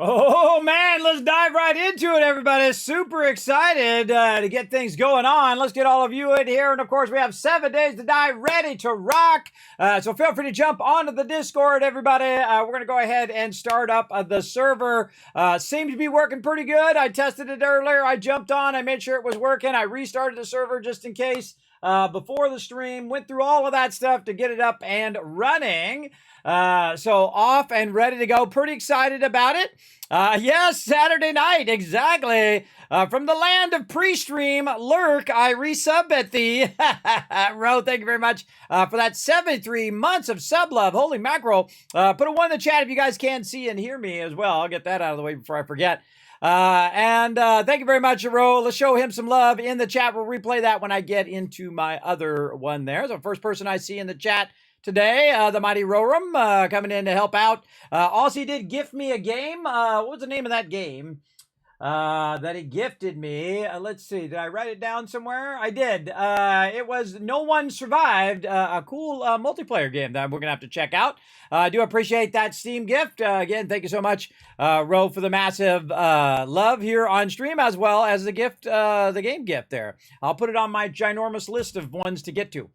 Oh man, let's dive right into it, everybody. Super excited to get things going on. Let's get all of you in here. And of course, we have 7 days to die, ready to rock. So feel free to jump onto the Discord, everybody. We're going to go ahead and start up the server. Seems to be working pretty good. I tested it earlier. I jumped on. I made sure it was working. I restarted the server just in case before the stream. Went through all of that stuff to get it up and running. So off and ready to go. Pretty excited about it. Yes, Saturday night, exactly. From the land of pre-stream, Lurk, I resub at thee. Ro, thank you very much for that 73 months of sub love. Holy mackerel. Put a 1 in the chat if you guys can see and hear me as well. I'll get that out of the way before I forget. And thank you very much, Ro. Let's show him some love in the chat. We'll replay that when I get into my other one there. So first person I see in the chat today, the mighty Roram, coming in to help out. Also, he did gift me a game. What was the name of that game that he gifted me? Let's see. Did I write it down somewhere? I did. It was No One Survived, a cool multiplayer game that we're going to have to check out. I do appreciate that Steam gift. Again, thank you so much, Ro, for the massive love here on stream, as well as the gift, the game gift there. I'll put it on my ginormous list of ones to get to.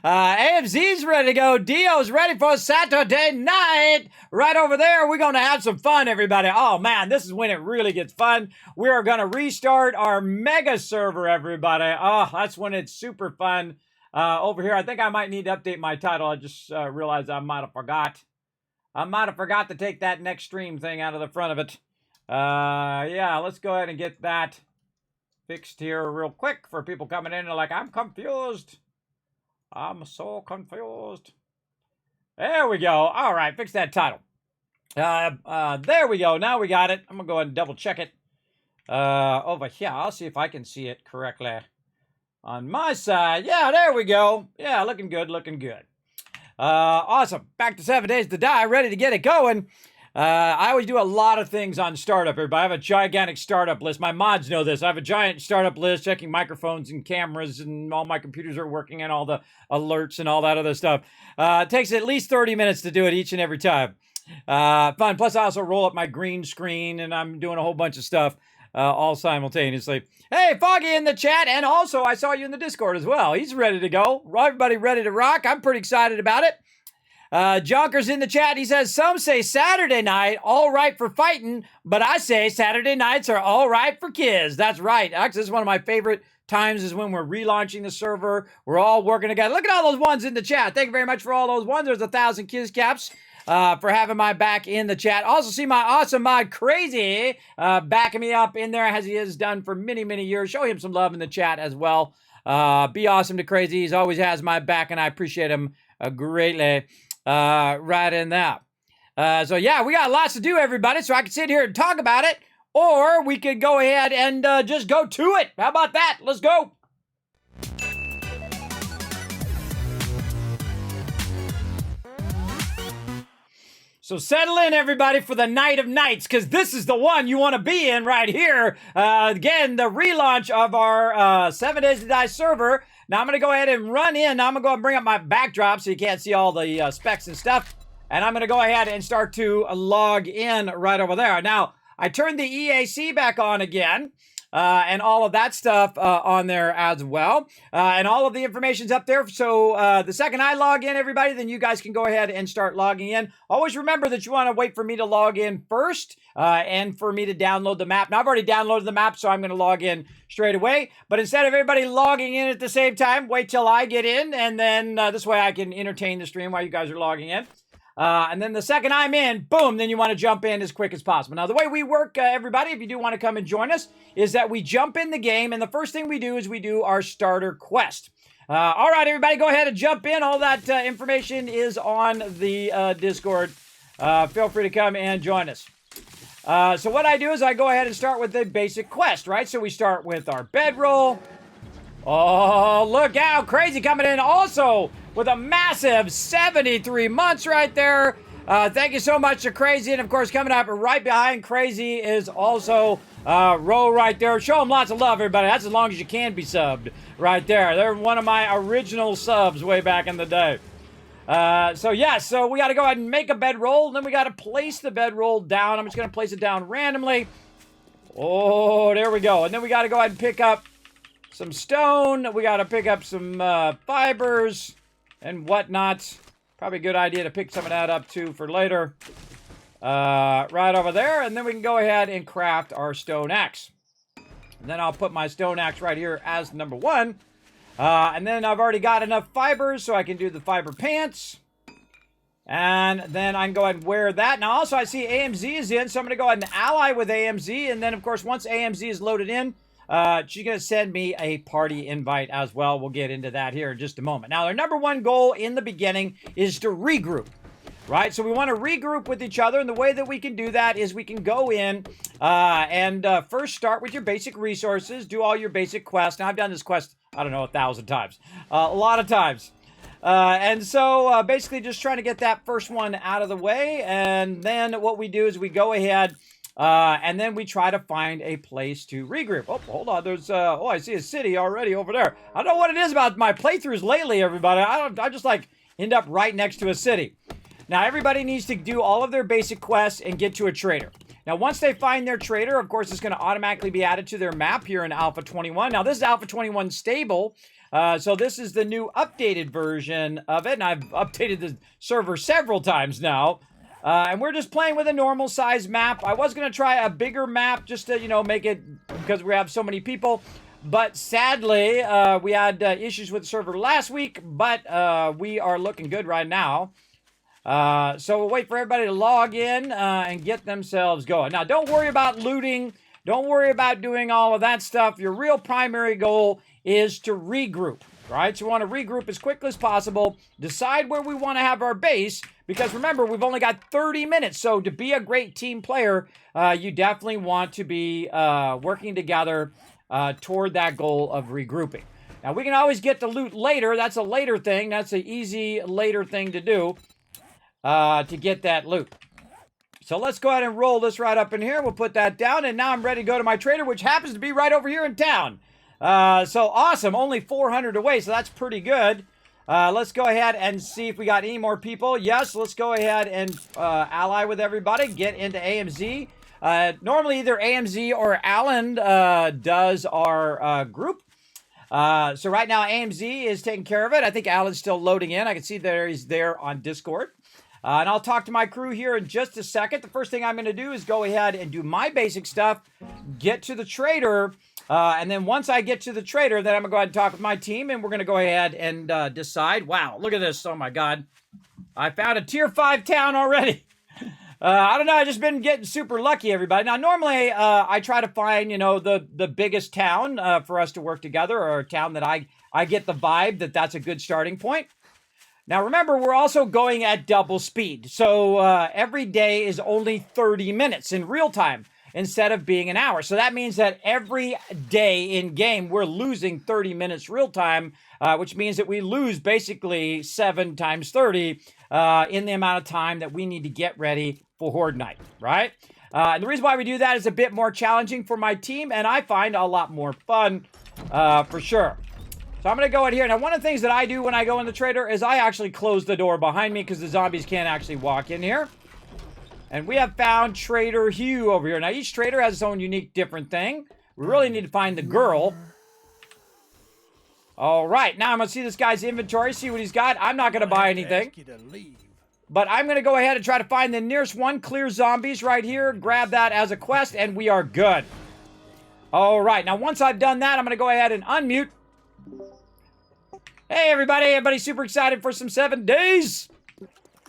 AFZ's ready to go. Dio's ready for Saturday night. Right over there, we're going to have some fun, everybody. Oh, man, this is when it really gets fun. We are going to restart our mega server, everybody. Oh, that's when it's super fun. Over here, I think I might need to update my title. I just realized I might have forgot. I might have forgot to take that next stream thing out of the front of it. Yeah, let's go ahead and get that fixed here real quick for people coming in and like, I'm confused. I'm so confused. There we go. All right, fix that title. There we go. Now we got it. I'm going to go ahead and double check it. Over here, I'll see if I can see it correctly. On my side, yeah, there we go. Yeah, looking good, looking good. Awesome. Back to 7 days to die, ready to get it going. I always do a lot of things on startup, everybody. I have a gigantic startup list. My mods know this. I have a giant startup list, checking microphones and cameras, and all my computers are working, and all the alerts and all that other stuff. It takes at least 30 minutes to do it each and every time. Fun. Plus, I also roll up my green screen, and I'm doing a whole bunch of stuff. All simultaneously. Hey, Foggy in the chat, and also I saw you in the Discord as well. He's ready to go. Everybody ready to rock. I'm pretty excited about it. Jonker's in the chat. He says, some say Saturday night, all right for fighting, but I say Saturday nights are all right for kids. That's right. Actually, this is one of my favorite times is when we're relaunching the server. We're all working together. Look at all those ones in the chat. Thank you very much for all those ones. There's 1,000 kids caps. For having my back in the chat. Also see my awesome mod Crazy backing me up in there as he has done for many, many years. Show him some love in the chat as well. Be awesome to Crazy. He's always has my back, and I appreciate him greatly right in that. So yeah, we got lots to do, everybody, so I can sit here and talk about it, or we could go ahead and just go to it. How about that? Let's go. So settle in, everybody, for the night of nights, because this is the one you want to be in right here. Again, the relaunch of our 7 Days to Die server. Now, I'm going to go ahead and run in. Now, I'm going to go and bring up my backdrop so you can't see all the specs and stuff. And I'm going to go ahead and start to log in right over there. Now, I turned the EAC back on again. And all of that stuff on there as well. And all of the information's up there. So the second I log in, everybody, then you guys can go ahead and start logging in. Always remember that you want to wait for me to log in first and for me to download the map. Now, I've already downloaded the map, so I'm going to log in straight away. But instead of everybody logging in at the same time, wait till I get in. And then this way I can entertain the stream while you guys are logging in. And then the second I'm in, boom, then you want to jump in as quick as possible. Now, the way we work, everybody, if you do want to come and join us, is that we jump in the game, and the first thing we do is we do our starter quest. All right, everybody, go ahead and jump in. All that information is on the Discord. Feel free to come and join us. So what I do is I go ahead and start with the basic quest, right? So we start with our bedroll. Oh, look out, Crazy coming in also with a massive 73 months right there. Thank you so much to Crazy. And of course, coming up right behind Crazy is also Ro right there. Show them lots of love, everybody. That's as long as you can be subbed right there. They're one of my original subs way back in the day. So we got to go ahead and make a bedroll, and then we got to place the bedroll down. I'm just going to place it down randomly. Oh, there we go. And then we got to go ahead and pick up some stone. We got to pick up some fibers and whatnot. Probably a good idea to pick some of that up too for later. Right over there, and then we can go ahead and craft our stone axe. And then I'll put my stone axe right here as number 1. And then I've already got enough fibers, so I can do the fiber pants. And then I can go ahead and wear that. Now, also, I see AMZ is in, so I'm going to go ahead and ally with AMZ. And then, of course, once AMZ is loaded in, she's going to send me a party invite as well. We'll get into that here in just a moment. Now, our number 1 goal in the beginning is to regroup. Right, so we want to regroup with each other, and the way that we can do that is we can go in and first start with your basic resources, do all your basic quests. Now, I've done this quest, I don't know, 1,000 times, a lot of times. And so basically just trying to get that first one out of the way, and then what we do is we go ahead and then we try to find a place to regroup. Oh, hold on, there's, oh, I see a city already over there. I don't know what it is about my playthroughs lately, everybody. I just like end up right next to a city. Now, everybody needs to do all of their basic quests and get to a trader. Now, once they find their trader, of course, it's going to automatically be added to their map here in Alpha 21. Now, this is Alpha 21 stable, so this is the new updated version of it, and I've updated the server several times now. And we're just playing with a normal size map. I was going to try a bigger map just to, you know, make it, because we have so many people. But sadly, we had issues with the server last week, but we are looking good right now. So we'll wait for everybody to log in and get themselves going. Now, don't worry about looting. Don't worry about doing all of that stuff. Your real primary goal is to regroup, right? So we want to regroup as quickly as possible, decide where we want to have our base, because remember, we've only got 30 minutes. So to be a great team player, you definitely want to be working together toward that goal of regrouping. Now, we can always get the loot later. That's a later thing. That's an easy later thing to do. To get that loot. So let's go ahead and roll this right up in here. We'll put that down, and now I'm ready to go to my trader, which happens to be right over here in town. So awesome, only 400 away, so that's pretty good. Let's go ahead and see if we got any more people. Yes, let's go ahead and ally with everybody, get into AMZ. Normally either AMZ or Alan does our group. So right now AMZ is taking care of it. I think Alan's still loading in. I can see that he's there on Discord. And I'll talk to my crew here in just a second. The first thing I'm going to do is go ahead and do my basic stuff, get to the trader, and then once I get to the trader, then I'm going to go ahead and talk with my team, and we're going to go ahead and decide. Wow, look at this. Oh, my God. I found a Tier 5 town already. I don't know. I've just been getting super lucky, everybody. Now, normally, I try to find, you know, the biggest town for us to work together, or a town that I get the vibe that that's a good starting point. Now, remember, we're also going at double speed. So every day is only 30 minutes in real time instead of being an hour. So that means that every day in game, we're losing 30 minutes real time, which means that we lose basically 7 times 30 in the amount of time that we need to get ready for Horde Night, right? And the reason why we do that is a bit more challenging for my team, and I find a lot more fun for sure. So I'm going to go in here. Now, one of the things that I do when I go in the trader is I actually close the door behind me because the zombies can't actually walk in here. And we have found Trader Hugh over here. Now, each trader has its own unique different thing. We really need to find the girl. All right. Now, I'm going to see this guy's inventory, see what he's got. I'm not going to buy anything. But I'm going to go ahead and try to find the nearest one. Clear zombies right here. Grab that as a quest, and we are good. All right. Now, once I've done that, I'm going to go ahead and unmute. Hey, everybody. Everybody super excited for some 7 days?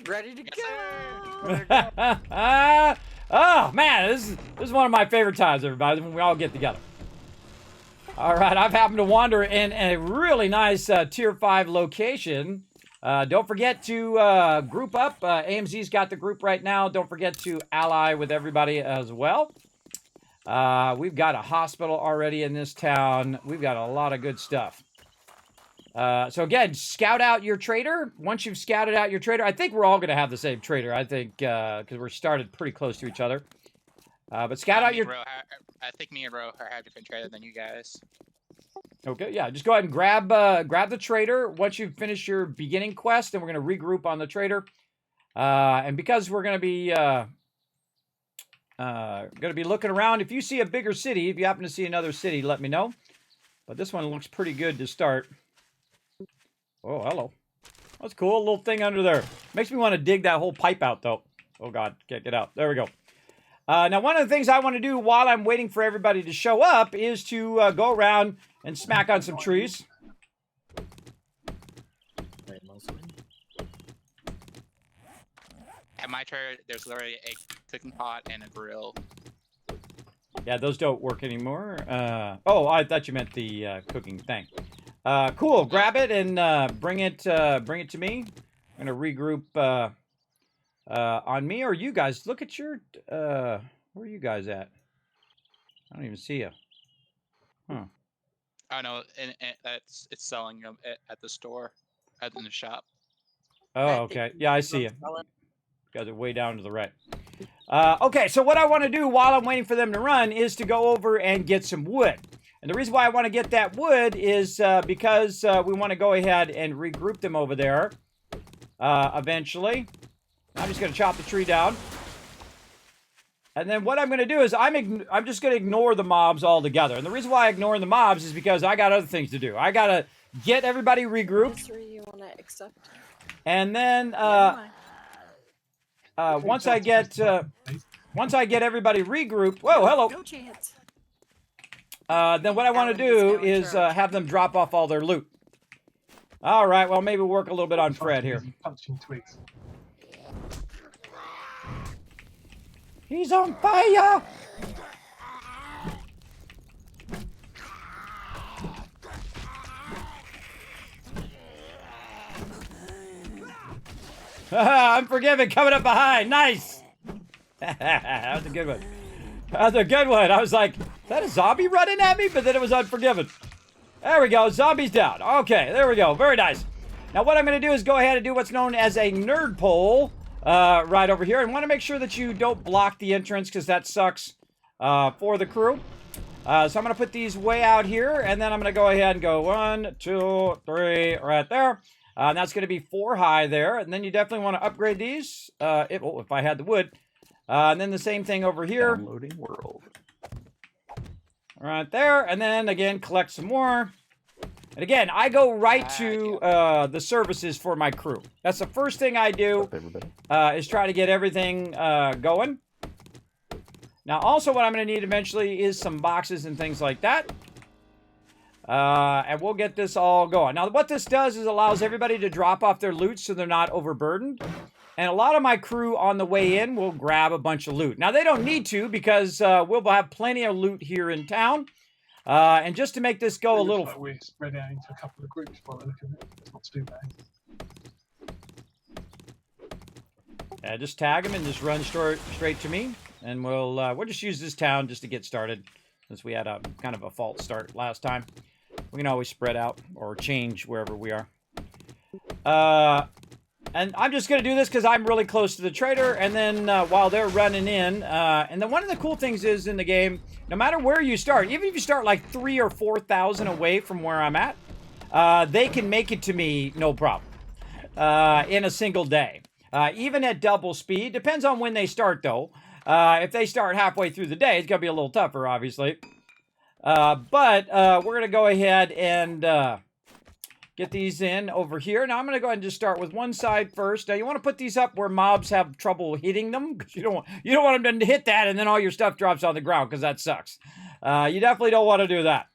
Ready to go. Oh, man. This is one of my favorite times, everybody, when we all get together. All right. I've happened to wander in a really nice Tier 5 location. Don't forget to group up. AMZ's got the group right now. Don't forget to ally with everybody as well. We've got a hospital already in this town. We've got a lot of good stuff. So again, scout out your trader. Once you've scouted out your trader, I think we're all going to have the same trader. I think because we're started pretty close to each other. But scout out your. I think me and Ro have different trader than you guys. Okay, yeah, just go ahead and grab the trader once you finish your beginning quest, and we're going to regroup on the trader. And because we're going to be looking around, if you see a bigger city, if you happen to see another city, let me know. But this one looks pretty good to start. Oh, hello. That's cool. A little thing under there. Makes me want to dig that whole pipe out, though. Oh, God. Can't get out. There we go. Now, one of the things I want to do while I'm waiting for everybody to show up is to go around and smack on some trees. At my trailer, there's literally a cooking pot and a grill. Yeah, those don't work anymore. Oh, I thought you meant the cooking thing. Cool. Grab it and bring it to me. I'm gonna regroup on me or you guys. Look at your. Where are you guys at? I don't even see you. Huh. Oh no, and it's selling them at the store, in the shop. Oh, okay. Yeah, I see you. You guys are way down to the right. Okay, so what I want to do while I'm waiting for them to run is to go over and get some wood. And the reason why I want to get that wood is because we want to go ahead and regroup them over there eventually. I'm just going to chop the tree down. And then what I'm going to do is I'm just going to ignore the mobs altogether. And the reason why I ignore the mobs is because I got other things to do. I got to get everybody regrouped. You want to accept? And then once I get everybody regrouped, whoa, hello. No chance. Then what I want to do is have them drop off all their loot. All right, well, maybe work a little bit on Fred here. Punching twigs. He's on fire! Unforgiven coming up behind. Nice. That was a good one. That was a good one. I was like, is that a zombie running at me? But then it was Unforgiven. There we go. Zombies down. Okay, there we go. Very nice. Now what I'm going to do is go ahead and do what's known as a nerd poll right over here. And want to make sure that you don't block the entrance because that sucks for the crew. So I'm going to put these way out here. And then I'm going to go ahead and go 1, 2, 3 right there. And that's going to be 4 high there. And then you definitely want to upgrade these. If I had the wood. And then the same thing over here. Downloading world. Right there. And then, again, collect some more. And again, I go right to the services for my crew. That's the first thing I do is try to get everything going. Now, also what I'm going to need eventually is some boxes and things like that. And we'll get this all going. Now, what this does is allows everybody to drop off their loot so they're not overburdened. And a lot of my crew on the way in will grab a bunch of loot. Now, they don't need to because we'll have plenty of loot here in town. And just to make this go a little... Like we're spread out into a couple of groups by the look of it. It's not too bad. Yeah, just tag them and just run straight to me. And we'll just use this town just to get started. Since we had a kind of a false start last time. We can always spread out or change wherever we are. And I'm just going to do this because I'm really close to the trader. And then while they're running in. And then one of the cool things is in the game, no matter where you start, even if you start like 3,000 or 4,000 away from where I'm at, they can make it to me no problem in a single day. Even at double speed. Depends on when they start, though. If they start halfway through the day, it's going to be a little tougher, obviously. But we're going to go ahead and get these in over here. Now, I'm going to go ahead and just start with one side first. Now, you want to put these up where mobs have trouble hitting them. Because you don't want them to hit that and then all your stuff drops on the ground because that sucks. You definitely don't want to do that.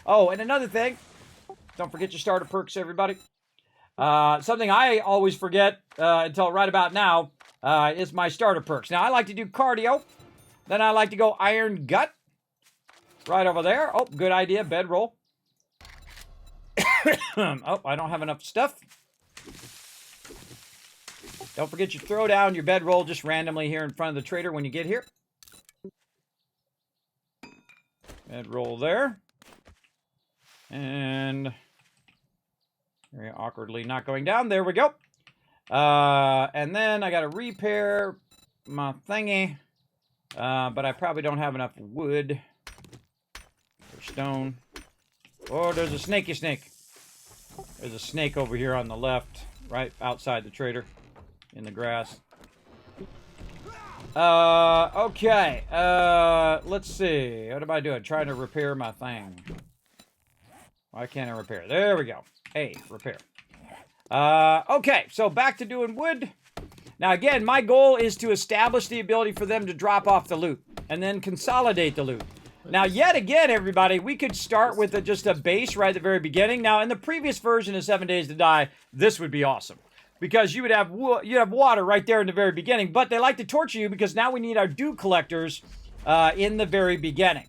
Oh, and another thing. Don't forget your starter perks, everybody. Something I always forget until right about now is my starter perks. Now, I like to do cardio. Then I like to go iron gut. Right over there. Oh, good idea. Bedroll. Oh, I don't have enough stuff. Don't forget you throw down your bedroll just randomly here in front of the trader when you get here. Bedroll there. And very awkwardly not going down. There we go. And then I got to repair my thingy. But I probably don't have enough wood or stone. Oh, there's a snaky snake. There's a snake over here on the left, right outside the trader, in the grass. Okay. Let's see. What am I doing? Trying to repair my thing. Why can't I repair? There we go. Hey, repair. Okay, so back to doing wood. Now, again, my goal is to establish the ability for them to drop off the loot and then consolidate the loot. Now, yet again, everybody, we could start with just a base right at the very beginning. Now, in the previous version of 7 Days to Die, this would be awesome because you would have water right there in the very beginning. But they like to torture you because now we need our dew collectors in the very beginning.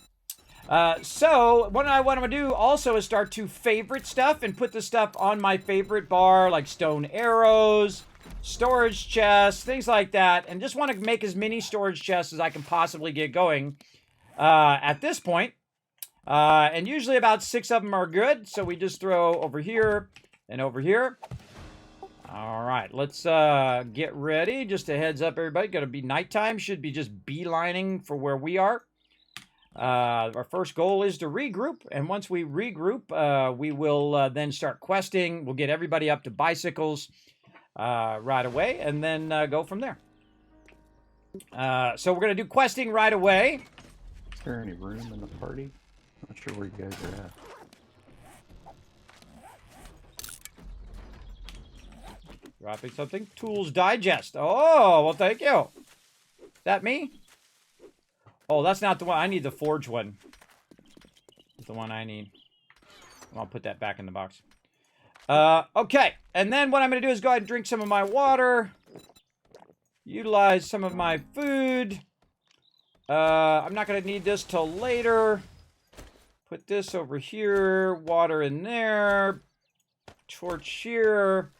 So what I want to do also is start to favorite stuff and put the stuff on my favorite bar, like stone arrows, storage chests, things like that, and just want to make as many storage chests as I can possibly get going at this point. And usually about 6 of them are good, so we just throw over here and over here. All right, let's get ready. Just a heads up, everybody. Going to be nighttime. Should be just beelining for where we are. Our first goal is to regroup, and once we regroup, we will then start questing. We'll get everybody up to bicycles right away, and then go from there. So we're going to do questing right away. Is there any room in the party? Not sure where you guys are at. Dropping something. Tools digest. Oh, well, thank you. Is that me? Oh, that's not the one. I need the forge one. That's the one I need. I'll put that back in the box. Okay. And then what I'm going to do is go ahead and drink some of my water. Utilize some of my food. I'm not going to need this till later. Put this over here. Water in there. Torch here.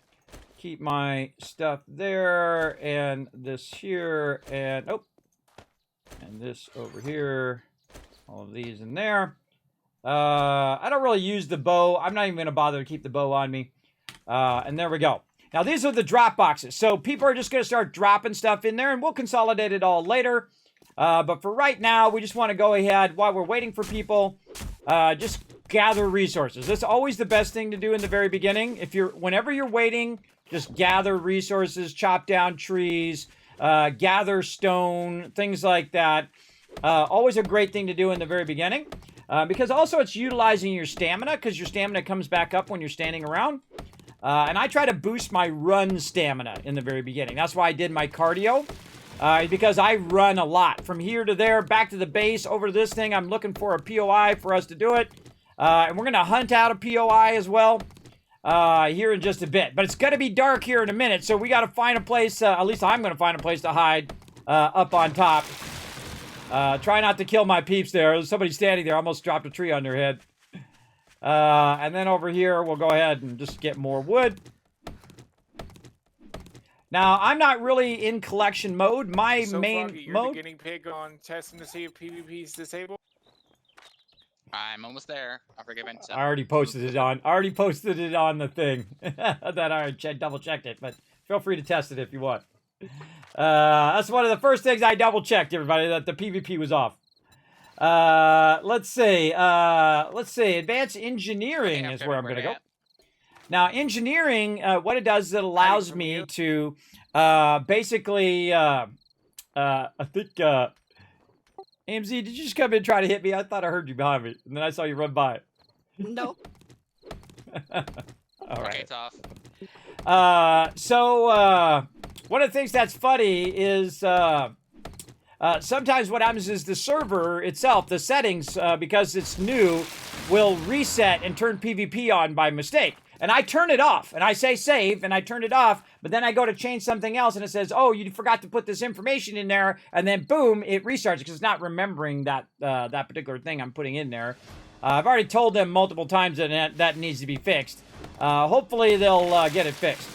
Keep my stuff there. And this here. And, oh. And this over here. All of these in there. I don't really use the bow. I'm not even going to bother to keep the bow on me. And there we go. Now, these are the drop boxes. So people are just going to start dropping stuff in there, and we'll consolidate it all later. But for right now, we just want to go ahead while we're waiting for people. Just gather resources. That's always the best thing to do in the very beginning. Whenever you're waiting, just gather resources, chop down trees, gather stone, things like that. Always a great thing to do in the very beginning. Because also it's utilizing your stamina, because your stamina comes back up when you're standing around. And I try to boost my run stamina in the very beginning. That's why I did my cardio. Because I run a lot. From here to there, back to the base, over to this thing. I'm looking for a POI for us to do it. And we're going to hunt out a POI as well here in just a bit. But it's going to be dark here in a minute, so we got to find a place, at least I'm going to find a place to hide up on top. Try not to kill my peeps there. There's somebody standing there. Almost dropped a tree on their head. And then over here, we'll go ahead and just get more wood. Now, I'm not really in collection mode. My main Froggy, you're mode... the guinea pig on testing to see if PvP is disabled? I'm almost there. I forget Vincent. I already posted it on the thing. That I double checked it, but feel free to test it if you want. That's one of the first things I double checked, everybody, that the PvP was off. Let's see. Advanced engineering is where I'm going to go. Now, engineering, what it does is it allows me to basically, I think, AMZ, did you just come in and try to hit me? I thought I heard you behind me, and then I saw you run by. Nope. All right. Okay, it's off. One of the things that's funny is sometimes what happens is the server itself, the settings, because it's new, will reset and turn PvP on by mistake. And I turn it off, and I say save, and I turn it off, but then I go to change something else, and it says, oh, you forgot to put this information in there, and then boom, it restarts, because it's not remembering that that particular thing I'm putting in there. I've already told them multiple times that that needs to be fixed. Hopefully they'll get it fixed.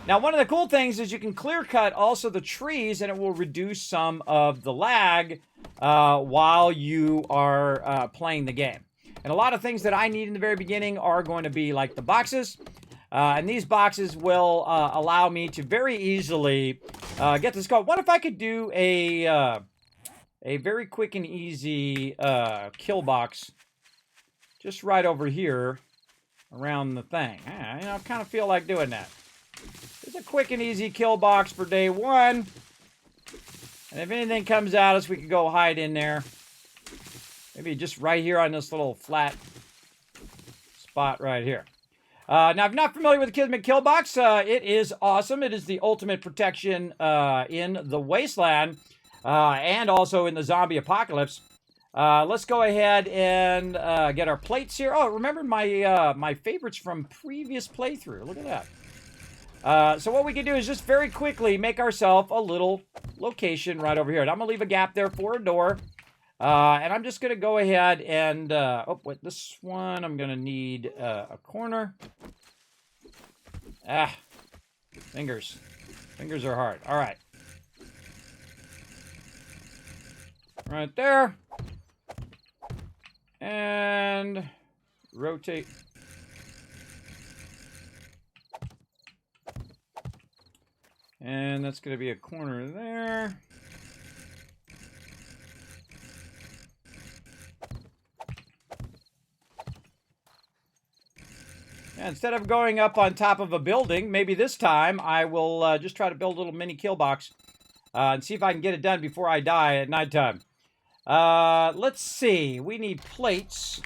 Now, one of the cool things is you can clear cut also the trees, and it will reduce some of the lag while you are playing the game. And a lot of things that I need in the very beginning are going to be like the boxes. And these boxes will allow me to very easily get this going. What if I could do a very quick and easy kill box just right over here around the thing. You know, I kind of feel like doing that. It's a quick and easy kill box for day one. And if anything comes at us, we can go hide in there. Maybe just right here on this little flat spot right here. Now, if you're not familiar with the Kismet kill box, it is awesome. It is the ultimate protection in the wasteland and also in the zombie apocalypse. Let's go ahead and get our plates here. Oh, remember my my favorites from previous playthrough. Look at that. So what we can do is just very quickly make ourselves a little location right over here. And I'm going to leave a gap there for a door. And I'm just going to go ahead and, oh, wait, this one, I'm going to need a corner. Ah, fingers. Fingers are hard. All right. Right there. And rotate. And that's going to be a corner there. And instead of going up on top of a building, maybe this time I will just try to build a little mini kill box and see if I can get it done before I die at nighttime. Let's see. We need plates.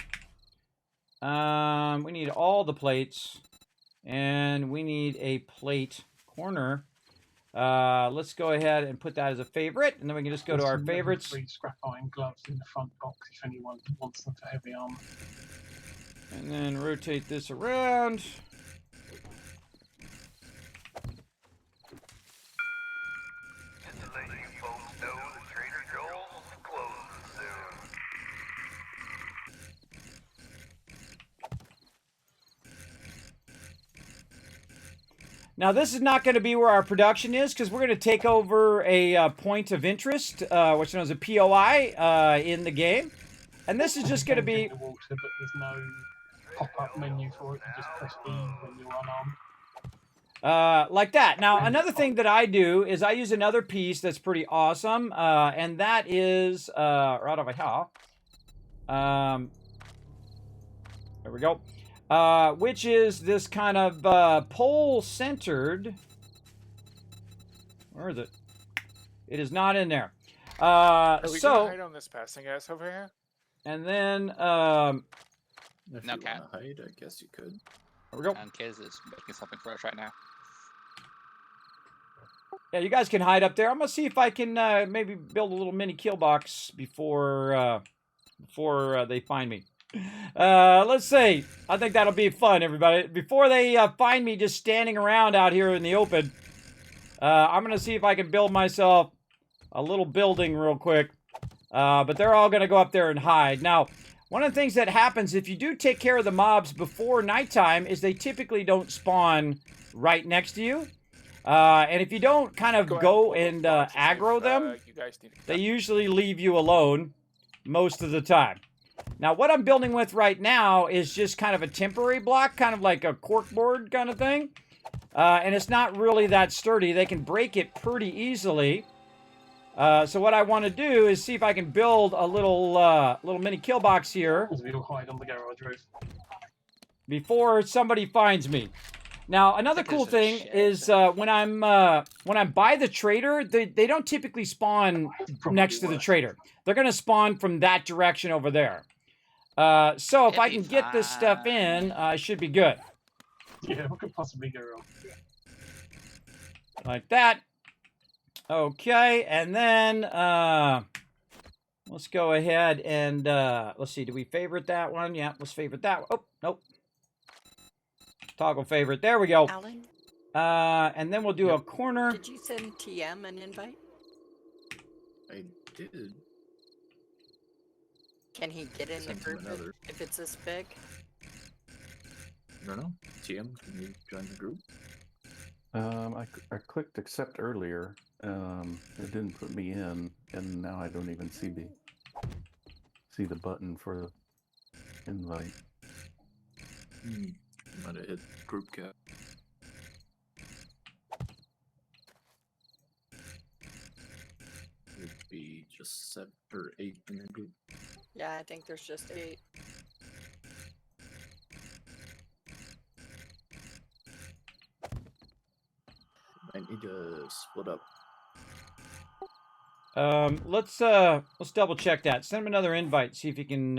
We need all the plates. And we need a plate corner. Let's go ahead and put that as a favorite. And then we can just go to our favorites. 3 scrap iron gloves in the front box if anyone wants them for heavy armor. And then rotate this around. Just to let you folks know, the Trader Joel's closing soon. Now, this is not going to be where our production is because we're going to take over a point of interest, which is known as a POI in the game. And this is just going to be... The water, but there's no pop-up menu for it. You just press E when you're unarmed. Like that. Now, another thing that I do is I use another piece that's pretty awesome, and that is right over here. There we go. Which is this kind of pole-centered. Where is it? It is not in there. Are we gonna hide on this passing gas over here? And then If No you cat. want to hide, I guess you could. there we go. And Kiz is making something for us right now. Yeah, you guys can hide up there. I'm gonna see if I can maybe build a little mini kill box before they find me. Let's see. I think that'll be fun, everybody. Before they find me just standing around out here in the open, I'm gonna see if I can build myself a little building real quick. But they're all gonna go up there and hide. Now, one of the things that happens if you do take care of the mobs before nighttime is they typically don't spawn right next to you. And if you don't kind of go and aggro them, You guys need to they usually leave you alone most of the time. Now, what I'm building with right now is just kind of a temporary block, kind of like a corkboard kind of thing. And it's not really that sturdy. They can break it pretty easily. So what I want to do is see if I can build a little mini kill box here Because we all hide on the garage roof. before somebody finds me. Now, another cool thing is when I'm by the trader, they don't typically spawn Probably next to the worse. trader. They're going to spawn from that direction over there. So if I can get this stuff in, I should be good. Yeah, what could possibly go wrong? Like that. Okay, and then let's go ahead and let's see. Do we favorite that one? Yeah, let's favorite that one. Oh, nope. Toggle favorite. There we go. Alan, And then we'll do a corner. did you send TM an invite? I did. Can he get in the Sent him group another. if it's this big? I don't know. TM, can you join the group? I clicked accept earlier. It didn't put me in, and now I don't even see the button for the invite. Might have hit group cap. It'd be just 7 or 8 in the group. Yeah, I think there's just 8. might need to split up. Let's double check that. Send him another invite. See if he can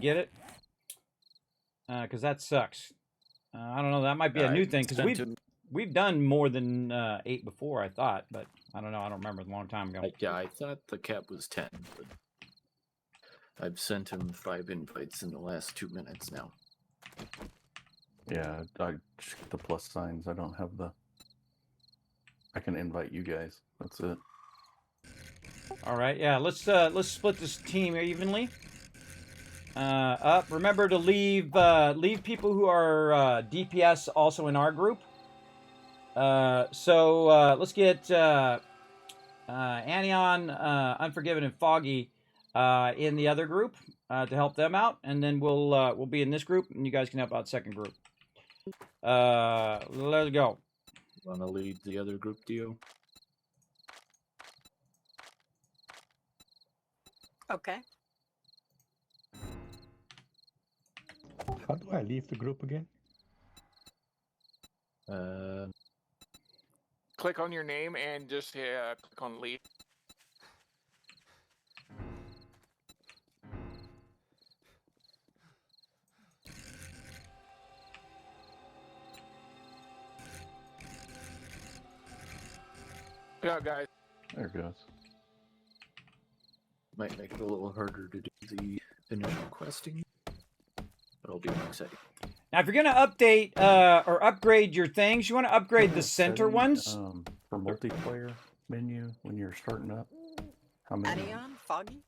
get it. Because that sucks. I don't know. That might be a new thing because we've done more than 8 before. I thought, but I don't know. I don't remember. A long time ago. Yeah, I thought the cap was 10, but I've sent him 5 invites in the last 2 minutes now. Yeah, I checked the plus signs. I don't have the. I can invite you guys. That's it. All right. Yeah. Let's split this team evenly. Up. Remember to leave people who are DPS also in our group. So let's get Anion, Unforgiven, and Foggy in the other group to help them out, and then we'll be in this group, and you guys can help out second group. Let's go. Want to lead the other group, Dio? Okay. How do I leave the group again? Click on your name and just click on lead. Yeah, guys. There it goes. Might make it a little harder to do the initial questing, but it'll be more exciting. Now, if you're gonna update or upgrade your things, you want to upgrade the center ones. For multiplayer menu when you're starting up. How many? Anion, Foggy.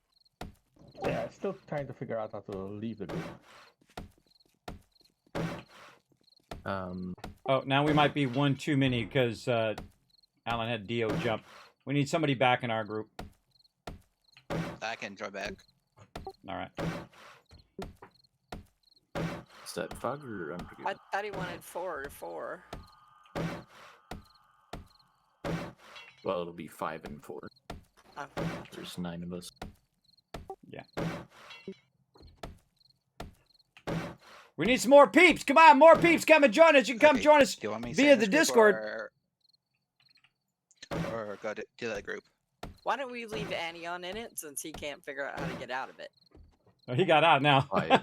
Yeah, I'm still trying to figure out how to leave the group. Oh, now we might be one too many because Alan had Dio jump. We need somebody back in our group. I can join back. All right. Is that Fog or I Unforgiven? thought he wanted 4 to 4. Well, it'll be 5 and 4. Oh. There's 9 of us. Yeah. We need some more peeps. Come on, more peeps. Come and join us. You can come join us Do you want me to via stay in the this Discord. group or go to that group? Why don't we leave Anion in it since he can't figure out how to get out of it? Oh, he got out now. Quiet.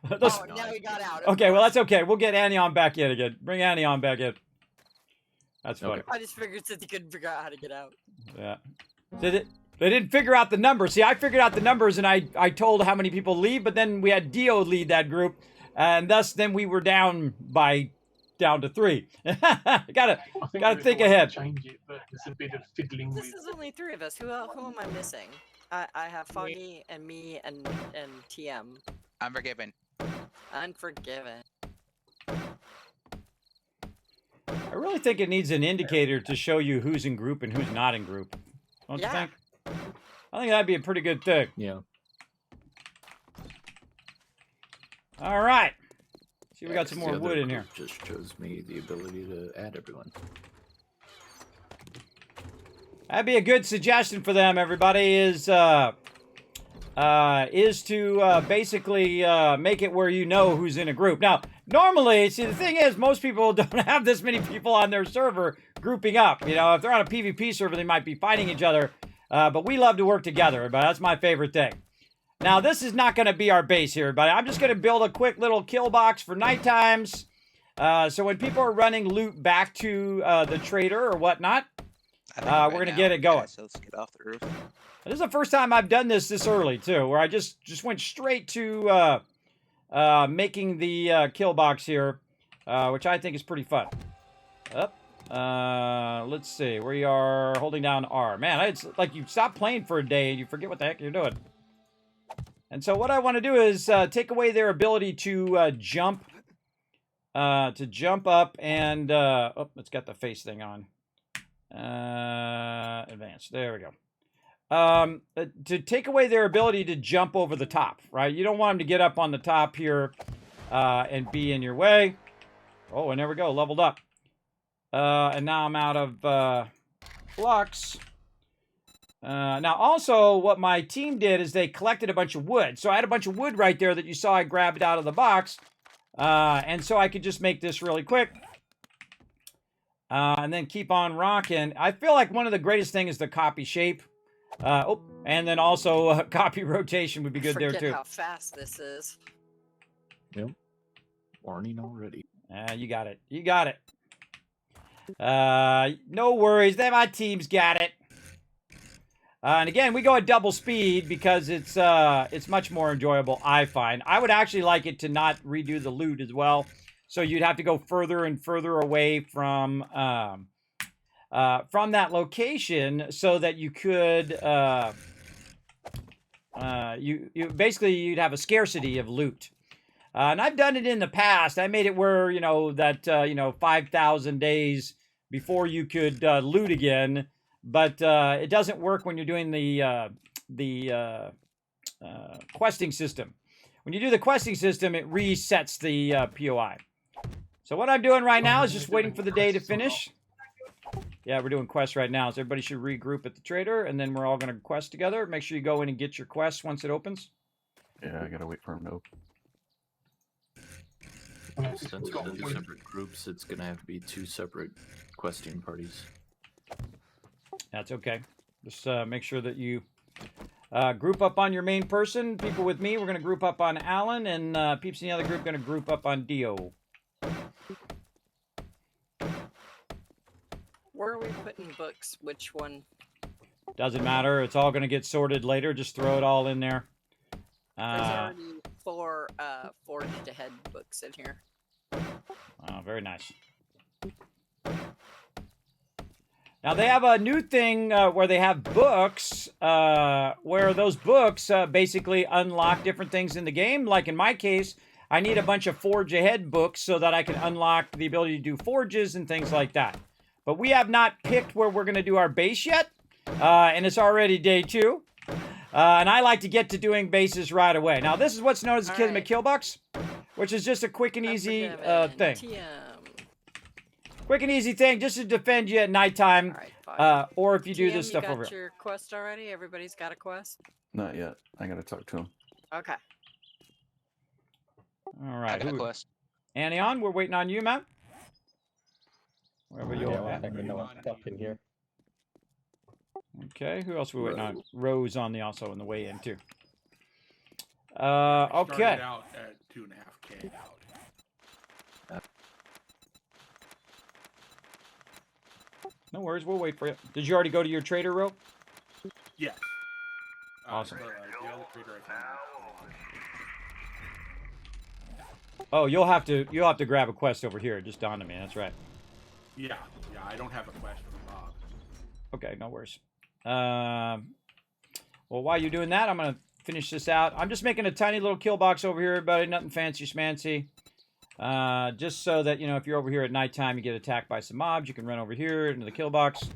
Let's- Oh, now he got out. okay, well, that's okay. We'll get Anion back in again. Bring Anion back in. That's funny. Okay. I just figured since he couldn't figure out how to get out. Yeah. They didn't figure out the numbers. See, I figured out the numbers, and I told how many people leave, but then we had Dio lead that group, and thus then we were down to 3. gotta think ahead. Change it, but there's a bit of fiddling This with. is only 3 of us. Who am I missing? I have Foggy and me and TM. Unforgiven. Unforgiven. I really think it needs an indicator to show you who's in group and who's not in group. Don't you Yeah. think? I think that'd be a pretty good thing. Yeah. All right. See, we Yeah, got some 'cause more the other wood in here. group just shows me the ability to add everyone. That'd be a good suggestion for them, everybody, is to basically make it where you know who's in a group. Now, normally, see, the thing is, most people don't have this many people on their server grouping up. You know, if they're on a PvP server, they might be fighting each other. But we love to work together, everybody. That's my favorite thing. Now, this is not going to be our base here, everybody. I'm just going to build a quick little kill box for night times. So when people are running loot back to the trader or whatnot, we're going to get it going. So let's get off the roof. This is the first time I've done this early, too, where I just went straight to making the kill box here, which I think is pretty fun. Up. Let's see. We are holding down R. Man, it's like you stop playing for a day and you forget what the heck you're doing. And so what I want to do is take away their ability to jump up and... oh, it's got the face thing on. Advance. There we go. To take away their ability to jump over the top, right? You don't want them to get up on the top here and be in your way. Oh, and there we go. Leveled up. And now I'm out of flux. Now, also, what my team did is they collected a bunch of wood. So I had a bunch of wood right there that you saw I grabbed out of the box. And so I could just make this really quick. and then keep on rocking. I feel like one of the greatest things is the copy shape. And then also copy rotation would be good there too. How fast this is. Yep. Warning already. You got it. You got it. No worries. My team's got it. And again, we go at double speed because it's much more enjoyable, I find. I would actually like it to not redo the loot as well. So you'd have to go further and further away from that location so that you could you basically you'd have a scarcity of loot. And I've done it in the past. I made it where, you know, that 5,000 days before you could loot again. But it doesn't work when you're doing the questing system. When you do the questing system, it resets the POI. So what I'm doing right now is just waiting for the day to finish. Yeah, we're doing quests right now. So everybody should regroup at the trader, and then we're all going to quest together. Make sure you go in and get your quest once it opens. Yeah, I got to wait for him to open. Since we're in separate groups, it's going to have to be 2 separate questing parties. That's okay. Just make sure that you group up on your main person. People with me, we're going to group up on Alan, and peeps in the other group going to group up on Dio. Where are we putting books? Which one? Doesn't matter. It's all going to get sorted later. Just throw it all in there. There's already 4 forged ahead books in here. Oh, very nice. Now, they have a new thing where they have books, where those books basically unlock different things in the game. Like in my case, I need a bunch of Forge Ahead books so that I can unlock the ability to do forges and things like that. But we have not picked where we're going to do our base yet, and it's already day 2. And I like to get to doing bases right away. Now, this is what's known as the Kismet Killbox, which is just a quick and easy thing. Quick and easy thing just to defend you at nighttime, or if you do this stuff over here. You got your quest already? Everybody's got a quest? Not yet. I got to talk to him. Okay. All right. I got a quest. Anion, we're waiting on you, Matt. Wherever you're at. In here. Okay, who else are we waiting on? Rose on the also on the way in too. Okay. Started out at 2.5K out. No worries, we'll wait for you. Did you already go to your trader rope? Yes. Awesome. The other trader I found. Oh, you'll have to grab a quest over here. It just dawned on me. That's right. Yeah, I don't have a quest for Bob. Okay, no worries. Well, while you're doing that, I'm gonna finish this out. I'm just making a tiny little kill box over here, everybody. Nothing fancy schmancy. Just so that, you know, if you're over here at nighttime, you get attacked by some mobs, you can run over here into the kill box.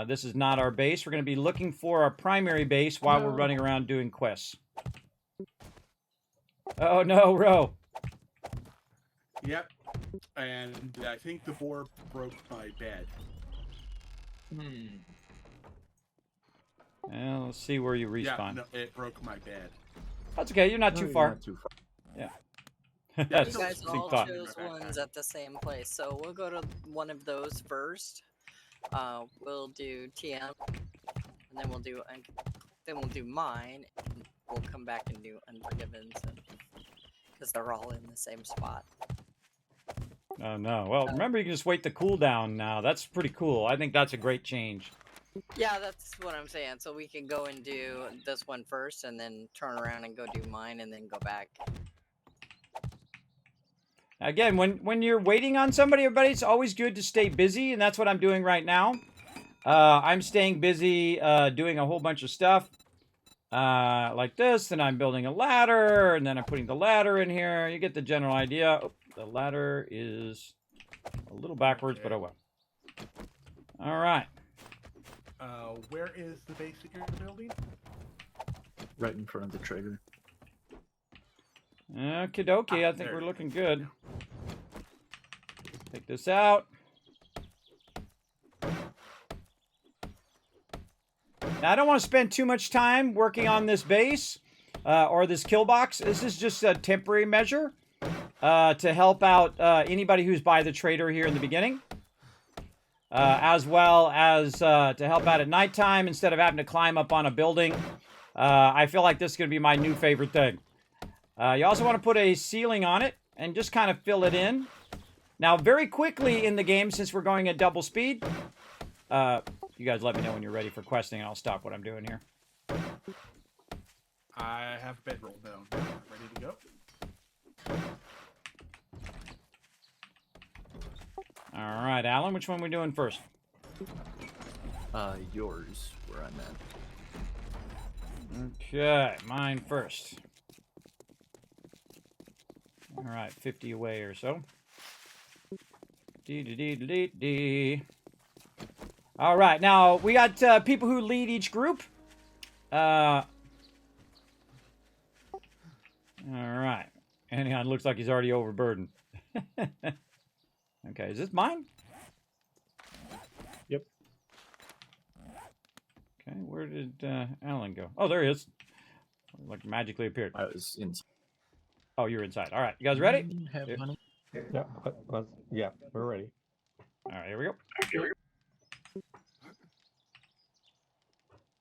This is not our base. We're going to be looking for our primary base while we're running around doing quests. Oh, no, Ro. Yep. And I think the boar broke my bed. Well, let's see where you respawn. Yeah, no, it broke my bed. That's okay. You're not too far. Not too far. Yeah. You That's guys big all thought. chose ones at the same place, so we'll go to one of those first. We'll do TM, and then we'll do mine, and we'll come back and do Unforgiven's, because they're all in the same spot. Oh, no. Well, remember, you can just wait the cooldown now. That's pretty cool. I think that's a great change. Yeah, that's what I'm saying. So we can go and do this one first, and then turn around and go do mine, and then go back. Again, when you're waiting on somebody, everybody, it's always good to stay busy, and that's what I'm doing right now. I'm staying busy doing a whole bunch of stuff like this, then I'm building a ladder, and then I'm putting the ladder in here. You get the general idea. Oh, the ladder is a little backwards, but oh well. All right. Where is the base that you're building? Right in front of the trader. Okie dokie, I think we're looking good. Take this out. Now, I don't want to spend too much time working on this base or this kill box. This is just a temporary measure to help out anybody who's by the trader here in the beginning. as well as to help out at nighttime instead of having to climb up on a building. I feel like this is going to be my new favorite thing. You also want to put a ceiling on it and just kind of fill it in. Now, very quickly in the game, since we're going at double speed, you guys let me know when you're ready for questing, and I'll stop what I'm doing here. I have bedroll down. Ready to go? All right, Alan, which one are we doing first? Yours, where I'm at. Okay, mine first. All right, 50 away or so. Dee. All right, now we got people who lead each group. All right. Anyhow, it looks like he's already overburdened. Okay, is this mine? Yep. Okay, where did Alan go? Oh, there he is. Like magically appeared. I was inside. Oh, you're inside. All right, you guys ready? Have money? Yeah, yeah, we're ready. All right, here we go.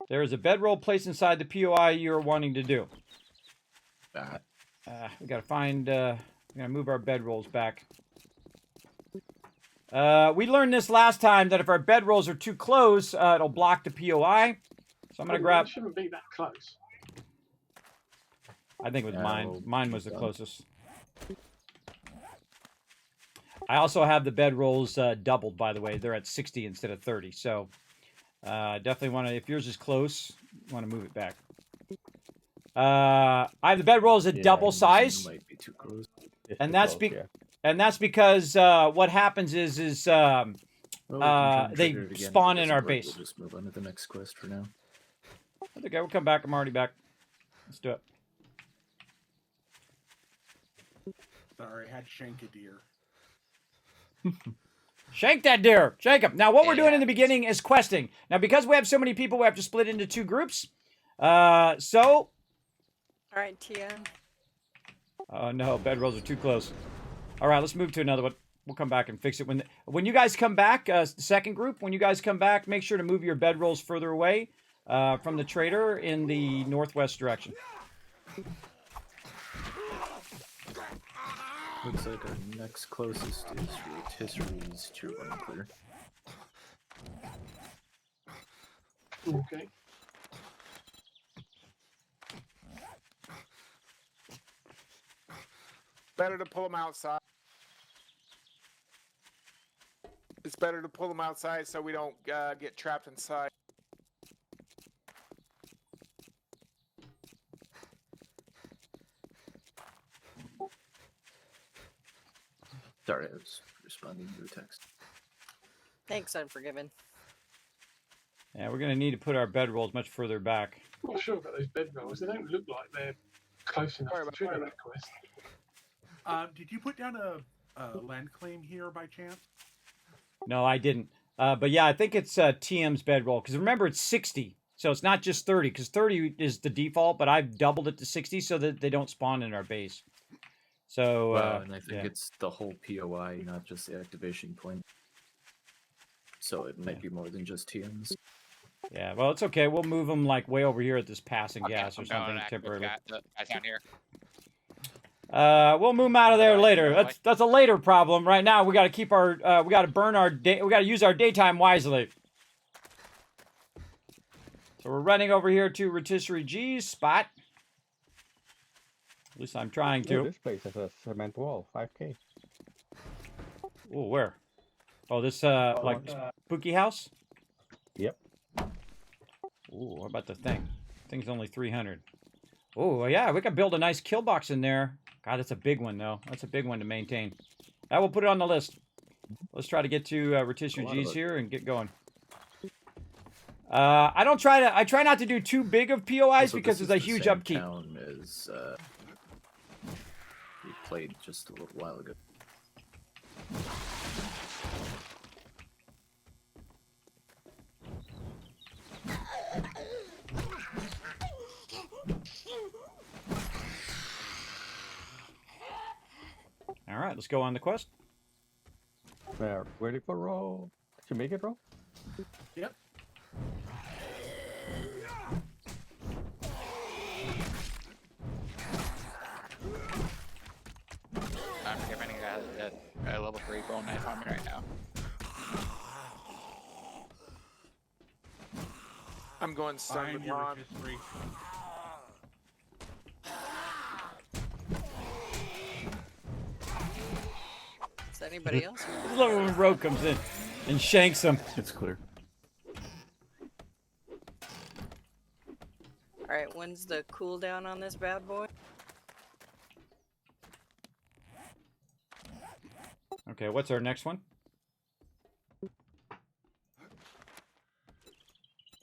There is a bedroll placed inside the POI you're wanting to do. We gotta find. We gotta move our bedrolls back. We learned this last time that if our bedrolls are too close, it'll block the POI. So I'm gonna grab. It shouldn't be that close. I think it was Yeah, mine. well, Mine was the done. closest. I also have the bedrolls doubled, by the way. They're at 60 instead of 30. So definitely want to. If yours is close, you want to move it back. I have the bedrolls at double size, Might be too close. and that's because what happens is Well, we can try and they trigger it again. If it spawn in doesn't our work, base. We'll just move on to the next quest for now. Okay, we'll come back. I'm already back. Let's do it. Sorry, I had to shank a deer. Shank that deer. Shank him. Now, what we're doing in the beginning is questing. Now, because we have so many people, we have to split into two groups. So... All right, TM. Oh, no. Bedrolls are too close. All right, let's move to another one. We'll come back and fix it. When you guys come back, second group, when you guys come back, make sure to move your bedrolls further away from the trader in the northwest direction. Looks like our next closest is rotisseries tier 1 clear. Okay. Better to pull them outside. It's better to pull them outside so we don't get trapped inside. Sorry, I was responding to a text. Thanks, Unforgiven. Yeah, we're going to need to put our bedrolls much further back. I'm not sure about those bedrolls. They don't look like they're close enough to trigger that quest. Did you put down a land claim here by chance? No, I didn't. But yeah, I think it's TM's bedroll. Because remember, it's 60. So it's not just 30. Because 30 is the default, but I've doubled it to 60 so that they don't spawn in our base. So, and I think yeah. it's the whole POI, not just the activation point. So it might be more than just TMs. Yeah, well, it's okay. We'll move them like way over here at this passing Okay, gas or I'm going something active temporarily. guys down here. We'll move them out of there Alright, later. alright. That's a later problem. Right now, we got to keep our. We got to burn our day. We got to use our daytime wisely. So we're running over here to Rotisserie G's spot. At least I'm trying Oh, to. this place has a cement wall, 5K. Oh, where? Oh, this like spooky house. Yep. Ooh, what about the thing? Thing's only 300. Oh, yeah, we could build a nice kill box in there. God, that's a big one, though. That's a big one to maintain. I will put it on the list. Let's try to get to Rotisserie G's here and get going. I try not to do too big of POIs Also, because this there's a is the huge same upkeep. Town as we played just a little while ago. All right, let's go on the quest. We're ready for roll. you make it, bro? Yep. I'm giving a level 3 bone knife on me right now. I'm going stun Find with your Ron. history. Is anybody else? I love it when Rogue comes in and shanks him. It's clear. All right, when's the cooldown on this bad boy? Okay, what's our next one?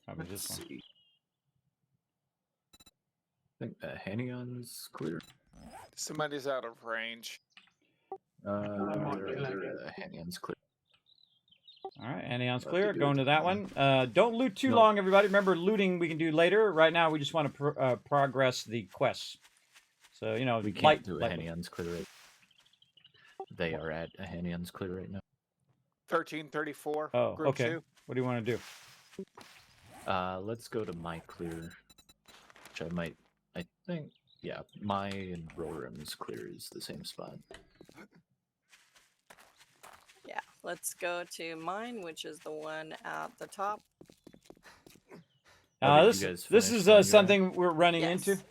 Probably this Let's one. see. I think Hanion's clear. Somebody's out of range. Hanion's clear. All right, Anion's Love clear. to do Going it. to that one. Don't loot too No. long, everybody. Remember, looting we can do later. Right now, we just want to progress the quests. So, you know, We can't light, do a light- Hanion's clear right. They are at a Hanion's clear right now. 1334. Oh, Group okay. 2. What do you want to do? Let's go to my clear, which I think, yeah, my and Roram's clear is the same spot. Yeah, let's go to mine, which is the one at the top. Oh, did This you guys this finish is when you were something we're running Yes. into.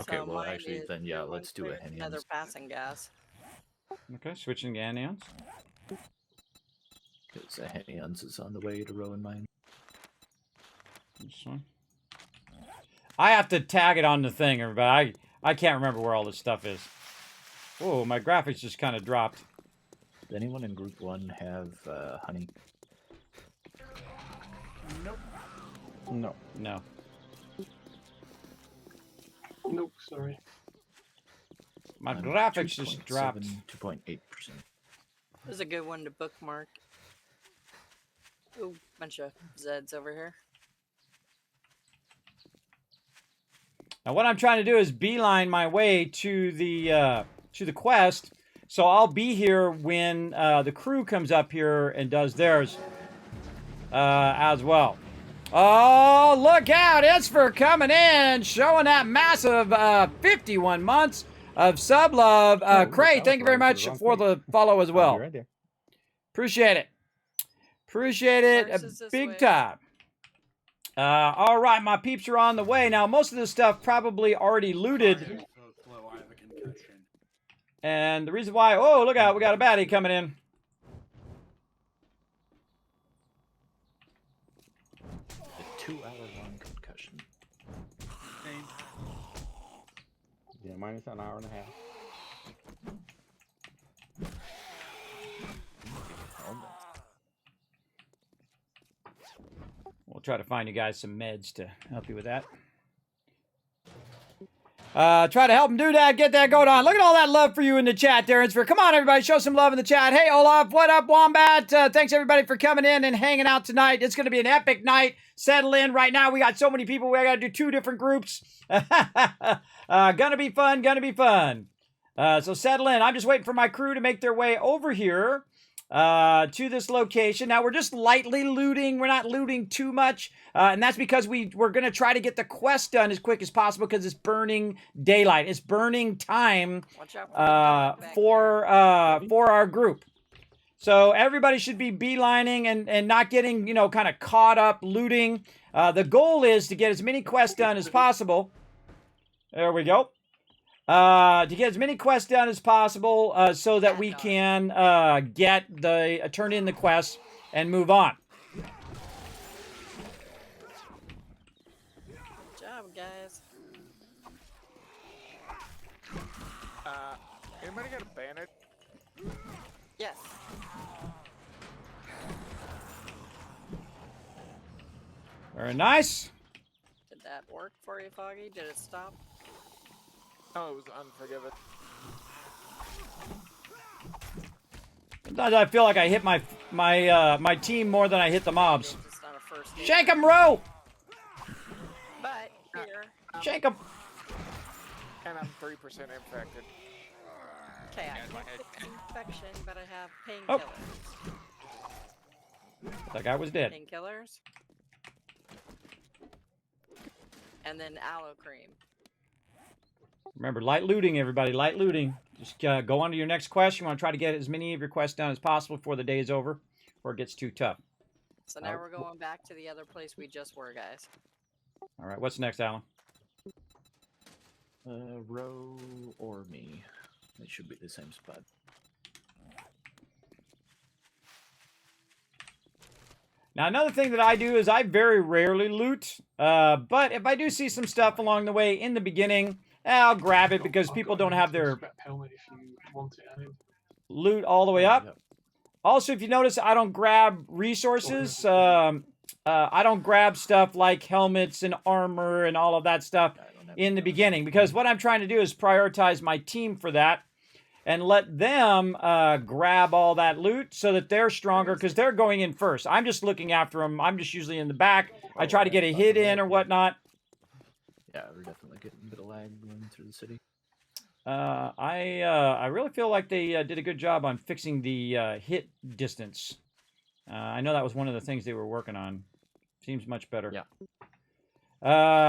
Okay, So well, mine actually, is then, yeah, the one let's do a clear with Another Hanion's. passing gas. Okay, switching to Anions. Because Hanion's is on the way to Rowan mine. This one. I have to tag it on the thing, everybody. I can't remember where all this stuff is. Whoa, my graphics just kind of dropped. Does anyone in group 1 have honey? Nope. No. No. Nope, sorry. My I'm graphics just dropped. 2.8%. This is a good one to bookmark. Ooh, bunch of Zeds over here. Now what I'm trying to do is beeline my way to the quest, so I'll be here when the crew comes up here and does theirs as well. Oh, look out! It's for coming in, showing that massive 51 months of sub love. Cray, thank you very much for the follow as well. Right there. Appreciate it. Appreciate it Ours is this big way. time. All right, my peeps are on the way. Now, most of this stuff probably already looted. Sorry, I'm so slow. I have a concussion. And the reason why... Oh, look out. We got a baddie coming in. A 2-hour-long concussion. Same. Yeah, mine is an hour and a half. We'll try to find you guys some meds to help you with that. Try to help him do that, get that going on. Look at all that love for you in the chat, Darren. Come on, everybody, show some love in the chat. Hey, Olaf, what up, Wombat? Thanks, everybody, for coming in and hanging out tonight. It's going to be an epic night. Settle in right now. We got so many people. We got to do 2 different groups. Gonna be fun, gonna be fun. So settle in. I'm just waiting for my crew to make their way over here to this location. Now, we're just lightly looting. We're not looting too much. And that's because we're going to try to get the quest done as quick as possible because it's burning daylight. It's burning time Watch out for the dog back there. for our group. So everybody should be beelining and not getting, you know, kind of caught up looting. The goal is to get as many quests done as possible. There we go. To get as many quests done as possible so that we can get the turn in the quests and move on. Good job, guys. Anybody got a bandit? Yes. Very nice. Did that work for you, Foggy? Did it stop? Oh, it was Unforgiven. Sometimes I feel like I hit my team more than I hit the mobs. It's not a first aid. Shank him, Ro! But here. Shank him. And I'm 3% infected. Okay, I Yeah, my can't head. fix infection, but I have Oh. painkillers. That guy was dead. Painkillers. And then aloe cream. Remember, light looting, everybody. Light looting. Just go on to your next quest. You want to try to get as many of your quests done as possible before the day is over, or it gets too tough. So now we're going back to the other place we just were, guys. All right, what's next, Alan? Row or me. It should be the same spot. Now, another thing that I do is I very rarely loot, but if I do see some stuff along the way in the beginning, I'll grab it because people don't have their helmet if you want it added. loot all the way up. Also, if you notice, I don't grab resources. I don't grab stuff like helmets and armor and all of that stuff in the beginning because what I'm trying to do is prioritize my team for that and let them grab all that loot so that they're stronger because they're going in first. I'm just looking after them. I'm just usually in the back. I try to get a hit in or whatnot. Yeah, we're definitely getting a bit of lag going through the city. I really feel like they did a good job on fixing the hit distance. I know that was one of the things they were working on. Seems much better. Yeah.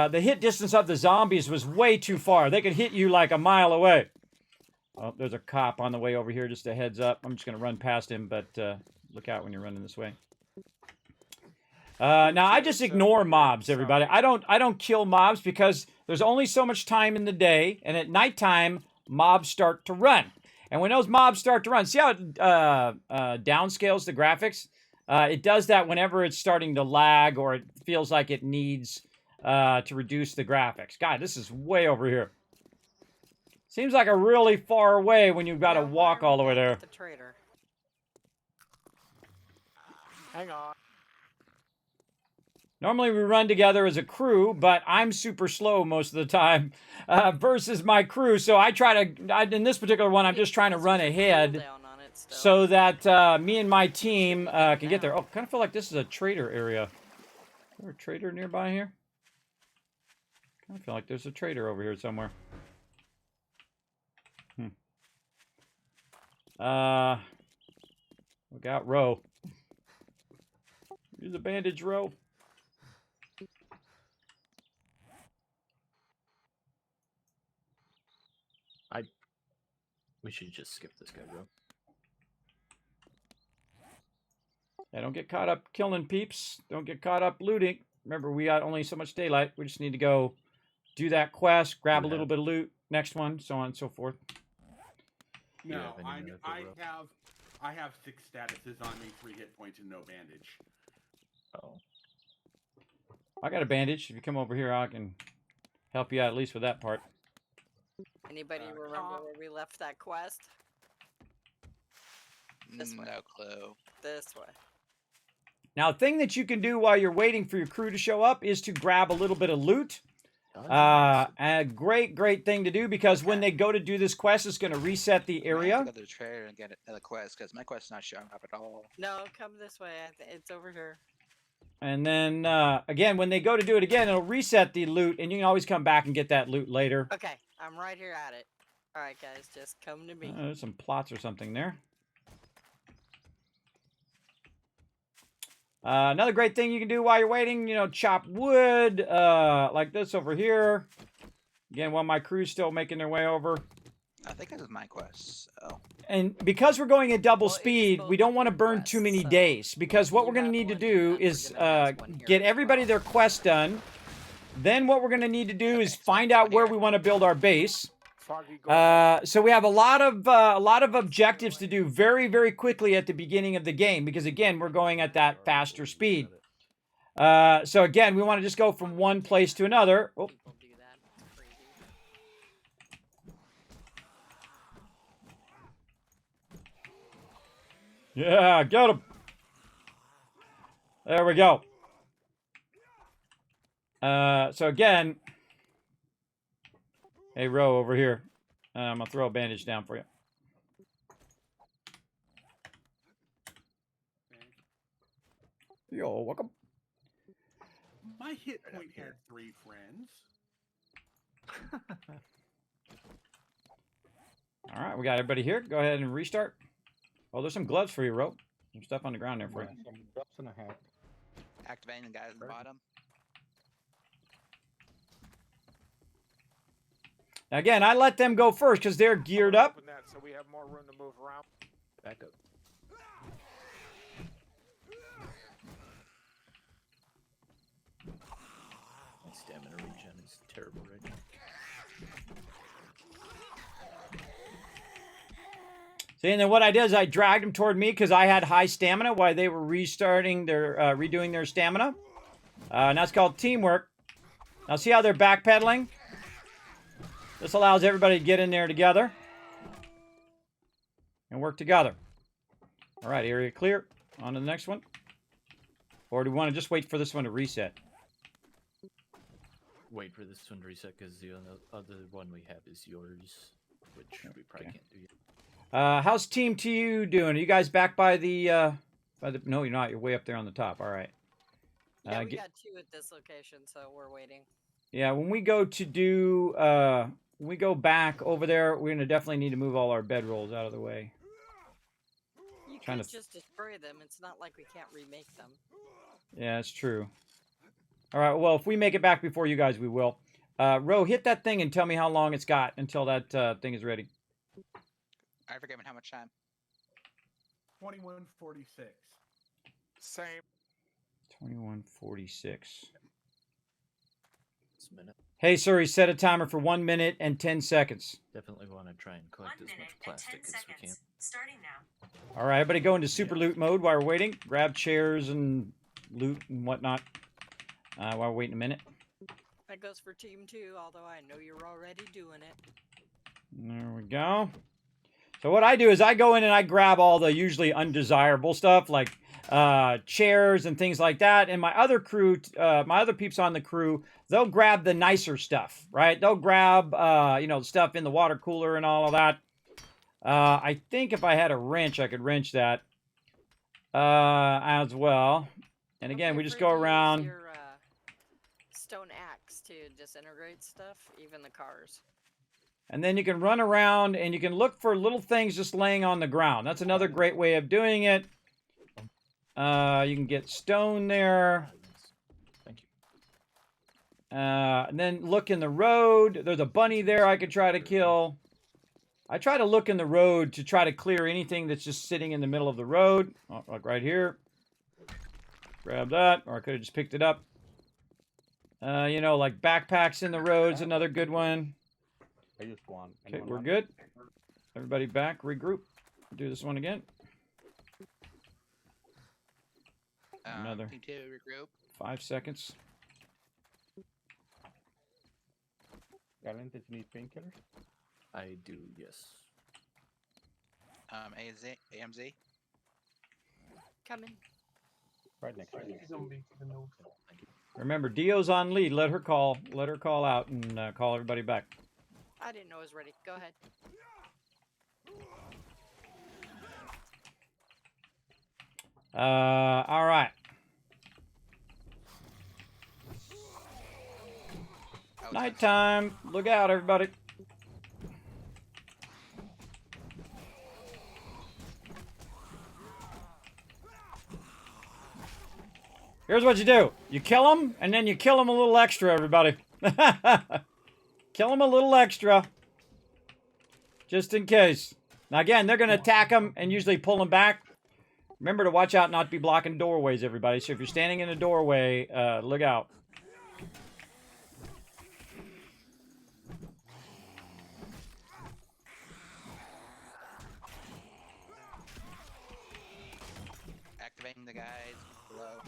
The hit distance of the zombies was way too far. They could hit you like a mile away. Oh, there's a cop on the way over here. Just a heads up. I'm just going to run past him, but look out when you're running this way. Now I just ignore mobs, everybody. I don't kill mobs because there's only so much time in the day, and at nighttime mobs start to run. And when those mobs start to run, see how it downscales the graphics? It does that whenever it's starting to lag or it feels like it needs to reduce the graphics. God, this is way over here. Seems like a really far away when you've got to walk all the way there. The trader. Hang on. Normally we run together as a crew, but I'm super slow most of the time versus my crew. So I try to, in this particular one, I'm just trying to run ahead so that me and my team can get there. Oh, kind of feel like this is a trader area. Is there a trader nearby here? Kind of feel like there's a trader over here somewhere. We got Row. Here's a bandage, Row. We should just skip this guy, bro. Yeah, don't get caught up killing peeps. Don't get caught up looting. Remember, we got only so much daylight. We just need to go do that quest, grab a little bit of loot, next one, so on and so forth. No, I have 6 statuses on me, 3 hit points, and no bandage. Oh. I got a bandage. If you come over here, I can help you out at least with that part. Anybody remember where we left that quest? This way. No clue. This way. Now, a thing that you can do while you're waiting for your crew to show up is to grab a little bit of loot. A great thing to do because when they go to do this quest, it's going to reset the area. I have to go to the trader and get another quest because my quest's not showing up at all. No, come this way. It's over here. And then, again, when they go to do it again, it'll reset the loot, and you can always come back and get that loot later. Okay, I'm right here at it. All right, guys, just come to me. There's some plots or something there. Another great thing you can do while you're waiting, you know, chop wood, like this over here. Again, while my crew's still making their way over. I think this is my quest. So. And because we're going at double speed, we don't want to burn too many days. Because what we're going to need to do is get everybody their quest done. Then what we're going to need to do is find out where we want to build our base. So we have a lot of objectives to do very, very quickly at the beginning of the game. Because again, we're going at that faster speed. So again, we want to just go from one place to another. Oh. Yeah, get him. There we go. So again, hey, Ro, over here. I'm going to throw a bandage down for you. Yo, welcome. My hit point had 3 friends. All right, we got everybody here. Go ahead and restart. Oh, there's some gloves for you, Ro. Some stuff on the ground there for you. Some drops and a hat. Activating the guys at the bottom. Again, I let them go first because they're geared up. Open that so we have more room to move around. Back up. My stamina regen is terrible right now. See, and then what I did is I dragged them toward me because I had high stamina while they were redoing their stamina. And that's called teamwork. Now see how they're backpedaling? This allows everybody to get in there together and work together. All right, area clear. On to the next one. Or do we want to just wait for this one to reset? Wait for this one to reset because the other one we have is yours, which we probably can't do yet. How's Team TU doing? Are you guys back by the no, you're not. You're way up there on the top. All right. Yeah, we got 2 at this location, so we're waiting. Yeah, when we go to do, when we go back over there, we're going to definitely need to move all our bedrolls out of the way. You can just destroy them. It's not like we can't remake them. Yeah, that's true. All right, well, if we make it back before you guys, we will. Ro, hit that thing and tell me how long it's got until that thing is ready. I forget how much time. 21:46. Same. 21:46. It's a minute. Hey, sorry, set a timer for 1 minute and 10 seconds. Definitely want to try and collect as much plastic as we can. Starting now. All right, everybody go into super loot mode while we're waiting. Grab chairs and loot and whatnot while we're waiting a minute. That goes for Team 2, although I know you're already doing it. There we go. So what I do is I go in and I grab all the usually undesirable stuff like chairs and things like that. And my other crew, my other peeps on the crew, they'll grab the nicer stuff, right? They'll grab, you know, stuff in the water cooler and all of that. I think if I had a wrench, I could wrench that as well. And again, we just go around. Your stone axe to disintegrate stuff, even the cars. And then you can run around and you can look for little things just laying on the ground. That's another great way of doing it. You can get stone there. Thank you. And then look in the road. There's a bunny there I could try to kill. I try to look in the road to try to clear anything that's just sitting in the middle of the road. Oh, like right here. Grab that, or I could have just picked it up. You know, like backpacks in the road's another good one. I used one. Okay, we're good. Everybody back, regroup. Do this one again. Another Team 2, regroup. 5 seconds. Galen, did you need painkillers? I do, yes. AMZ. Coming. Right next to you. Zombie to the north. Thank you. Remember, Dio's on lead. Let her call out and call everybody back. I didn't know it was ready. Go ahead. All right. Nighttime. Look out, everybody. Here's what you do. You kill them, and then you kill them a little extra, everybody. Kill them a little extra. Just in case. Now, again, they're going to attack them and usually pull them back. Remember to watch out not to be blocking doorways, everybody. So if you're standing in a doorway, look out. Activating the guys below.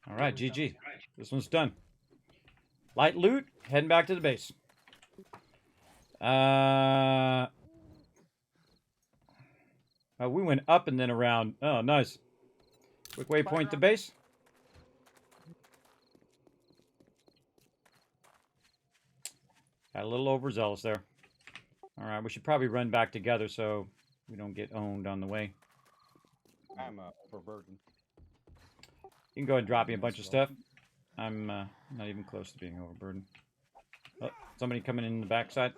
All right, GG. This one's done. Light loot, heading back to the base. Oh, we went up and then around. Oh, nice. Quick waypoint to base. Got a little overzealous there. All right, we should probably run back together so we don't get owned on the way. I'm overburdened. You can go ahead and drop me a bunch of stuff. I'm not even close to being overburdened. Oh, somebody coming in the backside.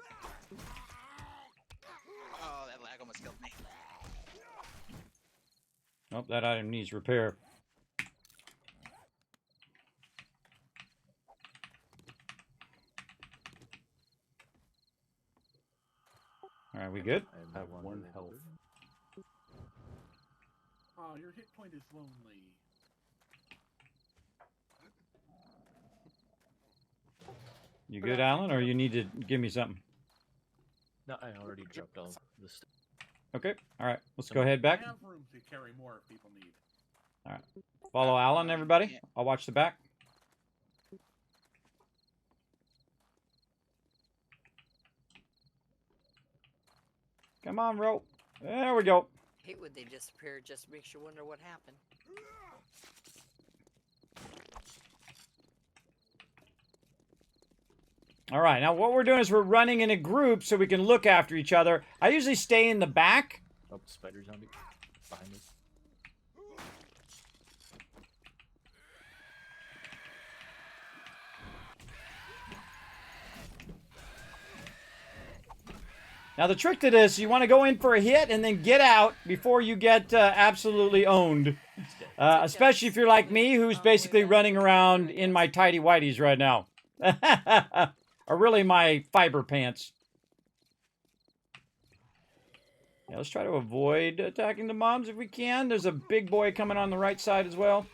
Oh, Oh, that item needs repair. All right, we good? I have 1 health. Oh, your hit point is lonely. You good, Alan, or you need to give me something? No, I already dropped all the stuff. Okay. All right. Let's go ahead back. I have room to carry more if people need. All right. Follow Alan, everybody. I'll watch the back. Come on, rope. There we go. Hate when they disappear. Just makes you wonder what happened. All right. Now, what we're doing is we're running in a group so we can look after each other. I usually stay in the back. Oh, spider zombie behind us. Now, the trick to this, you want to go in for a hit and then get out before you get absolutely owned. Especially if you're like me, who's basically running around in my tighty whities right now. Or really my fiber pants. Yeah, let's try to avoid attacking the mobs if we can. There's a big boy coming on the right side as well.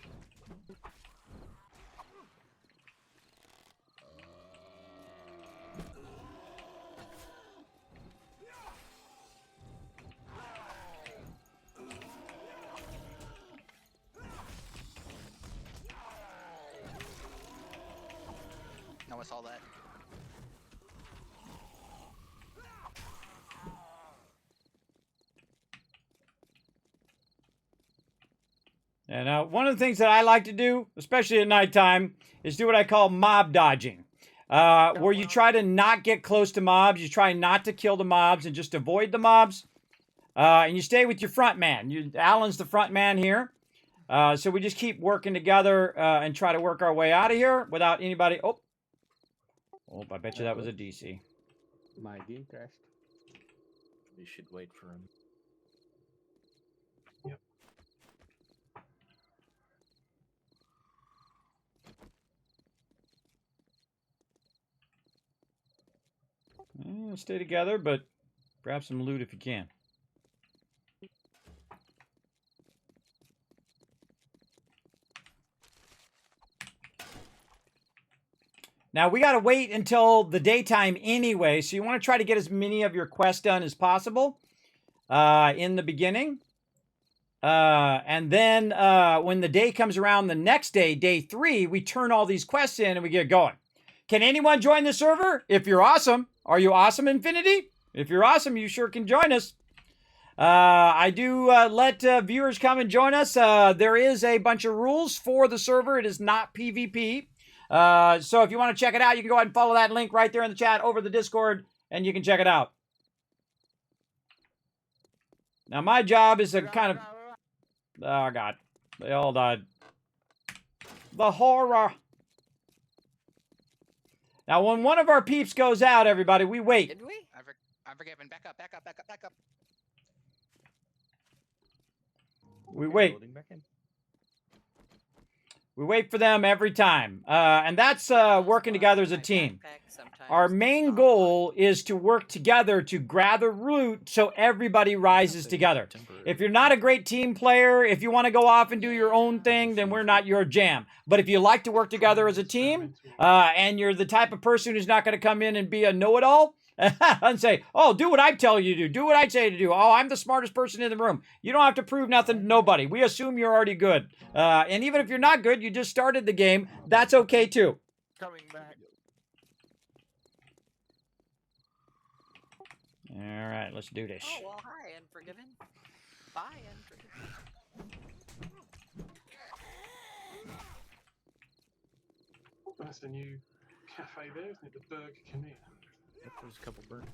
No, I saw that. And now, one of the things that I like to do, especially at nighttime, is do what I call mob dodging. Where you try to not get close to mobs, you try not to kill the mobs and just avoid the mobs. And you stay with your front man. Alan's the front man here. So we just keep working together and try to work our way out of here without anybody... Oh, I bet you that was a DC. My game crashed. We should wait for him. Yep. Stay together, but grab some loot if you can. Now, we got to wait until the daytime anyway, so you want to try to get as many of your quests done as possible in the beginning. And then when the day comes around the next day, day 3, we turn all these quests in and we get going. Can anyone join the server? If you're awesome. Are you awesome, Infinity? If you're awesome, you sure can join us. I do let viewers come and join us. There is a bunch of rules for the server. It is not PvP. So if you want to check it out, you can go ahead and follow that link right there in the chat over the Discord, and you can check it out. Now, my job is to kind of... Oh, God. They all died. The horror. Now, when one of our peeps goes out, everybody, we wait. Did we? I'm forgiven. Back up, back up, back up, back up. We wait. We wait for them every time. And that's working together as a team. Our main goal is to work together to gather loot so everybody rises together. If you're not a great team player, if you want to go off and do your own thing, then we're not your jam. But if you like to work together as a team, and you're the type of person who's not going to come in and be a know-it-all, and say, oh, do what I tell you to do. Do what I say to do. Oh, I'm the smartest person in the room. You don't have to prove nothing to nobody. We assume you're already good. And even if you're not good, you just started the game. That's okay, too. Coming back. All right, let's do this. Oh, well, hi, Unforgiven. Bye, Unforgiven. That's a new cafe there, isn't it? The Burger King. Yep, there's a couple burnt.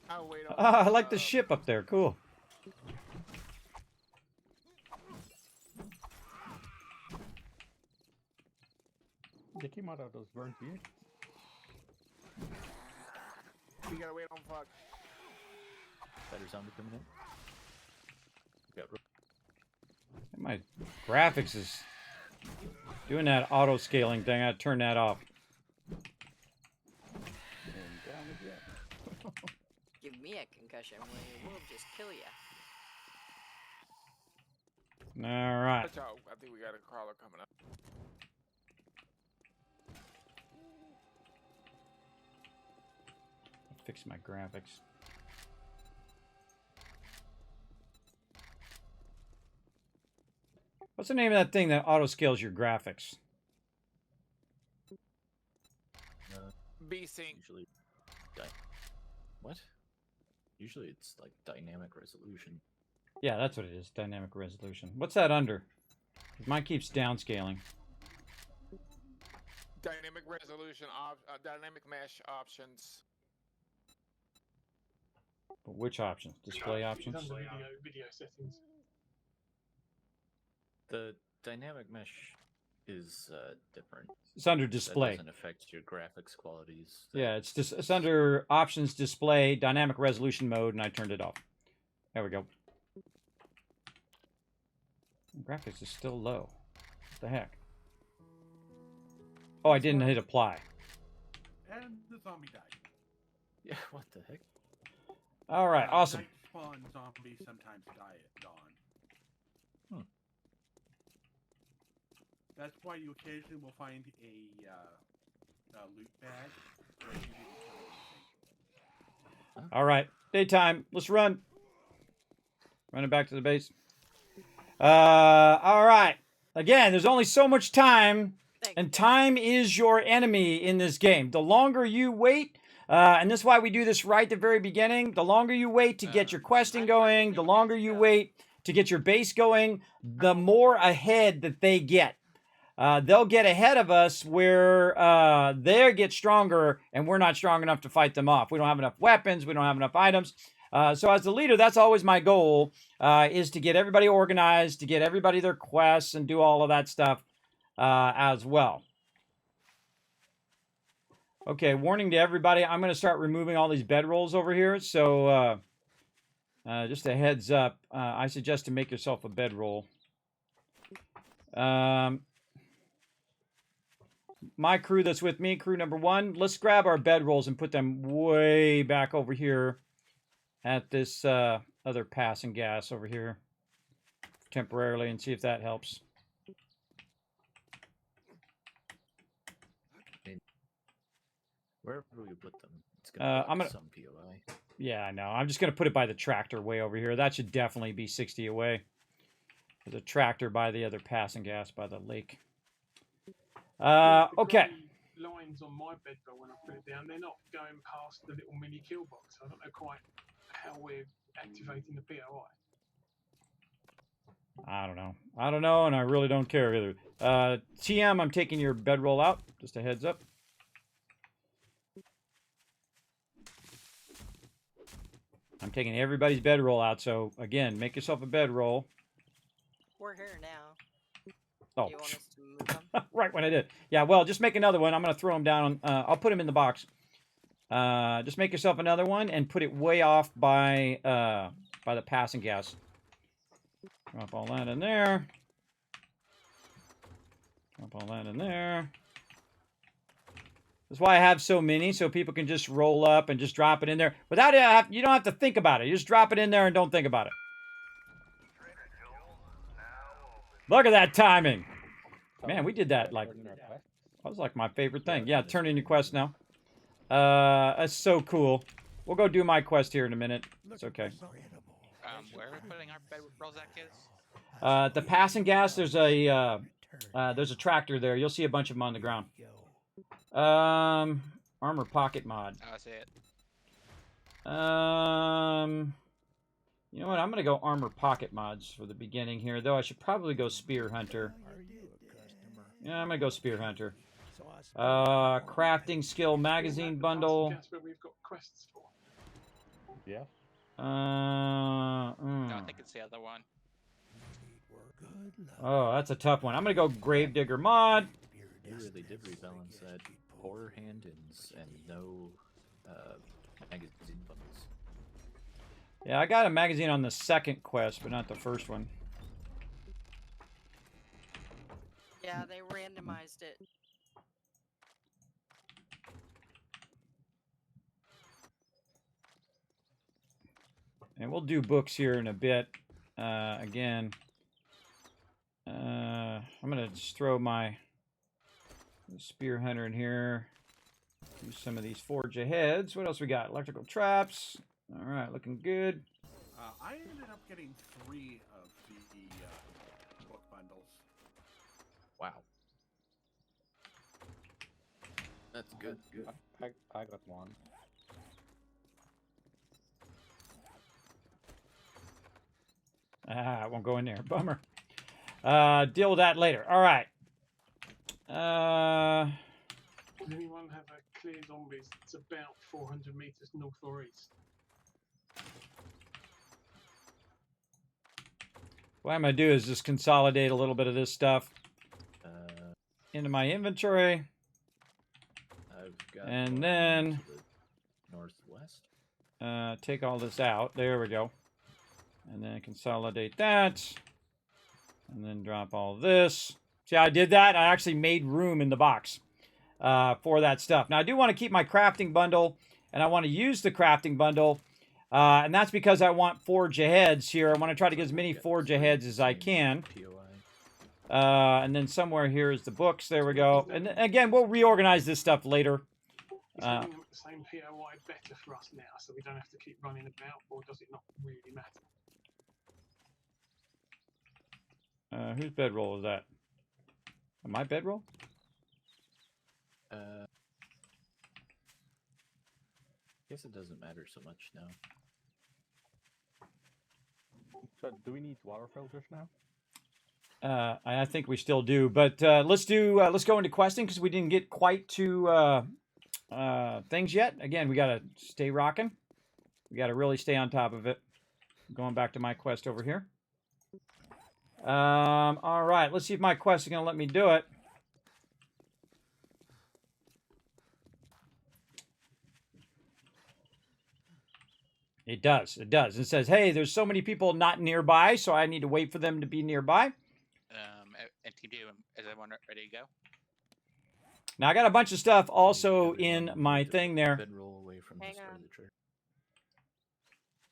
I'll wait on I like the ship up there. Cool. They came out of those burnt beers. We gotta wait on Fog. Spider zombie coming in. We got My graphics is doing that auto scaling thing. I turn that off. And down again. Give me a concussion when we will just kill ya. All right. Watch out. I think we got a crawler coming up. Fix my graphics. What's the name of that thing that auto scales your graphics? B-Sync. Usually, what? Usually it's like dynamic resolution. Yeah, that's what it is. Dynamic resolution. What's that under? Mine keeps downscaling. Dynamic resolution, dynamic mesh options. But which options? Display options? It's under video settings. The dynamic mesh is different. It's under That display. doesn't affect your graphics qualities. Yeah, it's under options, display, dynamic resolution mode, and I turned it off. There we go. Graphics is still low. What the heck? Oh, I didn't hit apply. And the zombie died. Yeah, what the heck? All right, awesome. Night spawn zombies sometimes die at dawn. That's why you occasionally will find a loot bag where you didn't kill anything. All right, daytime. Let's run. Running back to the base. All right. Again, there's only so much time, and time is your enemy in this game. The longer you wait, and this is why we do this right at the very beginning, the longer you wait to get your questing going, the longer you wait to get your base going, the more ahead that they get. They'll get ahead of us where they get stronger and we're not strong enough to fight them off. We don't have enough weapons. We don't have enough items. So as the leader, that's always my goal, is to get everybody organized, to get everybody their quests and do all of that stuff as well. Okay, warning to everybody, I'm going to start removing all these bedrolls over here. So just a heads up, I suggest to make yourself a bedroll. My crew that's with me, crew number 1, let's grab our bedrolls and put them way back over here at this other passing gas over here temporarily and see if that helps. Wherever we put them, it's gonna be some POI. Yeah, I know. I'm just gonna put it by the tractor way over here. That should definitely be 60 away. There's a tractor by the other passing gas by the lake. Okay. Lines on my bedroll when I put it down, they're not going past the little mini kill box. I don't know quite how we're activating the POI. I don't know, and I really don't care either. TM, I'm taking your bedroll out. Just a heads up. I'm taking everybody's bedroll out, so again, make yourself a bedroll. We're here now. Oh, Do you want us to move them? right when I did. Yeah, well, just make another one. I'm going to throw them down. I'll put them in the box. Just make yourself another one and put it way off by the passing gas. Drop all that in there. Drop all that in there. That's why I have so many, so people can just roll up and just drop it in there. Without it, you don't have to think about it. You just drop it in there and don't think about it. Look at that timing. Man, we did that like, that was like my favorite thing. Yeah, turn in your quest now. That's so cool. We'll go do my quest here in a minute. It's okay. Where are we putting our bedrolls at, kids? The passing gas, there's a tractor there. You'll see a bunch of them on the ground. Armor pocket mod. Oh, I see it. You know what? I'm gonna go armor pocket mods for the beginning here, though I should probably go spear hunter. Yeah, I'm gonna go spear hunter. Crafting skill magazine bundle. That's where we've got quests for. Yeah. No, I think it's the other one. Oh, that's a tough one. I'm gonna go Gravedigger mod. They really did rebalance that. Horror hand-ins and no magazine bundles. Yeah, I got a magazine on the second quest, but not the first one. Yeah, they randomized it. And we'll do books here in a bit. Again, I'm going to just throw my spear hunter in here. Do some of these forge aheads. What else we got? Electrical traps. All right, looking good. I ended up getting 3 of the book bundles. Wow. That's good. I got one. Ah, I won't go in there. Bummer. Deal with that later. All right. Does anyone have a clear zombies? It's about 400 meters north or east. What I'm going to do is just consolidate a little bit of this stuff into my inventory. I've got And one then to the northwest. take all this out. There we go. And then consolidate that. And then drop all this. See how I did that? I actually made room in the box for that stuff. Now, I do want to keep my crafting bundle, and I want to use the crafting bundle. And that's because I want forge aheads here. I want to try to get as many forge aheads as I can. And then somewhere here is the books. There we go. And again, we'll reorganize this stuff later. Is having them at the same POI better for us now, so we don't have to keep running about, or does it not really matter? Whose bedroll is that? My bedroll? Guess it doesn't matter so much now. So, do we need water filters now? I think we still do, but let's go into questing because we didn't get quite to things yet. Again, we gotta stay rocking. We gotta really stay on top of it. Going back to my quest over here. All right, let's see if my quest is gonna let me do it. It does. It does. It says, hey, there's so many people not nearby, so I need to wait for them to be nearby. And Team 2, is everyone ready to go? Now, I got a bunch of stuff also in my thing there. Bedroll away from Hang the start on. of the trip.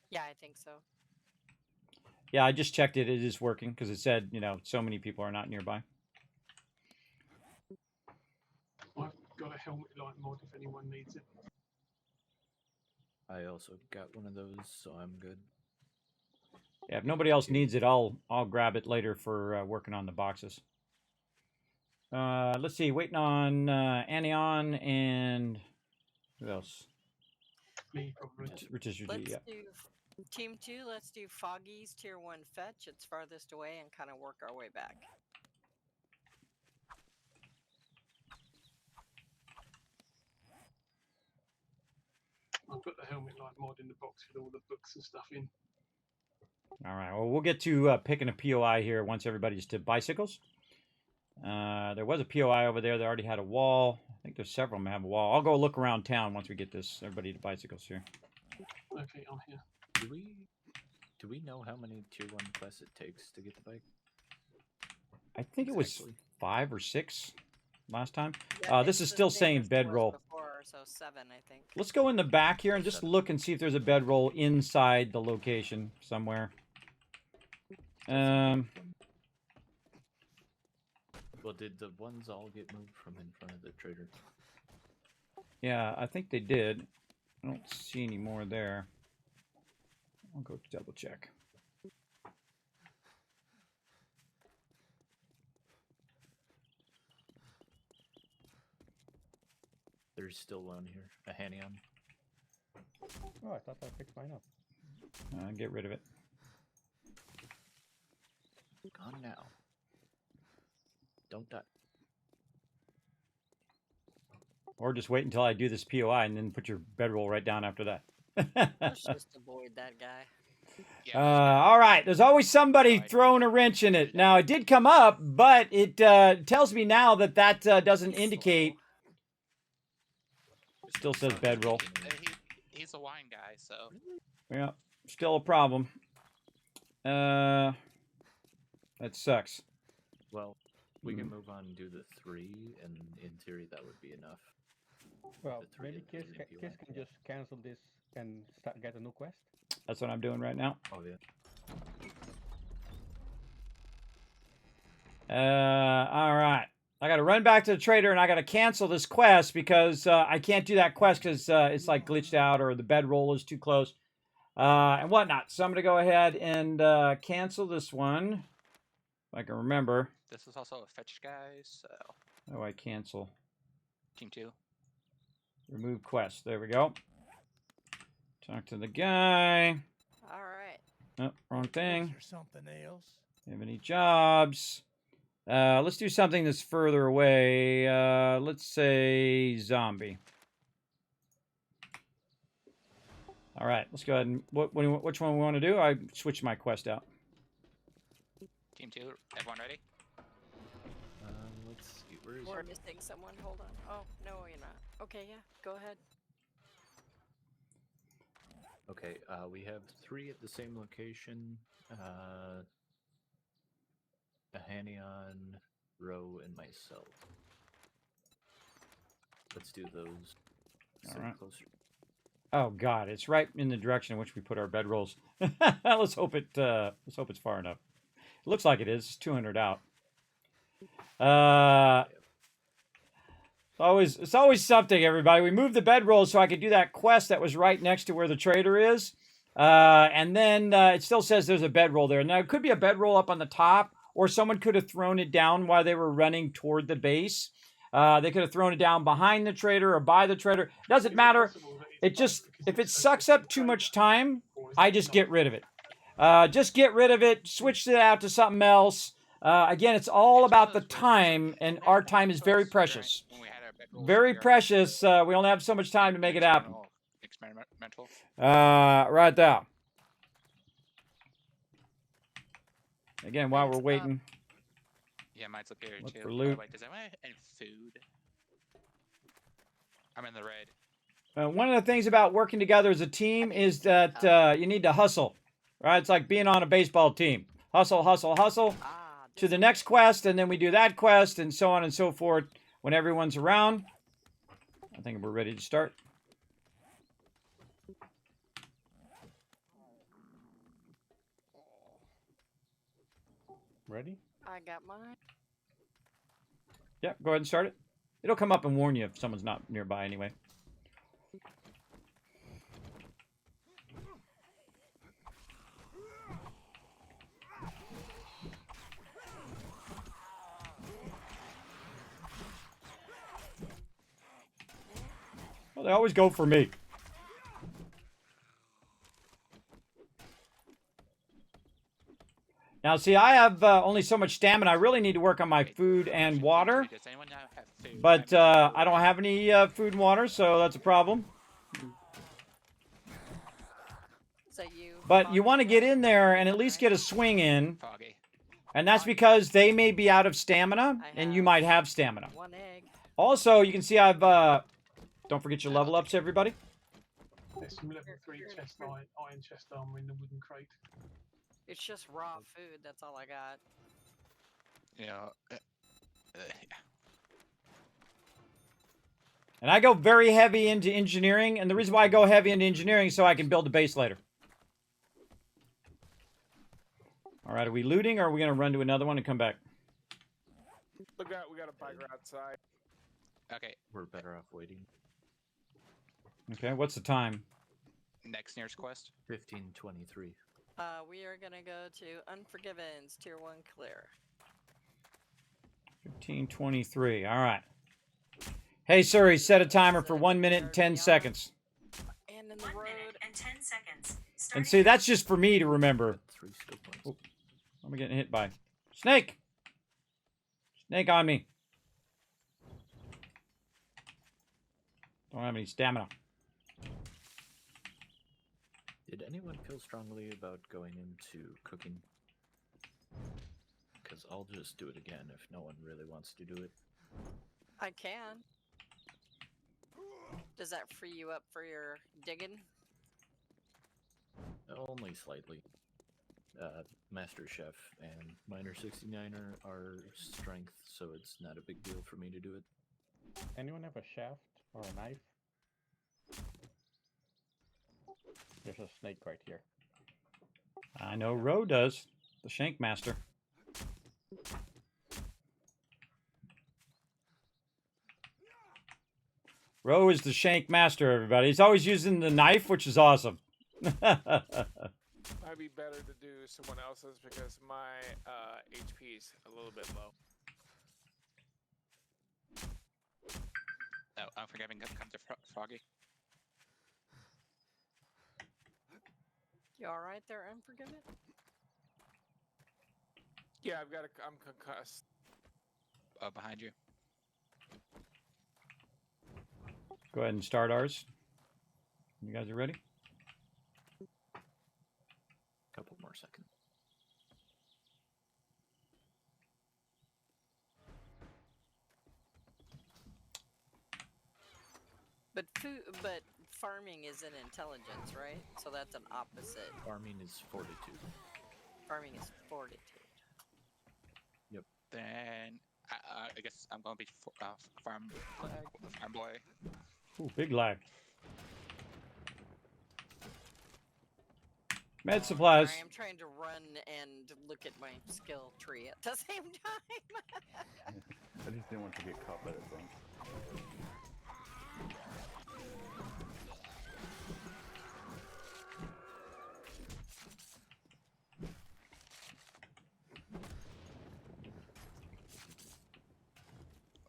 Yeah, I think so. Yeah, I just checked it. It is working because it said, so many people are not nearby. I've got a helmet light mod if anyone needs it. I also got one of those, so I'm good. Yeah, if nobody else needs it, I'll grab it later for working on the boxes. Let's see, waiting on Anion and who else? Me, probably. Let's do Team 2, let's do Foggy's Tier 1 fetch. It's farthest away and kind of work our way back. I'll put the helmet light mod in the box with all the books and stuff in. All right, well, we'll get to picking a POI here once everybody's to bicycles. There was a POI over there that already had a wall. I think there's several of them that have a wall. I'll go look around town once we get everybody to bicycles here. Okay, I'm here. Do we know how many Tier 1 quests it takes to get the bike? I think it was 5 or 6 last time. Yeah, this is still saying bedroll. Before, so 7, I think. Let's go in the back here and just look and see if there's a bedroll inside the location somewhere. Well, did the ones all get moved from in front of the trader? Yeah, I think they did. I don't see any more there. I'll go double check. There's still one here, a Hanion. Oh, I thought I picked mine up. Get rid of it. Gone now. Don't die. Or just wait until I do this POI and then put your bedroll right down after that. Let's just avoid that guy. Yeah, All right, there's always somebody throwing a wrench in it. Now, it did come up, but it tells me now that doesn't indicate. Still says bedroll. He's a wine guy, so. Yeah, still a problem. That sucks. Well, We can move on and do the 3, and in theory that would be enough. Well, The 3 maybe and Kiss, 3 if you Kiss want. can just cancel this and get a new quest. That's what I'm doing right now. Oh yeah. All right. I got to run back to the trader and I got to cancel this quest because I can't do that quest because it's like glitched out or the bedroll is too close and whatnot. So I'm going to go ahead and cancel this one. If I can remember. This is also a fetch guy, so. How do I cancel? Team 2. Remove quest. There we go. Talk to the guy. All right. Oh, wrong thing. Or something else. Have any jobs? Let's do something that's further away. Let's say zombie. All right, let's go ahead and which one we want to do? I switched my quest out. Team 2, everyone ready? Let's see. Where is We're it? missing someone. Hold on. Oh, no, you're not. Okay, yeah. Go ahead. Okay, we have 3 at the same location. Hanion, Ro, and myself. Let's do those. All right. Closer. Oh God, it's right in the direction in which we put our bedrolls. Let's hope it's far enough. It looks like it is. It's 200 out. It's always something, everybody. We moved the bedrolls so I could do that quest that was right next to where the trader is. And then it still says there's a bedroll there. Now, it could be a bedroll up on the top, or someone could have thrown it down while they were running toward the base. They could have thrown it down behind the trader or by the trader. It doesn't matter. It just, if it sucks up too much time, I just get rid of it. Just get rid of it, switch it out to something else. Again, it's all about the time, and our time is very precious. Very precious. We only have so much time to make it happen. Experimental. Right there. Again, while we're waiting. Yeah, mine's up here Look too. for loot. Wait, does anyone have any food? I'm in the red. One of the things about working together as a team is that you need to hustle. Right? It's like being on a baseball team. Hustle, hustle, hustle to the next quest, and then we do that quest, and so on and so forth when everyone's around. I think we're ready to start. Ready? I got mine. Yeah, go ahead and start it. It'll come up and warn you if someone's not nearby anyway. Well, they always go for me. Now, see, I have only so much stamina. I really need to work on my food and water. Does anyone now have food? But I don't have any food and water, so that's a problem. Is that you? But you want to get in there and at least get a swing in. Foggy. And that's because they may be out of stamina, and you might have stamina. 1 egg. Also, you can see I've... don't forget your level ups, everybody. There's some level 3 chest iron chest armor in the wooden crate. It's just raw food. That's all I got. You know, And I go very heavy into engineering, and the reason why I go heavy into engineering is so I can build a base later. All right, are we looting, or are we going to run to another one and come back? Look out, we got a biker outside. okay, We're better off waiting. Okay, what's the time? next nearest quest. 15:23. We are gonna go to Unforgiven's Tier 1 clear. 15:23. All right. Hey, Suri, set a timer for 1 minute and 10 seconds. And in the 1 road. minute and 10 seconds. And see, that's just for me to remember. 3 skill points. Oh, what am I getting hit by? Snake! Snake on me. Don't have any stamina. Did anyone feel strongly about going into cooking? Because I'll just do it again if no one really wants to do it. I can. Does that free you up for your digging? Only slightly. Master Chef, and minor 69er are strength, so it's not a big deal for me to do it. Anyone have a shaft or a knife? There's a snake right here. I know Ro does. The Shank Master. Ro is the Shank Master, everybody. He's always using the knife, which is awesome. Might be better to do someone else's because my HP is a little bit low. No, Unforgiving comes to Froggy. You alright there, Unforgiven? Yeah, I'm concussed. Behind you. Go ahead and start ours. You guys are ready? Couple more seconds. But farming is an intelligence, right? So that's an opposite. Farming is fortitude. Farming is fortitude. Yep. Then I guess I'm gonna be farm boy. Ooh, big lag. Med supplies. Sorry, I'm trying to run and look at my skill tree at the same time. I just didn't want to get caught by that thing.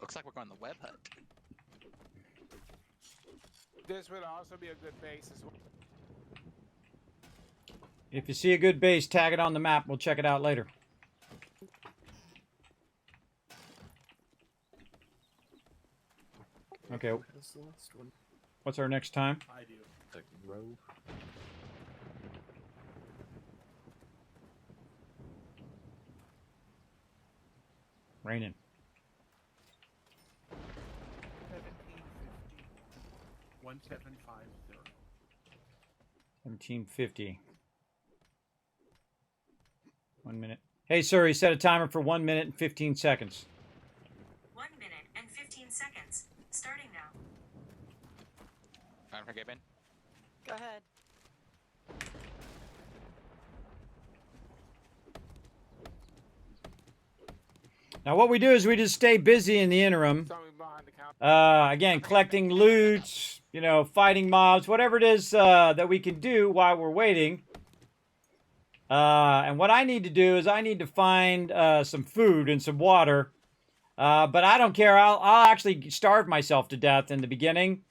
Looks like we're going the web hut. This would also be a good base as well. If you see a good base, tag it on the map. We'll check it out later. Okay. That's the last one. What's our next time? I do. Second row. Raining. 1750. 1750. 1 minute. Hey, sir, he set a timer for 1 minute and 15 seconds. 1 minute and 15 seconds. Starting now. Unforgiven. Go ahead. Now, what we do is we just stay busy in the interim. Somebody behind the counter. Again, collecting loot, you know, fighting mobs, whatever it is that we can do while we're waiting. And what I need to do is I need to find some food and some water. But I don't care. I'll actually starve myself to death in the beginning,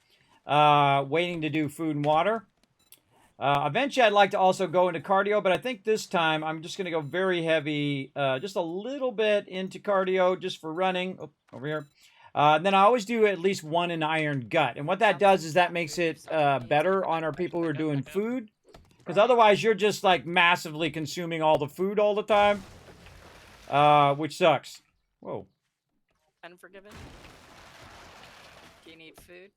waiting to do food and water. Eventually, I'd like to also go into cardio, but I think this time I'm just going to go very heavy, just a little bit into cardio just for running. Oh, over here. Then I always do at least one in iron gut. And what that does is that makes it better on our people who are doing food. Because otherwise, you're just like massively consuming all the food all the time, which sucks. Whoa. Unforgiven? Do you need food?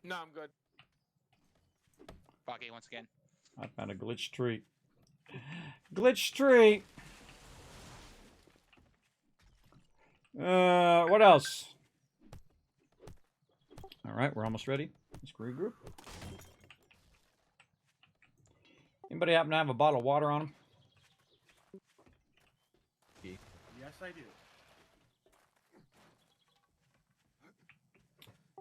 No, I'm good. Froggy once again. I found a glitch tree. Glitch tree. What else? All right, we're almost ready. Let's regroup. Anybody happen to have a bottle of water on them? Yes, I do.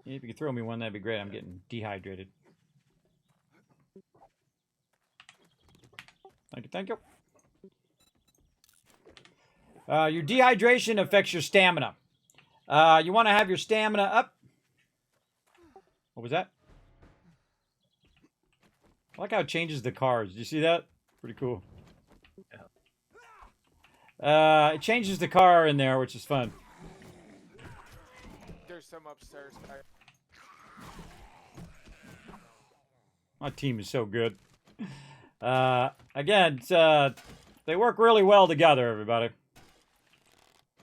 Yeah, if you could throw me one, that'd be great. I'm getting dehydrated. Thank you, thank you. Your dehydration affects your stamina. You want to have your stamina up. What was that? I like how it changes the cars. Did you see that? Pretty cool. It changes the car in there, which is fun. There's some upstairs. My team is so good. Again, they work really well together, everybody.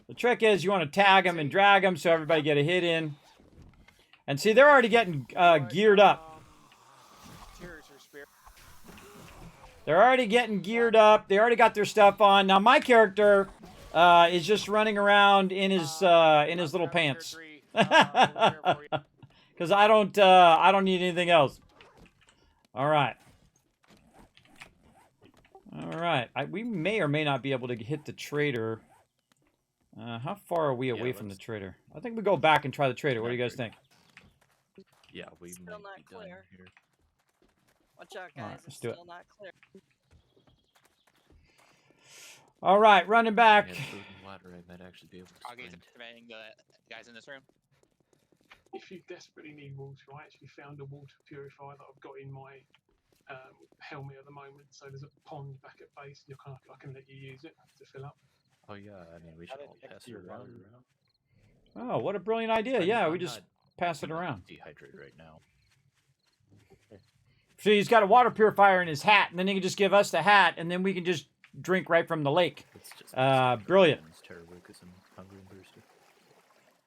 The trick is you want to tag them and drag them so everybody get a hit in. And see, they're already getting geared up. They're already getting geared up. They already got their stuff on. Now my character is just running around in his little pants. Because I don't need anything else. All right. All right. We may or may not be able to hit the trader. How far are we away from the trader? I think we go back and try the trader. What do you guys think? Yeah, we Still might not be done clear. here. Watch out, guys. All right, it's let's do it. still not clear. All right, running back. Yeah, food and water, I might actually be able to Augie's find. activating the guys in this room. If you desperately need water, I actually found a water purifier that I've got in my helmet at the moment. So there's a pond back at base. I can let you use it to fill up. Oh yeah, I mean we should all pass it around. Oh, what a brilliant idea. Yeah, we I'm just not- pass it I'm not around. Dehydrated right now. So he's got a water purifier in his hat, and then he can just give us the hat, and then we can just drink right from the lake. It's just Brilliant. terrible because I'm hungry and thirsty.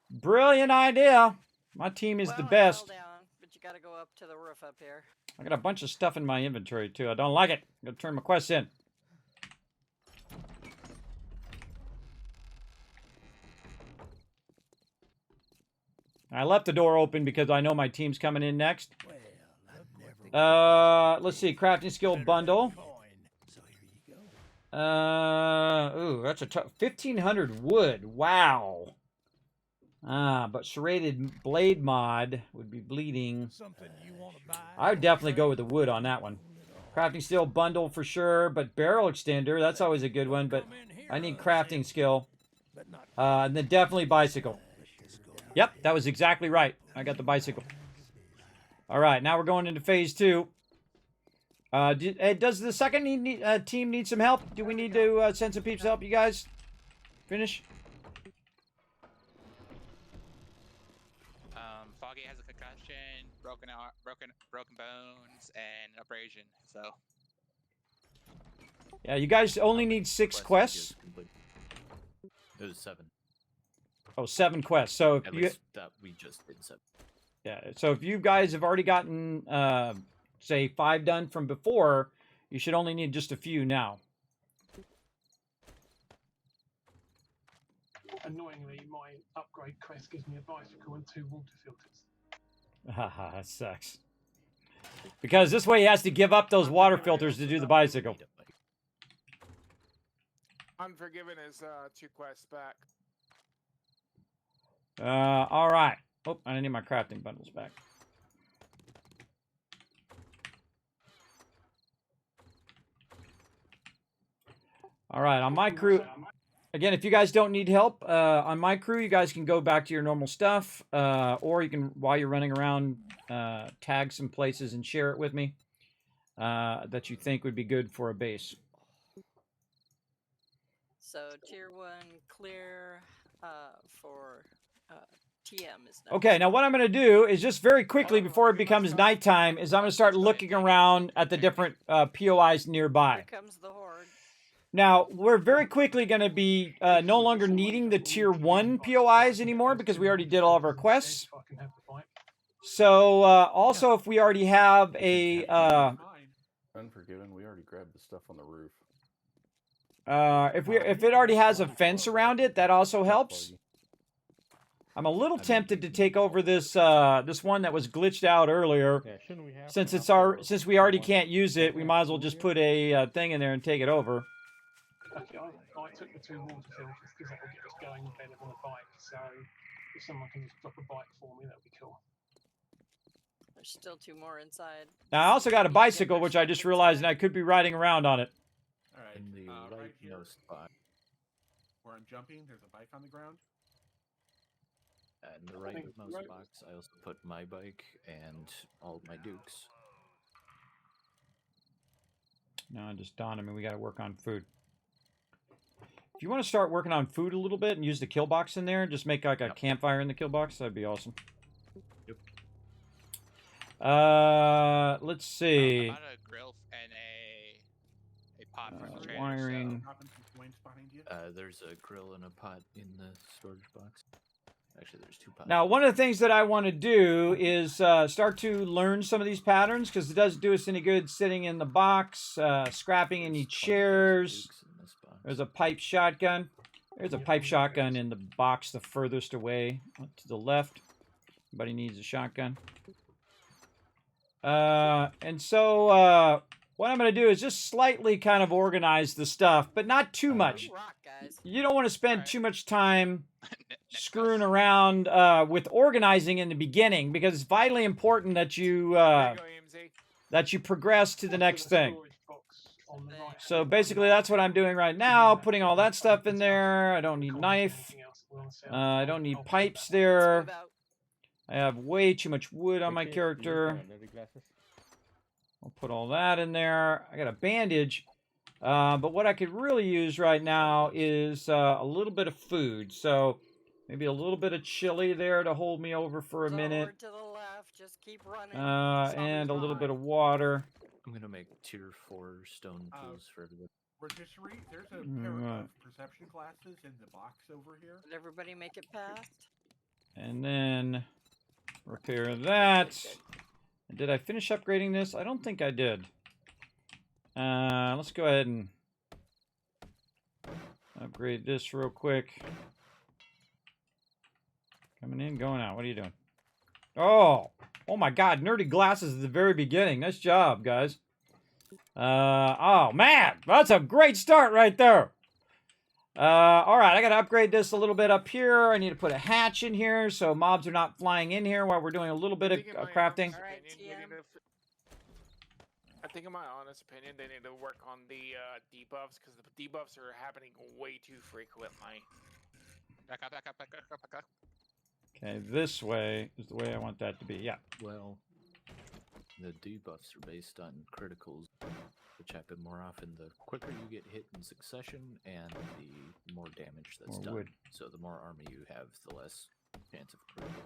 Brilliant idea. My team is the Well, best. Down, but you gotta go up to the roof up here. I got a bunch of stuff in my inventory, too. I don't like it. I'm going to turn my quests in. I left the door open because I know my team's coming in next. Let's see. Crafting skill bundle. Ooh, that's a tough. 1,500 wood. Wow. But serrated blade mod would be bleeding. I would definitely go with the wood on that one. Crafting skill bundle for sure, but barrel extender, that's always a good one, but I need crafting skill. And then definitely bicycle. Yep, that was exactly right. I got the bicycle. All right, now we're going into phase 2. Does the second team need some help? Do we need to send some peeps to help you guys finish? Foggy has a concussion, broken bones, and abrasion. So Yeah, you guys only need 6 quests. It was 7. Oh, 7 quests. So if At you least that we just did 7. yeah, so if you guys have already gotten say 5 done from before, you should only need just a few now. Annoyingly, my upgrade quest gives me a bicycle and 2 water filters. Haha, that sucks. Because this way he has to give up those water filters to do the bicycle. Unforgiven is 2 quests back. All right. Oh, I need my crafting bundles back. All right, on my crew, again, if you guys don't need help, on my crew, you guys can go back to your normal stuff, or you can, while you're running around, tag some places and share it with me that you think would be good for a base. So tier 1 clear for TM is next. Okay, now what I'm going to do is just very quickly before it becomes nighttime is I'm going to start looking around at the different POIs nearby. Here comes the horde. Now, we're very quickly going to be no longer needing the tier 1 POIs anymore because we already did all of our quests. So, also, if we already have a... Unforgiven, we already grabbed the stuff on the roof. If it already has a fence around it, that also helps. I'm a little tempted to take over this this one that was glitched out earlier. Yeah, shouldn't we have Since we already can't use it, we might as well just put a thing in there and take it over. Okay, I took the 2 water filters because that will get us going better than a bike. So if someone can just drop a bike for me, that would be cool. There's still 2 more inside. Now, I also got a bicycle, which I just realized, and I could be riding around on it. All right. In the Right here, rightmost spot. where I'm jumping, there's a bike on the ground. In the rightmost box, I also put my bike and all my dukes. No, it just dawned on me we got to work on food. If you want to start working on food a little bit and use the kill box in there, just make like a campfire in the kill box, that'd be awesome. Yep. Let's see. About a grill and a pot from the trader. Wiring. What happens if Wayne's behind you? There's a grill and a pot in the storage box. Actually, there's 2 pots. Now, one of the things that I want to do is start to learn some of these patterns because it doesn't do us any good sitting in the box, scrapping any chairs. There's a pipe shotgun. There's a pipe shotgun in the box the furthest away to the left. Everybody needs a shotgun. And so what I'm going to do is just slightly kind of organize the stuff, but not too much. Rock, guys. You don't want to spend too much time screwing around with organizing in the beginning because it's vitally important that you progress to the next thing. So basically that's what I'm doing right now, putting all that stuff in there. I don't need knife. I don't need pipes there. I have way too much wood on my character. I'll put all that in there. I got a bandage. But what I could really use right now is a little bit of food. So maybe a little bit of chili there to hold me over for a minute. To the left, just keep running. And a little bit of water. I'm going to make tier 4 stone tools for everybody. Rotisserie, there's a pair of perception glasses in the box over here. Did everybody make it past? And then repair that. And did I finish upgrading this? I don't think I did. Let's go ahead and upgrade this real quick. Coming in, going out. What are you doing? Oh my God, nerdy glasses at the very beginning. Nice job, guys. Oh man, that's a great start right there. All right, I got to upgrade this a little bit up here. I need to put a hatch in here so mobs are not flying in here while we're doing a little bit of crafting. I think in my honest opinion, they need to work on the debuffs because the debuffs are happening way too frequently. Back up. Okay, this way is the way I want that to be. Yeah. Well, the debuffs are based on criticals, which happen more often the quicker you get hit in succession and the more damage that's done. Wood. So the more armor you have, the less chance of critical.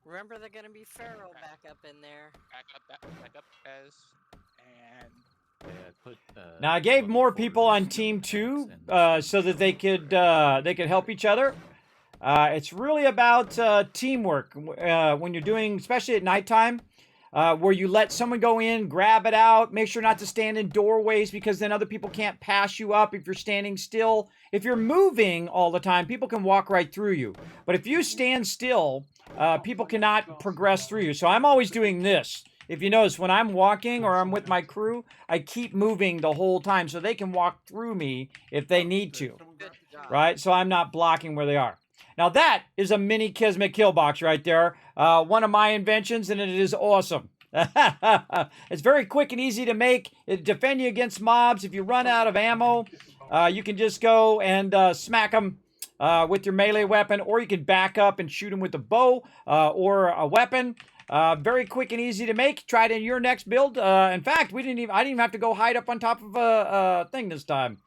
Remember, they're gonna be feral back up in there. Back up, guys. And now I gave more people on team 2 so that they could help each other. It's really about teamwork when you're doing, especially at nighttime, where you let someone go in, grab it out, make sure not to stand in doorways because then other people can't pass you up if you're standing still. If you're moving all the time, people can walk right through you. But if you stand still, people cannot progress through you. So I'm always doing this. If you notice, when I'm walking or I'm with my crew, I keep moving the whole time so they can walk through me if they need to, right? So I'm not blocking where they are. Now that is a mini Kismet kill box right there. One of my inventions, and it is awesome. It's very quick and easy to make. It defends you against mobs. If you run out of ammo, you can just go and smack them with your melee weapon, or you can back up and shoot them with a bow or a weapon. Very quick and easy to make. Try it in your next build. In fact, I didn't even have to go hide up on top of a thing this time,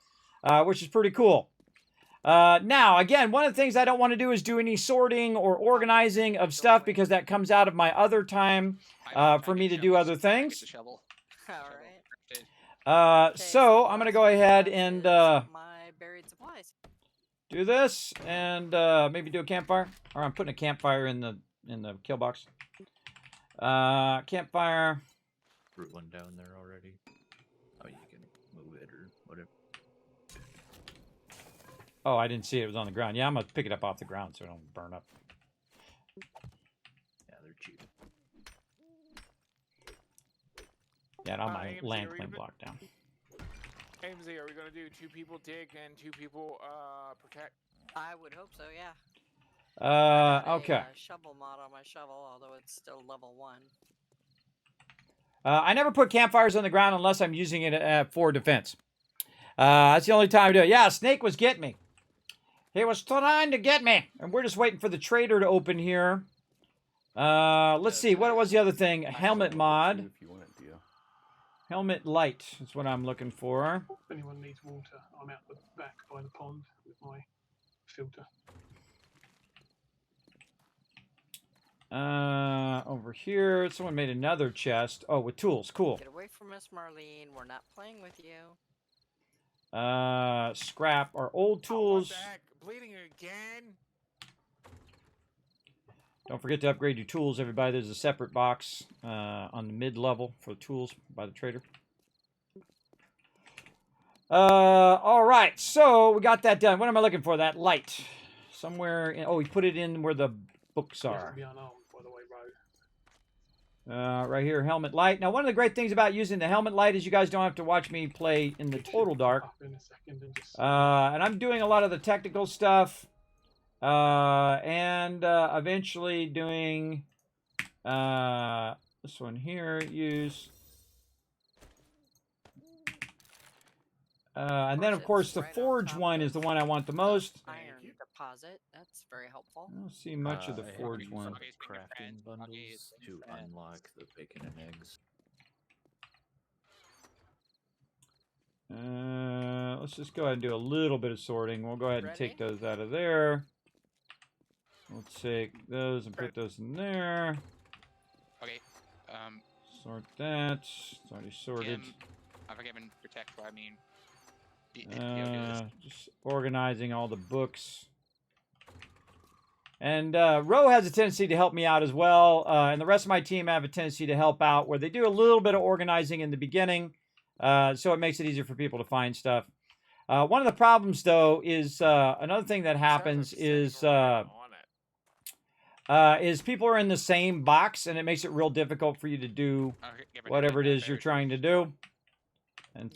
which is pretty cool. Now, again, one of the things I don't want to do is do any sorting or organizing of stuff because that comes out of my other time for me to do other things. So I'm going to go ahead and do this and maybe do a campfire. Or I'm putting a campfire in the kill box. Campfire. Root one down there already. Oh, you can move it or whatever. Oh, I didn't see it. It was on the ground. Yeah, I'm going to pick it up off the ground so it don't burn up. Yeah, they're cheap. Yeah, and on my land claim block down. AMZ, are we going to do 2 people dig and 2 people protect? I would hope so, yeah. Okay. A shovel mod on my shovel, although it's still level 1. I never put campfires on the ground unless I'm using it for defense. That's the only time I do it. Yeah, Snake was getting me. He was trying to get me. And we're just waiting for the trader to open here. Let's see. What was the other thing? Helmet mod. Helmet light is what I'm looking for. If anyone needs water, I'm out the back by the pond with my filter. Over here, someone made another chest. Oh, with tools. Cool. Get away from us, Marlene. We're not playing with you. scrap our old tools. Oh, what the heck? Bleeding again? Don't forget to upgrade your tools, everybody. There's a separate box on the mid-level for tools by the trader. All right, so we got that done. What am I looking for? That light. Somewhere in, oh, we put it in where the books You have to are. be unarmed, by the way, Road. Right here, helmet light. Now, one of the great things about using the helmet light is you guys don't have to watch me play in the total dark. Up in a second and just. And I'm doing a lot of the technical stuff. And eventually doing this one here, use. And then, of course, the forge one is the one I want the most. Iron deposit. That's very helpful. I don't see much of the forge one. Crafting bundles to unlock the bacon and eggs. Let's just go ahead and do a little bit of sorting. We'll go ahead and take those out of there. We'll take those and put those in there. Okay. Sort that. It's already sorted. I've forgiven protect. I mean, just organizing all the books. And Ro has a tendency to help me out as well. And the rest of my team have a tendency to help out where they do a little bit of organizing in the beginning. So it makes it easier for people to find stuff. One of the problems, though, is another thing that happens is people are in the same box, and it makes it real difficult for you to do whatever it is you're trying to do. And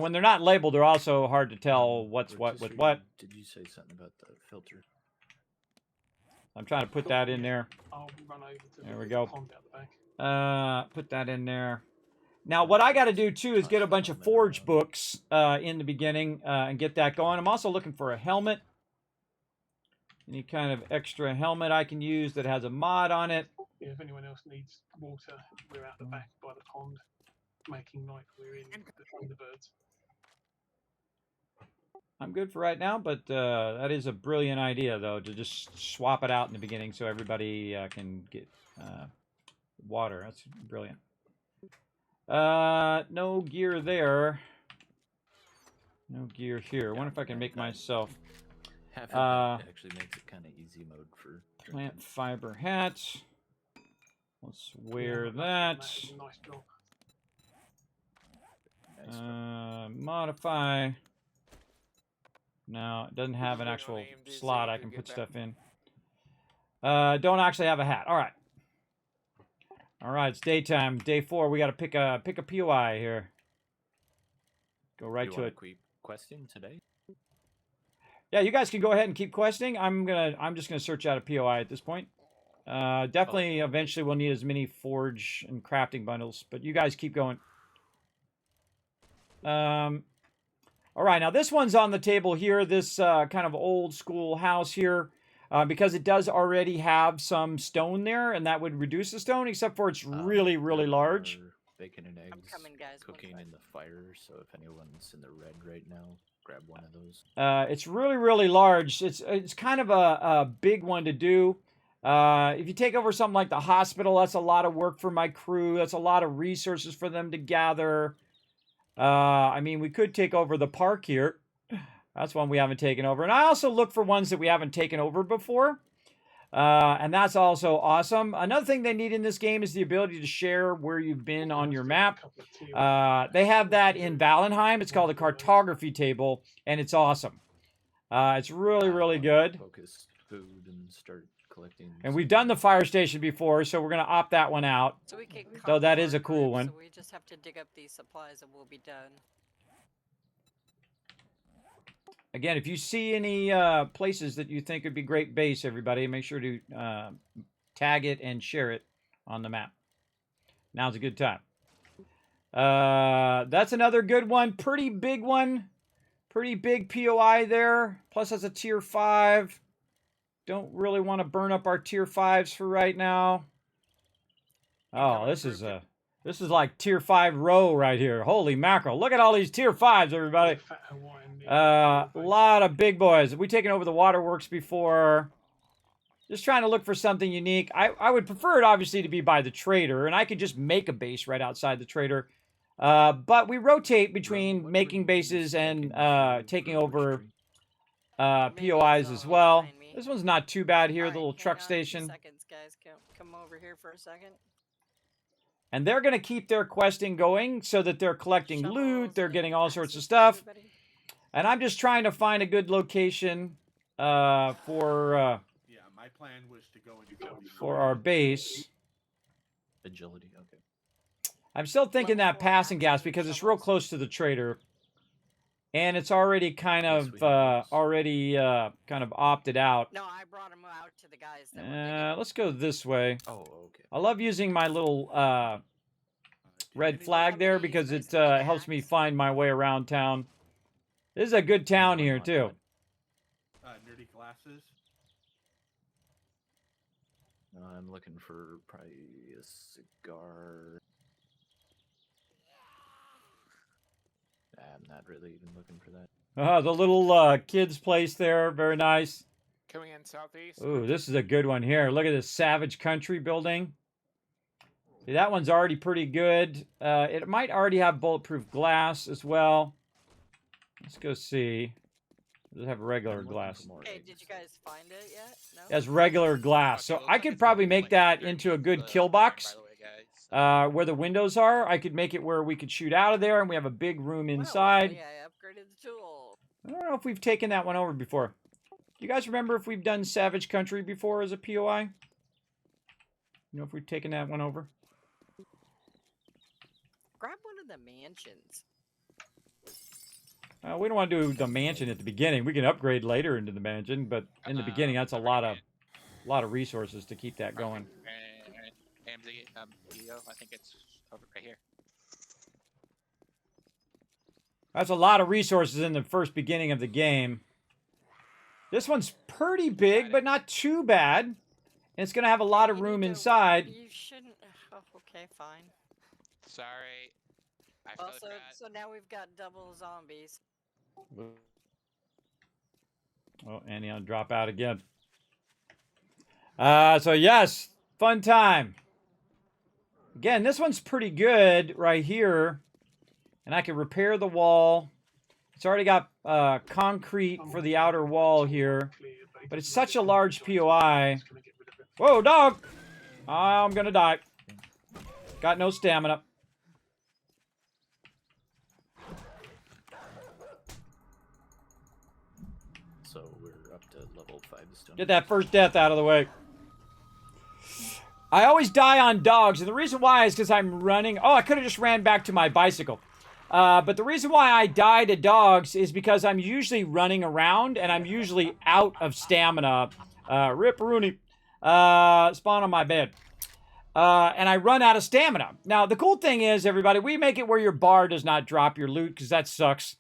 when they're not labeled, they're also hard to tell what's what with what. Did you say something about the filter? I'm trying to put that in there. I'll run over to There the we go. pond out the back. Put that in there. Now, what I got to do, too, is get a bunch of forge books in the beginning and get that going. I'm also looking for a helmet. Any kind of extra helmet I can use that has a mod on it. Yeah, if anyone else needs water, we're out the back by the pond, making like we're in the Thunderbirds. I'm good for right now, but that is a brilliant idea, though, to just swap it out in the beginning so everybody can get water. That's brilliant. No gear there. No gear here. I wonder if I can make myself Half of that actually makes it kind of easy mode for plant fiber hat. Let's wear that. Nice job. Modify. No, it doesn't have an actual slot I can put stuff in. Don't actually have a hat. All right. All right, it's daytime. Day 4. We got to pick a POI here. Go right to it. Keep questing today? Yeah, you guys can go ahead and keep questing. I'm just gonna search out a POI at this point. Definitely, eventually we'll need as many forge and crafting bundles, but you guys keep going. All right, now this one's on the table here. This kind of old school house here. Because it does already have some stone there, and that would reduce the stone, except for it's really, really large. Bacon and eggs coming, guys, cooking in the fire, so if anyone's in the red right now, grab one of those. It's really, really large. It's kind of a big one to do. If you take over something like the hospital, that's a lot of work for my crew. That's a lot of resources for them to gather. I mean, we could take over the park here. That's one we haven't taken over. And I also look for ones that we haven't taken over before. And that's also awesome. Another thing they need in this game is the ability to share where you've been on your map. They have that in Valheim. It's called a cartography table, and it's awesome. It's really, really good. Focus food and start collecting. And we've done the fire station before, so we're going to opt that one out. So we can Though that is a cool one. So we just have to dig up these supplies and we'll be done. Again, if you see any places that you think would be great base, everybody, make sure to tag it and share it on the map. Now's a good time. That's another good one. Pretty big one. Pretty big POI there. Plus that's a tier 5. Don't really want to burn up our tier 5s for right now. Oh, this is like tier 5 row right here. Holy mackerel. Look at all these tier 5s, everybody. A lot of big boys. We've taken over the waterworks before. Just trying to look for something unique. I would prefer it, obviously, to be by the trader. And I could just make a base right outside the trader. But we rotate between making bases and taking over POIs as well. This one's not too bad here, the little truck station. Seconds, guys. Come over here for a second. And they're going to keep their questing going so that they're collecting loot. They're getting all sorts of stuff. And I'm just trying to find a good location for yeah, my plan was to go into for our base. Agility, okay. I'm still thinking that passing gas because it's real close to the trader. And it's already kind of kind of opted out. No, I brought them out to the guys that Let's go this way. Oh, okay. I love using my little red flag there because it helps me find my way around town. This is a good town here too. Nerdy glasses. I'm looking for probably a cigar. I'm not really even looking for that. The little kids place there, very nice. Coming in southeast. Ooh, this is a good one here. Look at this Savage Country building. See, that one's already pretty good. It might already have bulletproof glass as well. Let's go see. Does it have regular glass? Hey, did you guys find it yet? No? It has regular glass. So I could probably make that into a good kill box. Where the windows are, I could make it where we could shoot out of there, and we have a big room inside. Yeah, I upgraded the tool. I don't know if we've taken that one over before. Do you guys remember if we've done Savage Country before as a POI? You know if we've taken that one over? Grab one of the mansions. We don't want to do the mansion at the beginning. We can upgrade later into the mansion, but in the beginning, that's a lot of resources to keep that going. I think it's over right here. That's a lot of resources in the first beginning of the game. This one's pretty big, but not too bad. And it's going to have a lot of room inside. You shouldn't. Oh, okay, fine. Sorry. Also, so now we've got double zombies. Oh, and he'll drop out again. So yes, fun time. Again, this one's pretty good right here. And I can repair the wall. It's already got concrete for the outer wall here. But it's such a large POI. Whoa, dog! I'm gonna die. Got no stamina. So we're up to level 5 still. Get that first death out of the way. I always die on dogs, and the reason why is because I'm running. Oh, I could have just ran back to my bicycle. But the reason why I die to dogs is because I'm usually running around, and I'm usually out of stamina. Rip Rooney. Spawn on my bed. And I run out of stamina. Now, the cool thing is, everybody, we make it where your bar does not drop your loot, because that sucks.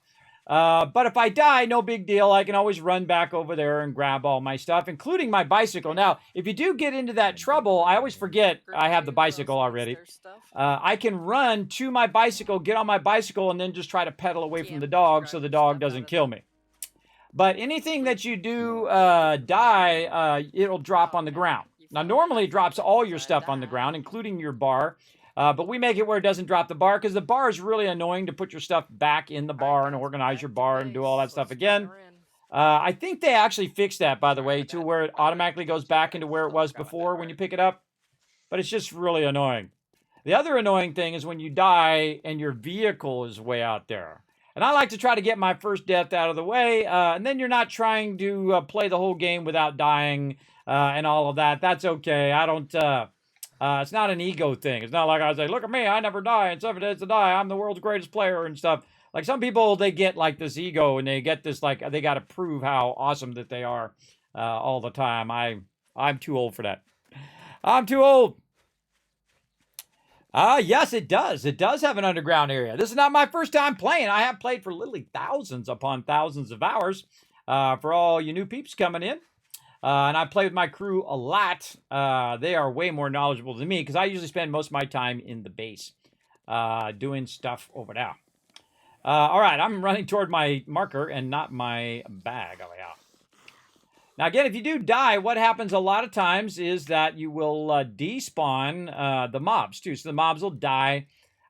But if I die, no big deal. I can always run back over there and grab all my stuff, including my bicycle. Now, if you do get into that trouble, I always forget I have the bicycle already. I can run to my bicycle, get on my bicycle, and then just try to pedal away from the dog so the dog doesn't kill me. But anything that you do die, it'll drop on the ground. Now, normally it drops all your stuff on the ground, including your bar. But we make it where it doesn't drop the bar, because the bar is really annoying to put your stuff back in the bar and organize your bar and do all that stuff again. I think they actually fixed that, by the way, to where it automatically goes back into where it was before when you pick it up. But it's just really annoying. The other annoying thing is when you die and your vehicle is way out there. And I like to try to get my first death out of the way, and then you're not trying to play the whole game without dying and all of that. That's okay. I don't... it's not an ego thing. It's not like I say, look at me, I never die, and 7 days to die, I'm the world's greatest player and stuff. Like, some people, they get, like, this ego, and they get this, like, they got to prove how awesome that they are all the time. I'm too old for that. I'm too old. Yes, it does. It does have an underground area. This is not my first time playing. I have played for literally thousands upon thousands of hours for all you new peeps coming in. And I play with my crew a lot. They are way more knowledgeable than me because I usually spend most of my time in the base doing stuff over there. All right, I'm running toward my marker and not my bag. Oh, yeah. Now, again, if you do die, what happens a lot of times is that you will despawn the mobs, too. So the mobs will die.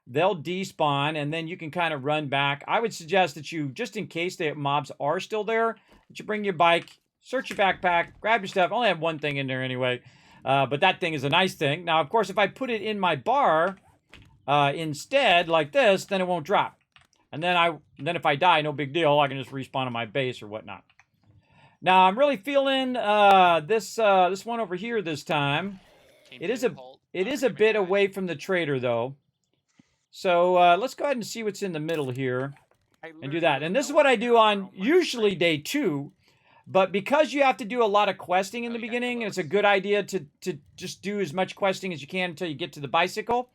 they'll despawn, and then you can kind of run back. I would suggest that you, just in case the mobs are still there, that you bring your bike, search your backpack, grab your stuff. I only have one thing in there anyway, but that thing is a nice thing. Now, of course, if I put it in my bar instead, like this, then it won't drop. And then if I die, no big deal. I can just respawn on my base or whatnot. Now, I'm really feeling this one over here this time. It is a bit away from the trader, though. So let's go ahead and see what's in the middle here and do that. And this is what I do on usually day 2. But because you have to do a lot of questing in the beginning, it's a good idea to just do as much questing as you can until you get to the bicycle.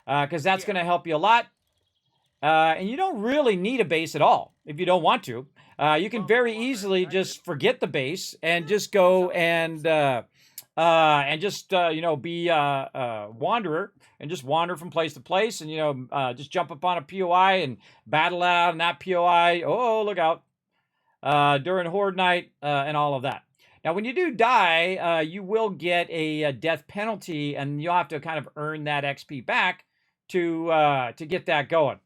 Because that's going to help you a lot. And you don't really need a base at all if you don't want to. You can very easily just forget the base and just go and just be a wanderer and just wander from place to place and just jump upon a POI and battle out in that POI. Oh, look out! During Horde Night and all of that. Now, when you do die, you will get a death penalty, and you'll have to kind of earn that XP back to get that going.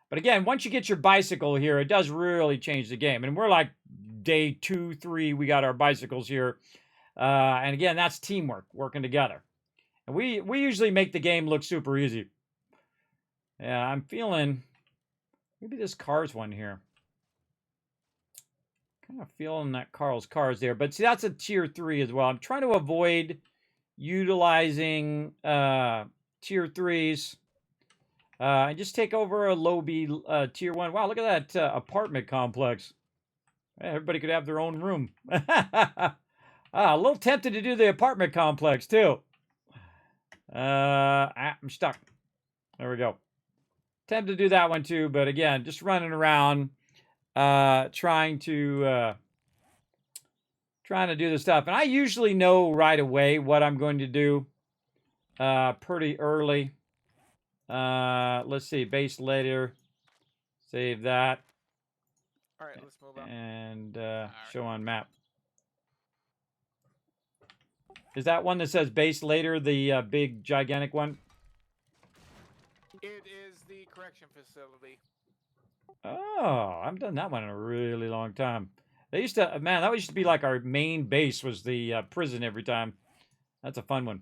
But again, once you get your bicycle here, it does really change the game. And we're like day 2, 3, we got our bicycles here. And again, that's teamwork, working together. And we usually make the game look super easy. Yeah, I'm feeling maybe this Cars one here. Kind of feeling that Carl's Cars there. But see, that's a tier 3 as well. I'm trying to avoid utilizing tier 3s. And just take over a low B tier 1. Wow, look at that apartment complex. Everybody could have their own room. A little tempted to do the apartment complex, too. I'm stuck. There we go. Tempted to do that one, too. But again, just running around trying to do the stuff. And I usually know right away what I'm going to do pretty early. Let's see, base later. Save that. All right, let's move on. And show on map. Is that one that says base later, the big gigantic one? It is the correction facility. Oh, I haven't done that one in a really long time. They used to, man, that used to be like our main base was the prison every time. That's a fun one.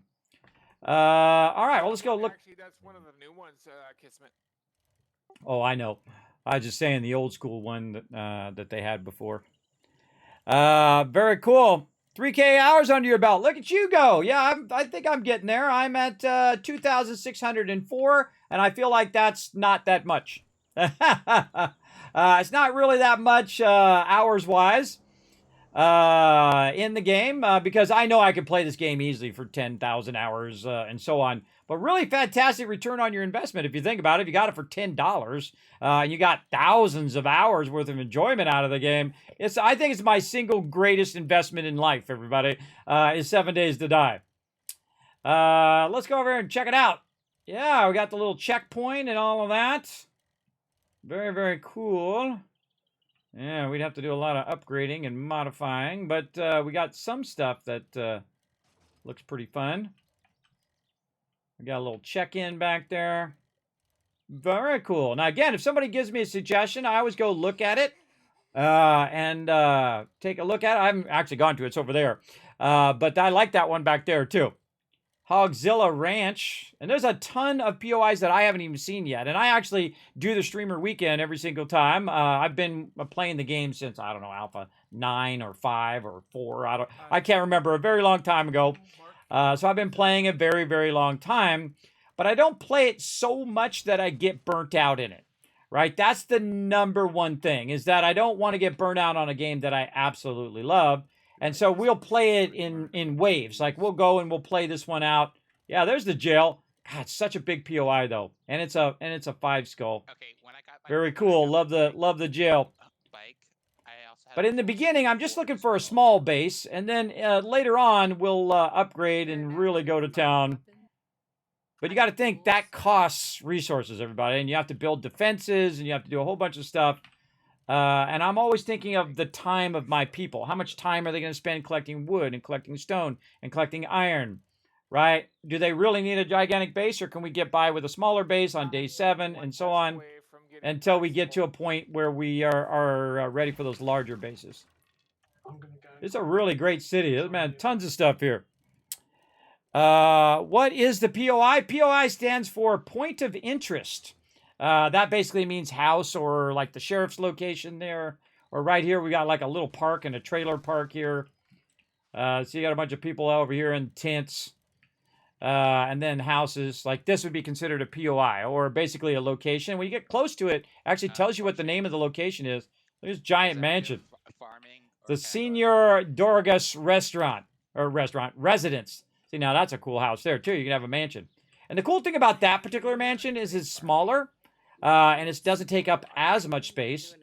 All right, well, let's go look. Actually, that's one of the new ones, Kismet. Oh, I know. I was just saying the old school one that they had before. Very cool. 3K hours under your belt. Look at you go. Yeah, I think I'm getting there. I'm at 2,604, and I feel like that's not that much. It's not really that much hours-wise in the game because I know I could play this game easily for 10,000 hours and so on. But really fantastic return on your investment if you think about it. If you got it for $10 and you got thousands of hours worth of enjoyment out of the game, I think it's my single greatest investment in life, everybody, is 7 Days to Die. Let's go over here and check it out. Yeah, we got the little checkpoint and all of that. Very, very cool. Yeah, we'd have to do a lot of upgrading and modifying, but we got some stuff that looks pretty fun. We got a little check-in back there. Very cool. Now, again, if somebody gives me a suggestion, I always go look at it and take a look at it. I haven't actually gone to it. It's over there. But I like that one back there, too. Hogzilla Ranch. And there's a ton of POIs that I haven't even seen yet. And I actually do the streamer weekend every single time. I've been playing the game since, I don't know, Alpha 9 or 5 or 4. I can't remember. A very long time ago. So I've been playing a very, very long time. But I don't play it so much that I get burnt out in it. Right? That's the number one thing. Is that I don't want to get burnt out on a game that I absolutely love. And so we'll play it in waves. Like we'll go and we'll play this one out. Yeah, there's the jail. God, it's such a big POI though, and it's a 5 skull. Okay, when I got my very cool. Love the jail. Bike, I also but in the beginning, I'm just looking for a small base, and then later on we'll upgrade and really go to town. But you got to think that costs resources, everybody, and you have to build defenses and you have to do a whole bunch of stuff. And I'm always thinking of the time of my people. How much time are they going to spend collecting wood and collecting stone and collecting iron, right? Do they really need a gigantic base, or can we get by with a smaller base on day 7 and so on until we get to a point where we are ready for those larger bases? I'm gonna go. It's a really great city. Man, tons of stuff here. What is the POI? POI stands for Point of Interest. That basically means house, or like the sheriff's location there. Or right here, we got like a little park and a trailer park here. So you got a bunch of people over here in tents. And then houses. Like this would be considered a POI, or basically a location. When you get close to it, it actually tells you what the name of the location is. There's giant mansion. The Senor Dorgas restaurant, or residence. See, now that's a cool house there too. You can have a mansion. And the cool thing about that particular mansion is it's smaller, and it doesn't take up as much space.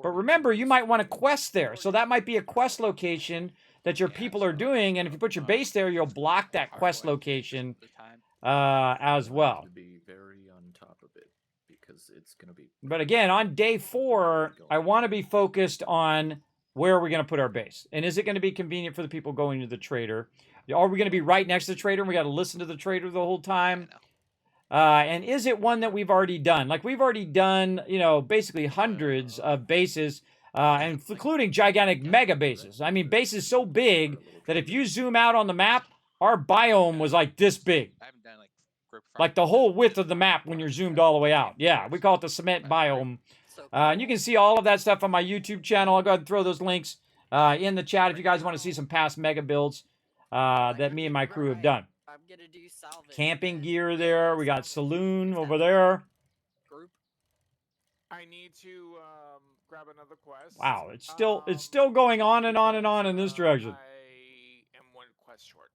But remember, you might want to quest there. So that might be a quest location that your people are doing, and if you put your base there, you'll block that quest location as well. To be very on top of it, because it's going to be. But again, on day 4, I want to be focused on where are we going to put our base, and is it going to be convenient for the people going to the trader? Are we going to be right next to the trader, and we got to listen to the trader the whole time? And is it one that we've already done? Like we've already done, you know, basically hundreds of bases. And including gigantic mega bases. I mean, bases so big that if you zoom out on the map, our biome was like this big. Like the whole width of the map when you're zoomed all the way out. Yeah, we call it the cement biome. And you can see all of that stuff on my YouTube channel. I'll go ahead and throw those links in the chat if you guys want to see some past mega builds that me and my crew have done. Camping gear there. We got saloon over there. I need to grab another quest. Wow, it's still going on and on and on in this direction. I am 1 quest short.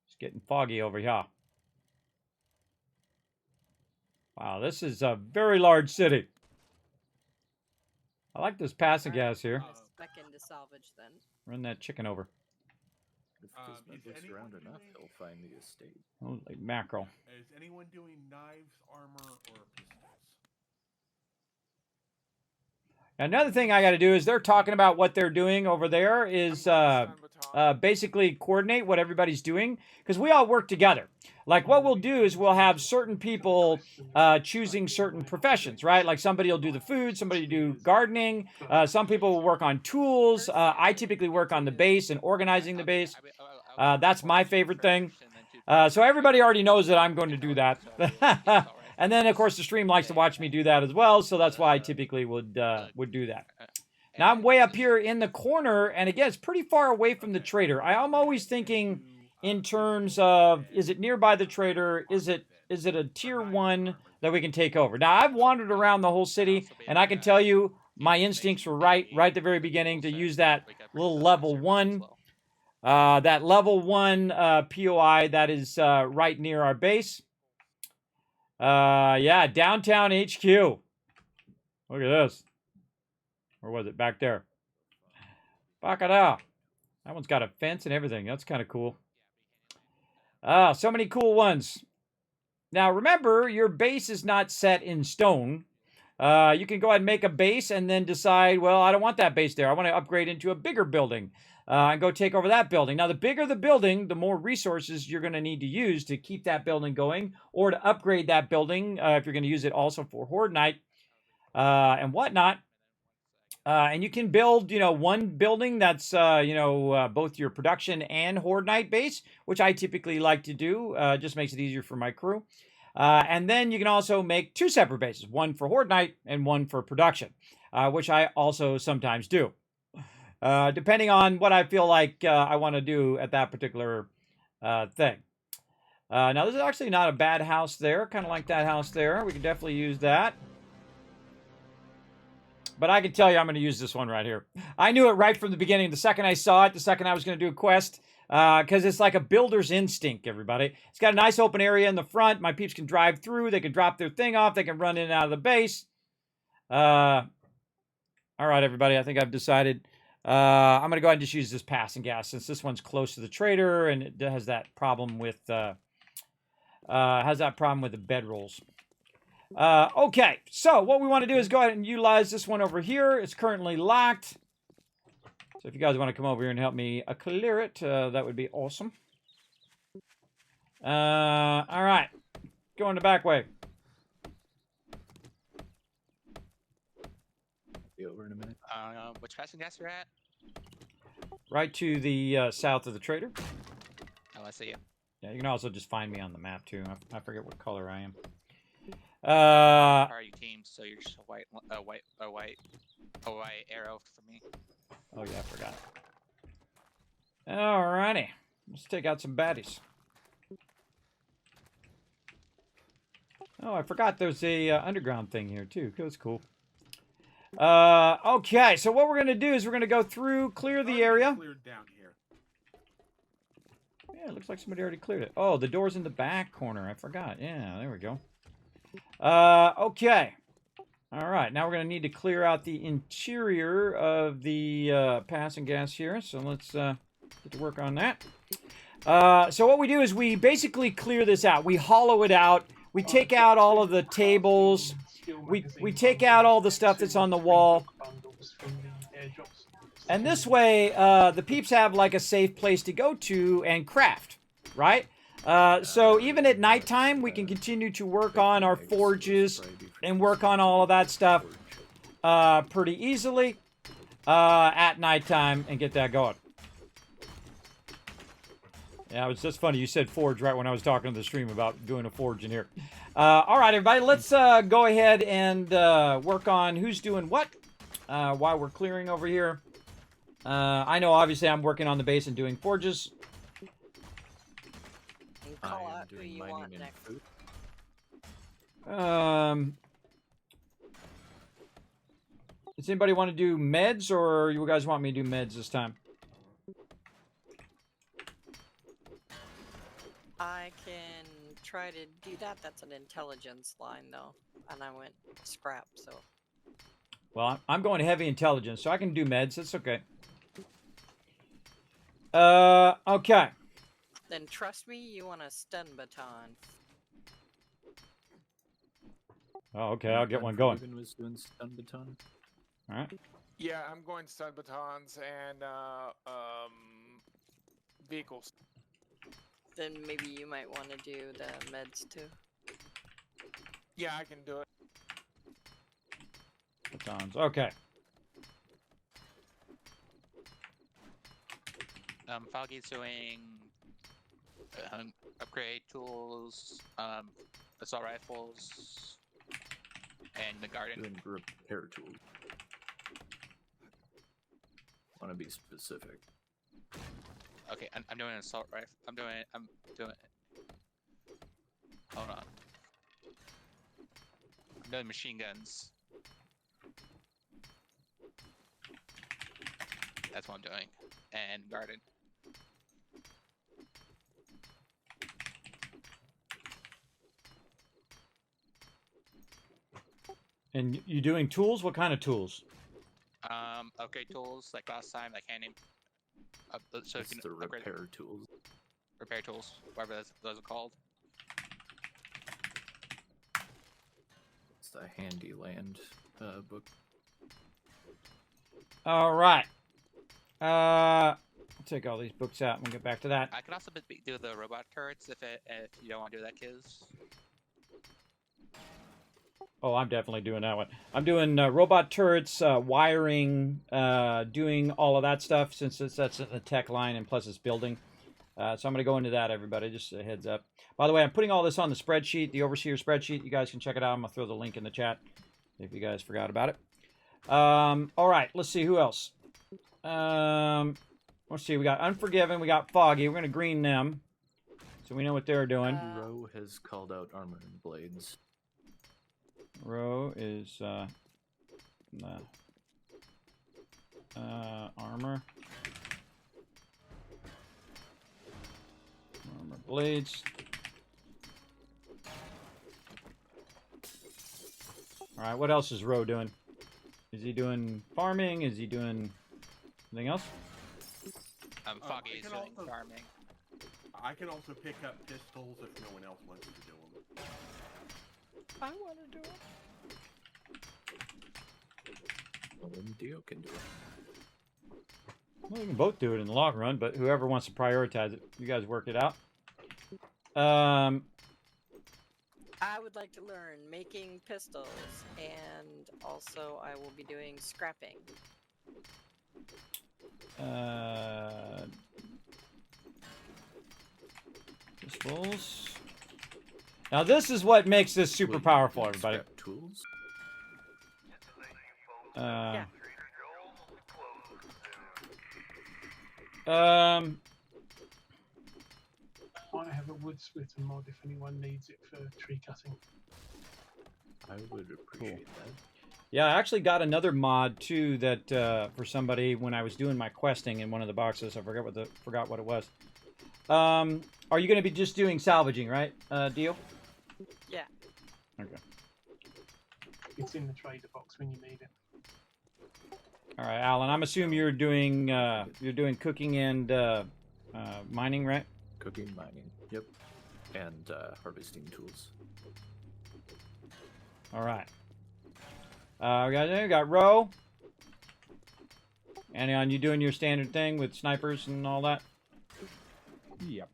It's getting foggy over here. Wow, this is a very large city. I like this passing gas here. Back into salvage then. Run that chicken over. If Kismet looks around enough, he'll find the estate. Holy mackerel. Is anyone doing knives, armor, or pistols? Another thing I got to do is they're talking about what they're doing over there is basically coordinate what everybody's doing, because we all work together. Like what we'll do is we'll have certain people choosing certain professions, right? Like somebody will do the food, somebody will do gardening, some people will work on tools. I typically work on the base and organizing the base. That's my favorite thing. So everybody already knows that I'm going to do that. And then, of course, the stream likes to watch me do that as well, so that's why I typically would do that. Now, I'm way up here in the corner, and again, it's pretty far away from the trader. I'm always thinking in terms of, is it nearby the trader? Is it a tier 1 that we can take over? Now, I've wandered around the whole city, and I can tell you my instincts were right at the very beginning to use that little level 1. That level 1 POI that is right near our base. Yeah, downtown HQ. Look at this. Or was it back there? Back it out. That one's got a fence and everything. That's kind of cool. So many cool ones. Now, remember, your base is not set in stone. You can go ahead and make a base and then decide, well, I don't want that base there. I want to upgrade into a bigger building. And go take over that building. Now, the bigger the building, the more resources you're going to need to use to keep that building going, or to upgrade that building if you're going to use it also for Horde Night and whatnot. And you can build, one building that's, both your production and Horde Night base, which I typically like to do. Just makes it easier for my crew. And then you can also make 2 separate bases, one for Horde Night and one for production, which I also sometimes do. Depending on what I feel like I want to do at that particular thing. Now, this is actually not a bad house there. Kind of like that house there. We can definitely use that. But I can tell you I'm going to use this one right here. I knew it right from the beginning. The second I saw it, the second I was going to do a quest. Because it's like a builder's instinct, everybody. It's got a nice open area in the front. My peeps can drive through. They can drop their thing off. They can run in and out of the base. All right, everybody. I think I've decided... I'm going to go ahead and just use this passing gas since this one's close to the trader and it has that problem with the bedrolls. Okay, so what we want to do is go ahead and utilize this one over here. It's currently locked. So if you guys want to come over here and help me clear it, that would be awesome. All right. Going the back way. Be over in a minute. Which passing gas you're at? Right to the south of the trader. Oh, I see you. Yeah, you can also just find me on the map too. I forget what color I am. How are you teams? So you're just a white arrow for me. Oh yeah, I forgot. Alrighty, let's take out some baddies. Oh, I forgot there's a underground thing here too. That's cool. Okay, so what we're gonna do is we're gonna go through, clear the area. Cleared down here. Yeah, it looks like somebody already cleared it. Oh, the door's in the back corner. I forgot. Yeah, there we go. Okay. All right, now we're going to need to clear out the interior of the passing gas here. So let's get to work on that. So what we do is we basically clear this out. We hollow it out. We take out all of the tables. We take out all the stuff that's on the wall. And this way, the peeps have like a safe place to go to and craft, right? So even at nighttime, we can continue to work on our forges and work on all of that stuff pretty easily at nighttime and get that going. Yeah, it was just funny. You said forge right when I was talking to the stream about doing a forge in here. All right, everybody, let's go ahead and work on who's doing what while we're clearing over here. I know, obviously, I'm working on the base and doing forges. And call out who you want next. Does anybody want to do meds, or you guys want me to do meds this time? I can try to do that. That's an intelligence line, though. And I went scrap, so... Well, I'm going heavy intelligence, so I can do meds. That's okay. Okay. Then trust me, you want a stun baton. Oh, okay. I'll get one going. Ruben was doing stun baton. All right. Yeah, I'm going stun batons and vehicles. Then maybe you might want to do the meds too. Yeah, I can do it. Batons. Okay. Foggy's doing upgrade tools, assault rifles, and the garden. Doing repair tools. Want to be specific. Okay, I'm doing an assault rifle. I'm doing. Hold on. I'm doing machine guns. That's what I'm doing, and garden. And you doing tools? What kind of tools? Upgrade tools like last time. I can't name. So it's you can the upgrade repair tools. Repair tools, whatever those are called. It's the handy land book. All right. I'll take all these books out and we'll get back to that. I can also do the robot turrets if you don't want to do that, kids. Oh, I'm definitely doing that one. I'm doing robot turrets, wiring, doing all of that stuff since that's a tech line and plus it's building. So I'm going to go into that, everybody. Just a heads up. By the way, I'm putting all this on the spreadsheet, the Overseer spreadsheet. You guys can check it out. I'm going to throw the link in the chat if you guys forgot about it. All right, let's see who else. Let's see. We got Unforgiven. We got Foggy. We're going to green them so we know what they're doing. Roe has called out armor and blades. Row is armor. Armor blades. All right, what else is Row doing? Is he doing farming? Is he doing anything else? Foggy is doing farming. I can also pick up pistols if no one else wants to do them. I want to do it. Well, then Dio can do it. Well, we can both do it in the long run, but whoever wants to prioritize it, you guys work it out. I would like to learn making pistols, and also I will be doing scrapping. Pistols. Now this is what makes this super powerful, everybody. Tools. Yeah. I have a wood splitter mod if anyone needs it for tree cutting. I would appreciate that. Yeah, I actually got another mod too that for somebody when I was doing my questing in one of the boxes. I forgot what it was. Are you going to be just doing salvaging, right, Dio? Yeah. Okay. It's in the trader box when you need it. All right, Alan. I'm assuming you're doing cooking and mining, right? Cooking, mining. Yep. And harvesting tools. All right. We got Ro. And you doing your standard thing with snipers and all that? Yep.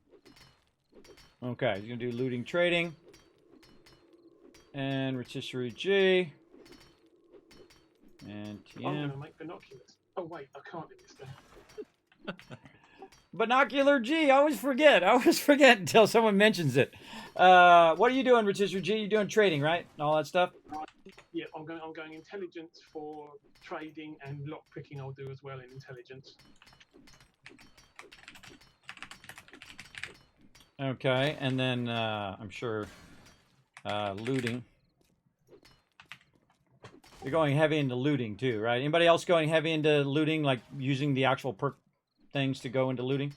Okay, you're gonna do looting, trading, and rotisserie G, and TM. I'm gonna make binoculars. Oh wait, I can't in this game. Binocular G. I always forget. Until someone mentions it. What are you doing, rotisserie G? You're doing trading, right? And all that stuff. Yeah, I'm going intelligence for trading, and lock picking I'll do as well in intelligence. Okay, and then I'm sure looting. You're going heavy into looting too, right? Anybody else going heavy into looting, like using the actual perk things to go into looting?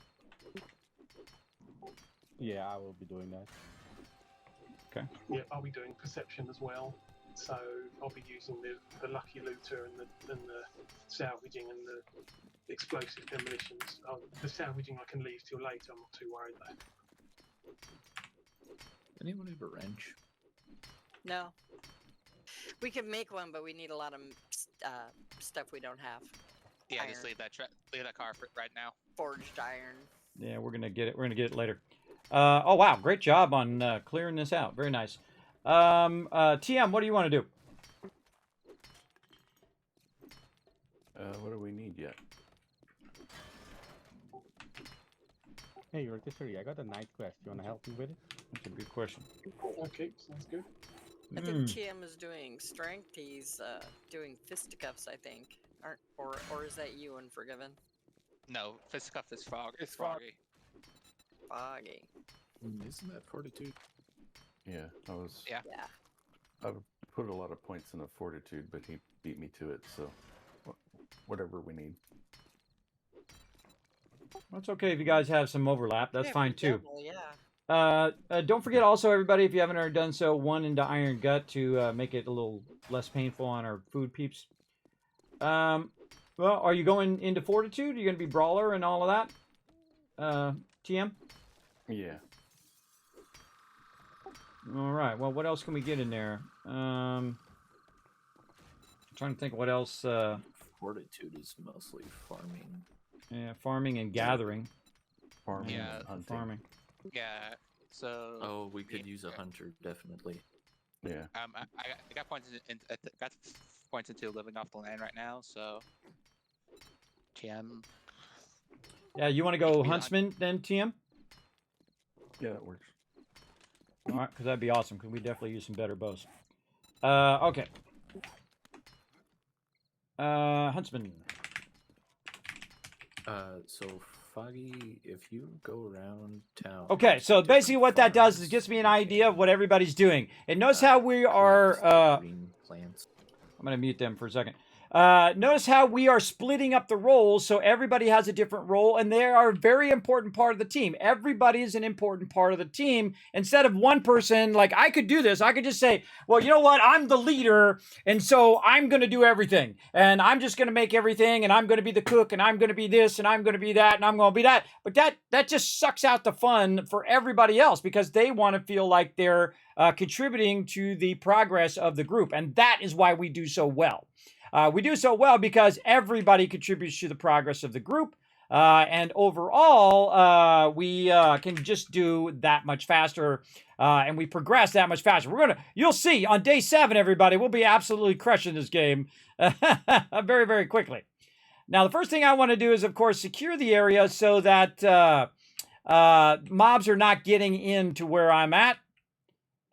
Yeah, I will be doing that. Okay. Yeah, I'll be doing perception as well. So I'll be using the lucky looter and the salvaging and the explosive demolitions. The salvaging I can leave till later. I'm not too worried though. Anyone have a wrench? No. We can make one, but we need a lot of stuff we don't have. Yeah, Iron. just leave that car for right now. Forged iron. Yeah, we're gonna get it. We're gonna get it later. Oh wow, great job on clearing this out. Very nice. TM, what do you want to do? What do we need yet? Hey, rotisserie, I got a night quest. You wanna help me with it? That's a good question. Okay, sounds good. I think TM is doing strength. He's doing fisticuffs, I think. Or is that you, Unforgiven? No, fisticuff is frog. It's froggy. Foggy. Isn't that fortitude? Yeah, I was. Yeah. Yeah. I put a lot of points in a fortitude, but he beat me to it. So, whatever we need. That's okay if you guys have some overlap. That's Yeah, fine for too. devil, yeah. Don't forget also, everybody, if you haven't already done so, 1 into Iron Gut to make it a little less painful on our food peeps. Well, are you going into Fortitude? Are you going to be Brawler and all of that? TM? Yeah. All right. Well, what else can we get in there? I'm trying to think what else. Fortitude is mostly farming. Yeah, farming and gathering. Farming Yeah, and hunting. Farming. Yeah. So. Oh, we could use a hunter, definitely. Yeah. I got points got points into living off the land right now, so. TM. Yeah, you want to go Huntsman then, TM? Yeah, that works. All right, because that'd be awesome. Because we definitely use some better bows. Okay. Huntsman. So Foggy, if you go around town. Okay, so basically what that does is it gives me an idea of what everybody's doing. And notice how we are. Green plants. I'm going to mute them for a second. Notice how we are splitting up the roles so everybody has a different role, and they are a very important part of the team. Everybody is an important part of the team. Instead of one person, like I could do this, I could just say, well, you know what? I'm the leader, and so I'm going to do everything. And I'm just going to make everything, and I'm going to be the cook, and I'm going to be this, and I'm going to be that, and I'm going to be that. But that just sucks out the fun for everybody else because they want to feel like they're contributing to the progress of the group. And that is why we do so well. We do so well because everybody contributes to the progress of the group. And overall, we can just do that much faster, and we progress that much faster. You'll see on day 7, everybody, we'll be absolutely crushing this game very, very quickly. Now, the first thing I want to do is, of course, secure the area so that mobs are not getting into where I'm at.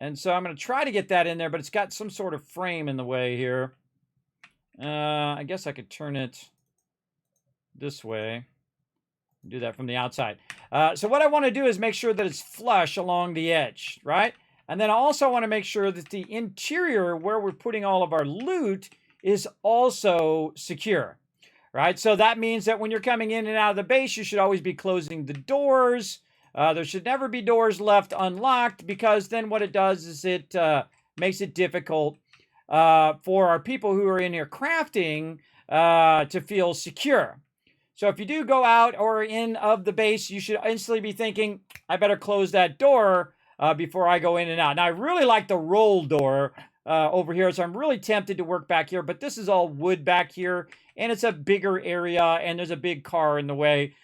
And so I'm going to try to get that in there, but it's got some sort of frame in the way here. I guess I could turn it this way. Do that from the outside. So what I want to do is make sure that it's flush along the edge, right? And then I also want to make sure that the interior where we're putting all of our loot is also secure, right? So that means that when you're coming in and out of the base, you should always be closing the doors. There should never be doors left unlocked, because then what it does is it makes it difficult for our people who are in here crafting to feel secure. So if you do go out or in of the base, you should instantly be thinking, I better close that door before I go in and out. Now, I really like the roll door over here, so I'm really tempted to work back here, but this is all wood back here, and it's a bigger area, and there's a big car in the way.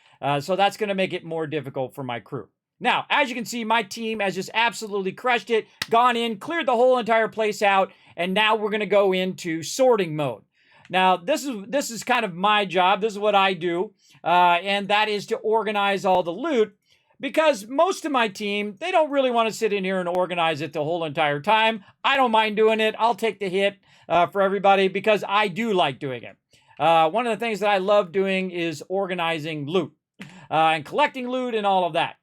So that's going to make it more difficult for my crew. Now, as you can see, my team has just absolutely crushed it, gone in, cleared the whole entire place out, and now we're going to go into sorting mode. Now, this is kind of my job. This is what I do, and that is to organize all the loot, because most of my team, they don't really want to sit in here and organize it the whole entire time. I don't mind doing it. I'll take the hit for everybody, because I do like doing it. One of the things that I love doing is organizing loot and collecting loot and all of that.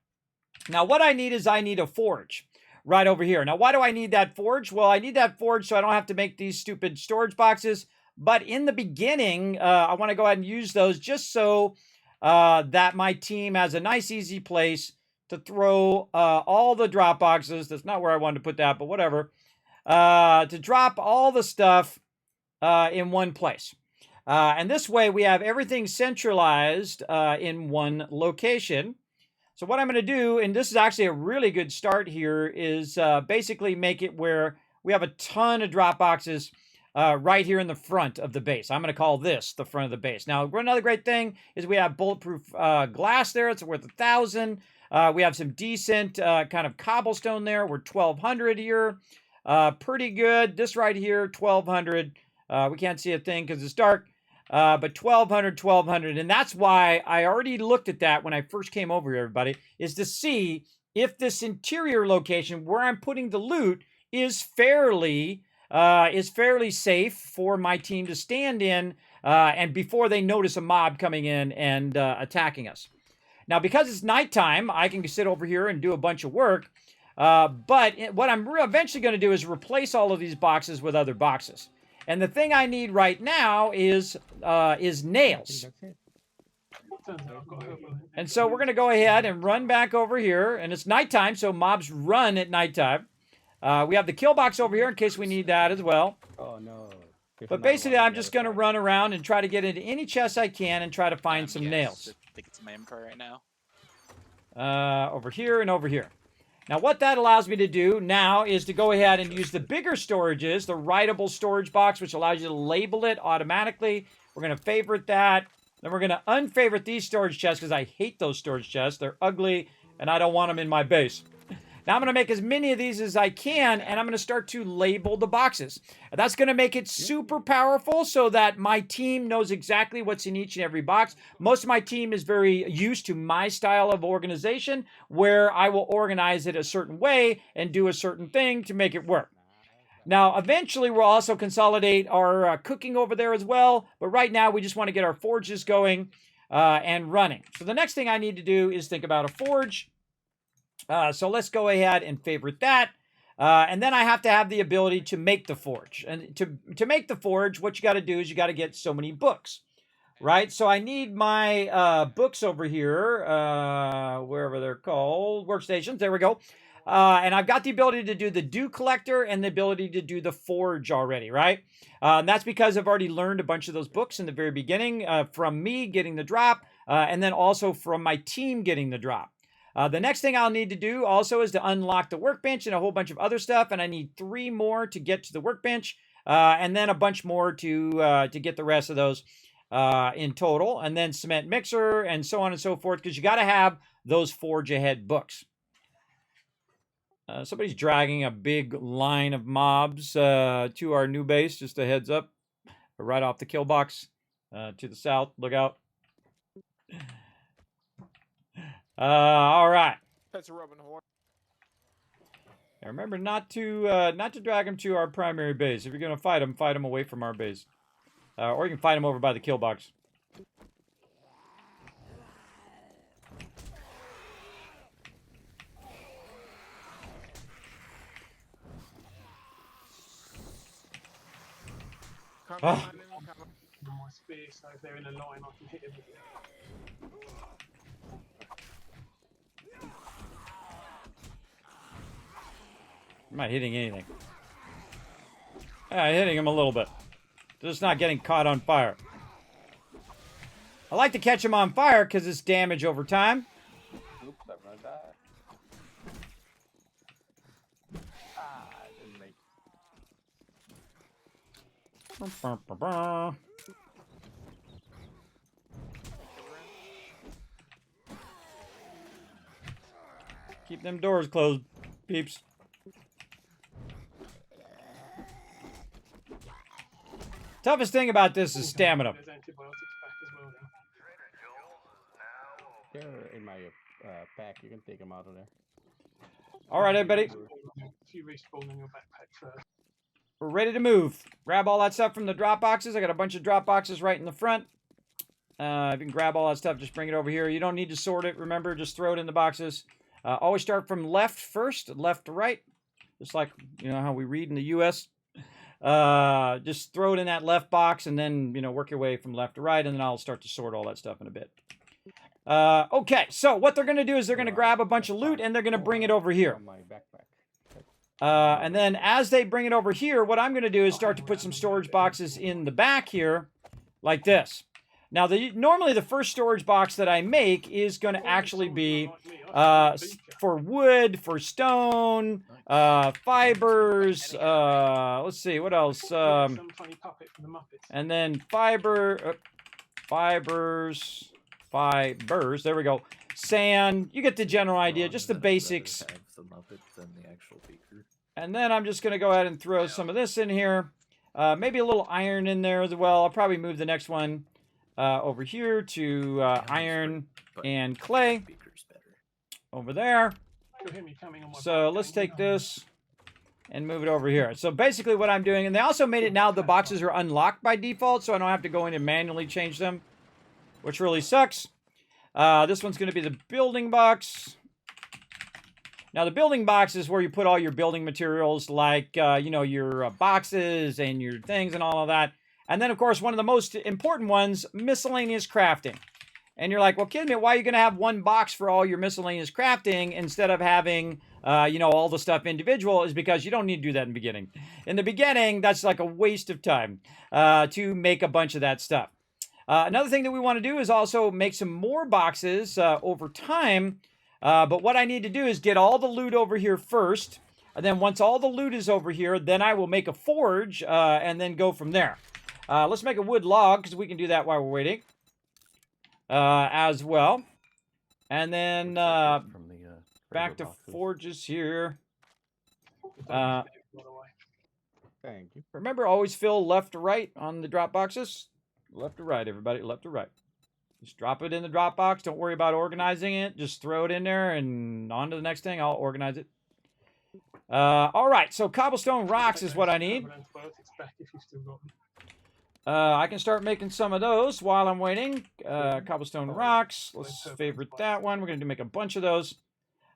Now, what I need is a forge right over here. Now, why do I need that forge? Well, I need that forge so I don't have to make these stupid storage boxes. But in the beginning, I want to go ahead and use those just so that my team has a nice, easy place to throw all the drop boxes. That's not where I wanted to put that, but whatever. To drop all the stuff in one place. And this way, we have everything centralized in one location. So what I'm going to do, and this is actually a really good start here, is basically make it where we have a ton of drop boxes right here in the front of the base. I'm going to call this the front of the base. Now, another great thing is we have bulletproof glass there. It's worth 1,000. We have some decent kind of cobblestone there. We're 1,200 here. Pretty good. This right here, 1,200. We can't see a thing because it's dark. But 1,200, and that's why I already looked at that when I first came over here, everybody, is to see if this interior location where I'm putting the loot is fairly safe for my team to stand in, and before they notice a mob coming in and attacking us. Now, because it's nighttime, I can sit over here and do a bunch of work, but what I'm eventually going to do is replace all of these boxes with other boxes. And the thing I need right now is nails. And so we're going to go ahead and run back over here. And it's nighttime, so mobs run at nighttime. We have the kill box over here in case we need that as well. Oh, no. But basically, I'm just going to run around and try to get into any chest I can and try to find some nails. I think it's my inventory right now. Over here and over here. Now, what that allows me to do now is to go ahead and use the bigger storages, the writable storage box, which allows you to label it automatically. We're going to favorite that. Then we're going to unfavorite these storage chests because I hate those storage chests. They're ugly, and I don't want them in my base. Now, I'm going to make as many of these as I can, and I'm going to start to label the boxes. That's going to make it super powerful so that my team knows exactly what's in each and every box. Most of my team is very used to my style of organization, where I will organize it a certain way and do a certain thing to make it work. Now, eventually, we'll also consolidate our cooking over there as well, but right now, we just want to get our forges going and running. So the next thing I need to do is think about a forge. So let's go ahead and favorite that. And then I have to have the ability to make the forge. And to make the forge, what you got to do is you got to get so many books, right? So I need my books over here, wherever they're called, workstations. There we go. And I've got the ability to do the dew collector and the ability to do the forge already, right? And that's because I've already learned a bunch of those books in the very beginning from me getting the drop, and then also from my team getting the drop. The next thing I'll need to do also is to unlock the workbench and a whole bunch of other stuff, and I need 3 more to get to the workbench, and then a bunch more to get the rest of those. in total, and then cement mixer, and so on and so forth, because you got to have those forge ahead books. Somebody's dragging a big line of mobs to our new base. Just a heads up, right off the kill box to the south. Look out. All right. That's a rubbing horse. Now remember not to drag them to our primary base. If you're gonna fight them away from our base, or you can fight them over by the kill box. My spear, so if they're in a line, I can hit them. I'm not hitting anything. Yeah, hitting him a little bit. Just not getting caught on fire. I like to catch him on fire because it's damage over time. Oops, I'm gonna die. Ah, I didn't make Keep them doors closed, peeps. Toughest thing about this is stamina. There's antibiotics back as well now. They're in my pack. You can take them out of there. All right, everybody. If you respawn in your backpack first. We're ready to move. Grab all that stuff from the drop boxes. I got a bunch of drop boxes right in the front. If you can grab all that stuff, just bring it over here. You don't need to sort it. Remember, just throw it in the boxes. Always start from left first, left to right. Just like, you know, how we read in the U.S. Just throw it in that left box and then, you know, work your way from left to right, and then I'll start to sort all that stuff in a bit. Okay, so what they're going to do is they're going to grab a bunch of loot and they're going to bring it over here. My backpack. And then as they bring it over here, what I'm going to do is start to put some storage boxes in the back here, like this. Now, normally the first storage box that I make is going to actually be for wood, for stone, fibers, let's see, what else? And then fibers, there we go. Sand, you get the general idea, just the basics. And then I'm just going to go ahead and throw some of this in here. Maybe a little iron in there as well. I'll probably move the next one over here to iron and clay over there. So let's take this and move it over here. So basically what I'm doing, and they also made it now the boxes are unlocked by default, so I don't have to go in and manually change them, which really sucks. This one's going to be the building box. Now, the building box is where you put all your building materials, like, you know, your boxes and your things and all of that. And then, of course, one of the most important ones, miscellaneous crafting. And you're like, well, Kismet, why are you going to have one box for all your miscellaneous crafting instead of having, you know, all the stuff individual? Is because you don't need to do that in the beginning. In the beginning, that's like a waste of time to make a bunch of that stuff. Another thing that we want to do is also make some more boxes over time. But what I need to do is get all the loot over here first. And then once all the loot is over here, then I will make a forge and then go from there. Let's make a wood log because we can do that while we're waiting as well. And then back to forges here. Thank you. Remember, always fill left to right on the drop boxes. Left to right, everybody. Left to right. Just drop it in the drop box. Don't worry about organizing it. Just throw it in there and on to the next thing. I'll organize it. All right, so cobblestone rocks is what I need. I can start making some of those while I'm waiting. Cobblestone rocks. Let's favorite that one. We're going to make a bunch of those.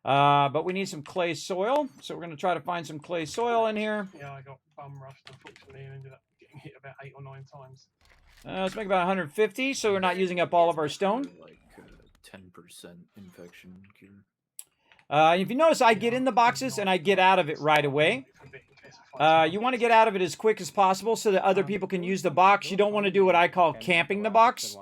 But we need some clay soil. So we're going to try to find some clay soil in here. Yeah, I got bum rushed, unfortunately, and ended up getting hit about 8 or 9 times. Let's make about 150, so we're not using up all of our stone. Like 10% infection cure. If you notice, I get in the boxes and I get out of it right away. You want to get out of it as quick as possible so that other people can use the box. You don't want to do what I call camping the box.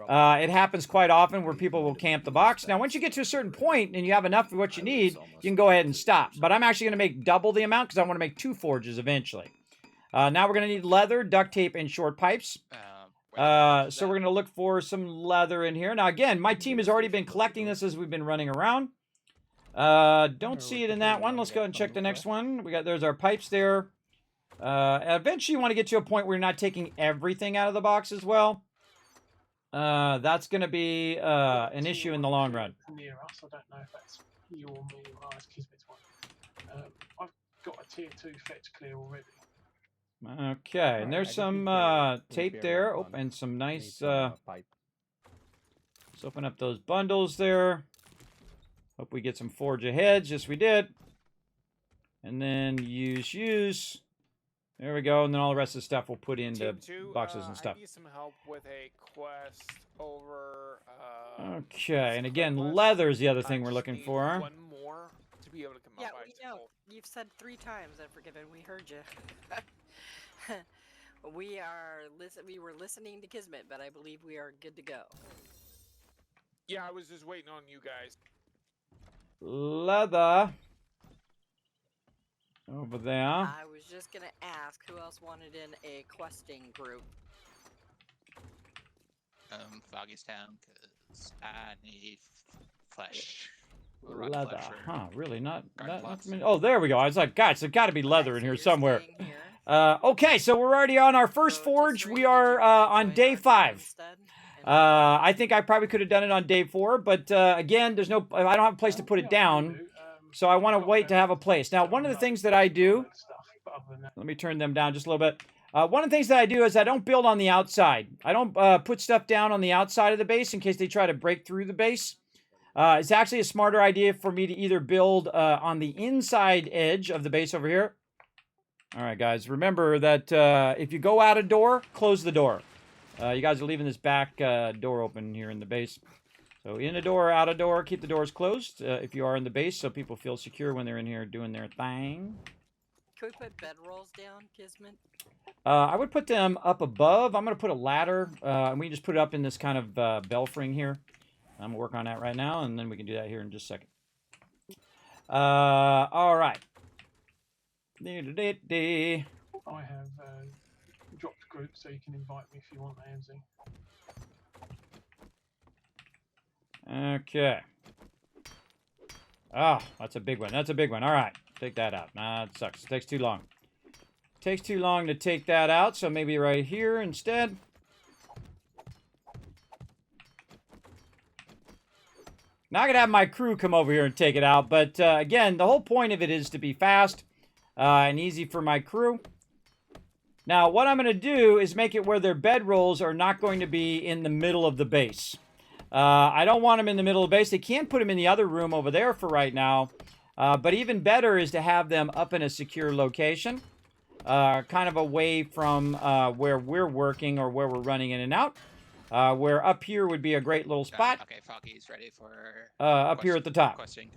It happens quite often where people will camp the box. Now, once you get to a certain point and you have enough of what you need, you can go ahead and stop. But I'm actually going to make double the amount because I want to make 2 forges eventually. Now we're going to need leather, duct tape, and short pipes. So we're going to look for some leather in here. Now, again, my team has already been collecting this as we've been running around. Don't see it in that one. Let's go ahead and check the next one. There's our pipes there. Eventually, you want to get to a point where you're not taking everything out of the box as well. That's going to be an issue in the long run. Near us, I don't know if that's you or me or ours, Kismet's one. I've got a tier 2 fetch clear already. Okay, and there's some tape there. Oh, and some nice... let's open up those bundles there. Hope we get some forge aheads. Yes, we did. And then use. There we go. And then all the rest of the stuff we'll put into boxes and stuff. I need some help with a quest over... okay, and again, leather is the other thing we're looking for. One more to be able to come yeah, up. we know. You've said 3 times, Unforgiven. We heard you. We were listening to Kismet, but I believe we are good to go. Yeah, I was just waiting on you guys. Leather. Over there. I was just gonna ask who else wanted in a questing group. Foggy's Town, because I need flesh. Leather, huh? Really? Not oh, there we go. I was like, guys, there's got to be leather in here somewhere. Okay, so we're already on our first forge. We are on day 5. I think I probably could have done it on day 4, but again, there's no. I don't have a place to put it down, so I want to wait to have a place. Now, one of the things that I do. Let me turn them down just a little bit. One of the things that I do is I don't build on the outside. I don't put stuff down on the outside of the base in case they try to break through the base. It's actually a smarter idea for me to either build on the inside edge of the base over here. All right, guys, remember that if you go out a door, close the door. You guys are leaving this back door open here in the base. So in a door, out a door, keep the doors closed if you are in the base so people feel secure when they're in here doing their thing. Can we put bedrolls down, Kismet? I would put them up above. I'm going to put a ladder, and we can just put it up in this kind of belfry here. I'm going to work on that right now, and then we can do that here in just a second. All right. I have dropped groups, so you can invite me if you want, AMZ. Okay. Oh, that's a big one. That's a big one. All right. Take that out. Nah, it sucks. It takes too long. It takes too long to take that out, so maybe right here instead. Now I could have my crew come over here and take it out, but again, the whole point of it is to be fast and easy for my crew. Now, what I'm going to do is make it where their bedrolls are not going to be in the middle of the base. I don't want them in the middle of the base. They can't put them in the other room over there for right now. But even better is to have them up in a secure location, kind of away from where we're working or where we're running in and out. Where up here would be a great little spot. Okay, Foggy's ready for up here at the top. Questing.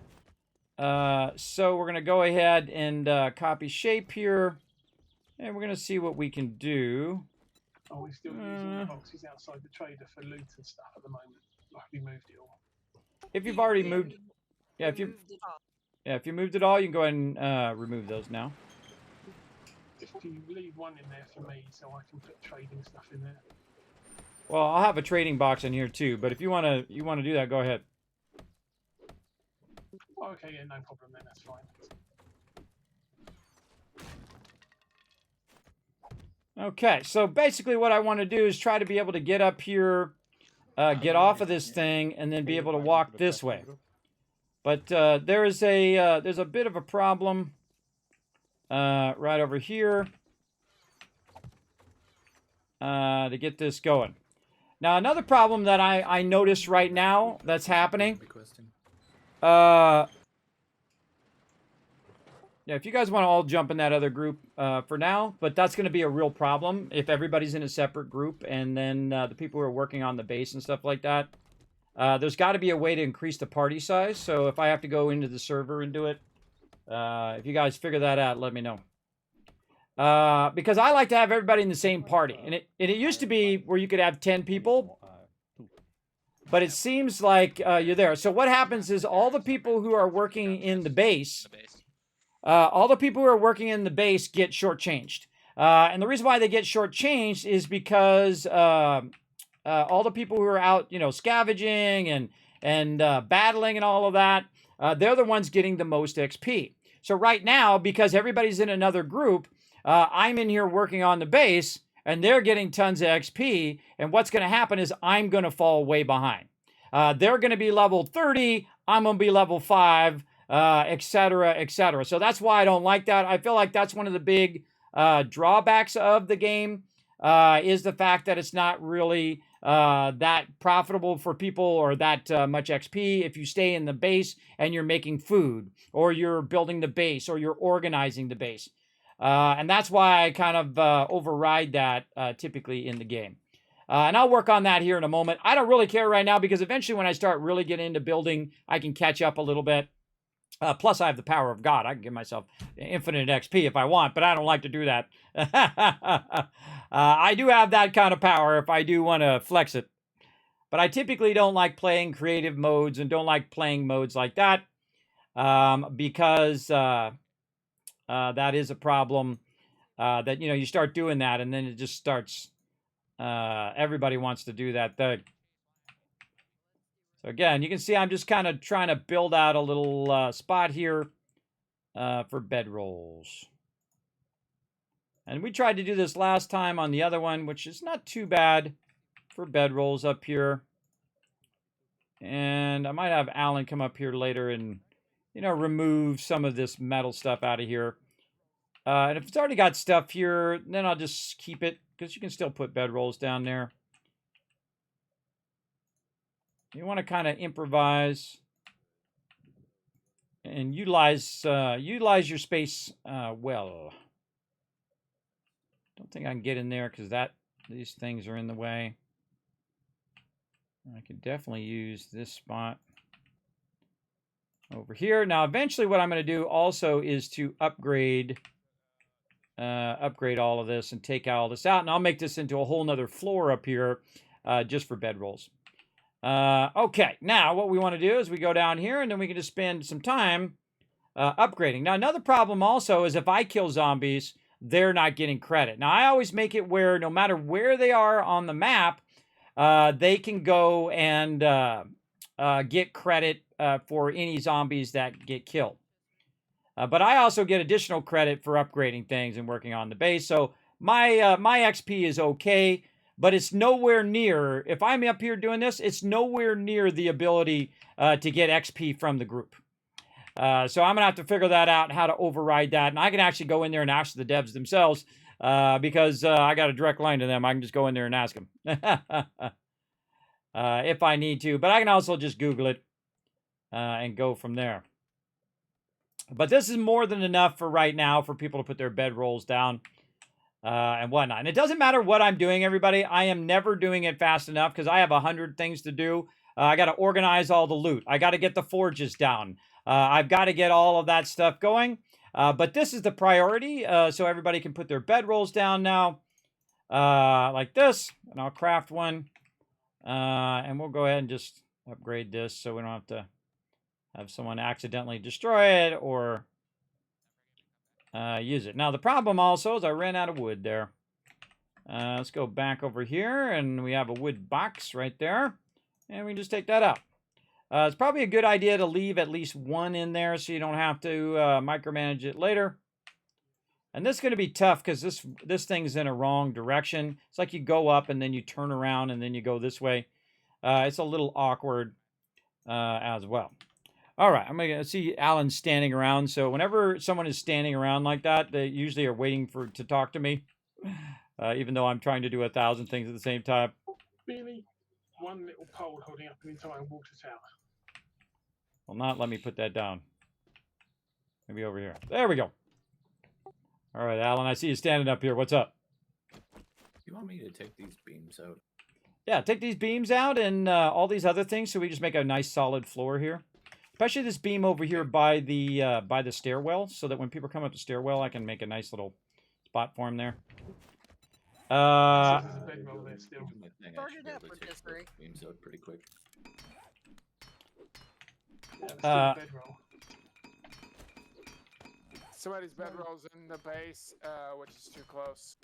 So we're going to go ahead and copy shape here. And we're going to see what we can do. Oh, we're still using the boxes outside the trader for loot and stuff at the moment. Like we moved it all. If you've already moved... Yeah, if you moved it all, you can go ahead and remove those now. If you leave one in there for me, so I can put trading stuff in there. Well, I'll have a trading box in here too, but if you want to do that, go ahead. Oh, okay, yeah, no problem then, that's fine. Okay, so basically what I want to do is try to be able to get up here, get off of this thing, and then be able to walk this way. But there's a bit of a problem right over here to get this going. Now, another problem that I notice right now that's happening. Yeah, if you guys want to all jump in that other group for now, but that's going to be a real problem if everybody's in a separate group and then the people who are working on the base and stuff like that. There's got to be a way to increase the party size, so if I have to go into the server and do it, if you guys figure that out, let me know. Because I like to have everybody in the same party. And it used to be where you could have 10 people. But it seems like you're there. So what happens is all the people who are working in the base, all the people who are working in the base get shortchanged. And the reason why they get shortchanged is because all the people who are out, you know, scavenging and battling and all of that, they're the ones getting the most XP. So right now, because everybody's in another group, I'm in here working on the base, and they're getting tons of XP. And what's going to happen is I'm going to fall way behind. They're going to be level 30. I'm going to be level 5, et cetera, et cetera. So that's why I don't like that. I feel like that's one of the big drawbacks of the game, is the fact that it's not really that profitable for people or that much XP if you stay in the base and you're making food or you're building the base or you're organizing the base. And that's why I kind of override that typically in the game. And I'll work on that here in a moment. I don't really care right now because eventually when I start really getting into building, I can catch up a little bit. Plus, I have the power of God. I can give myself infinite XP if I want, but I don't like to do that. I do have that kind of power if I do want to flex it. But I typically don't like playing creative modes and don't like playing modes like that because that is a problem that, you know, you start doing that and then it just starts, everybody wants to do that thing. So again, you can see I'm just kind of trying to build out a little spot here for bedrolls. And we tried to do this last time on the other one, which is not too bad for bedrolls up here. And I might have Alan come up here later and, you know, remove some of this metal stuff out of here. And if it's already got stuff here, then I'll just keep it because you can still put bedrolls down there. You want to kind of improvise and utilize your space well. Don't think I can get in there because these things are in the way. I could definitely use this spot over here. Now, eventually, what I'm going to do also is to upgrade all of this and take all this out, and I'll make this into a whole nother floor up here just for bedrolls. Okay, now what we want to do is we go down here and then we can just spend some time upgrading. Now, another problem also is if I kill zombies, they're not getting credit. Now, I always make it where no matter where they are on the map, they can go and get credit for any zombies that get killed. But I also get additional credit for upgrading things and working on the base. So my XP is okay. But it's nowhere near, if I'm up here doing this, it's nowhere near the ability to get XP from the group. So I'm going to have to figure that out, how to override that. And I can actually go in there and ask the devs themselves because I got a direct line to them. I can just go in there and ask them if I need to. But I can also just Google it and go from there. But this is more than enough for right now for people to put their bedrolls down. And whatnot. And it doesn't matter what I'm doing, everybody. I am never doing it fast enough because I have 100 things to do. I got to organize all the loot. I got to get the forges down. I've got to get all of that stuff going. But this is the priority, so everybody can put their bedrolls down now, like this. And I'll craft one. And we'll go ahead and just upgrade this so we don't have to have someone accidentally destroy it or use it. Now, the problem also is I ran out of wood there. Let's go back over here, and we have a wood box right there. And we can just take that out. It's probably a good idea to leave at least one in there so you don't have to micromanage it later. And this is going to be tough because this thing's in a wrong direction. It's like you go up and then you turn around and then you go this way. It's a little awkward as well. All right, I'm going to see Alan standing around. So whenever someone is standing around like that, they usually are waiting to talk to me, even though I'm trying to do 1,000 things at the same time. Really? One little pole holding up an entire water tower. Will not let me put that down. Maybe over here. There we go. All right, Alan, I see you standing up here. What's up? You want me to take these beams out? Yeah, take these beams out and all these other things so we just make a nice solid floor here. Especially this beam over here by the stairwell, so that when people come up the stairwell, I can make a nice little spot for them there. Started up with this rig. Beams out pretty quick. Somebody's bedroll's in the base, which is too close.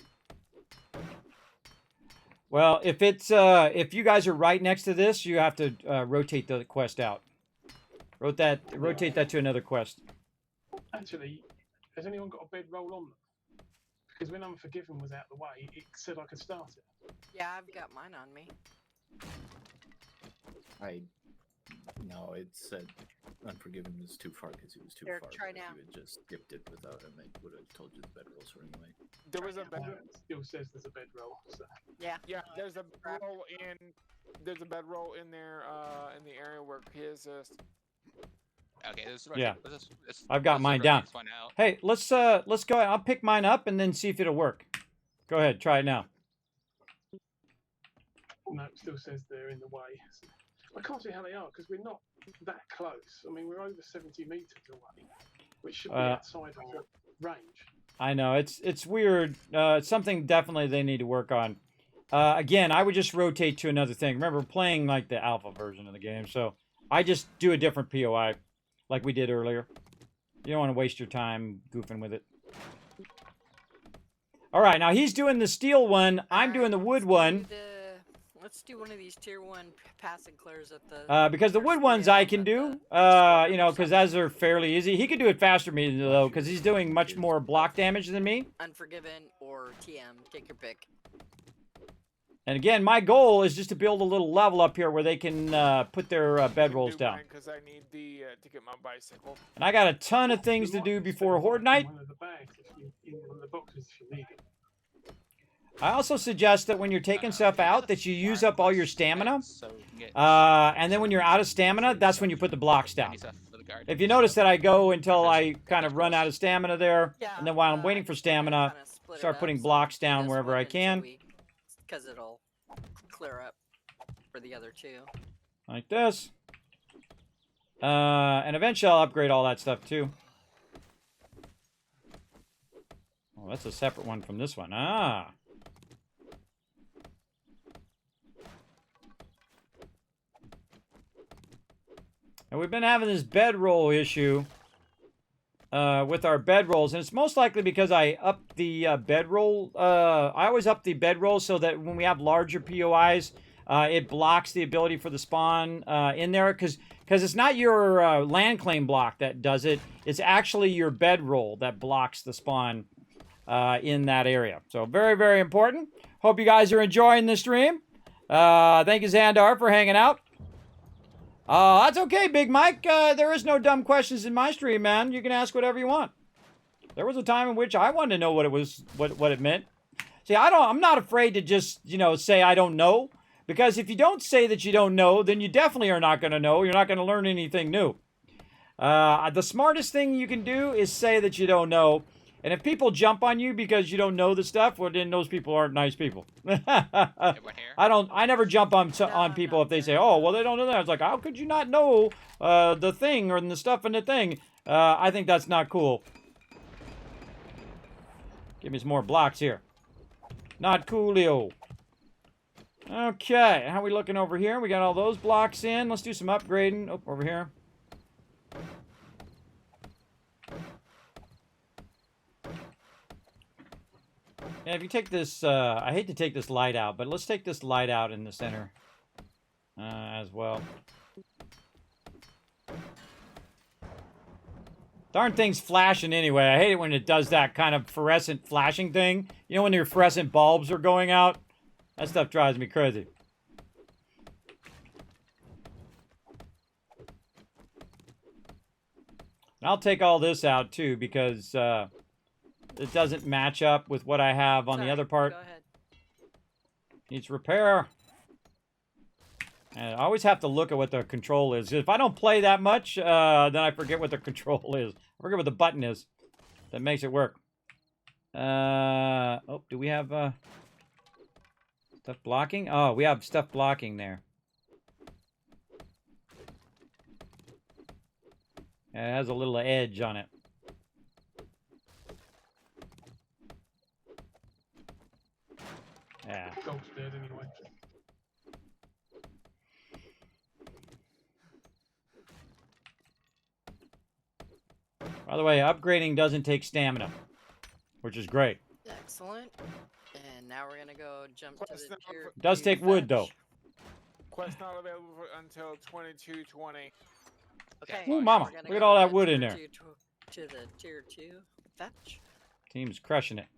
Well, if you guys are right next to this, you have to rotate the quest out. Rotate that to another quest. Actually, has anyone got a bedroll on them? Because when Unforgiven was out the way, it said I could start it. Yeah, I've got mine on me. No, it said Unforgiven was too far because he was too Here, far. try but now. If you had just skipped it without him, it would have told you the bedrolls were anyway. There was a Well, it still says there's a bedroll. So. Yeah. Yeah, there's a bedroll in. There's a bedroll in there, in the area where his is. Okay, this Yeah. I've got mine down. Hey, let's go ahead. I'll pick mine up and then see if it'll work. Go ahead, try it now. No, it still says they're in the way. So I can't see how they are because we're not that close. I mean, we're over 70 meters away, which should be outside our range. I know it's weird. Something definitely they need to work on. Again, I would just rotate to another thing. Remember, we're playing like the alpha version of the game, so I just do a different POI, like we did earlier. You don't want to waste your time goofing with it. All right, now he's doing the steel one. I'm doing the wood one. Let's do one of these tier 1 pass and clears at the. Because the wood ones I can do, you know, because those are fairly easy. He could do it faster than me, though, because he's doing much more block damage than me. Unforgiven or TM, take your pick. And again, my goal is just to build a little level up here where they can put their bedrolls down. Because I need to get my bicycle. And I got a ton of things to do before Horde Night. One of the bags, in one of the boxes if you need it. I also suggest that when you're taking stuff out, that you use up all your stamina. And then when you're out of stamina, that's when you put the blocks down. If you notice that I go until I kind of run out of stamina there, and then while I'm waiting for stamina, start putting blocks down wherever I can. Because it'll clear up for the other two. Like this. And eventually I'll upgrade all that stuff too. Oh, that's a separate one from this one. Ah. And we've been having this bedroll issue with our bedrolls, and it's most likely because I upped the bedroll. I always up the bedroll so that when we have larger POIs, it blocks the ability for the spawn in there, because it's not your land claim block that does it. It's actually your bedroll that blocks the spawn in that area. So very, very important. Hope you guys are enjoying the stream. Thank you, Xandar, for hanging out. That's okay, Big Mike. There is no dumb questions in my stream, man. You can ask whatever you want. There was a time in which I wanted to know what it was, what it meant. See, I'm not afraid to just, say I don't know. Because if you don't say that you don't know, then you definitely are not going to know. You're not going to learn anything new. The smartest thing you can do is say that you don't know. And if people jump on you because you don't know the stuff, well, then those people aren't nice people. I never jump on people if they say, oh, well, they don't know that. It's like, how could you not know the thing or the stuff in the thing? I think that's not cool. Give me some more blocks here. Not coolio. Okay, how are we looking over here? We got all those blocks in. Let's do some upgrading. Oh, over here. Yeah, if you take this, I hate to take this light out, but let's take this light out in the center as well. Darn thing's flashing anyway. I hate it when it does that kind of fluorescent flashing thing. You know when your fluorescent bulbs are going out? That stuff drives me crazy. And I'll take all this out too because it doesn't match up with what I have on the other part. Go ahead. Needs repair. And I always have to look at what the control is. If I don't play that much, then I forget what the control is. I forget what the button is that makes it work. Oh, do we have stuff blocking? Oh, we have stuff blocking there. Yeah, it has a little edge on it. Yeah. Dog's dead anyway. By the way, upgrading doesn't take stamina, which is great. Excellent. And now we're gonna go jump to Quest the not tier. It does 2 take wood, though. fetch. Quest not available until 22:20. Okay. Ooh, now mama, we're gonna look at go all to that the wood in tier there. 2 to the tier 2 fetch. Team's crushing it.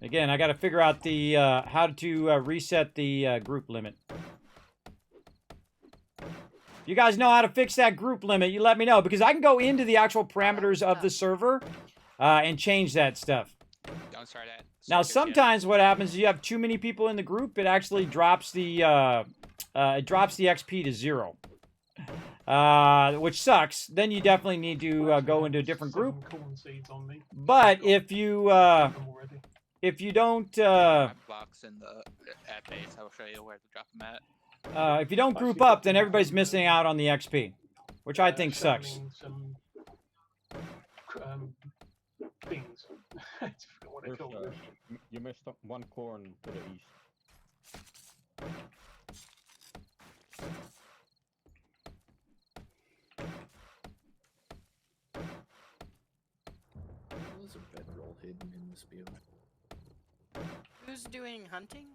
Again, I got to figure out the how to reset the group limit. You guys know how to fix that group limit, you let me know, because I can go into the actual parameters of the server and change that stuff. Don't start at. Now, start here, sometimes what happens is you have too many people in the group, it actually drops the XP to 0. Which sucks. Then you definitely need to go into a different group. 7 corn seeds on me. But if you Already. don't My box in the at base. I will show you where to drop them at. if you don't group up, then everybody's missing out on the XP, which I think sucks. Showing some things. I forgot what they're called. You missed one corn to the east. There's a bedroll hidden in this view. Who's doing hunting?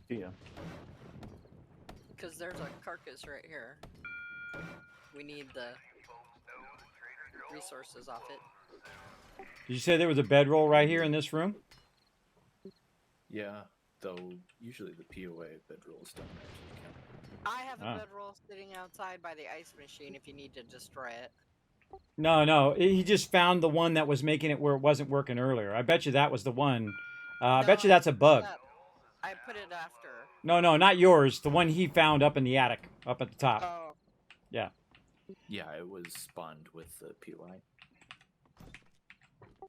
Yeah. Because there's a carcass right here. We need the resources off it. Did you say there was a bedroll right here in this room? Yeah, though usually the POA bedrolls don't actually count. I have a Oh. bedroll sitting outside by the ice machine if you need to destroy it. No. He just found the one that was making it where it wasn't working earlier. I bet you that was the one. I bet you that's a bug. I put it after. No, not yours. The one he found up in the attic, up at the top. Oh. Yeah. Yeah, it was spawned with the POI.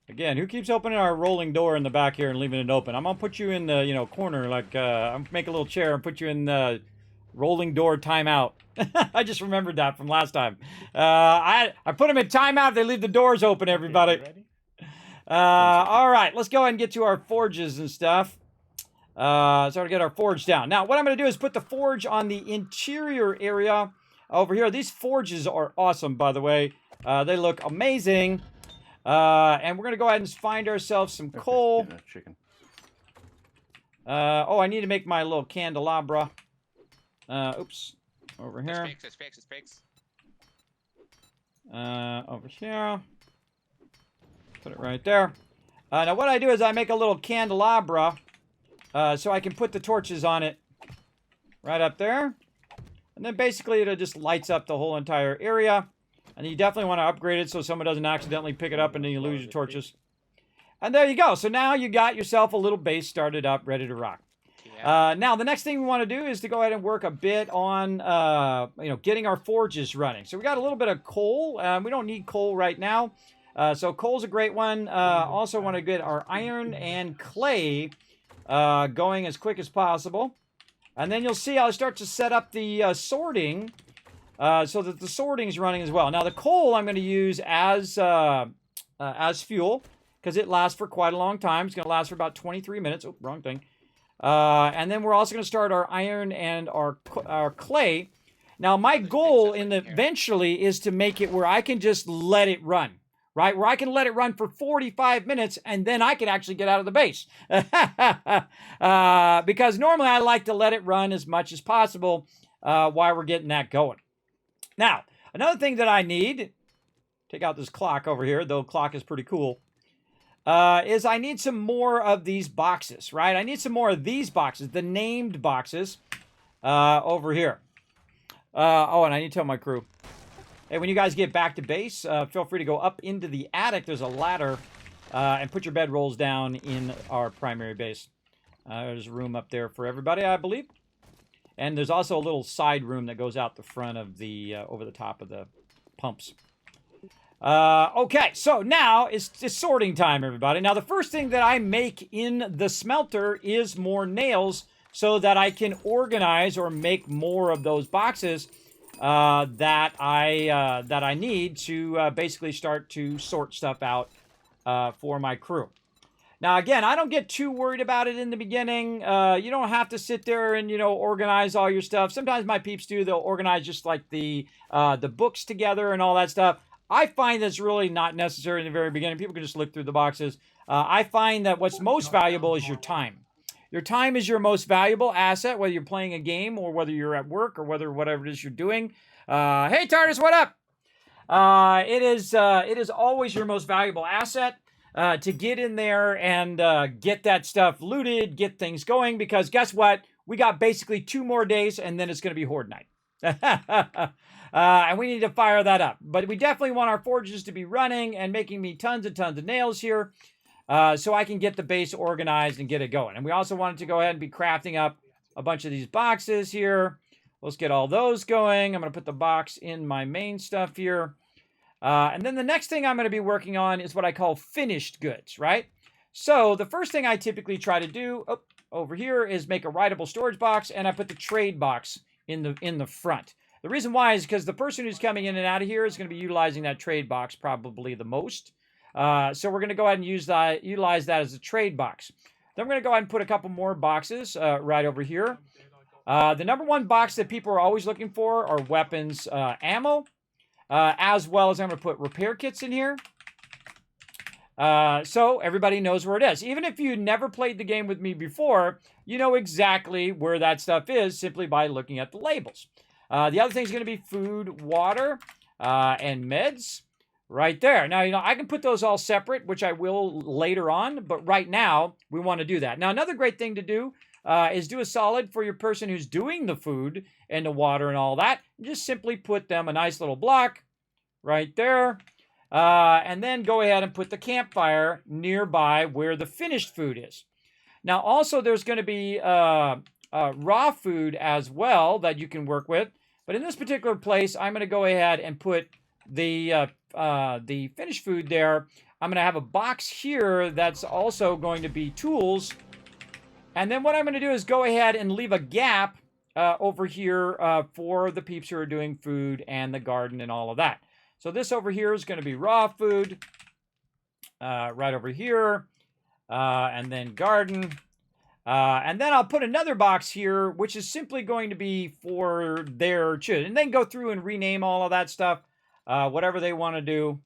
Again, who keeps opening our rolling door in the back here and leaving it open? I'm gonna put you in the corner, like I'm make a little chair and put you in the rolling door timeout. I just remembered that from last time. I put them in timeout if they leave the doors open. Everybody. Ready? All right, let's go ahead and get to our forges and stuff. So to get our forge down. Now, what I'm going to do is put the forge on the interior area over here. These forges are awesome, by the way. They look amazing. And we're going to go ahead and find ourselves some coal. Getting a chicken. Oh, I need to make my little candelabra. Oops. Over here. It's fixed. Over here. Put it right there. Now what I do is I make a little candelabra so I can put the torches on it right up there. And then basically it just lights up the whole entire area. And you definitely want to upgrade it so someone doesn't accidentally pick it up and then you lose your torches. And there you go. So now you got yourself a little base started up, ready to rock. Now, the next thing we want to do is to go ahead and work a bit on, getting our forges running. So we got a little bit of coal. We don't need coal right now. So coal's a great one. Also want to get our iron and clay going as quick as possible. And then you'll see I'll start to set up the sorting so that the sorting is running as well. Now, the coal I'm going to use as fuel because it lasts for quite a long time. It's going to last for about 23 minutes. Oh, wrong thing. And then we're also going to start our iron and our clay. Now, my goal eventually is to make it where I can just let it run, right? Where I can let it run for 45 minutes and then I can actually get out of the base. Because normally I like to let it run as much as possible while we're getting that going. Now, another thing that I need, take out this clock over here, though clock is pretty cool. Is I need some more of these boxes, right? I need some more of these boxes, the named boxes, over here. Oh, and I need to tell my crew. Hey, when you guys get back to base, feel free to go up into the attic. There's a ladder, and put your bedrolls down in our primary base. There's room up there for everybody, I believe. And there's also a little side room that goes out the front of the, over the top of the pumps. Okay, so now it's sorting time, everybody. Now, the first thing that I make in the smelter is more nails so that I can organize or make more of those boxes that I need to basically start to sort stuff out for my crew. Now, again, I don't get too worried about it in the beginning. You don't have to sit there and, organize all your stuff. Sometimes my peeps do. They'll organize just like the books together and all that stuff. I find that's really not necessary in the very beginning. People can just look through the boxes. I find that what's most valuable is your time. Your time is your most valuable asset, whether you're playing a game or whether you're at work or whatever it is you're doing. Hey, TARDIS, what up? It is always your most valuable asset to get in there and get that stuff looted, get things going, because guess what? We got basically 2 more days, and then it's going to be Horde Night. And we need to fire that up. But we definitely want our forges to be running and making me tons and tons of nails here so I can get the base organized and get it going. And we also wanted to go ahead and be crafting up a bunch of these boxes here. Let's get all those going. I'm going to put the box in my main stuff here. And then the next thing I'm going to be working on is what I call finished goods, right? So the first thing I typically try to do over here is make a writable storage box, and I put the trade box in the front. The reason why is because the person who's coming in and out of here is going to be utilizing that trade box probably the most. So we're going to go ahead and utilize that as a trade box. Then we're going to go ahead and put a couple more boxes right over here. The number one box that people are always looking for are weapons, ammo, as well as I'm going to put repair kits in here. So everybody knows where it is. Even if you never played the game with me before, you know exactly where that stuff is simply by looking at the labels. The other thing is going to be food, water, and meds right there. Now, I can put those all separate, which I will later on, but right now we want to do that. Now, another great thing to do is do a solid for your person who's doing the food and the water and all that. Just simply put them a nice little block right there. And then go ahead and put the campfire nearby where the finished food is. Now, also, there's going to be raw food as well that you can work with. But in this particular place, I'm going to go ahead and put the finished food there. I'm going to have a box here that's also going to be tools. And then what I'm going to do is go ahead and leave a gap over here for the peeps who are doing food and the garden and all of that. So this over here is going to be raw food, right over here, and then garden. And then I'll put another box here, which is simply going to be for their children. And then go through and rename all of that stuff, whatever they want to do.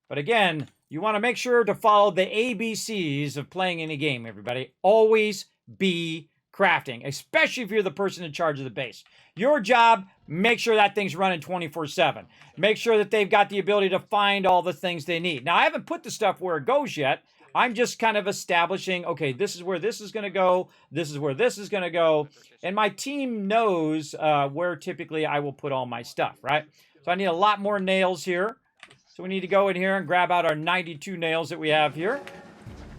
But again, you want to make sure to follow the ABCs of playing any game, everybody. Always be crafting, especially if you're the person in charge of the base. Your job, make sure that thing's running 24/7. Make sure that they've got the ability to find all the things they need. Now, I haven't put the stuff where it goes yet. I'm just kind of establishing, okay, this is where this is going to go. This is where this is going to go. And my team knows where typically I will put all my stuff, right? So I need a lot more nails here. So we need to go in here and grab out our 92 nails that we have here.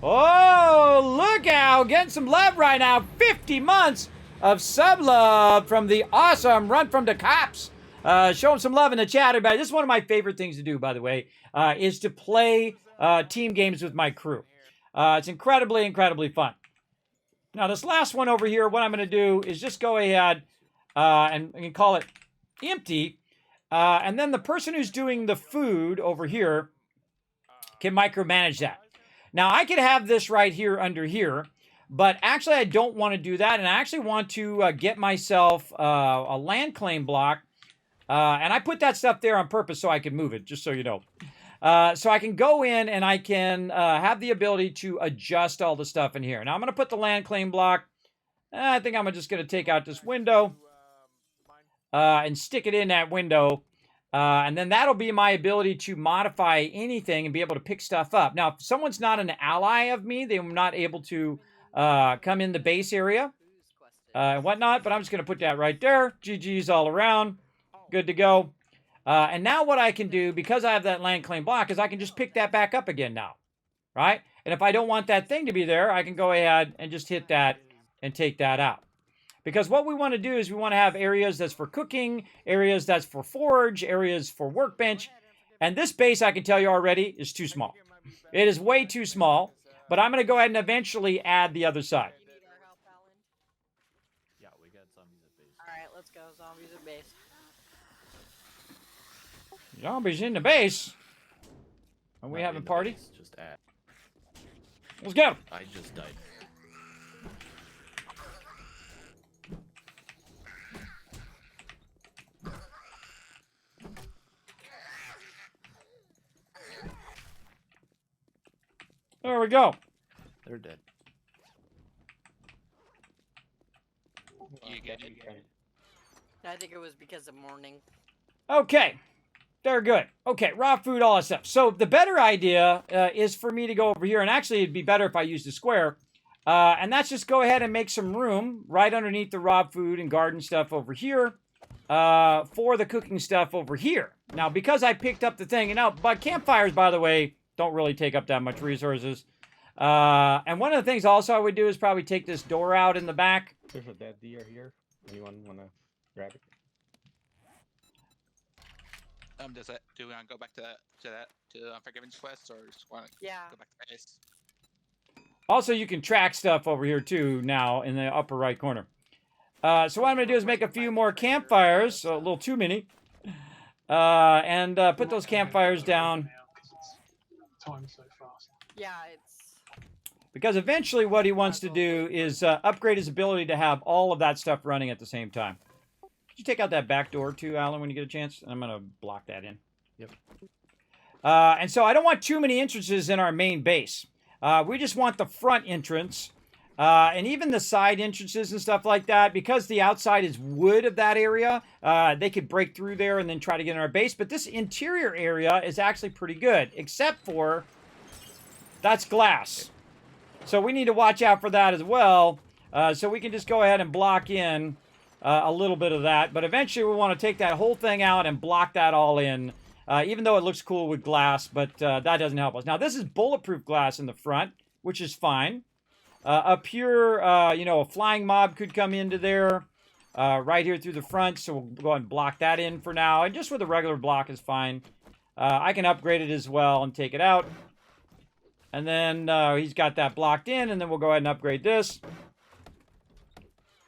Oh, look out. Getting some love right now. 50 months of sub love from the awesome Run From the Cops. Show them some love in the chat, everybody. This is one of my favorite things to do, by the way, is to play team games with my crew. It's incredibly, incredibly fun. Now, this last one over here, what I'm going to do is just go ahead and call it empty. And then the person who's doing the food over here can micromanage that. Now, I could have this right here under here, but actually I don't want to do that. And I actually want to get myself a land claim block. And I put that stuff there on purpose so I can move it, just so you know. So I can go in and I can have the ability to adjust all the stuff in here. Now, I'm going to put the land claim block. I think I'm just going to take out this window and stick it in that window. And then that'll be my ability to modify anything and be able to pick stuff up. Now, if someone's not an ally of me, they're not able to come in the base area and whatnot. But I'm just going to put that right there. GG's all around. Good to go. And now what I can do, because I have that land claim block, is I can just pick that back up again now. Right? And if I don't want that thing to be there, I can go ahead and just hit that and take that out. Because what we want to do is we want to have areas that's for cooking, areas that's for forge, areas for workbench. And this base, I can tell you already, is too small. It is way too small. But I'm going to go ahead and eventually add the other side. Yeah, we got zombies at base. Alright, let's go. Zombies at base. Zombies in the base. Are we Not having in the party? base, just at. Let's go. I just died. There we go. They're dead. You get it. I think it was because of morning. Okay. They're good. Okay, raw food, all that stuff. So the better idea is for me to go over here, and actually it'd be better if I used a square. And that's just go ahead and make some room right underneath the raw food and garden stuff over here for the cooking stuff over here. Now, because I picked up the thing, and now, but campfires, by the way, don't really take up that much resources. And one of the things also I would do is probably take this door out in the back. There's a dead deer here. Anyone want to grab it? Do we want to go back to Unforgiven's quest, or just want to go back to base? Also, you can track stuff over here too now in the upper right corner. So what I'm going to do is make a few more campfires, so a little too many, and put those campfires down. Time's so fast. Yeah, it's... Because eventually what he wants to do is upgrade his ability to have all of that stuff running at the same time. Could you take out that back door too, Alan, when you get a chance? I'm going to block that in. Yep. And so I don't want too many entrances in our main base. We just want the front entrance. And even the side entrances and stuff like that, because the outside is wood of that area, they could break through there and then try to get in our base. But this interior area is actually pretty good, except for that's glass. So we need to watch out for that as well. So we can just go ahead and block in a little bit of that. But eventually we want to take that whole thing out and block that all in, even though it looks cool with glass, but that doesn't help us. Now, this is bulletproof glass in the front, which is fine. Up here, you know, a flying mob could come into there right here through the front, so we'll go ahead and block that in for now. And just with a regular block is fine. I can upgrade it as well and take it out. And then he's got that blocked in, and then we'll go ahead and upgrade this.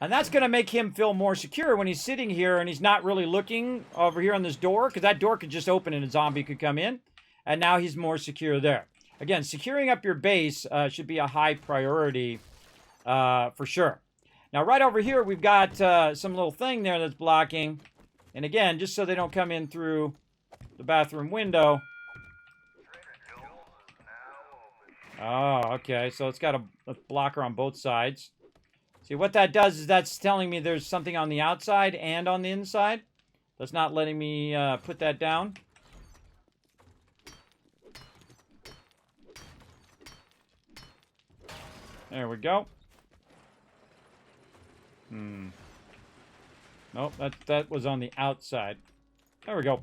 And that's going to make him feel more secure when he's sitting here and he's not really looking over here on this door, because that door could just open and a zombie could come in. And now he's more secure there. Again, securing up your base should be a high priority for sure. Now, right over here, we've got some little thing there that's blocking. And again, just so they don't come in through the bathroom window. Oh, okay. So it's got a blocker on both sides. See, what that does is that's telling me there's something on the outside and on the inside. That's not letting me put that down. There we go. Nope, that was on the outside. There we go.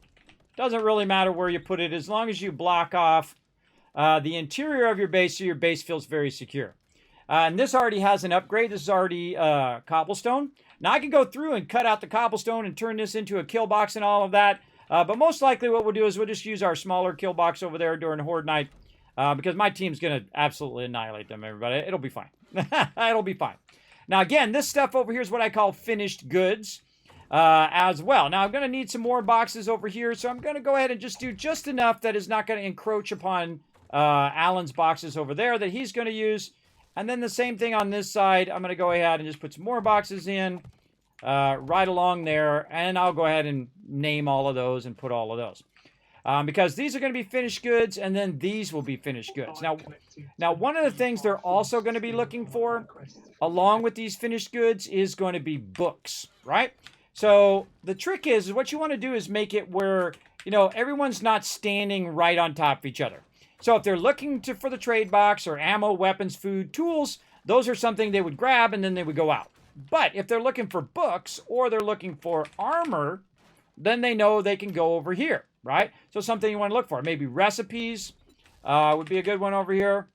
Doesn't really matter where you put it, as long as you block off the interior of your base so your base feels very secure. And this already has an upgrade. This is already cobblestone. Now I can go through and cut out the cobblestone and turn this into a kill box and all of that. But most likely what we'll do is we'll just use our smaller kill box over there during Horde Night. Because my team's going to absolutely annihilate them, everybody. It'll be fine. It'll be fine. Now, again, this stuff over here is what I call finished goods as well. Now, I'm going to need some more boxes over here, so I'm going to go ahead and just do just enough that is not going to encroach upon Alan's boxes over there that he's going to use. And then the same thing on this side. I'm going to go ahead and just put some more boxes in right along there, and I'll go ahead and name all of those and put all of those. Because these are going to be finished goods, and then these will be finished goods. Now, one of the things they're also going to be looking for, along with these finished goods, is going to be books, right? So the trick is what you want to do is make it where, you know, everyone's not standing right on top of each other. So if they're looking for the trade box or ammo, weapons, food, tools, those are something they would grab and then they would go out. But if they're looking for books or they're looking for armor, then they know they can go over here, right? So something you want to look for. Maybe recipes would be a good one over here.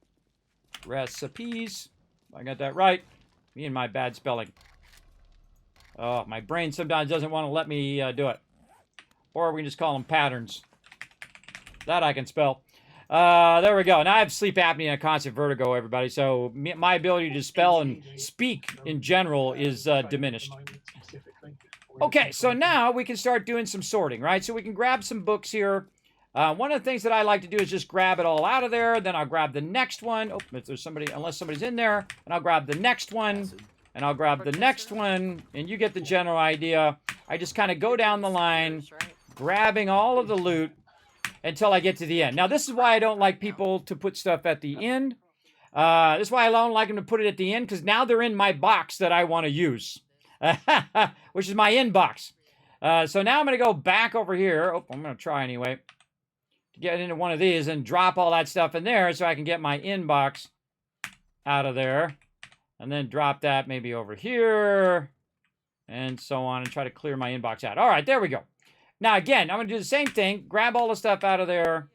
Recipes. I got that right. Me and my bad spelling. Oh, my brain sometimes doesn't want to let me do it. Or we can just call them patterns. That I can spell. There we go. Now I have sleep apnea and constant vertigo, everybody. So my ability to spell and speak in general is diminished. Okay, so now we can start doing some sorting, right? So we can grab some books here. One of the things that I like to do is just grab it all out of there. Then I'll grab the next one. Oh, if there's somebody, unless somebody's in there, and I'll grab the next one, and I'll grab the next one, and you get the general idea. I just kind of go down the line, grabbing all of the loot until I get to the end. Now, this is why I don't like people to put stuff at the end. This is why I don't like them to put it at the end, because now they're in my box that I want to use, which is my inbox. So now I'm going to go back over here. Oh, I'm going to try anyway. To get into one of these and drop all that stuff in there so I can get my inbox out of there. And then drop that maybe over here. And so on. And try to clear my inbox out. All right, there we go. Now again, I'm going to do the same thing. Grab all the stuff out of there.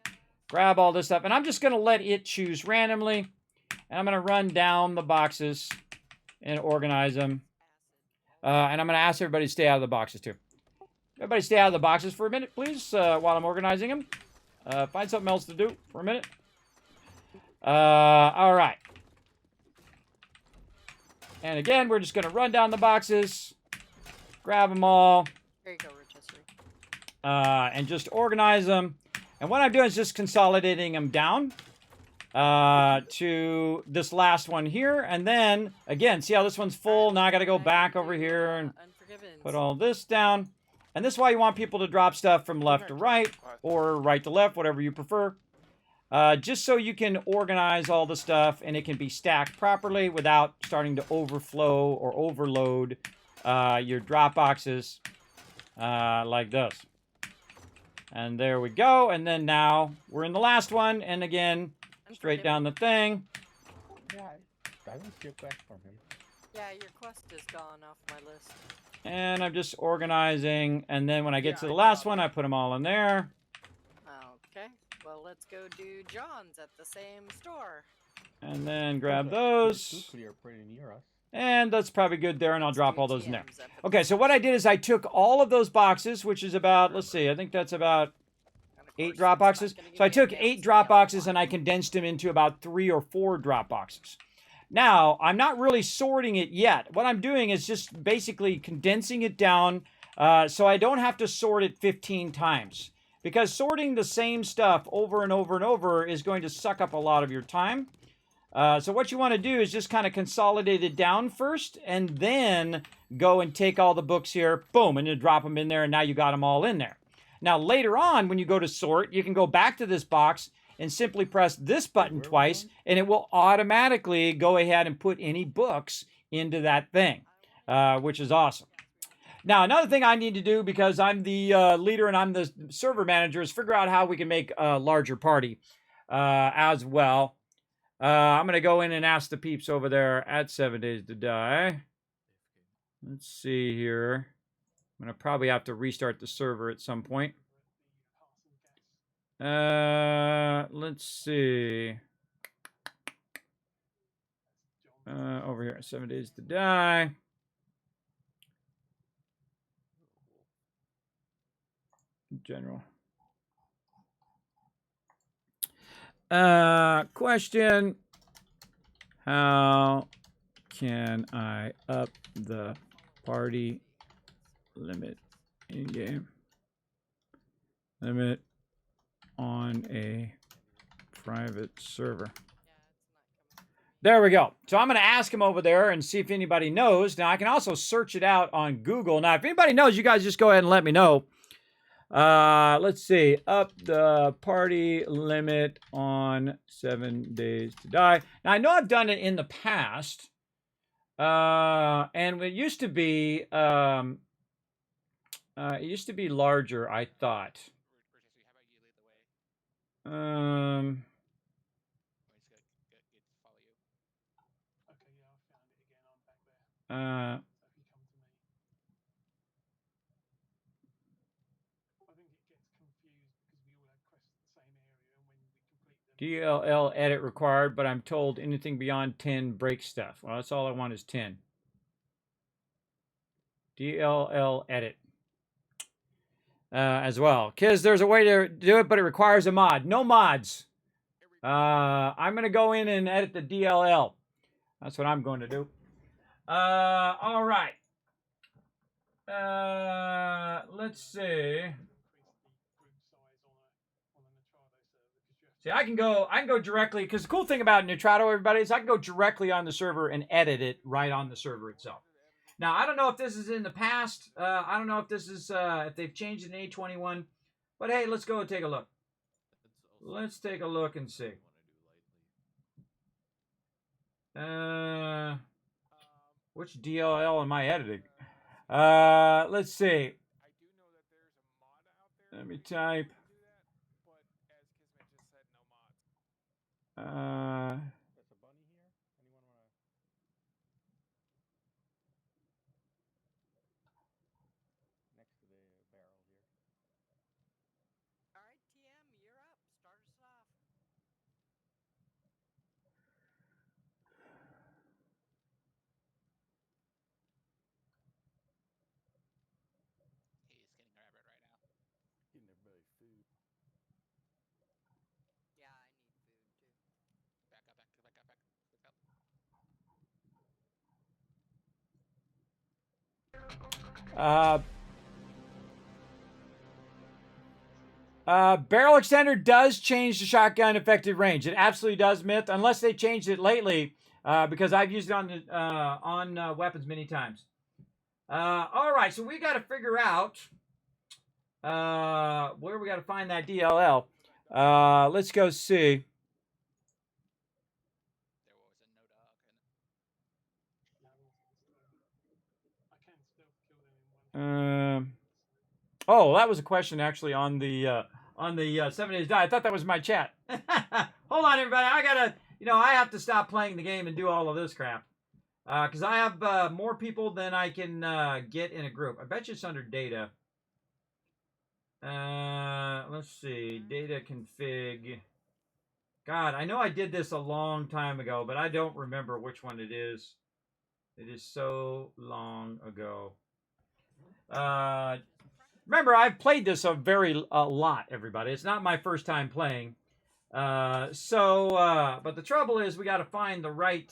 Grab all this stuff. And I'm just going to let it choose randomly. And I'm going to run down the boxes and organize them. And I'm going to ask everybody to stay out of the boxes too. Everybody stay out of the boxes for a minute, please, while I'm organizing them. Find something else to do for a minute. All right. And again, we're just going to run down the boxes. Grab them all. There you go, Rotisserie. And just organize them. And what I'm doing is just consolidating them down to this last one here. And then, again, see how this one's full? Now I got to go back over here and put all this down. And this is why you want people to drop stuff from left to right or right to left, whatever you prefer. Just so you can organize all the stuff and it can be stacked properly without starting to overflow or overload your drop boxes like this. And there we go. And then now we're in the last one. And again, straight down the thing. Yeah, I didn't see a quest from him. Yeah, your quest is gone off my list. And I'm just organizing. And then when I get to the last one, I put them all in there. Okay. Well, let's go do John's at the same store. And then grab those. You're pretty near us. And that's probably good there, and I'll drop all those in there. Okay, so what I did is I took all of those boxes, which is about, let's see, I think that's about 8 drop boxes. So I took 8 drop boxes and I condensed them into about 3 or 4 drop boxes. Now, I'm not really sorting it yet. What I'm doing is just basically condensing it down so I don't have to sort it 15 times. Because sorting the same stuff over and over and over is going to suck up a lot of your time. So what you want to do is just kind of consolidate it down first and then go and take all the books here, boom, and you drop them in there, and now you got them all in there. Now, later on, when you go to sort, you can go back to this box and simply press this button twice, and it will automatically go ahead and put any books into that thing, which is awesome. Now, another thing I need to do, because I'm the leader and I'm the server manager, is figure out how we can make a larger party as well. I'm going to go in and ask the peeps over there at 7 Days to Die. Let's see here. I'm going to probably have to restart the server at some point. Let's see. Over here, 7 Days to Die. General. Question. How can I up the party limit in game? Limit on a private server. There we go. So I'm going to ask him over there and see if anybody knows. Now I can also search it out on Google. Now if anybody knows, you guys just go ahead and let me know. Let's see. Up the party limit on 7 Days to Die. Now I know I've done it in the past. And it used to be larger, I thought. DLL edit required, but I'm told anything beyond 10 breaks stuff. Well, that's all I want is 10. DLL edit. As well. Because there's a way to do it, but it requires a mod. No mods. I'm going to go in and edit the DLL. That's what I'm going to do. All right. Let's see. See, I can go directly, because the cool thing about Nitrato, everybody, is I can go directly on the server and edit it right on the server itself. Now, I don't know if this is in the past. I don't know if this is if they've changed it in A21. But hey, let's go and take a look. Let's take a look and see. Which DLL am I editing? Let's see. Let me type. There's a bunny here. Anyone wanna? Next to the barrel here. All right, TM, you're up. Start us off. He's getting rabbit right now. Getting everybody food. Yeah, I need food too. Back up, back up, back up, back up. Barrel extender does change the shotgun effective range. It absolutely does, Myth, unless they changed it lately, because I've used it on weapons many times. All right, so we got to figure out where we got to find that DLL. Let's go see. Oh, that was a question actually on the 7 Days Die. I thought that was my chat. Hold on, everybody. I gotta, I have to stop playing the game and do all of this crap. Because I have more people than I can get in a group. I bet you it's under data. Let's see. Data config. God, I know I did this a long time ago, but I don't remember which one it is. It is so long ago. Remember, I've played this a lot, everybody. It's not my first time playing. But the trouble is we got to find the right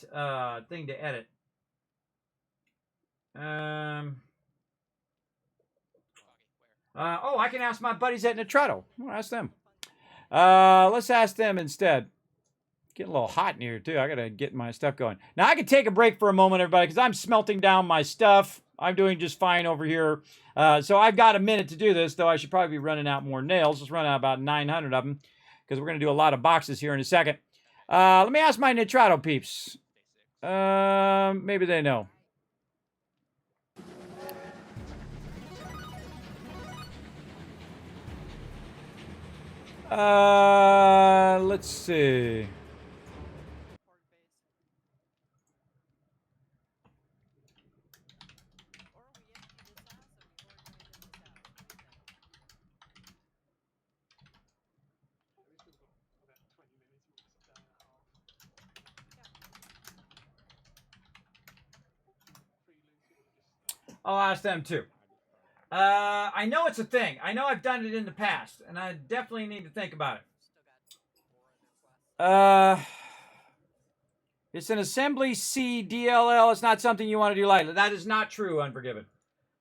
thing to edit. I can ask my buddies at Nitrato. I'll ask them. Let's ask them instead. Getting a little hot in here, too. I got to get my stuff going. Now, I can take a break for a moment, everybody, because I'm smelting down my stuff. I'm doing just fine over here. So I've got a minute to do this, though I should probably be running out more nails. Let's run out about 900 of them, because we're going to do a lot of boxes here in a second. Let me ask my Nitrato peeps. Maybe they know. Let's see. I'll ask them too. I know it's a thing. I know I've done it in the past, and I definitely need to think about it. It's an assembly C DLL. It's not something you want to do lightly. That is not true, Unforgiven.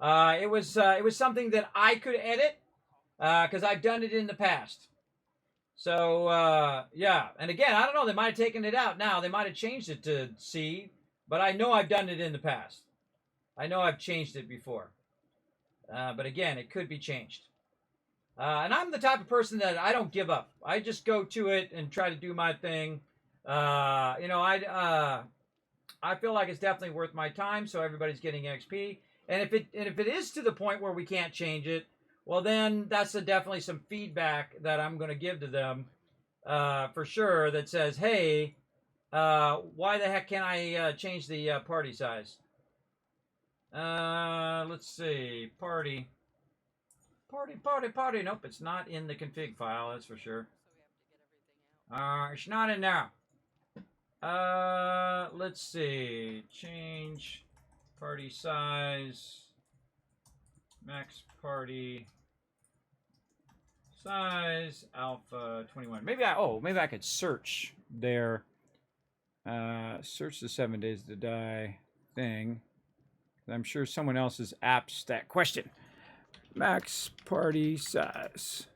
It was something that I could edit because I've done it in the past. So yeah, and again, I don't know. They might have taken it out now. They might have changed it to C, but I know I've done it in the past. I know I've changed it before. But again, it could be changed. And I'm the type of person that I don't give up. I just go to it and try to do my thing. I feel like it's definitely worth my time, so everybody's getting XP. And if it is to the point where we can't change it, well, then that's definitely some feedback that I'm going to give to them for sure. That says, hey, why the heck can't I change the party size? Let's see. Party. Nope, it's not in the config file, that's for sure. It's not in there. Let's see. Change party size. Max party size. Alpha 21. Maybe I could search there. Search the 7 Days to Die thing. I'm sure someone else has asked that question. Max party size.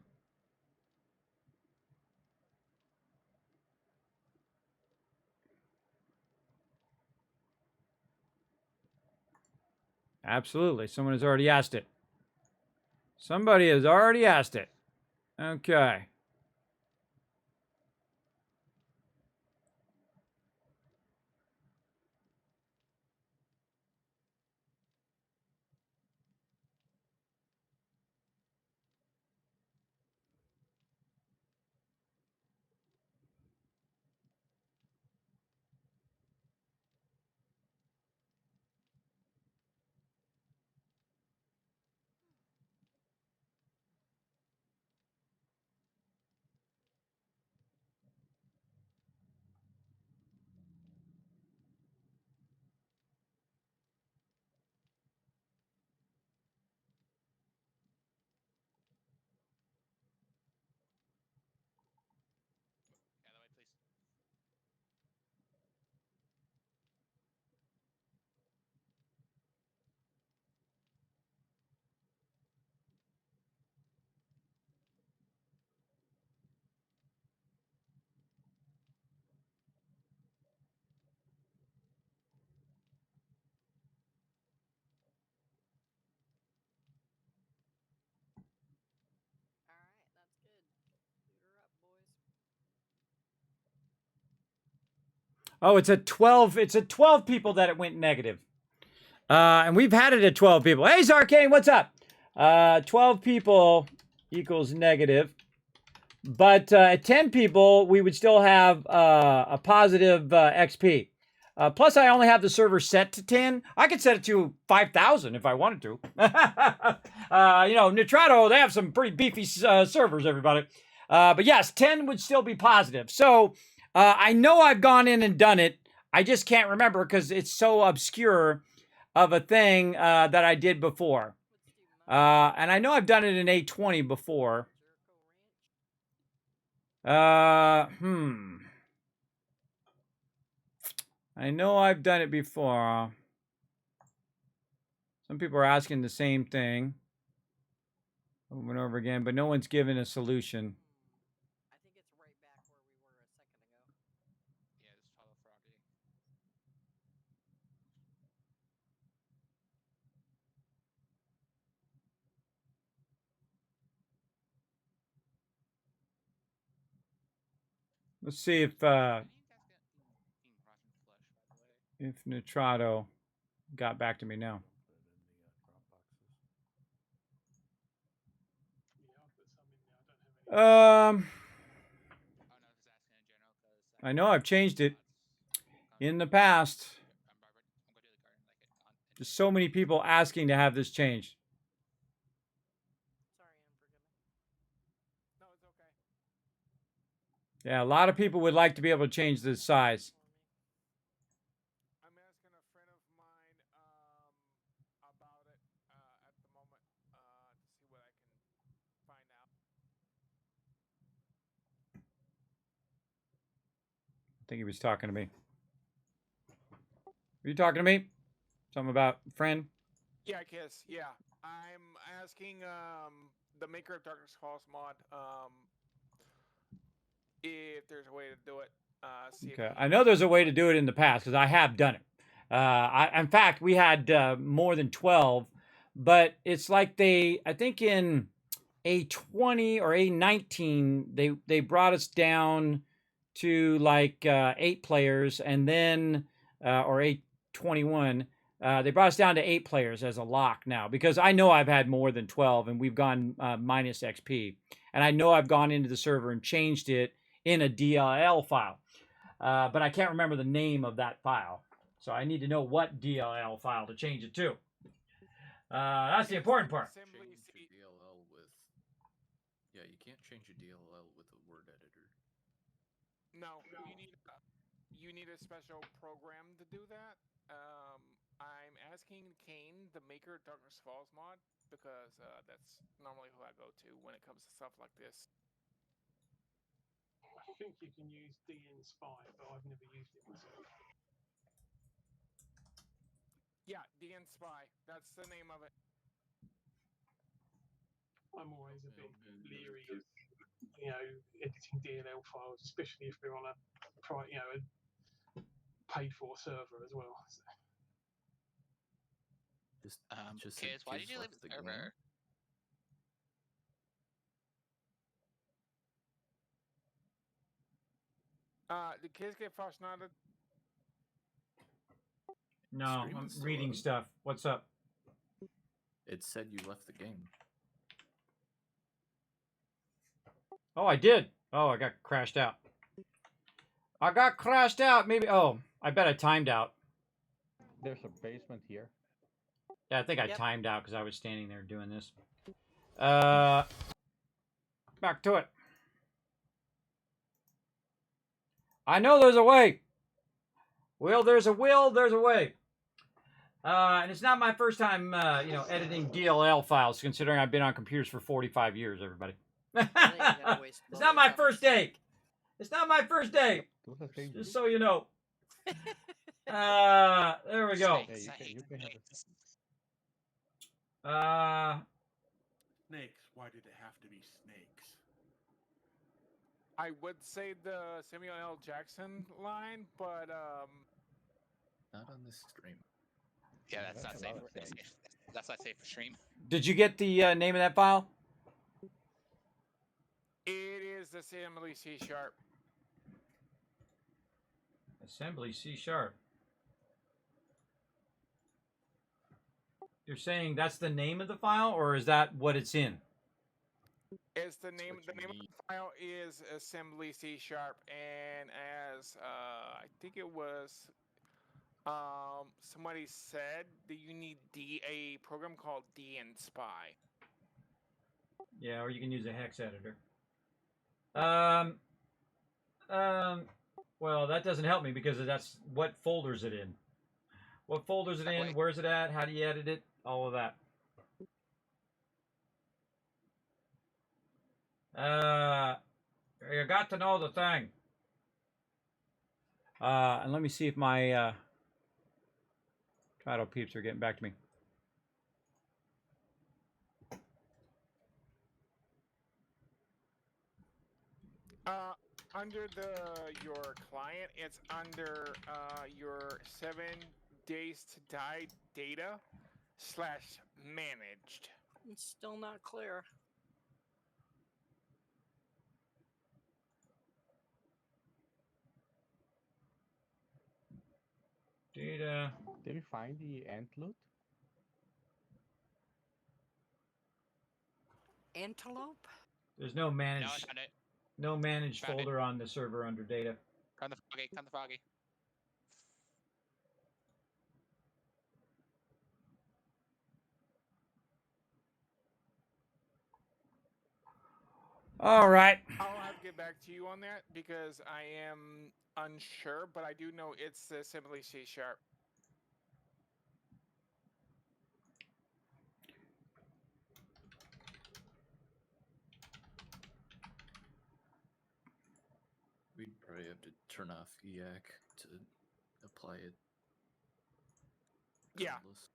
Absolutely. Someone has already asked it. Somebody has already asked it. Okay. All right, that's good. Boot her up, boys. Oh, it's a 12. It's a 12 people that it went negative. And we've had it at 12 people. Hey, Zarkane, what's up? 12 people equals negative. But at 10 people, we would still have a positive XP. Plus, I only have the server set to 10. I could set it to 5,000 if I wanted to. Nitrato, they have some pretty beefy servers, everybody. But yes, 10 would still be positive. So I know I've gone in and done it. I just can't remember because it's so obscure of a thing that I did before. And I know I've done it in A20 before. I know I've done it before. Some people are asking the same thing over and over again, but no one's given a solution. I think it's right back where we were a second ago. Yeah, just follow Froggy. Let's see if Nitrato got back to me now. I know I've changed it in the past. There's so many people asking to have this changed. Sorry, forgive me. No, it's okay. Yeah, a lot of people would like to be able to change the size. I'm asking a friend of mine about it at the moment to see what I can find out. I think he was talking to me. Are you talking to me? Something about friend? Yeah, Kiss. Yeah, I'm asking the maker of Darkness Falls mod if there's a way to do it. Okay. I know there's a way to do it in the past because I have done it. In fact, we had more than 12, but it's like I think in A20 or A19, they brought us down to like 8 players, and then, or A21, they brought us down to 8 players as a lock now because I know I've had more than 12 and we've gone minus XP. And I know I've gone into the server and changed it in a DLL file. But I can't remember the name of that file. So I need to know what DLL file to change it to. That's the important part. Change your DLL with... Yeah, you can't change a DLL with a word editor. No, you need a special program to do that. I'm asking Kane, the maker of Darkness Falls mod, because that's normally who I go to when it comes to stuff like this. I think you can use DN Spy, but I've never used it myself. Yeah, DN Spy. That's the name of it. I'm always a bit leery of, editing DLL files, especially if they're on a paid-for server as well. So. Just said Kids, why did kids you leave left the the game. server? The kids get frustrated. No, Stream I'm is still reading up. stuff. What's up? It said you left the game. Oh, I did. Oh, I got crashed out. I got crashed out. Maybe. Oh, I bet I timed out. There's a basement here. Yeah, I think I Yep. timed out because I was standing there doing this. Back to it. I know there's a way. Will, there's a will, there's a way. And it's not my first time, editing DLL files, considering I've been on computers for 45 years, everybody. It's not my first day. It's not my first day. Just so you know. There we go. Hey, you can have Snakes. Why did it have to be snakes? I would say the Samuel L. Jackson line, but Not on this stream. Yeah, that's not safe. That's not safe for stream. Did you get the name of that file? it is assembly C#. Assembly C#. You're saying that's the name of the file, or is that what it's in? It's the name. The name of the file is assembly C#, and as I think it was, somebody said that you need a program called DNSpy. Yeah, or you can use a hex editor. Well, that doesn't help me because that's what folder's it in. What folder's it in? Where's it at? How do you edit it? All of that. You got to know the thing. And let me see if my title peeps are getting back to me. Under your client, it's under your 7 days to die data / managed. It's still not clear. Data. Did you find the ant loot? Antelope? There's no managed. No, I found it. No managed Found it. folder on the server under data. Come the foggy. Come the foggy. All right. I'll have to get back to you on that because I am unsure, but I do know it's assembly C#. We'd probably have to turn off EAC to apply it. Yeah. regardless.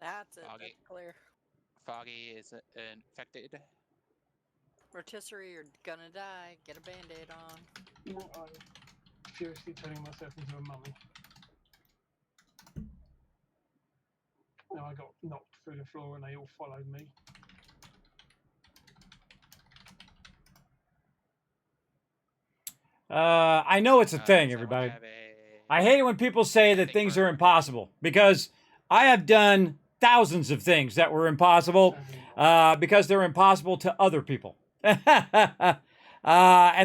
That's it. Foggy. That's clear. Foggy is infected. Rotisserie, you're gonna die. Get a band-aid on. No, I'm seriously turning myself into a mummy. Now I got knocked through the floor and they all followed me. I know it's a thing, everybody. I hate it when people say that things are impossible because I have done thousands of things that were impossible because they're impossible to other people. And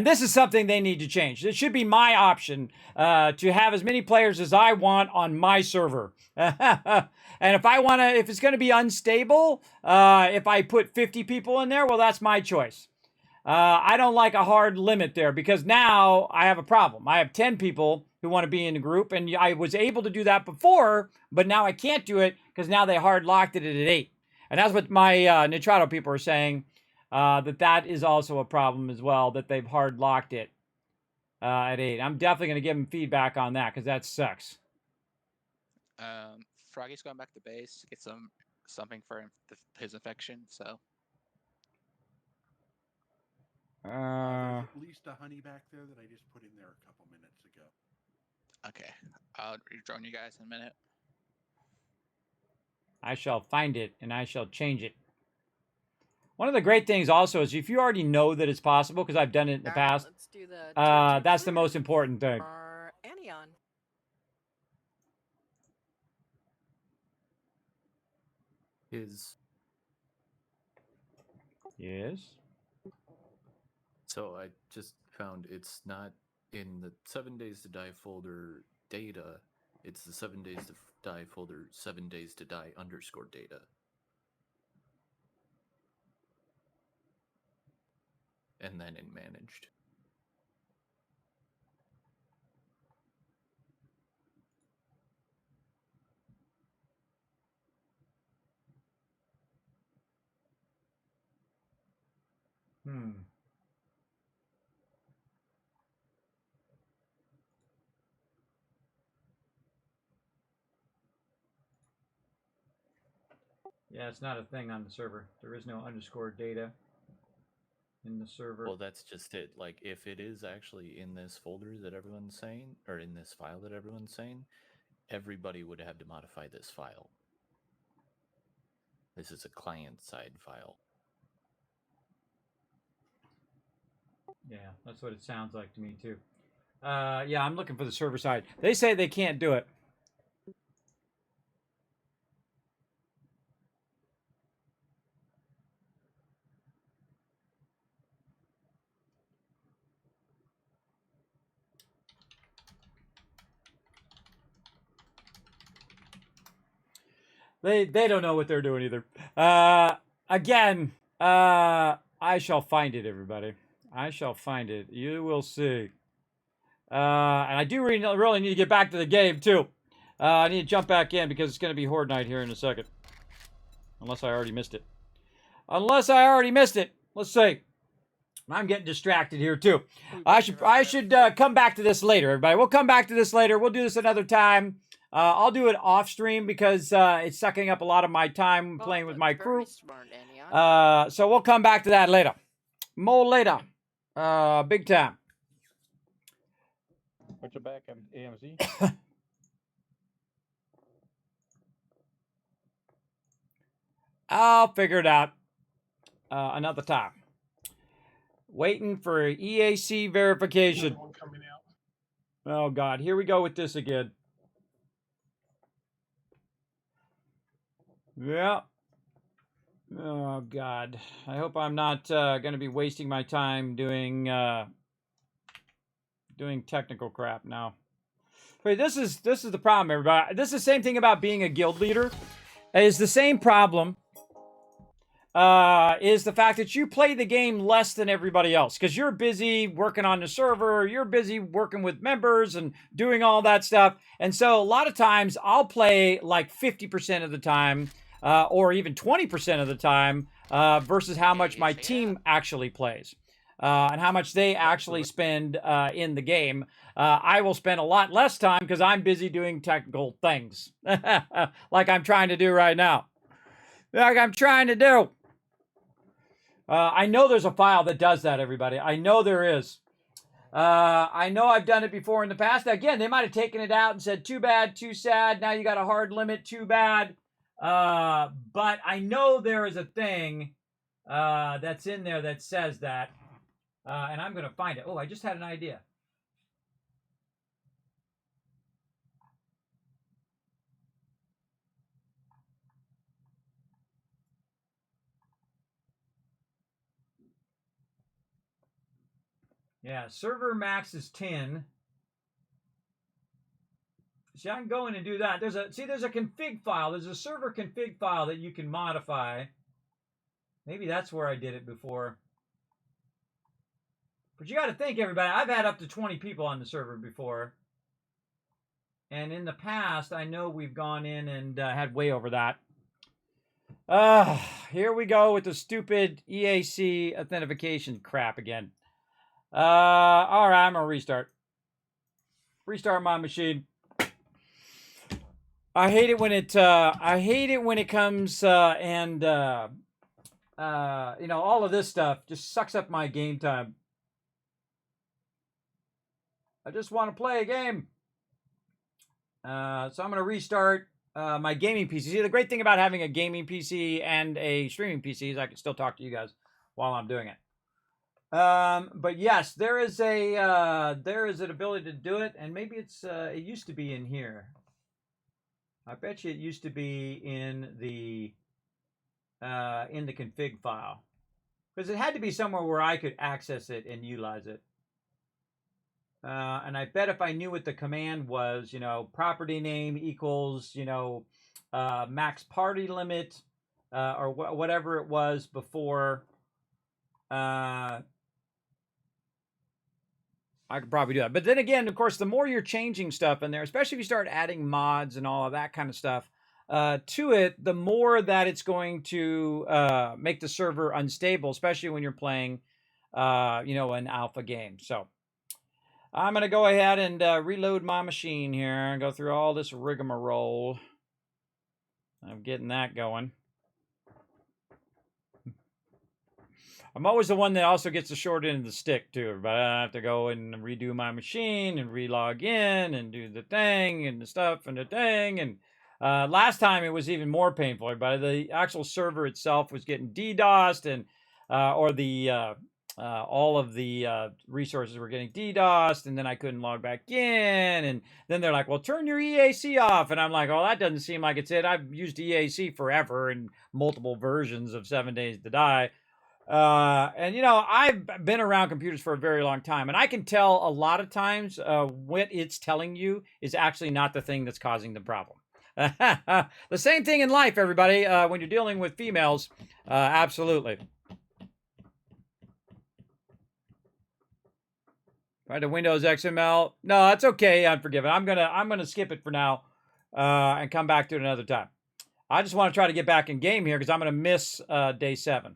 this is something they need to change. It should be my option to have as many players as I want on my server. And if it's going to be unstable, if I put 50 people in there, well, that's my choice. I don't like a hard limit there because now I have a problem. I have 10 people who want to be in the group, and I was able to do that before, but now I can't do it because now they hard locked it at 8. And that's what my Nitrado people are saying, that is also a problem as well, that they've hard locked it at 8. I'm definitely going to give them feedback on that because that sucks. Froggy's going back to base to get something for his infection, so. There's at least a honey back there that I just put in there a couple minutes ago. Okay, I'll rejoin you guys in a minute. I shall find it and I shall change it. One of the great things also is if you already know that it's possible, because I've done it in the past, Let's do the that's the most important thing. or anion. Yes. So I just found it's not in the 7 Days to Die folder data. It's the 7 Days to Die folder 7 Days to Die _ data. And then in managed. Yeah, it's not a thing on the server. There is no _ data in the server. Well, that's just it. Like, if it is actually in this folder that everyone's saying, or in this file that everyone's saying, everybody would have to modify this file. This is a client-side file. Yeah, that's what it sounds like to me, too. Yeah, I'm looking for the server side. They say they can't do it. They don't know what they're doing either. Again, I shall find it, everybody. I shall find it. You will see. And I do really need to get back to the game, too. I need to jump back in because it's going to be Horde Night here in a second. Unless I already missed it. Unless I already missed it. Let's see. I'm getting distracted here, too. I should come back to this later, everybody. We'll come back to this later. We'll do this another time. I'll do it off stream because it's sucking up a lot of my time playing with my crew. So we'll come back to that later. More later. Big time. Put you back at AMZ. I'll figure it out another time. Waiting for EAC verification. Oh, God. Here we go with this again. Yeah. Oh, God. I hope I'm not going to be wasting my time doing technical crap now. But this is the problem, everybody. This is the same thing about being a guild leader. It's the same problem. Is the fact that you play the game less than everybody else because you're busy working on the server, you're busy working with members and doing all that stuff. And so a lot of times I'll play like 50% of the time or even 20% of the time versus how much my team actually plays and how much they actually spend in the game. I will spend a lot less time because I'm busy doing technical things like I'm trying to do right now. Like I'm trying to do. I know there's a file that does that, everybody. I know there is. I know I've done it before in the past. Again, they might have taken it out and said, too bad, too sad. Now you got a hard limit, too bad. But I know there is a thing that's in there that says that. And I'm going to find it. Oh, I just had an idea. Yeah, server max is 10. See, I can go in and do that. There's a config file. There's a server config file that you can modify. Maybe that's where I did it before. But you got to think, everybody, I've had up to 20 people on the server before. And in the past, I know we've gone in and had way over that. Here we go with the stupid EAC authentication crap again. All right, I'm gonna restart. Restart my machine. I hate it when it. I hate it when it comes and you know, all of this stuff just sucks up my game time. I just want to play a game. So I'm going to restart my gaming PC. See, the great thing about having a gaming PC and a streaming PC is I can still talk to you guys while I'm doing it. But yes, there is an ability to do it, and maybe it used to be in here. I bet you it used to be in the config file, because it had to be somewhere where I could access it and utilize it. And I bet if I knew what the command was, you know, property name equals, you know, max party limit, or whatever it was before, I could probably do that. But then again, of course, the more you're changing stuff in there, especially if you start adding mods and all of that kind of stuff to it, the more that it's going to make the server unstable, especially when you're playing, you know, an alpha game. So I'm going to go ahead and reload my machine here and go through all this rigmarole. I'm getting that going. I'm always the one that also gets the short end of the stick, too. But I have to go and redo my machine and relog in and do the thing and the stuff and the thing. And last time it was even more painful. But the actual server itself was getting DDoSed, and or the all of the resources were getting DDoSed, and then I couldn't log back in. And then they're like, well, turn your EAC off. And I'm like, oh, that doesn't seem like it's it. I've used EAC forever in multiple versions of 7 Days to Die. And, you know, I've been around computers for a very long time, and I can tell a lot of times what it's telling you is actually not the thing that's causing the problem. The same thing in life, everybody, when you're dealing with females. Absolutely. Right, the Windows XML. No, that's okay. Unforgiven. I'm gonna skip it for now, and come back to it another time. I just want to try to get back in game here because I'm gonna miss day 7.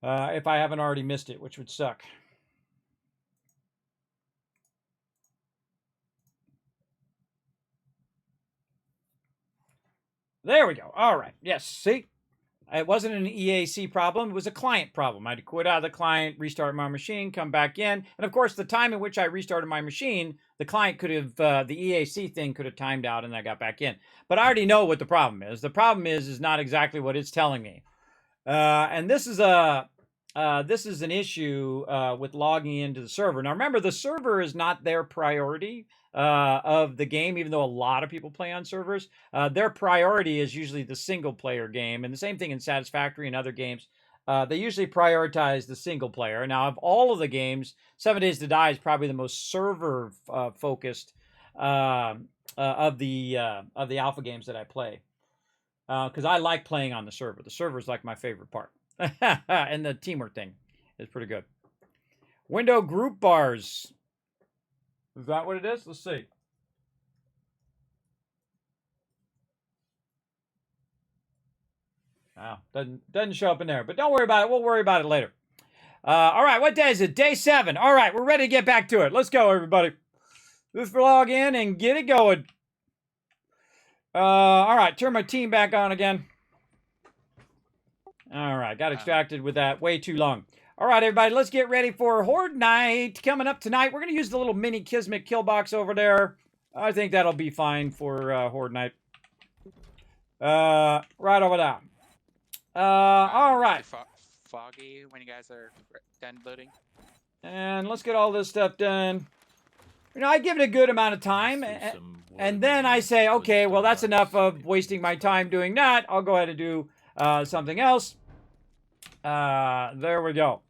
If I haven't already missed it, which would suck. There we go. All right. Yes. See, it wasn't an EAC problem. It was a client problem. I had to quit out of the client, restart my machine, come back in. And of course, the time in which I restarted my machine, the client could have, the EAC thing could have timed out and I got back in. But I already know what the problem is. The problem is not exactly what it's telling me. And this is an issue with logging into the server. Now, remember, the server is not their priority of the game, even though a lot of people play on servers. Their priority is usually the single-player game, and the same thing in Satisfactory and other games. They usually prioritize the single player. Now, of all of the games, 7 Days to Die is probably the most server-focused of the alpha games that I play, because I like playing on the server. The server is like my favorite part. And the teamwork thing is pretty good. Window group bars. Is that what it is? Let's see. Wow, doesn't show up in there, but don't worry about it. We'll worry about it later. All right, what day is it? Day 7. All right, we're ready to get back to it. Let's go, everybody. Let's log in and get it going. All right, turn my team back on again. All right, got extracted with that way too long. All right, everybody, let's get ready for Horde Night coming up tonight. We're going to use the little mini Kismet kill box over there. I think that'll be fine for Horde Night. Right over there. All right. Foggy when you guys are done loading. And let's get all this stuff done. You know, I give it a good amount of time, and then I say, okay, well, that's enough of wasting my time doing that. I'll go ahead and do something else. There we go.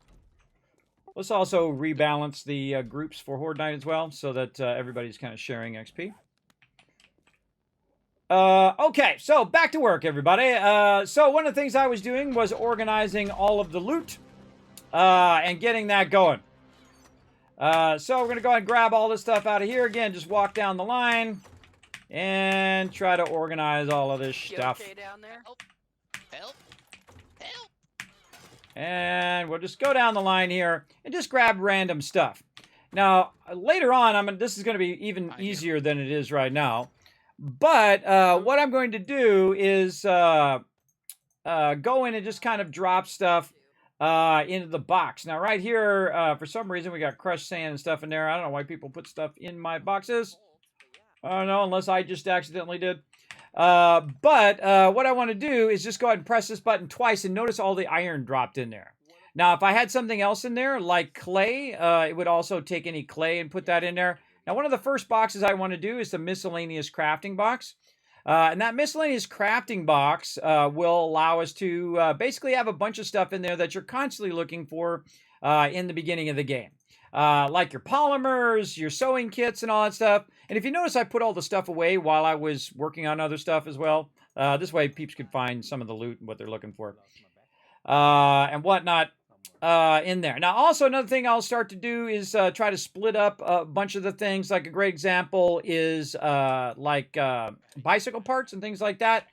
Let's also rebalance the groups for Horde Night as well, so that everybody's kind of sharing XP. Okay, so back to work, everybody. So one of the things I was doing was organizing all of the loot and getting that going. So we're going to go ahead and grab all this stuff out of here. Again, just walk down the line and try to organize all of this stuff. Okay down there? Help! Help! And we'll just go down the line here and just grab random stuff. Now, later on, this is going to be even easier than it is right now. But what I'm going to do is go in and just kind of drop stuff into the box. Now, right here, for some reason, we got crushed sand and stuff in there. I don't know why people put stuff in my boxes. I don't know, unless I just accidentally did. But what I want to do is just go ahead and press this button twice and notice all the iron dropped in there. Now, if I had something else in there, like clay, it would also take any clay and put that in there. Now, one of the first boxes I want to do is the miscellaneous crafting box. And that miscellaneous crafting box will allow us to basically have a bunch of stuff in there that you're constantly looking for in the beginning of the game. Like your polymers, your sewing kits, and all that stuff. And if you notice, I put all the stuff away while I was working on other stuff as well. This way, peeps could find some of the loot and what they're looking for. And whatnot in there. Now, also another thing I'll start to do is try to split up a bunch of the things. Like a great example is like bicycle parts and things like that.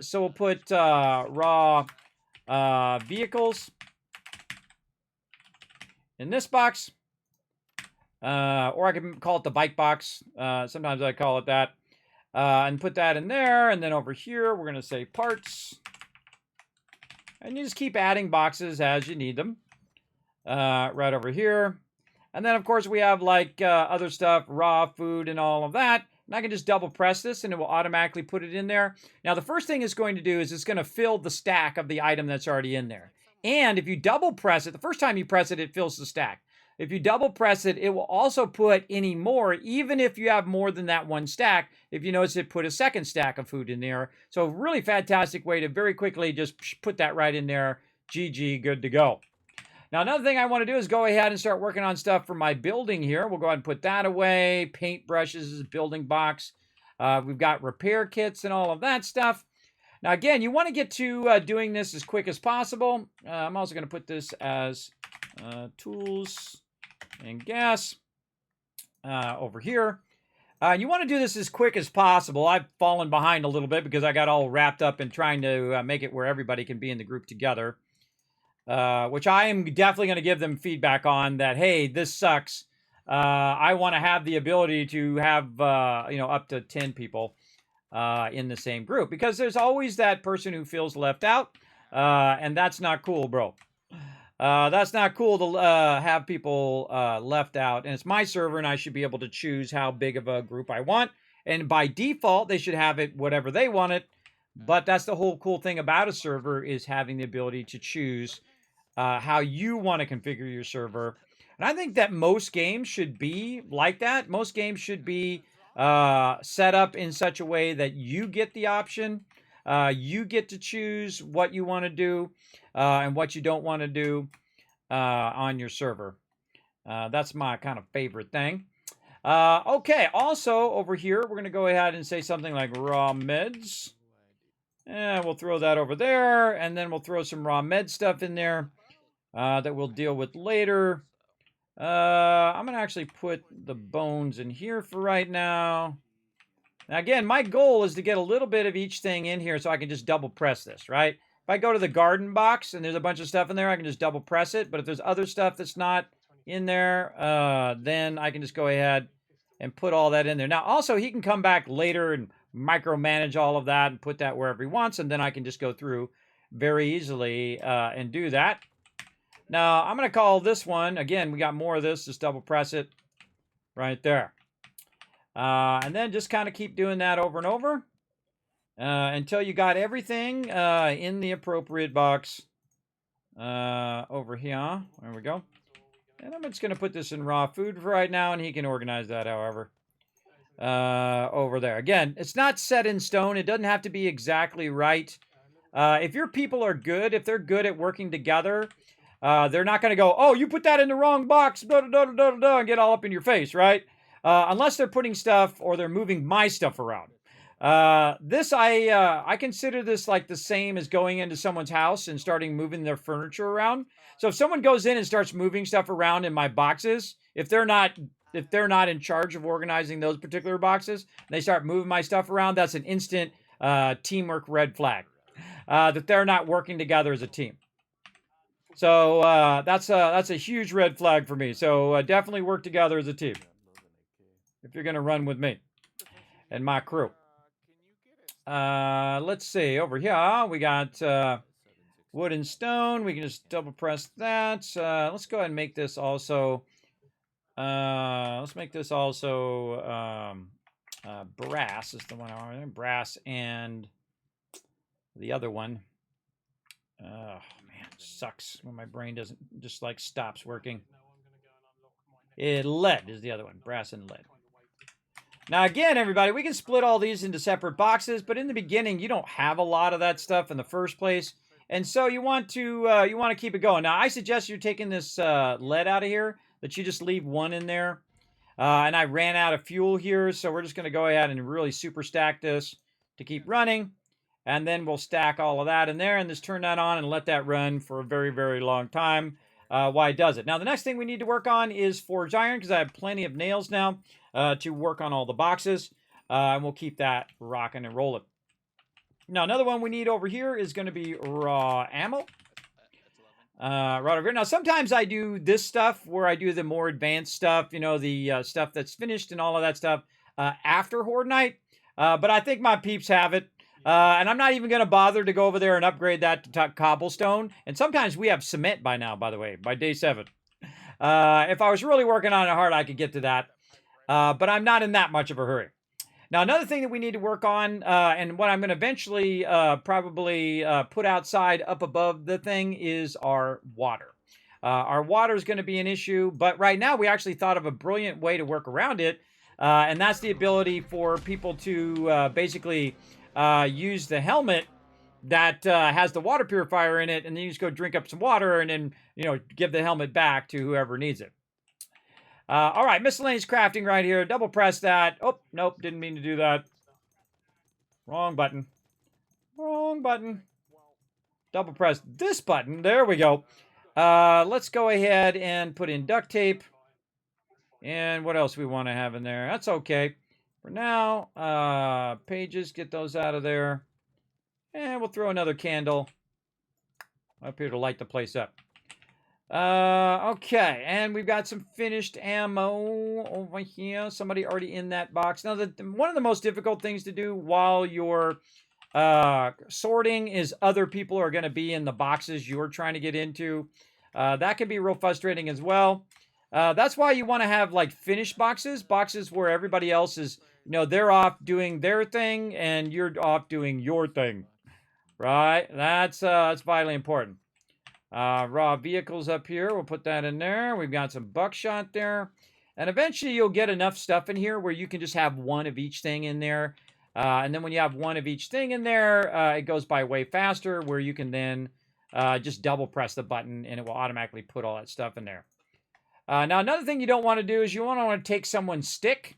So we'll put raw vehicles in this box. Or I can call it the bike box. Sometimes I call it that. And put that in there. And then over here, we're going to say parts. And you just keep adding boxes as you need them. Right over here. And then, of course, we have like other stuff, raw food and all of that. And I can just double press this and it will automatically put it in there. Now, the first thing it's going to do is it's going to fill the stack of the item that's already in there. And if you double press it, the first time you press it, it fills the stack. If you double press it, it will also put any more, even if you have more than that one stack. If you notice, it put a second stack of food in there. So really fantastic way to very quickly just put that right in there. GG, good to go. Now, another thing I want to do is go ahead and start working on stuff for my building here. We'll go ahead and put that away. Paint brushes, building box. We've got repair kits and all of that stuff. Now, again, you want to get to doing this as quick as possible. I'm also going to put this as tools and gas over here. You want to do this as quick as possible. I've fallen behind a little bit because I got all wrapped up in trying to make it where everybody can be in the group together. Which I am definitely going to give them feedback on that, hey, this sucks. I want to have the ability to have, up to 10 people in the same group. Because there's always that person who feels left out. And that's not cool, bro. That's not cool to have people left out. And it's my server, and I should be able to choose how big of a group I want. And by default, they should have it whatever they want it. But that's the whole cool thing about a server is having the ability to choose how you want to configure your server. And I think that most games should be like that. Most games should be set up in such a way that you get the option. You get to choose what you want to do and what you don't want to do on your server. That's my kind of favorite thing. Okay, also over here, we're going to go ahead and say something like raw meds. And we'll throw that over there, and then we'll throw some raw med stuff in there that we'll deal with later. I'm going to actually put the bones in here for right now. Now, again, my goal is to get a little bit of each thing in here so I can just double press this, right? If I go to the garden box and there's a bunch of stuff in there, I can just double press it. But if there's other stuff that's not in there, then I can just go ahead and put all that in there. Now, also, he can come back later and micromanage all of that and put that wherever he wants, and then I can just go through very easily and do that. Now, I'm going to call this one, again, we got more of this, just double press it right there. And then just kind of keep doing that over and over until you got everything in the appropriate box over here. There we go. And I'm just going to put this in raw food for right now, and he can organize that however. Over there. Again, it's not set in stone. It doesn't have to be exactly right. If your people are good, if they're good at working together, they're not going to go, oh, you put that in the wrong box, and get all up in your face, right? Unless they're putting stuff or they're moving my stuff around. I consider this like the same as going into someone's house and starting moving their furniture around. So if someone goes in and starts moving stuff around in my boxes, if they're not in charge of organizing those particular boxes, and they start moving my stuff around, that's an instant teamwork red flag. That they're not working together as a team. So that's a huge red flag for me. So definitely work together as a team if you're going to run with me and my crew. Let's see. Over here, we got wood and stone. We can just double press that. Let's go ahead and make this also. Let's make this also brass is the one I want. Brass and the other one. Oh man, sucks when my brain doesn't just like stops working. Lead is the other one. Brass and lead. Now again, everybody, we can split all these into separate boxes, but in the beginning, you don't have a lot of that stuff in the first place, and so you want to keep it going. Now, I suggest you're taking this lead out of here, that you just leave one in there. And I ran out of fuel here, so we're just going to go ahead and really super stack this to keep running, and then we'll stack all of that in there, and just turn that on and let that run for a very, very long time while it does it. Now, the next thing we need to work on is forged iron, because I have plenty of nails now to work on all the boxes, and we'll keep that rocking and rolling. Now, another one we need over here is going to be raw ammo. Right over here. Now, sometimes I do this stuff where I do the more advanced stuff, you know, the stuff that's finished and all of that stuff after Horde Night. But I think my peeps have it. And I'm not even going to bother to go over there and upgrade that to cobblestone. And sometimes we have cement by now, by the way, by day 7. If I was really working on it hard, I could get to that. But I'm not in that much of a hurry. Now, another thing that we need to work on, and what I'm going to eventually probably put outside up above the thing, is our water. Our water is going to be an issue, but right now we actually thought of a brilliant way to work around it, and that's the ability for people to basically use the helmet that has the water purifier in it, and then you just go drink up some water and then, you know, give the helmet back to whoever needs it. All right, miscellaneous crafting right here. Double press that. Oh, nope, didn't mean to do that. Wrong button. Wrong button. Double press this button. There we go. Let's go ahead and put in duct tape. And what else we want to have in there? That's okay. For now, pages, get those out of there. And we'll throw another candle up here to light the place up. Okay, and we've got some finished ammo over here. Somebody already in that box. Now, one of the most difficult things to do while you're sorting is other people are going to be in the boxes you're trying to get into. That can be real frustrating as well. That's why you want to have like finished boxes where everybody else is, you know, they're off doing their thing and you're off doing your thing, right? That's vitally important. Raw vehicles up here. We'll put that in there. We've got some buckshot there. And eventually you'll get enough stuff in here where you can just have one of each thing in there. And then when you have one of each thing in there, it goes by way faster, where you can then just double press the button and it will automatically put all that stuff in there. Now, another thing you don't want to do is you want to take someone's stick.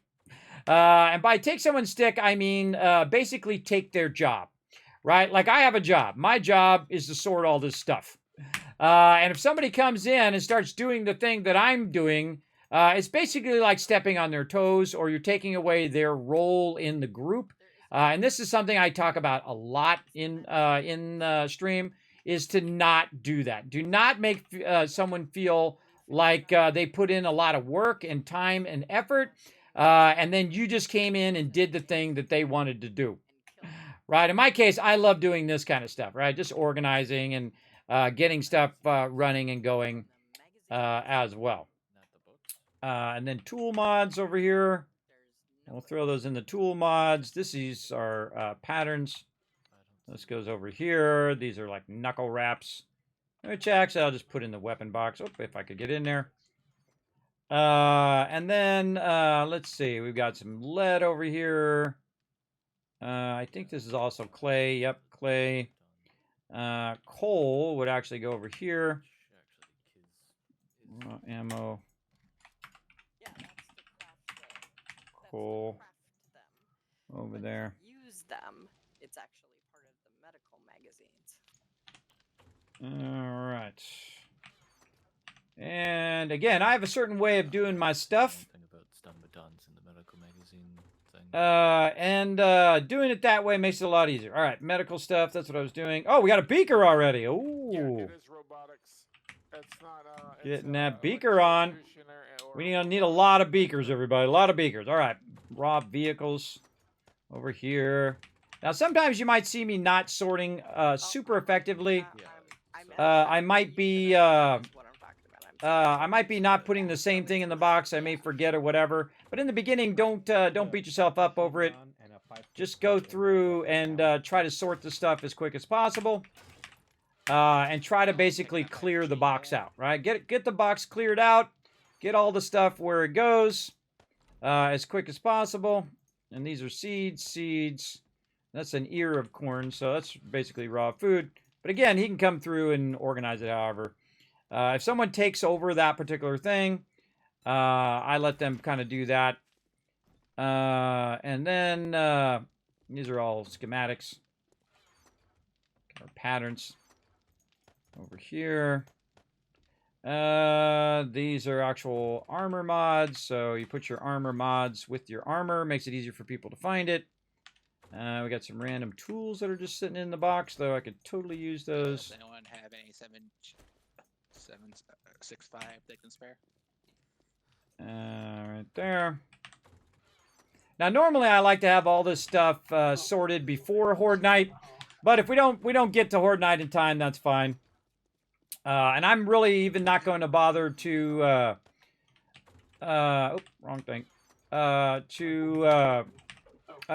And by take someone's stick, I mean basically take their job, right? Like I have a job. My job is to sort all this stuff. And if somebody comes in and starts doing the thing that I'm doing, it's basically like stepping on their toes, or you're taking away their role in the group. And this is something I talk about a lot in the stream, is to not do that. Do not make someone feel like they put in a lot of work and time and effort, and then you just came in and did the thing that they wanted to do. Right? In my case, I love doing this kind of stuff, right? Just organizing and getting stuff running and going as well. And then tool mods over here. We'll throw those in the tool mods. These are patterns. This goes over here. These are like knuckle wraps, which actually I'll just put in the weapon box. Oh, if I could get in there. And then let's see. We've got some lead over here. I think this is also clay. Yep, clay. Coal would actually go over here. Ammo. Coal over there. Use them. It's actually part of the medical magazines. All right. And again, I have a certain way of doing my stuff. About stun batons in the medical magazine thing. Doing it that way makes it a lot easier. All right, medical stuff. That's what I was doing. Oh, we got a beaker already. Ooh. Yeah, it is robotics. It's not. Getting that beaker on. We need a lot of beakers, everybody. A lot of beakers. All right. Raw vehicles over here. Now, sometimes you might see me not sorting super effectively. I'm I might be what I'm talking about. I might be not putting the same thing in the box. I may forget or whatever. But in the beginning, don't beat yourself up over it. Just go through and try to sort the stuff as quick as possible. And try to basically clear the box out, right? Get the box cleared out. Get all the stuff where it goes as quick as possible. And these are seeds. That's an ear of corn, so that's basically raw food. But again, he can come through and organize it however. If someone takes over that particular thing, I let them kind of do that. And then these are all schematics or patterns over here. These are actual armor mods. So you put your armor mods with your armor. Makes it easier for people to find it. We got some random tools that are just sitting in the box, though I could totally use those. Does anyone have any 7.65 they can spare? Right there. Now, normally I like to have all this stuff sorted before Horde Night, but if we don't get to Horde Night in time, that's fine. And I'm really even not going to bother to wrong thing.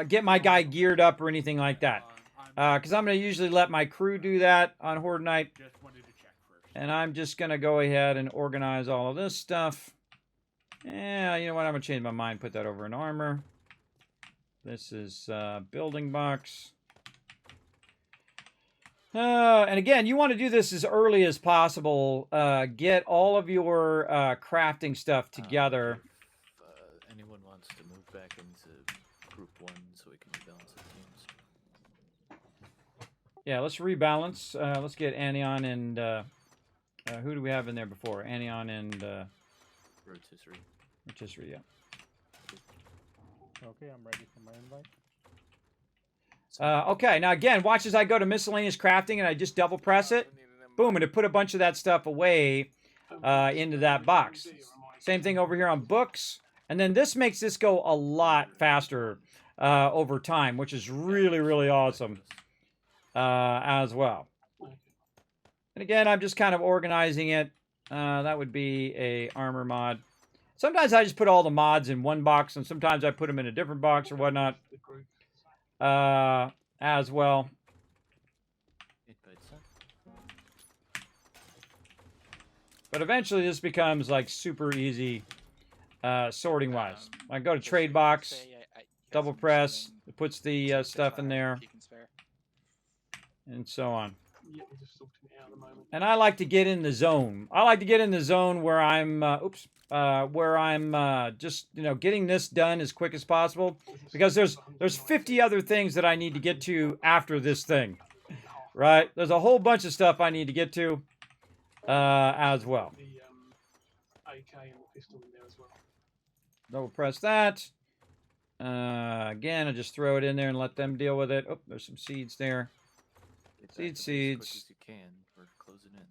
Get my guy geared up or anything like that. Because I'm going to usually let my crew do that on Horde Night. And I'm just going to go ahead and organize all of this stuff. Yeah, you know what? I'm going to change my mind. Put that over in armor. This is building box. And again, you want to do this as early as possible. Get all of your crafting stuff together. If anyone wants to move back into Group 1 so we can rebalance the teams. Yeah, let's rebalance. Let's get Anion and who do we have in there before? Anion and Rotisserie. Rotisserie, yeah. Okay, I'm ready for my invite. Okay, now again, watch as I go to miscellaneous crafting and I just double press it. Boom, and it put a bunch of that stuff away into that box. Same thing over here on books. And then this makes this go a lot faster over time, which is really, really awesome as well. And again, I'm just kind of organizing it. That would be a armor mod. Sometimes I just put all the mods in one box, and sometimes I put them in a different box or whatnot as well. But eventually this becomes like super easy sorting wise. I go to trade box, double press, it puts the stuff in there, and so on. And I like to get in the zone. I like to get in the zone where I'm, just, getting this done as quick as possible. Because there's 50 other things that I need to get to after this thing. Right? There's a whole bunch of stuff I need to get to as well. Double press that. Again, I just throw it in there and let them deal with it. Oh, there's some seeds there. Seeds. As quick as you can. We're closing in.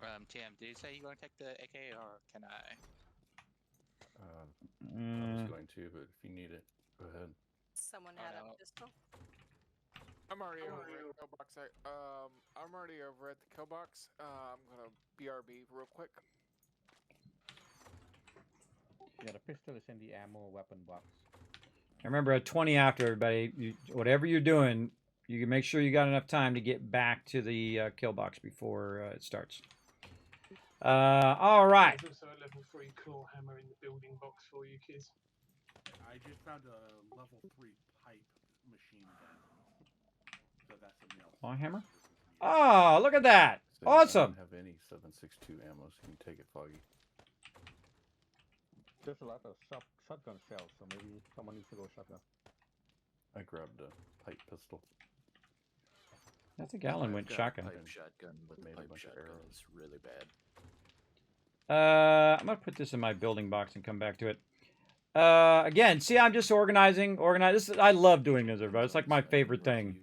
TM, did you say you're going to take the AK or can I? I was going to, but if you need it, go ahead. Someone had a pistol. I'm already over at the kill box. I'm already over at the kill box. I'm gonna BRB real quick. Yeah, the pistol is in the ammo weapon box. Remember, at 20 after, everybody, whatever you're doing, you can make sure you got enough time to get back to the kill box before it starts. All right. There's also a level 3 claw hammer in the building box for you kids. I just found a level 3 pipe machine gun. So that's something else. Claw hammer? Oh, look at that. So Awesome. I don't have any 7.62 ammo, so you can take it, Foggy. There's a lot of shotgun shells, so maybe someone needs to go shotgun. I grabbed a pipe pistol. I think Alan went shotgun. Pipe shotgun with pipe shotgun is really bad. I'm going to put this in my building box and come back to it. Again, see, I'm just organizing. I love doing this, everybody. It's like my favorite thing.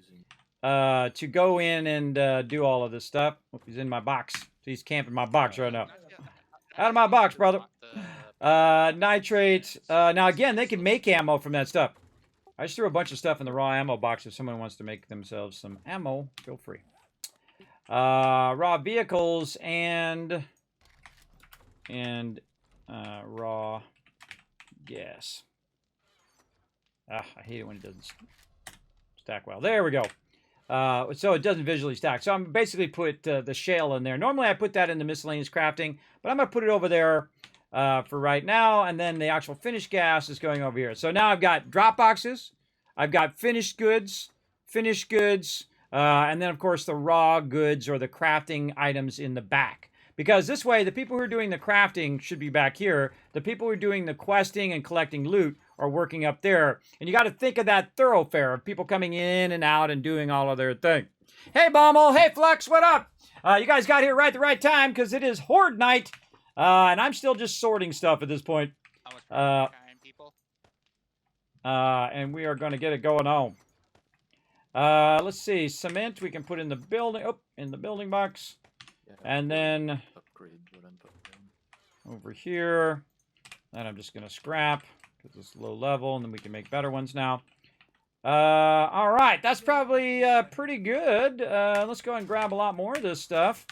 To go in and do all of this stuff. Oh, he's in my box. He's camping my box right now. Out of my box, brother. Nitrate. Now, again, they can make ammo from that stuff. I just threw a bunch of stuff in the raw ammo box. If someone wants to make themselves some ammo, feel free. Raw vehicles and raw gas. I hate it when it doesn't stack well. There we go. So it doesn't visually stack. So I'm basically put the shale in there. Normally I put that in the miscellaneous crafting, but I'm going to put it over there for right now. And then the actual finished gas is going over here. So now I've got drop boxes. I've got finished goods, and then, of course, the raw goods or the crafting items in the back. Because this way, the people who are doing the crafting should be back here. The people who are doing the questing and collecting loot are working up there. And you got to think of that thoroughfare of people coming in and out and doing all of their thing. Hey, Bommel. Hey, Flux. What up? You guys got here right at the right time because it is Horde night. And I'm still just sorting stuff at this point. People? And we are going to get it going on. Let's see. Cement we can put in the building. Oh, in the building box. And then upgrade what I'm putting down. Over here. That I'm just going to scrap because it's low level. And then we can make better ones now. All right. That's probably pretty good. Let's go and grab a lot more of this stuff.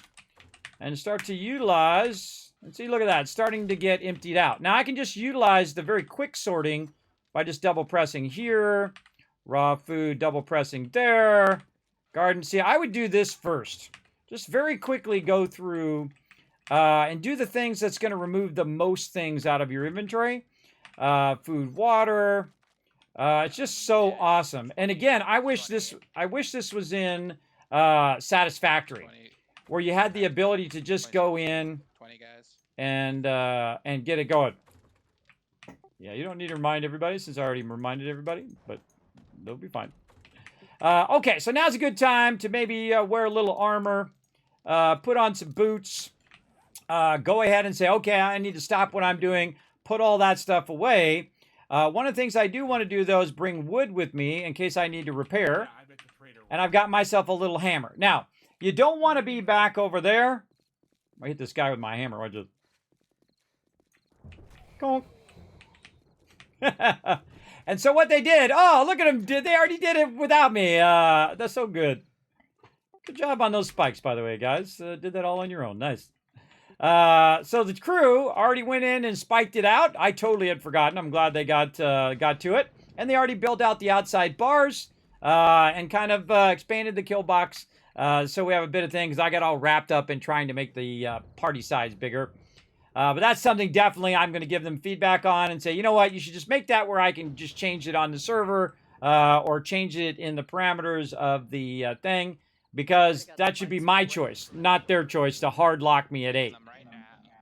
And start to utilize. And see, look at that. It's starting to get emptied out. Now I can just utilize the very quick sorting by just double pressing here. Raw food, double pressing there. Garden. See, I would do this first. Just very quickly go through and do the things that's going to remove the most things out of your inventory. Food, water. It's just so awesome. And again, I wish this was in Satisfactory, where you had the ability to just go in 20 guys. and get it going. Yeah, you don't need to remind everybody since I already reminded everybody, but they'll be fine. Okay, so now's a good time to maybe wear a little armor, put on some boots, go ahead and say, okay, I need to stop what I'm doing, put all that stuff away. One of the things I do want to do, though, is bring wood with me in case I need to repair. And I've got myself a little hammer. Now, you don't want to be back over there. I hit this guy with my hammer. I just... Conk. And so what they did, oh, look at them. They already did it without me. That's so good. Good job on those spikes, by the way, guys. Did that all on your own. Nice. So the crew already went in and spiked it out. I totally had forgotten. I'm glad they got to it. And they already built out the outside bars and kind of expanded the kill box. So we have a bit of things. I got all wrapped up in trying to make the party size bigger. But that's something definitely I'm going to give them feedback on and say, you know what, you should just make that where I can just change it on the server or change it in the parameters of the thing, because that should be my choice, not their choice to hard lock me at 8.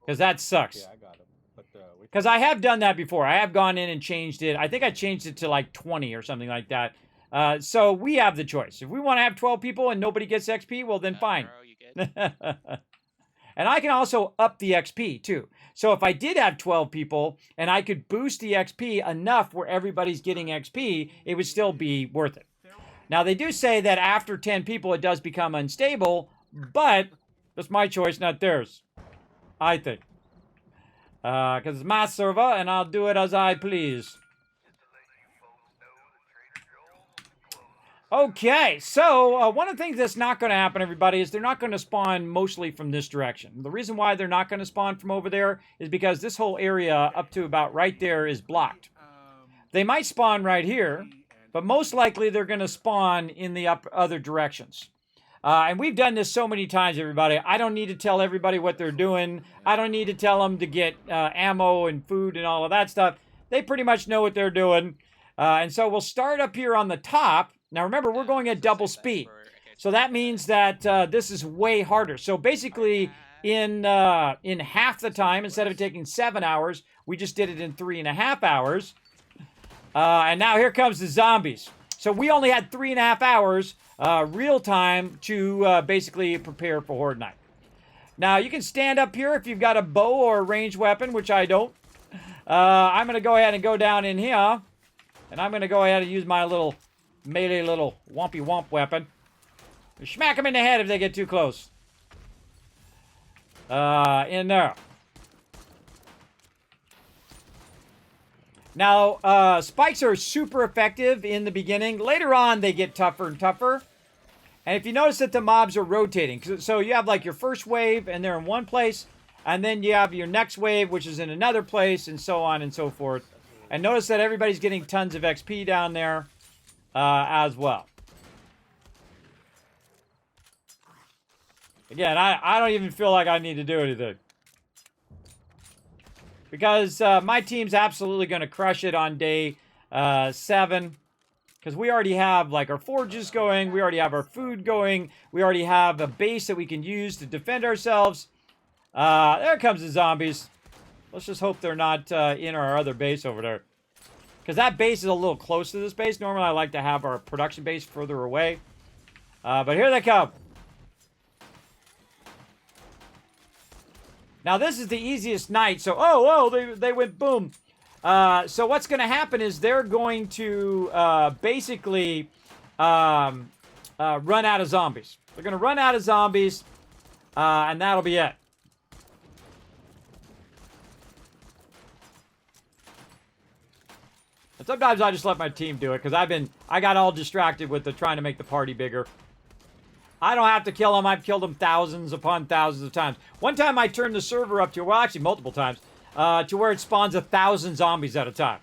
Because that sucks. Yeah, I got him. Because I have done that before. I have gone in and changed it. I think I changed it to like 20 or something like that. So we have the choice. If we want to have 12 people and nobody gets XP, well then fine. And I can also up the XP too. So if I did have 12 people and I could boost the XP enough where everybody's getting XP, it would still be worth it. Now they do say that after 10 people it does become unstable, but that's my choice, not theirs. I think. Because it's my server and I'll do it as I please. Okay, so one of the things that's not going to happen, everybody, is they're not going to spawn mostly from this direction. The reason why they're not going to spawn from over there is because this whole area up to about right there is blocked. They might spawn right here, but most likely they're going to spawn in the other directions. And we've done this so many times, everybody. I don't need to tell everybody what they're doing. I don't need to tell them to get ammo and food and all of that stuff. They pretty much know what they're doing. And so we'll start up here on the top. Now remember, we're going at double speed. So that means that this is way harder. So basically, in half the time, instead of it taking 7 hours, we just did it in 3.5 hours. And now here comes the zombies. So we only had 3.5 hours real time to basically prepare for Horde Night. Now you can stand up here if you've got a bow or a ranged weapon, which I don't. I'm going to go ahead and go down in here. And I'm going to go ahead and use my little melee little wompy womp weapon. Smack them in the head if they get too close. In there. Now, spikes are super effective in the beginning. Later on, they get tougher and tougher. And if you notice that the mobs are rotating, so you have like your first wave and they're in one place, and then you have your next wave, which is in another place, and so on and so forth. And notice that everybody's getting tons of XP down there as well. Again, I don't even feel like I need to do anything. Because my team's absolutely going to crush it on day 7. Because we already have, like, our forges going. We already have our food going. We already have a base that we can use to defend ourselves. There comes the zombies. Let's just hope they're not in our other base over there. Because that base is a little close to this base. Normally, I like to have our production base further away. But here they come. Now, this is the easiest night. So, they went boom. So what's going to happen is they're going to basically run out of zombies. They're going to run out of zombies, and that'll be it. And sometimes I just let my team do it because I got all distracted with trying to make the party bigger. I don't have to kill them. I've killed them thousands upon thousands of times. One time I turned the server up to, well, actually multiple times, to where it spawns 1,000 zombies at a time.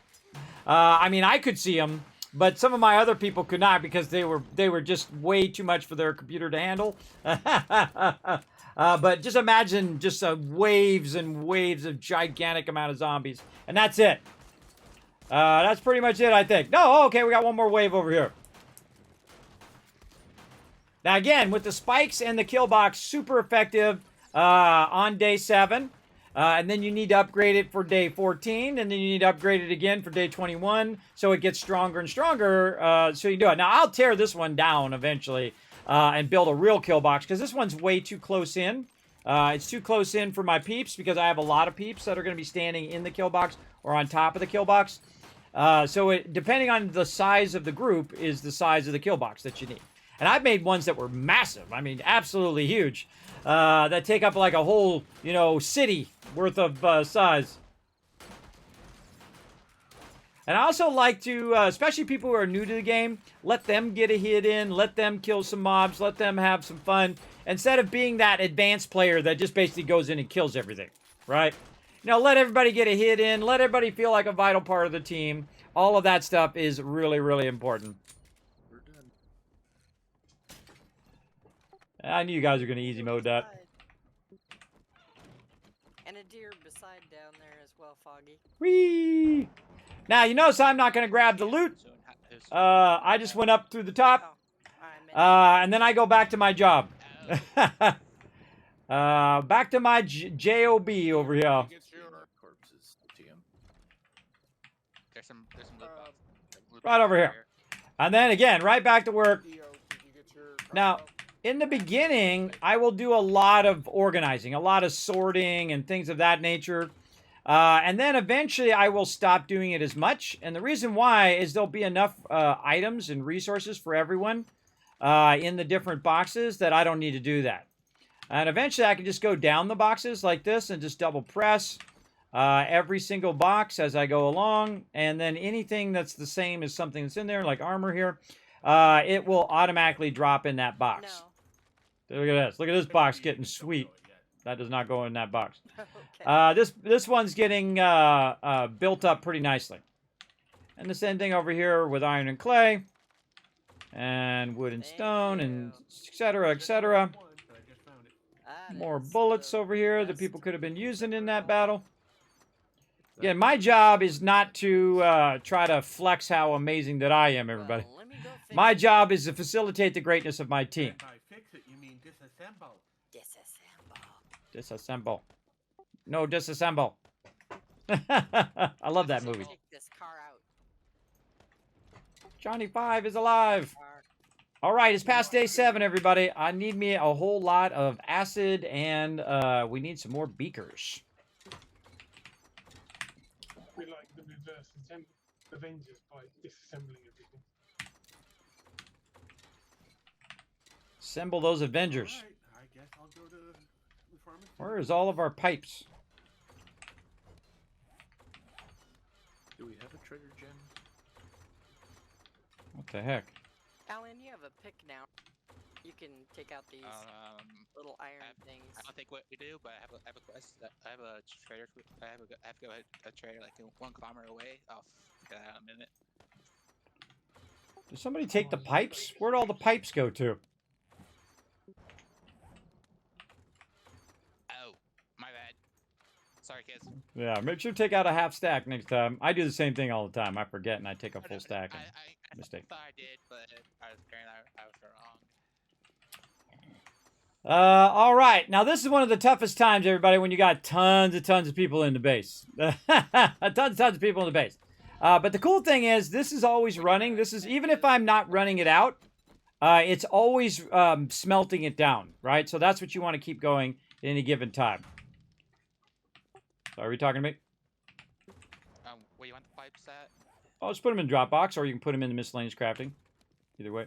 I mean, I could see them, but some of my other people could not because they were just way too much for their computer to handle. But just imagine just waves and waves of gigantic amount of zombies. And that's it. That's pretty much it, I think. No, okay, we got one more wave over here. Now, again, with the spikes and the kill box, super effective on day 7. And then you need to upgrade it for day 14. And then you need to upgrade it again for day 21. So it gets stronger and stronger. So you do it. Now, I'll tear this one down eventually and build a real kill box. Because this one's way too close in. It's too close in for my peeps. Because I have a lot of peeps that are going to be standing in the kill box or on top of the kill box. So depending on the size of the group is the size of the kill box that you need. And I've made ones that were massive. I mean, absolutely huge. That take up like a whole, city worth of size. And I also like to, especially people who are new to the game, let them get a hit in, let them kill some mobs, let them have some fun. Instead of being that advanced player that just basically goes in and kills everything, right? Let everybody get a hit in, let everybody feel like a vital part of the team. All of that stuff is really, really important. I knew you guys were going to easy mode that. And a deer beside down there as well, Foggy. Whee! Now, you notice I'm not going to grab the loot. I just went up through the top. And then I go back to my job. Back to my job over here. Right over here. And then again, right back to work. Now, in the beginning, I will do a lot of organizing, a lot of sorting and things of that nature. And then eventually I will stop doing it as much. And the reason why is there'll be enough items and resources for everyone in the different boxes that I don't need to do that. And eventually I can just go down the boxes like this and just double press every single box as I go along. And then anything that's the same as something that's in there, like armor here, it will automatically drop in that box. No. Look at this. Look at this box getting sweet. That does not go in that box. Okay. This one's getting built up pretty nicely. And the same thing over here with iron and clay. And wood and stone and etc. etc. More bullets over here that people could have been using in that battle. Again, my job is not to try to flex how amazing that I am, everybody. Well, let me go fix My it. job is to facilitate the greatness of my team. By fix it, you mean disassemble. Disassemble. Disassemble. No, disassemble. I love that movie. Take this car out. Johnny 5 is alive. Car. All right, it's past day 7, everybody. I need me a whole lot of acid, and we need some more beakers. We like the reverse Avengers by disassembling everything. Assemble those Avengers. Alright, I guess I'll go to the pharmacy. Where is all of our pipes? Do we have a Trader Jim? What the heck? Alan, you have a pick now. You can take out these little iron things. I don't think what we do, but I have a quest. I have a trader. I have to go a trader like 1 kilometer away. I'll get out in a minute. Did somebody take the pipes? Where'd all the pipes go to? Oh, my bad. Sorry, kids. Yeah, make sure to take out a half stack next time. I do the same thing all the time. I forget and I take a full stack. I Mistake. thought I did, but I was wrong. All right. Now, this is one of the toughest times, everybody, when you got tons of people in the base. tons of people in the base. But the cool thing is, this is always running. This is, even if I'm not running it out, it's always smelting it down, right? So that's what you want to keep going at any given time. So are we talking to me? Where you want the pipes at? Oh, just put them in Dropbox, or you can put them in the miscellaneous crafting. Either way.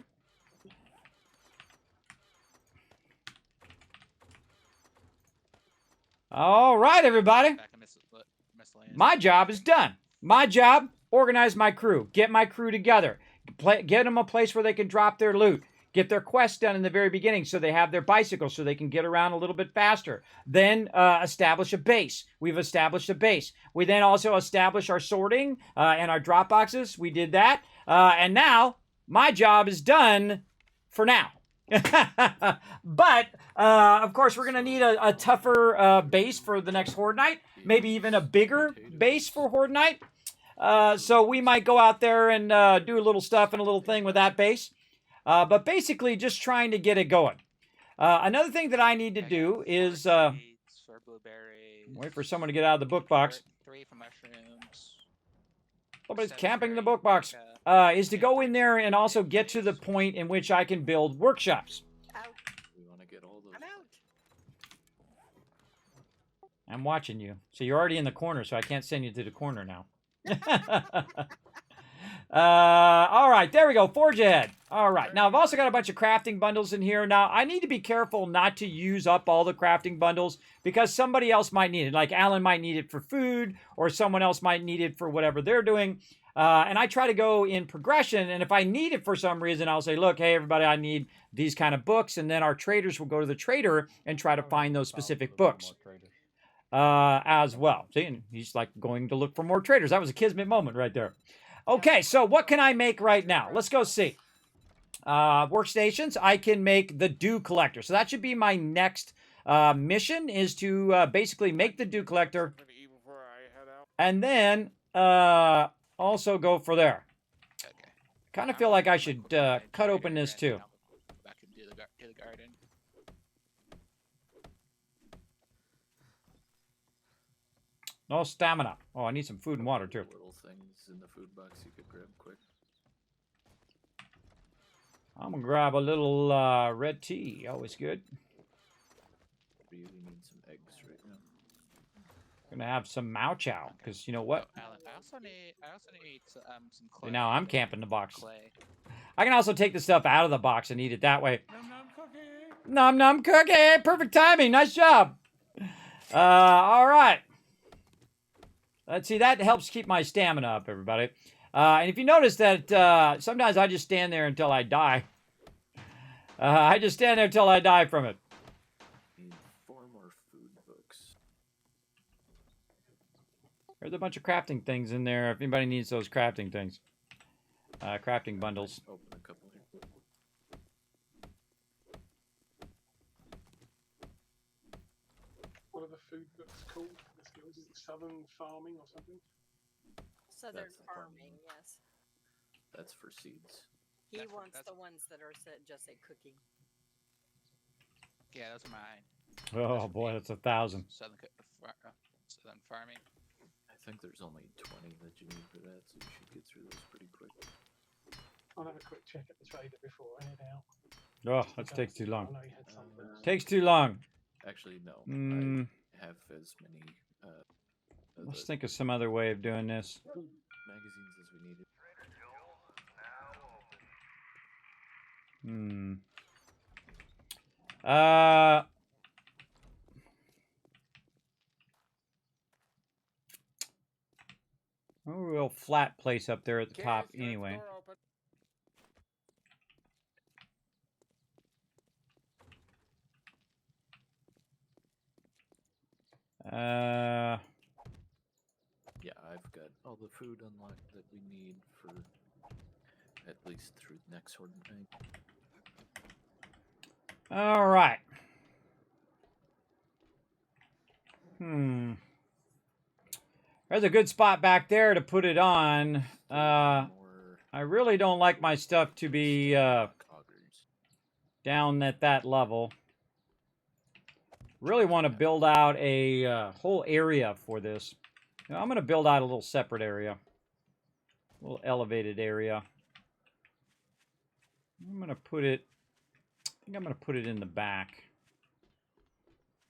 All right, everybody. My job is done. My job, organize my crew. Get my crew together. Get them a place where they can drop their loot. Get their quests done in the very beginning so they have their bicycles so they can get around a little bit faster. Then establish a base. We've established a base. We then also establish our sorting and our drop boxes. We did that. And now my job is done for now. But, of course, we're going to need a tougher base for the next Horde Night. Maybe even a bigger base for Horde Night. So we might go out there and do a little stuff and a little thing with that base. But basically, just trying to get it going. Another thing that I need to do is wait for someone to get out of the book box. 3 for mushrooms. Somebody's camping the book box. Is to go in there and also get to the point in which I can build workshops. We want to get all those. I'm out. I'm watching you. So you're already in the corner, so I can't send you to the corner now. All right, there we go. Forge ahead. All right. Now, I've also got a bunch of crafting bundles in here. Now, I need to be careful not to use up all the crafting bundles because somebody else might need it. Like Alan might need it for food, or someone else might need it for whatever they're doing. And I try to go in progression. And if I need it for some reason, I'll say, look, hey, everybody, I need these kind of books. And then our traders will go to the trader and try to find those specific books as well. See, and he's like going to look for more traders. That was a Kismet moment right there. Okay, so what can I make right now? Let's go see. Workstations, I can make the dew collector. So that should be my next mission, is to basically make the dew collector. And then also go for there. Kind of feel like I should cut open this too. Back into the garden. No stamina. Oh, I need some food and water too. Little things in the food box you could grab quick. I'm gonna grab a little red tea. Always good. Really need some eggs right now. Gonna have some Mao Chow, because you know what? Oh, Alan, I also need some clay. Now I'm camping the box. Clay. I can also take the stuff out of the box and eat it that way. Num num cookie. Nom nom cookie. Perfect timing. Nice job. All right. Let's see. That helps keep my stamina up, everybody. And if you notice that sometimes I just stand there until I die. I just stand there until I die from it. Need 4 more food books. There's a bunch of crafting things in there if anybody needs those crafting things. Crafting bundles. Open a couple here. What are the food books called? Is it Southern Farming or something? Southern That's the farming, farming. yes. That's for seeds. He That's- wants that's- the ones that are just say cooking. Yeah, those are mine. Oh boy, that's 1,000. Southern farming. I think there's only 20 that you need for that, so you should get through those pretty quick. I'll have a quick check at the trader before I head out. Oh, that takes too I long. know you had some books. Takes too long. Actually, no. Mm. I have as many Let's think of some other way of doing this. magazines as we needed. We'll flat place up there at the Kiss, top you have the anyway. door open. Yeah, I've got all the food unlocked that we need for at least through next horde night. All right. There's a good spot back there to put it on. I really don't like my stuff to be down at that level. Really want to build out a whole area for this. Now, I'm going to build out a little separate area. A little elevated area. I'm going to put it... I think I'm going to put it in the back.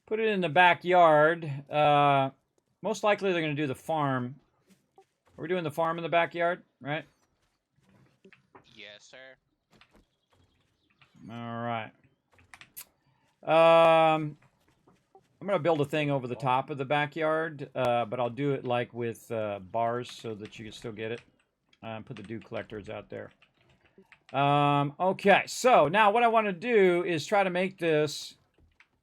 Put it in the backyard. Most likely they're going to do the farm. Are we doing the farm in the backyard, right? Yes, sir. All right. I'm going to build a thing over the top of the backyard, but I'll do it like with bars so that you can still get it. Put the dew collectors out there. Okay, so now what I want to do is try to make this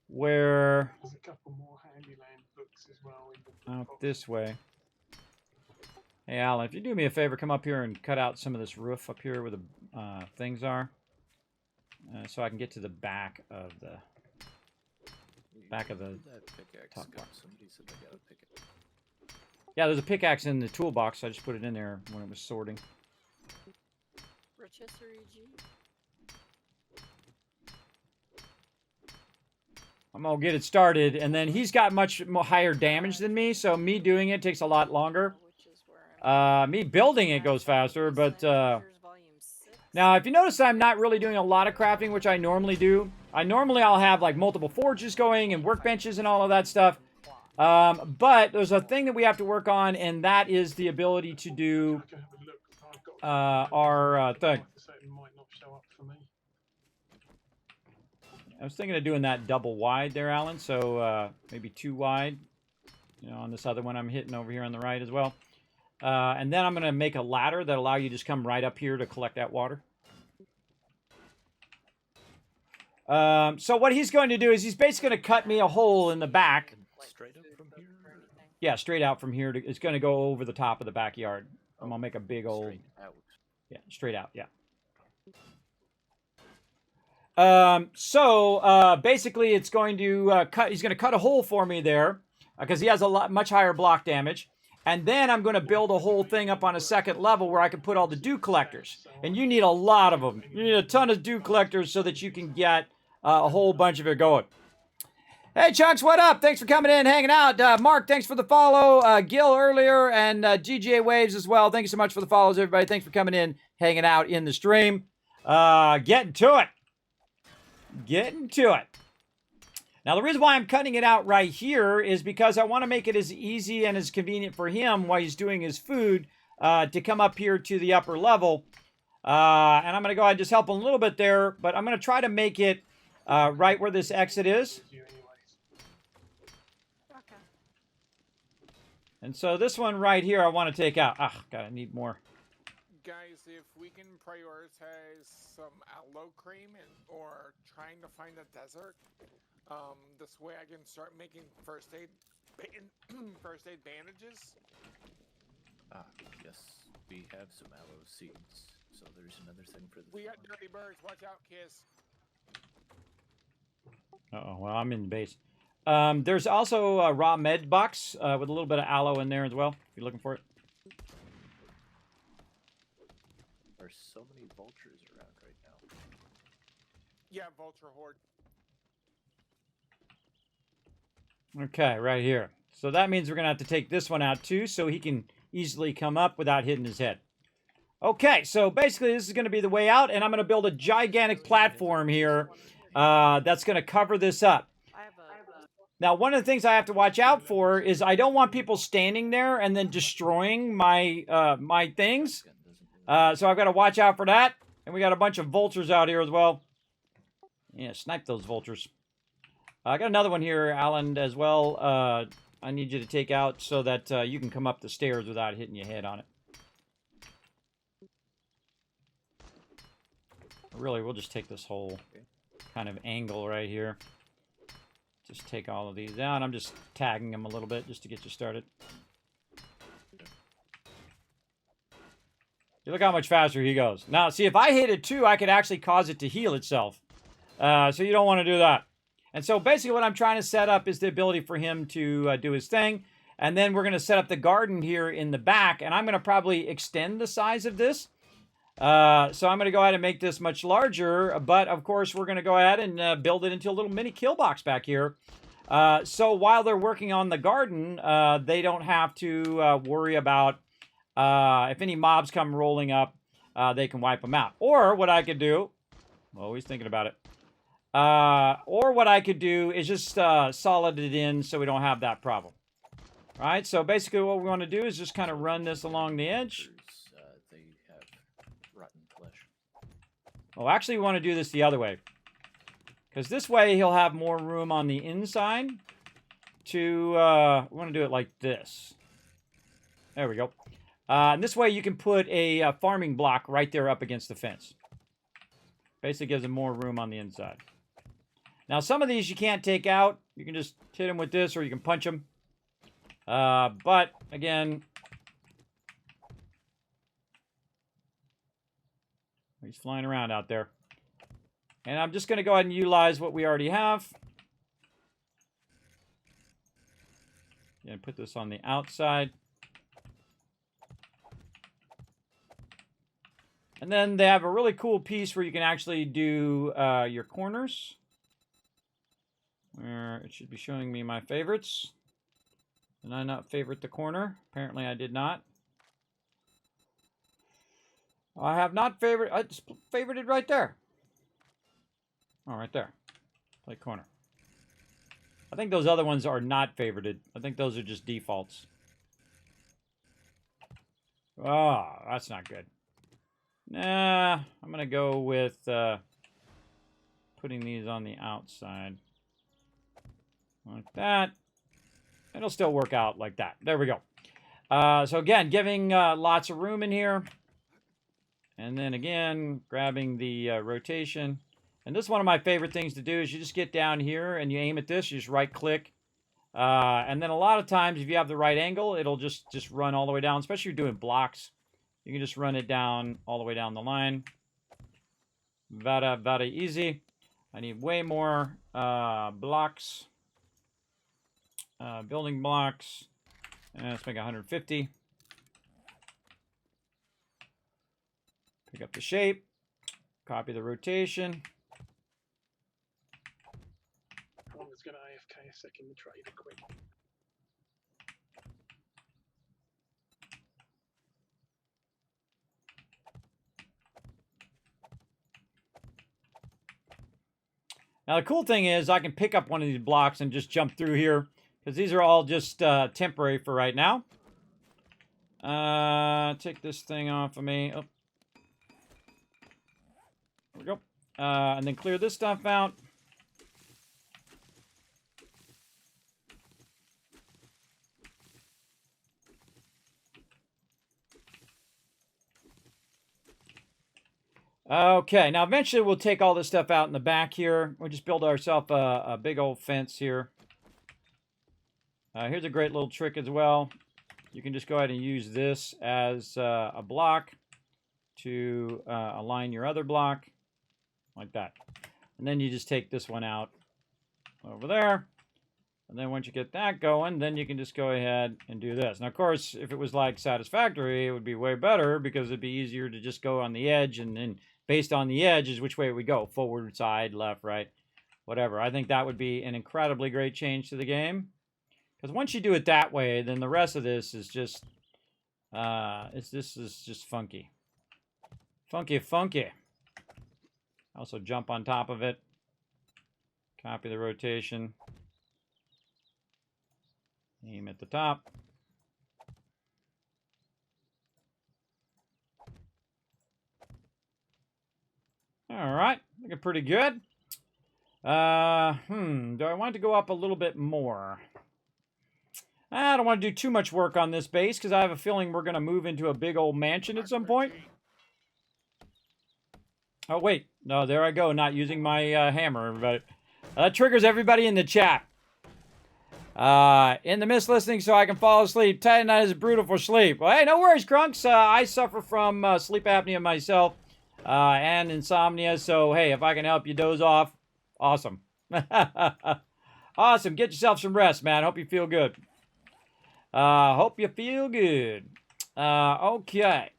where... There's a couple more Handyland books as well. In the out box. this way. Hey, Alan, if you do me a favor, come up here and cut out some of this roof up here where the things are. So I can get to the back of the... That pickaxe top go? box. Somebody said they got a pickaxe. Yeah, there's a pickaxe in the toolbox. I just put it in there when it was sorting. Rotisserie G. I'm going to get it started, and then he's got much more higher damage than me, so me doing it takes a lot longer. Me building it goes faster, but... Now, if you notice, I'm not really doing a lot of crafting, which I normally do. I'll have, like, multiple forges going and workbenches and all of that stuff. But there's a thing that we have to work on, and that is the ability to do our thing. I was thinking of doing that double wide there, Alan, so maybe 2 wide. You know, on this other one I'm hitting over here on the right as well. And then I'm going to make a ladder that allow you to just come right up here to collect that water. So what he's going to do is he's basically going to cut me a hole in the back. Straight up from here? Yeah, straight out from here. It's going to go over the top of the backyard. I'm going to make a big old... Straight out. Yeah, straight out, yeah. Basically it's going to he's going to cut a hole for me there because he has much higher block damage. And then I'm going to build a whole thing up on a second level where I can put all the dew collectors. And you need a lot of them. You need a ton of dew collectors so that you can get a whole bunch of it going. Hey, Chunks, what up? Thanks for coming in, hanging out. Mark, thanks for the follow. Gil earlier and GJ Waves as well. Thank you so much for the follows, everybody. Thanks for coming in, hanging out in the stream. Getting to it. Getting to it. Now, the reason why I'm cutting it out right here is because I want to make it as easy and as convenient for him while he's doing his food to come up here to the upper level. And I'm going to go ahead and just help him a little bit there, but I'm going to try to make it right where this exit is. And so this one right here I want to take out. Ah, God, I need more. Guys, if we can prioritize some aloe cream or trying to find a desert, this way I can start making first aid bandages. Ah, yes, we have some aloe seeds, so there's another thing for the. We got dirty birds. Watch out, Kiss. Uh-oh, well, I'm in the base. There's also a raw med box with a little bit of aloe in there as well, if you're looking for it. There's so many vultures around right now. Yeah, vulture horde. Okay, right here. So that means we're going to have to take this one out too so he can easily come up without hitting his head. Okay, so basically this is going to be the way out, and I'm going to build a gigantic platform here that's going to cover this up. Now, one of the things I have to watch out for is I don't want people standing there and then destroying my my things. So I've got to watch out for that. And we got a bunch of vultures out here as well. Yeah, snipe those vultures. I got another one here, Alan, as well. I need you to take out so that you can come up the stairs without hitting your head on it. Really, we'll just take this whole kind of angle right here. Just take all of these out. I'm just tagging them a little bit just to get you started. You look how much faster he goes. Now, see, if I hit it too, I could actually cause it to heal itself. So you don't want to do that. And so basically what I'm trying to set up is the ability for him to do his thing. And then we're going to set up the garden here in the back. And I'm going to probably extend the size of this. So I'm going to go ahead and make this much larger. But, of course, we're going to go ahead and build it into a little mini kill box back here. So while they're working on the garden, they don't have to worry about if any mobs come rolling up, they can wipe them out. Or what I could do, always thinking about it, or what I could do is just solid it in so we don't have that problem. All right, so basically what we want to do is just kind of run this along the edge. They have rotten flesh. Oh, actually we want to do this the other way. Because this way he'll have more room on the inside to, we want to do it like this. There we go. And this way you can put a farming block right there up against the fence. Basically gives him more room on the inside. Now some of these you can't take out. You can just hit them with this or you can punch them. But again, he's flying around out there. And I'm just going to go ahead and utilize what we already have. And put this on the outside. And then they have a really cool piece where you can actually do your corners. Where it should be showing me my favorites. Did I not favorite the corner? Apparently I did not. I have not favorited. I just favorited right there. Oh, right there. Play corner. I think those other ones are not favorited. I think those are just defaults. Oh, that's not good. Nah, I'm going to go with putting these on the outside. Like that. It'll still work out like that. There we go. So again, giving lots of room in here. And then again, grabbing the rotation. And this is one of my favorite things to do is you just get down here and you aim at this. You just right click. And then a lot of times if you have the right angle, it'll just run all the way down. Especially if you're doing blocks. You can just run it down all the way down the line. Very easy. I need way more blocks. Building blocks. Let's make 150. Pick up the shape. Copy the rotation. I'm just going to AFK a second to trade it quick. Now the cool thing is I can pick up one of these blocks and just jump through here. Because these are all just temporary for right now. Take this thing off of me. Oh. There we go. And then clear this stuff out. Okay, now eventually we'll take all this stuff out in the back here. We'll just build ourselves a big old fence here. Here's a great little trick as well. You can just go ahead and use this as a block to align your other block, like that. And then you just take this one out over there. And then once you get that going, then you can just go ahead and do this. Now, of course, if it was like Satisfactory, it would be way better because it'd be easier to just go on the edge. And then based on the edge is which way we go. Forward, side, left, right, whatever. I think that would be an incredibly great change to the game. Because once you do it that way, then the rest of this is just, this is just funky. Funky. Also jump on top of it. Copy the rotation. Aim at the top. All right, looking pretty good. Do I want to go up a little bit more? I don't want to do too much work on this base because I have a feeling we're going to move into a big old mansion at some point. Oh, wait. No, there I go. Not using my hammer, everybody. That triggers everybody in the chat. In the mist listening so I can fall asleep. Tight night is brutal for sleep. Well, hey, no worries, Crunks. I suffer from sleep apnea myself and insomnia. So, hey, if I can help you doze off, awesome. Awesome. Get yourself some rest, man. Hope you feel good. Hope you feel good. Okay.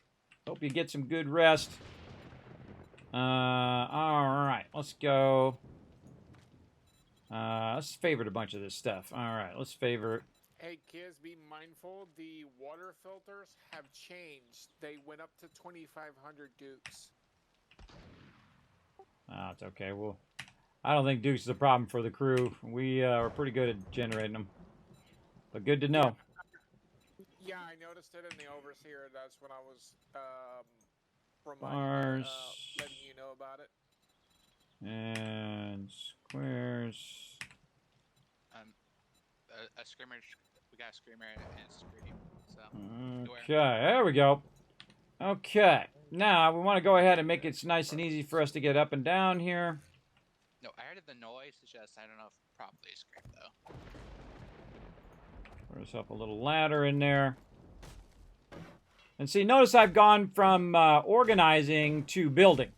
Hope you get some good rest. All right. Let's go. Let's favorite a bunch of this stuff. All right. Let's favorite. Hey, kids, be mindful. The water filters have changed. They went up to 2,500 dukes. It's okay. Well, I don't think Dukes is a problem for the crew. We are pretty good at generating them. But good to know. Yeah, I noticed it in the overseer. That's when I was letting you know about it. And squares. A skirmish. We got a screamer and scream. So. Okay, there we go. Okay, now we want to go ahead and make it nice and easy for us to get up and down here. No, I heard the noise. It's just I don't know if properly scream though. Put us up a little ladder in there. And see, notice I've gone from organizing to building.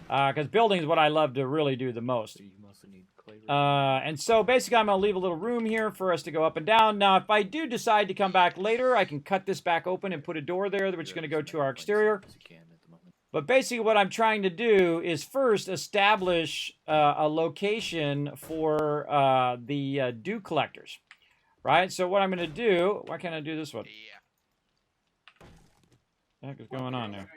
Because building is what I love to really do the most. So you mostly need clay. And so basically I'm going to leave a little room here for us to go up and down. Now, if I do decide to come back later, I can cut this back open and put a door there, which is going to go to our exterior. But basically what I'm trying to do is first establish a location for the dew collectors. Right? So what I'm going to do, why can't I do this one? Yeah. What the heck is going on there?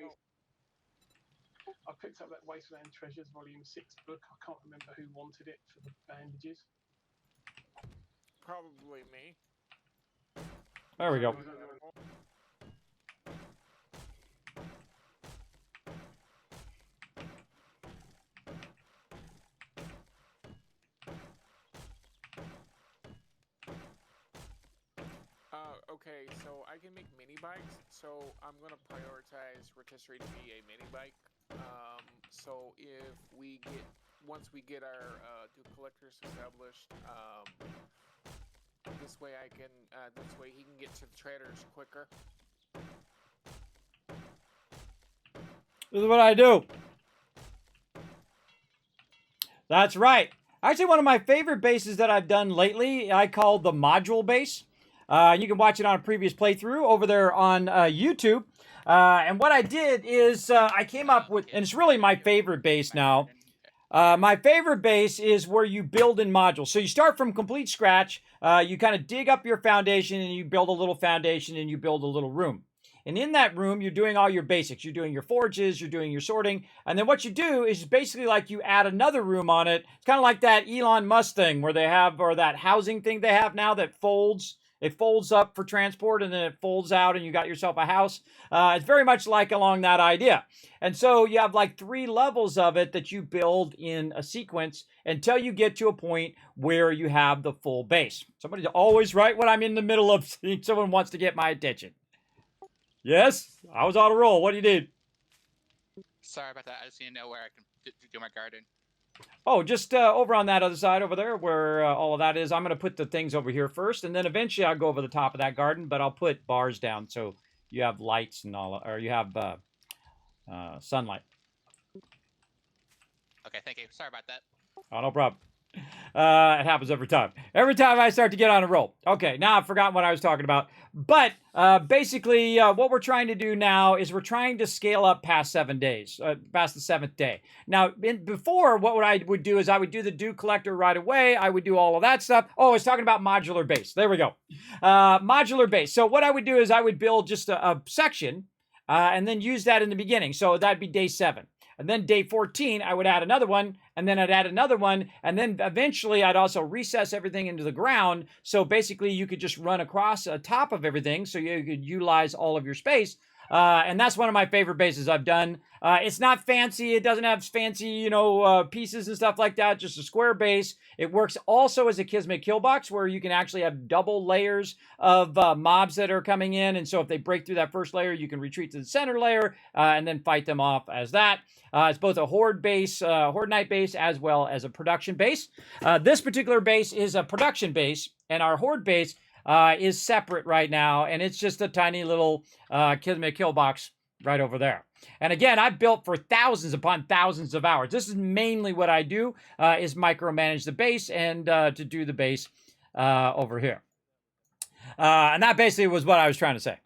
I picked up that Wasteland Treasures Volume 6 book. I can't remember who wanted it for the bandages. Probably me. There we go. Okay, so I can make mini bikes. So I'm gonna prioritize rotisserie to be a mini bike. So if we get once we get our dew collectors established, this way he can get to the traders quicker. This is what I do. That's right. Actually, one of my favorite bases that I've done lately, I call the module base. You can watch it on a previous playthrough over there on YouTube. And what I did is I came up with, and it's really my favorite base now. My favorite base is where you build in modules. So you start from complete scratch. You kind of dig up your foundation and you build a little foundation and you build a little room. And in that room, you're doing all your basics. You're doing your forges, you're doing your sorting. And then what you do is basically like you add another room on it. It's kind of like that Elon Musk thing where they have, or that housing thing they have now that folds. It folds up for transport and then it folds out and you got yourself a house. It's very much like along that idea. And so you have like 3 levels of it that you build in a sequence until you get to a point where you have the full base. Somebody's always right when I'm in the middle of someone wants to get my attention. Yes, I was on a roll. What do you need? Sorry about that. I just need to know where I can do my garden. Oh, just over on that other side over there where all of that is. I'm going to put the things over here first, and then eventually I'll go over the top of that garden, but I'll put bars down so you have lights and all, or you have sunlight. Okay, thank you. Sorry about that. Oh, no problem. It happens every time. Every time I start to get on a roll. Okay, now I've forgotten what I was talking about. But basically, what we're trying to do now is we're trying to scale up past 7 days, past the 7th day. Now, before, what I would do is I would do the dew collector right away. I would do all of that stuff. Oh, I was talking about modular base. There we go. Modular base. So what I would do is I would build just a section and then use that in the beginning. So that'd be day 7. And then day 14, I would add another one, and then I'd add another one, and then eventually I'd also recess everything into the ground. So basically you could just run across the top of everything so you could utilize all of your space. And that's one of my favorite bases I've done. It's not fancy. It doesn't have fancy, pieces and stuff like that. Just a square base. It works also as a Kismet kill box where you can actually have double layers of mobs that are coming in. And so if they break through that first layer, you can retreat to the center layer and then fight them off as that. It's both a horde base, horde night base, as well as a production base. This particular base is a production base, and our horde base is separate right now, and it's just a tiny little Kismet kill box right over there. And again, I've built for thousands upon thousands of hours. This is mainly what I do, is micromanage the base and to do the base over here. And that basically was what I was trying to say.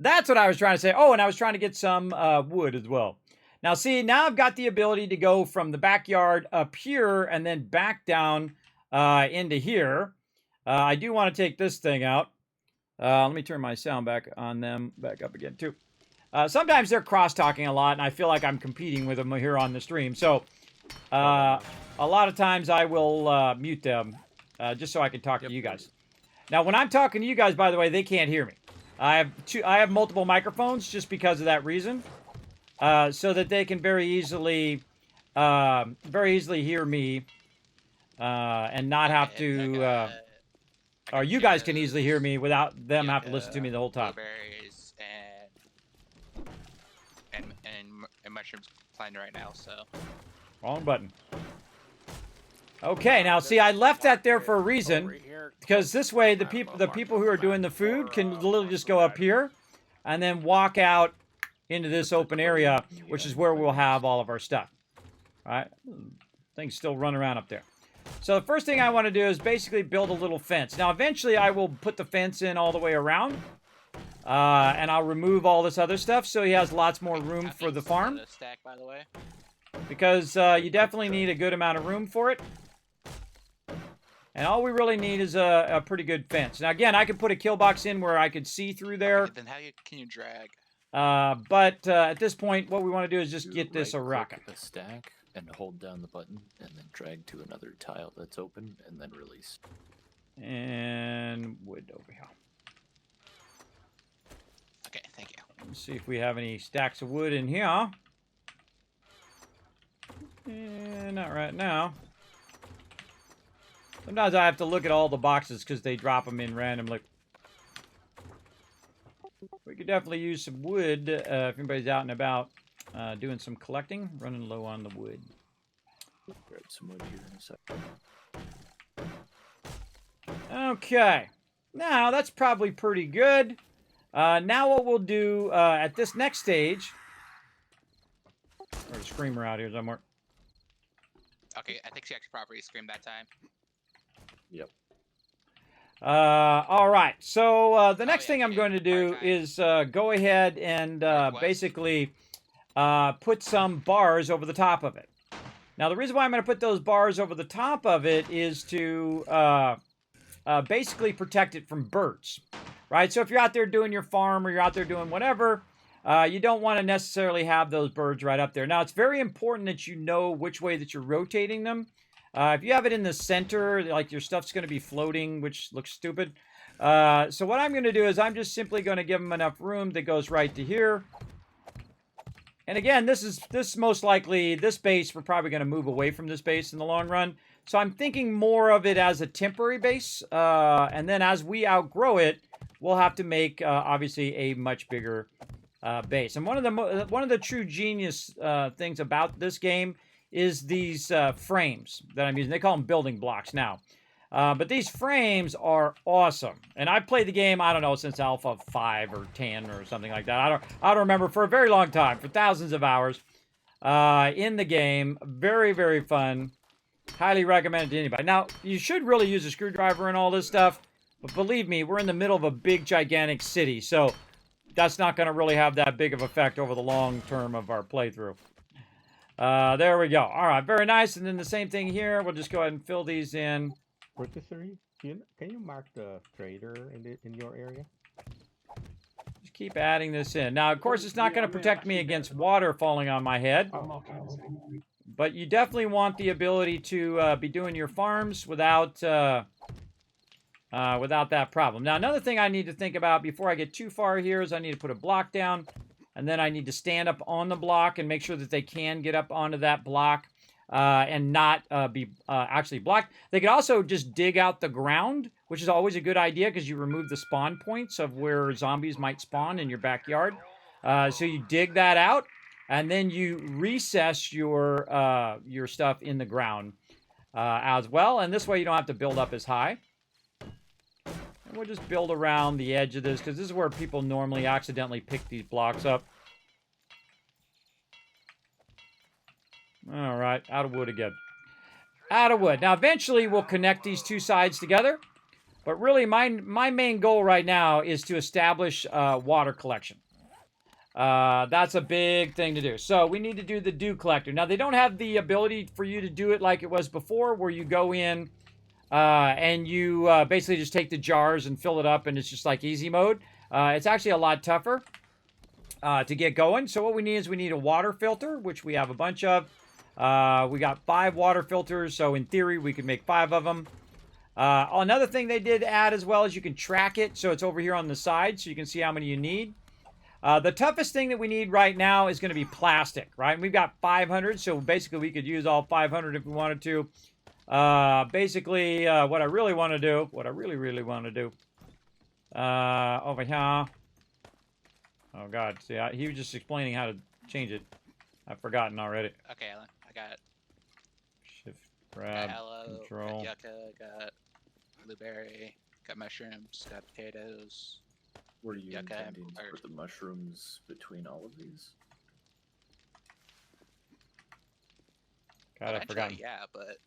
That's what I was trying to say. Oh, and I was trying to get some wood as well. Now, see, now I've got the ability to go from the backyard up here and then back down into here. I do want to take this thing out. Let me turn my sound back on them, back up again, too. Sometimes they're cross-talking a lot, and I feel like I'm competing with them here on the stream. So, a lot of times I will mute them just so I can talk to you guys. Now, when I'm talking to you guys, by the way, they can't hear me. I have multiple microphones just because of that reason, so that they can very easily hear me and not have to. Or you guys can easily hear me without them having to listen to me the whole time. Blueberries and mushrooms planted right now, so. Wrong button. Okay, now see, I left that there for a reason, because this way the people who are doing the food can literally just go up here and then walk out into this open area, which is where we'll have all of our stuff. All right, things still run around up there. So the first thing I want to do is basically build a little fence. Now, eventually I will put the fence in all the way around, and I'll remove all this other stuff so he has lots more room for the farm. Stack, by the way. Because you definitely need a good amount of room for it. And all we really need is a pretty good fence. Now, again, I could put a kill box in where I could see through there. Then how can you drag? But at this point, what we want to do is just get this a rocket. A stack and hold down the button and then drag to another tile that's open and then release. And wood over here. Okay, thank you. Let's see if we have any stacks of wood in here. Not right now. Sometimes I have to look at all the boxes because they drop them in randomly. We could definitely use some wood if anybody's out and about doing some collecting. Running low on the wood. Grab some wood here in a second. Okay. Now, that's probably pretty good. Now what we'll do at this next stage... There's a screamer out here somewhere. Okay, I think she actually properly screamed that time. Yep. All right. So the next thing I'm going to do is go ahead and basically put some bars over the top of it. Now, the reason why I'm going to put those bars over the top of it is to basically protect it from birds, right? So if you're out there doing your farm or you're out there doing whatever, you don't want to necessarily have those birds right up there. Now, it's very important that you know which way that you're rotating them. If you have it in the center, like your stuff's going to be floating, which looks stupid. So what I'm going to do is I'm just simply going to give them enough room that goes right to here. And again, this most likely, this base, we're probably going to move away from this base in the long run. So I'm thinking more of it as a temporary base. And then as we outgrow it, we'll have to make, obviously, a much bigger base. And one of the true genius things about this game is these frames that I'm using. They call them building blocks now. But these frames are awesome. And I've played the game, I don't know, since Alpha 5 or 10 or something like that. I don't remember, for a very long time, for thousands of hours in the game. Very, very fun. Highly recommend it to anybody. Now, you should really use a screwdriver and all this stuff. But believe me, we're in the middle of a big, gigantic city. So that's not going to really have that big of effect over the long term of our playthrough. There we go. All right, very nice. And then the same thing here. We'll just go ahead and fill these in. Rotisserie, can you mark the trader in your area? Just keep adding this in. Now, of course, it's not going to protect me against water falling on my head. But you definitely want the ability to be doing your farms without without that problem. Now, another thing I need to think about before I get too far here is I need to put a block down, and then I need to stand up on the block and make sure that they can get up onto that block and not be actually blocked. They could also just dig out the ground, which is always a good idea because you remove the spawn points of where zombies might spawn in your backyard. So you dig that out, and then you recess your stuff in the ground as well. And this way you don't have to build up as high. And we'll just build around the edge of this because this is where people normally accidentally pick these blocks up. All right, out of wood again. Out of wood. Now, eventually, we'll connect these two sides together. But really, my main goal right now is to establish water collection. That's a big thing to do. So we need to do the dew collector. Now, they don't have the ability for you to do it like it was before, where you go in and you basically just take the jars and fill it up, and it's just like easy mode. It's actually a lot tougher to get going. So what we need is we need a water filter, which we have a bunch of. We got 5 water filters, so in theory, we could make 5 of them. Another thing they did add as well is you can track it, so it's over here on the side, so you can see how many you need. The toughest thing that we need right now is going to be plastic, right? And we've got 500, so basically we could use all 500 if we wanted to. Basically, what I really want to do, really want to do, over here. Oh, God. See, he was just explaining how to change it. I've forgotten already. Okay, Alan, I got it. Shift, grab, aloe, control. got yucca, got blueberry, got mushrooms, got potatoes. Were you yucca, intending to put the mushrooms between all of these? God, I've forgotten. Yeah, but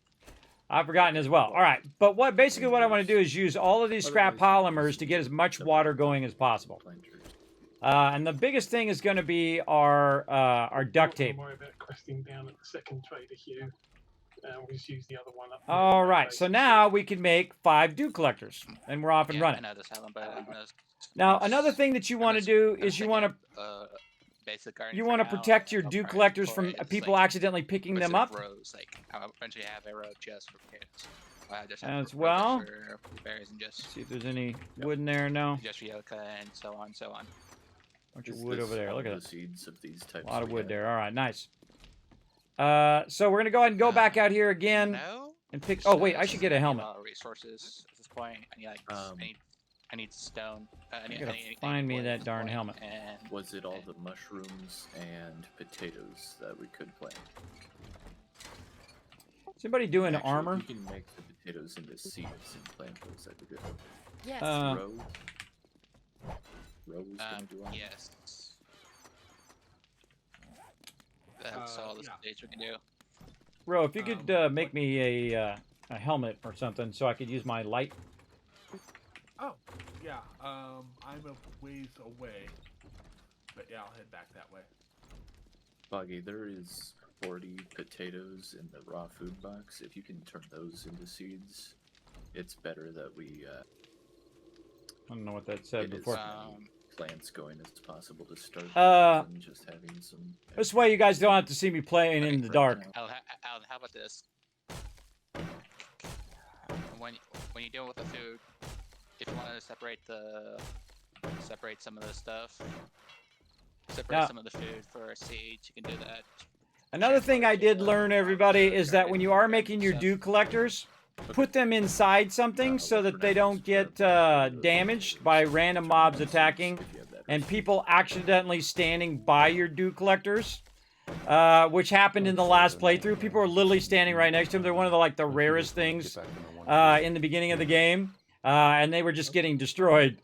I've forgotten as well. All right, but what I want to do is use all of these scrap polymers to get as much water going as possible. And the biggest thing is going to be our duct tape. Don't worry about questing down at the second trader Hugh. We'll just use the other one up. All right, so now we can make 5 dew collectors, and we're off and running. I know this, Alan, but Now, another thing that you want to do is you want to protect your dew collectors from people accidentally picking them up. Rows, like I eventually have a row just for potatoes. As well. For berries and just see if there's any wood in there. No. Just yucca and so on, so on. Bunch of wood over there. Look at the seeds of these types. A lot of wood there. All right, nice. So we're gonna go ahead and go back out here again and pick. Oh wait, I should get a helmet. Resources at this point. I need like I need stone. I gotta find me that darn helmet. And was it all the mushrooms and potatoes that we could plant? Is anybody doing Actually, armor? You can make the potatoes into seeds and plant those. That'd be good. Yes. Rose gonna do one? Yes. That's all the stage we can do. Ro, if you could make me a helmet or something so I could use my light. Oh, yeah. I'm a ways away, but yeah, I'll head back that way. Boggy, there is 40 potatoes in the raw food box. If you can turn those into seeds, it's better that we. I don't know what that said before. Plants going as possible to start. And just having some. This way, you guys don't have to see me playing in the dark. Alan, how about this? When you deal with the food, if you want to separate some of the stuff, some of the food for seeds, you can do that. Another thing I did learn, everybody, is that when you are making your dew collectors, put them inside something so that they don't get damaged by random mobs attacking and people accidentally standing by your dew collectors, which happened in the last playthrough. People were literally standing right next to them. They're one of the rarest things in the beginning of the game, and they were just getting destroyed.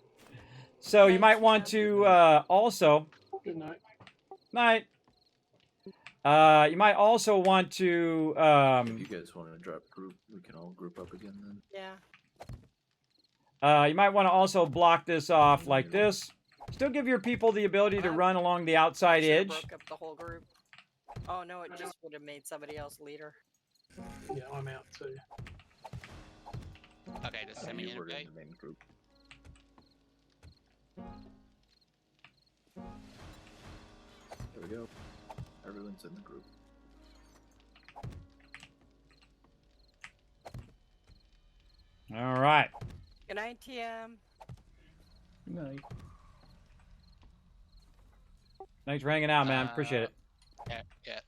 So you might want to also... Good night. Night. You might also want to. If you guys want to drop group, we can all group up again then. Yeah. You might want to also block this off like this. Still give your people the ability to run along the outside edge. Broke up the whole group. Oh no, it just would have made somebody else leader. Yeah, I'm out too. Okay, just send me in the main group. There we go. Everyone's in the group. All right. Good night, TM. Night. Thanks for hanging out, man. Appreciate it. Yeah, yeah.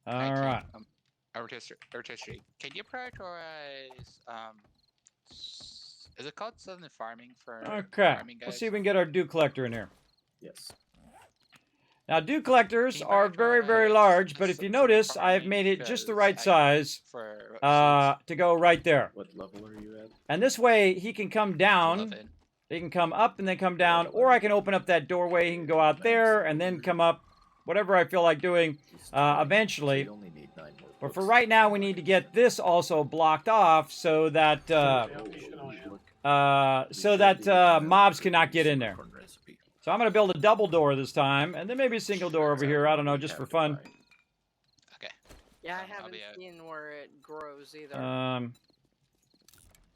All right. Artistry. Can you prioritize? Is it called Southern Farming for Okay. farming guys? Let's see if we can get our dew collector in here. Yes. Now, dew collectors Can you are very, very prioritize large, but if you Southern notice, I have farming made it just the because right size for to go right there. What level are you at? And this way, he can come down. 11. He can come up and then come down, or I can open up that doorway. He can go out there and then come up, whatever I feel like doing eventually. You only need 9 more But for books. right now, we need to get this also blocked off so that mobs cannot get in there. So I'm going to build a double door this time, and then maybe a single door over here. I don't know, just for fun. Okay. Yeah, I haven't seen where it grows either. Yeah,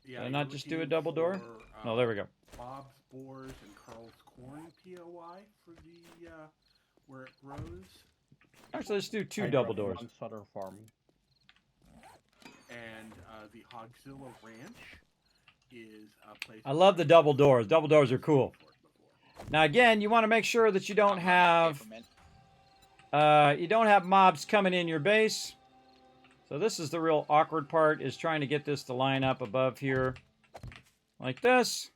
Did I you're not just do a looking double door? for, No, there we go. Bob's Boars and Carl's Corn POI for the where it grows. Actually, let's do 2 I double dropped doors. one Southern farm. And the Hogzilla Ranch is a place. I love the double doors. Double doors are cool. Now, again, you want to make sure that you don't have mobs coming in your base. So this is the real awkward part, is trying to get this to line up above here like this.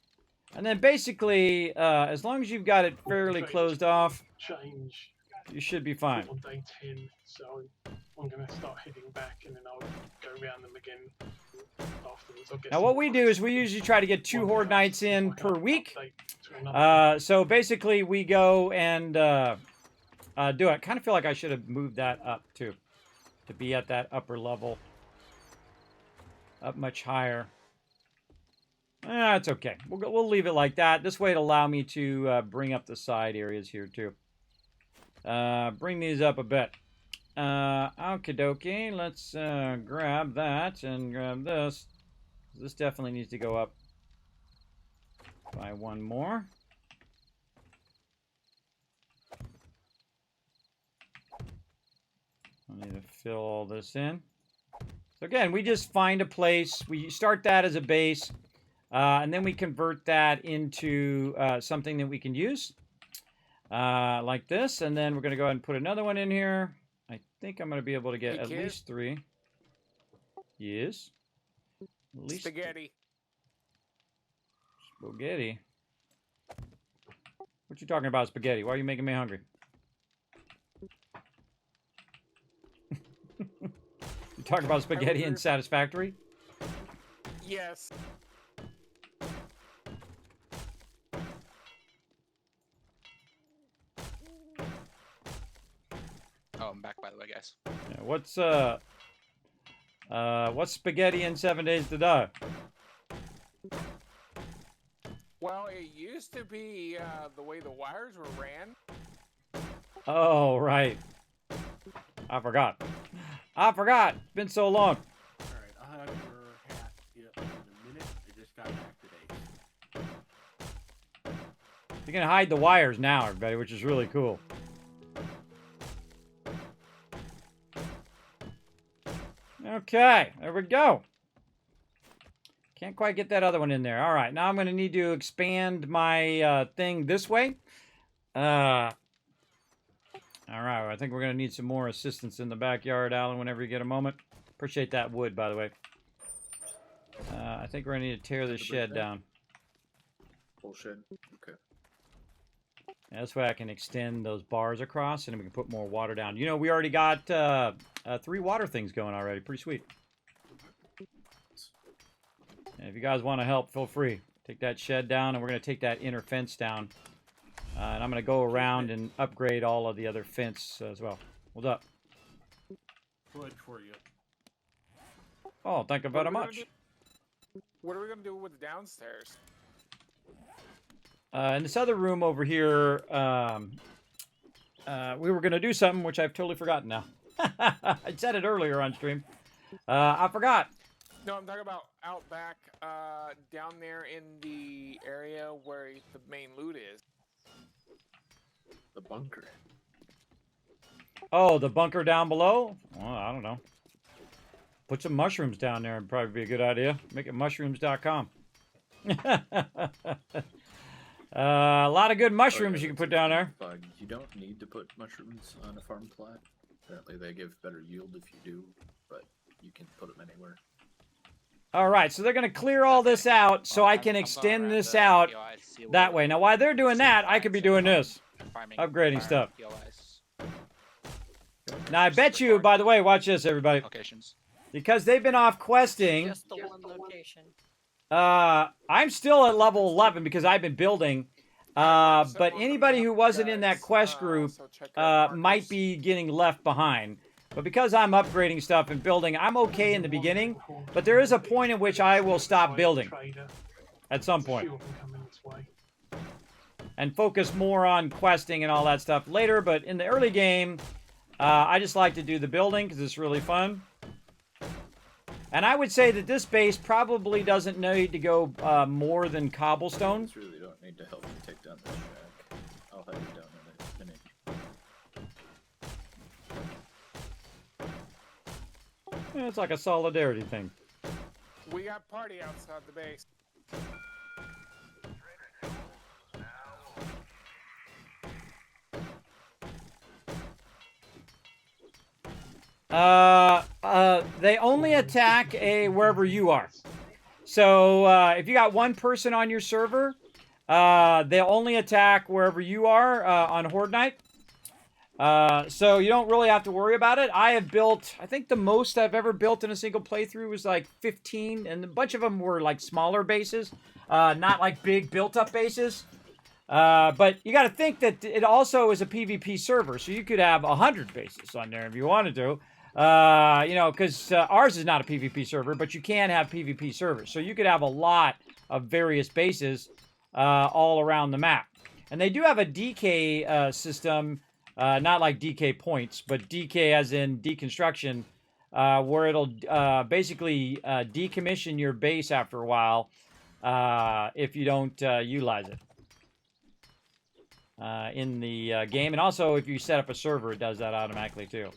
And then basically, as long as you've got it fairly closed off, Change you should be fine. on day 10, so I'm going to start heading back and then I'll go around them again afterwards. I'll get Now, what we do is we usually try to get 2 Horde Nights in per week. So basically, we go and do it. Kind of feel like I should have moved that up, too, to be at that upper level. Up much higher. It's okay. We'll leave it like that. This way it'll allow me to bring up the side areas here, too. Bring these up a bit. Okie dokie. Let's grab that and grab this. This definitely needs to go up by 1 more. I need to fill all this in. So again, we just find a place. We start that as a base. And then we convert that into something that we can use. Like this. And then we're going to go ahead and put another one in here. I think I'm going to be able to get at least 3. Yes. At least Spaghetti. Spaghetti. What you talking about, spaghetti? Why are you making me hungry? You talking about spaghetti and Satisfactory? Yes. Oh, I'm back, by the way, guys. Yeah, what's spaghetti in 7 Days to Die? Well, it used to be the way the wires were ran. Oh, right. I forgot. It's been so long. Alright, I'll have your hat in a minute. I just got back today. You can hide the wires now, everybody, which is really cool. Okay, there we go. Can't quite get that other one in there. All right, now I'm going to need to expand my thing this way. All right, I think we're going to need some more assistance in the backyard, Alan, whenever you get a moment. Appreciate that wood, by the way. I think we're going to need to tear this shed down. Whole shed? Okay. Yeah, this way I can extend those bars across, and we can put more water down. You know, we already got 3 water things going already. Pretty sweet. And if you guys want to help, feel free. Take that shed down, and we're going to take that inner fence down. And I'm going to go around and upgrade all of the other fence as well. What's up? Good for you. Oh, thank you very much. What are we gonna do with the downstairs? In this other room over here, we were going to do something which I've totally forgotten now. I said it earlier on stream. I forgot. No, I'm talking about out back, down there in the area where the main loot is. The bunker. Oh, the bunker down below? Well, I don't know. Put some mushrooms down there. It'd probably be a good idea. Make it mushrooms.com. A lot of good mushrooms you can put down there. You don't need to put mushrooms on a farm plot. Apparently they give better yield if you do, but you can put them anywhere. All right, so they're going to clear all this out so I can extend this out that way. Now, while they're doing that, I could be doing this. Upgrading stuff. Now, I bet you, by the way, watch this, everybody. Because they've been off questing. Just the one location. I'm still at level 11 because I've been building. But anybody who wasn't in that quest group might be getting left behind. But because I'm upgrading stuff and building, I'm okay in the beginning. But there is a point at which I will stop building. At some point. And focus more on questing and all that stuff later. But in the early game, I just like to do the building because it's really fun. And I would say that this base probably doesn't need to go more than cobblestone. I really don't need to help you take down this shack. I'll have it down in a minute. It's like a solidarity thing. We got party outside the base. They only attack wherever you are. So if you got one person on your server, they'll only attack wherever you are on Horde Night. So you don't really have to worry about it. I have built, I think the most I've ever built in a single playthrough was like 15, and a bunch of them were like smaller bases, not like big built-up bases. But you got to think that it also is a PvP server, so you could have 100 bases on there if you wanted to. You know, because ours is not a PvP server, but you can have PvP servers. So you could have a lot of various bases all around the map. And they do have a DK system, not like DK points, but DK as in deconstruction, where it'll basically decommission your base after a while if you don't utilize it. In the game. And also, if you set up a server, it does that automatically, too.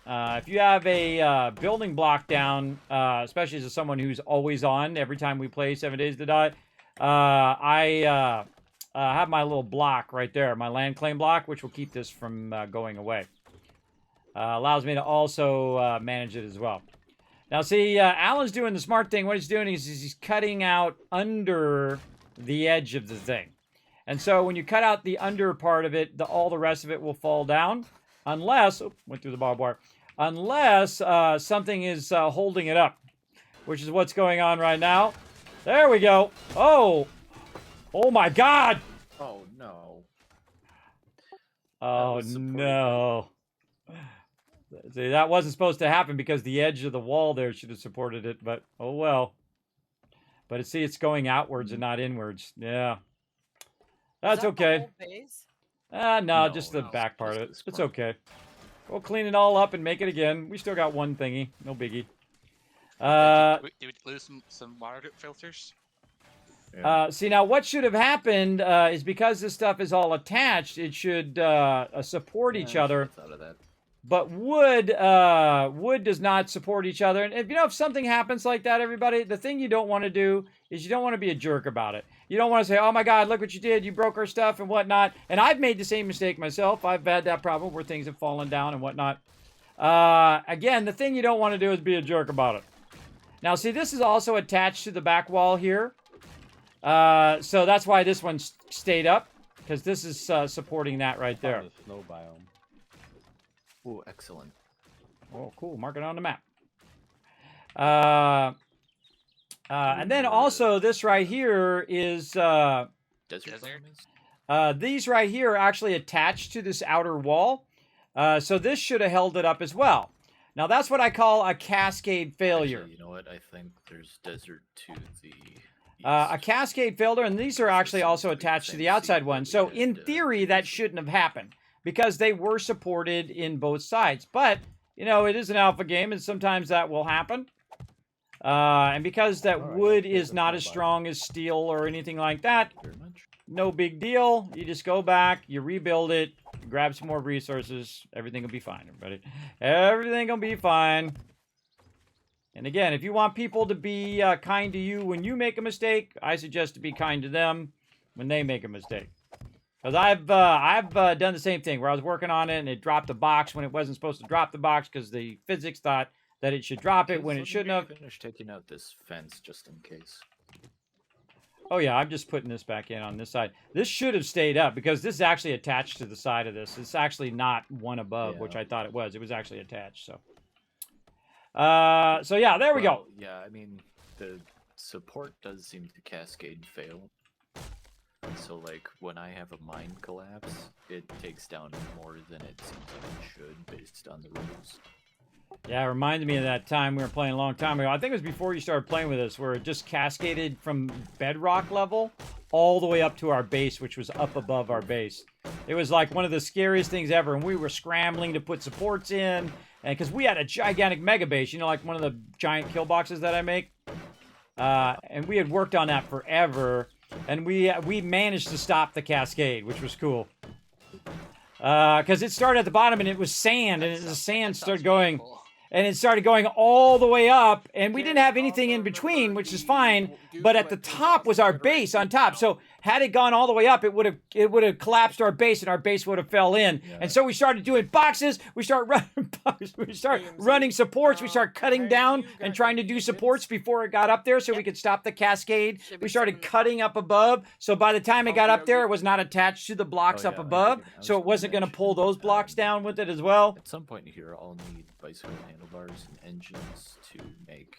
If you have a building block down, especially as someone who's always on every time we play 7 Days to Die, I have my little block right there, my land claim block, which will keep this from going away. Allows me to also manage it as well. Now, see, Alan's doing the smart thing. What he's doing is he's cutting out under the edge of the thing. And so when you cut out the under part of it, all the rest of it will fall down. Unless, went through the barbed wire, unless something is holding it up, which is what's going on right now. There we go. Oh my God. Oh, no. Oh, no. See, that wasn't supposed to happen because the edge of the wall there should have supported it, but oh well. But see, it's going outwards and not inwards. Yeah. That's okay. No, just the back part of it. It's okay. We'll clean it all up and make it again. We still got one thingy. No biggie. Did we lose some water filters? See, now what should have happened is because this stuff is all attached, it should support each other. But wood does not support each other. And if something happens like that, everybody, the thing you don't want to do is you don't want to be a jerk about it. You don't want to say, oh my God, look what you did. You broke our stuff and whatnot. And I've made the same mistake myself. I've had that problem where things have fallen down and whatnot. Again, the thing you don't want to do is be a jerk about it. Now, see, this is also attached to the back wall here. So that's why this one stayed up. Because this is supporting that right there. The snow biome. Oh, excellent. Oh, cool. Mark it on the map. And then also this right here is Desert. these right here are actually attached to this outer wall. So this should have held it up as well. Now that's what I call a cascade failure. Actually, you know what? I think there's desert to the a cascade failure, and these are actually also attached to the outside one. So in theory, that shouldn't have happened because they were supported in both sides. But, it is an alpha game, and sometimes that will happen. And because that wood is not as strong as steel or anything like that, no big deal. You just go back, you rebuild it, grab some more resources. Everything will be fine, everybody. Everything will be fine. And again, if you want people to be kind to you when you make a mistake, I suggest to be kind to them when they make a mistake. Because I've done the same thing where I was working on it and it dropped the box when it wasn't supposed to drop the box because the physics thought that it should drop it when it shouldn't have. Finish taking out this fence just in case. Oh yeah, I'm just putting this back in on this side. This should have stayed up because this is actually attached to the side of this. It's actually not one above, which I thought it was. It was actually attached. So, so yeah, there we go. Yeah, I mean, the support does seem to cascade fail. So, like, when I have a mine collapse, it takes down more than it seems like it should based on the rules. Yeah, it reminded me of that time we were playing a long time ago. I think it was before you started playing with us, where it just cascaded from bedrock level all the way up to our base, which was up above our base. It was like one of the scariest things ever, and we were scrambling to put supports in, and because we had a gigantic mega base, you know, like one of the giant kill boxes that I make, and we had worked on that forever, and we managed to stop the cascade, which was cool. Because it started at the bottom and it was sand, and the sand started going, and it started going all the way up, and we didn't have anything in between, which is fine. But at the top was our base on top. So had it gone all the way up, it would have collapsed our base, and our base would have fell in. Yeah. And so we started doing boxes. We start running supports. We start cutting down and trying to do supports before it got up there, so we could stop the cascade. We started cutting up above. So by the time it got up there, it was not attached to the blocks up above, so it wasn't going to pull those blocks down with it as well. At some point here, I'll need bicycle handlebars and engines to make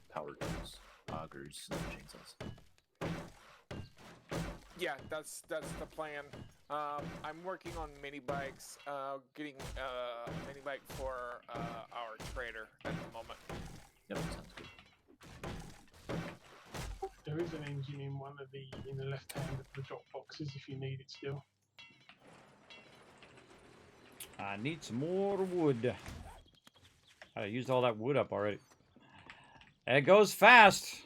power tools, augers, and chainsaws. Yeah, that's the plan. I'm working on mini bikes, getting a mini bike for our trader at the moment. Yep, sounds good. There is an engine in the left hand of the drop boxes if you need it still. I need some more wood. I used all that wood up already. It goes fast.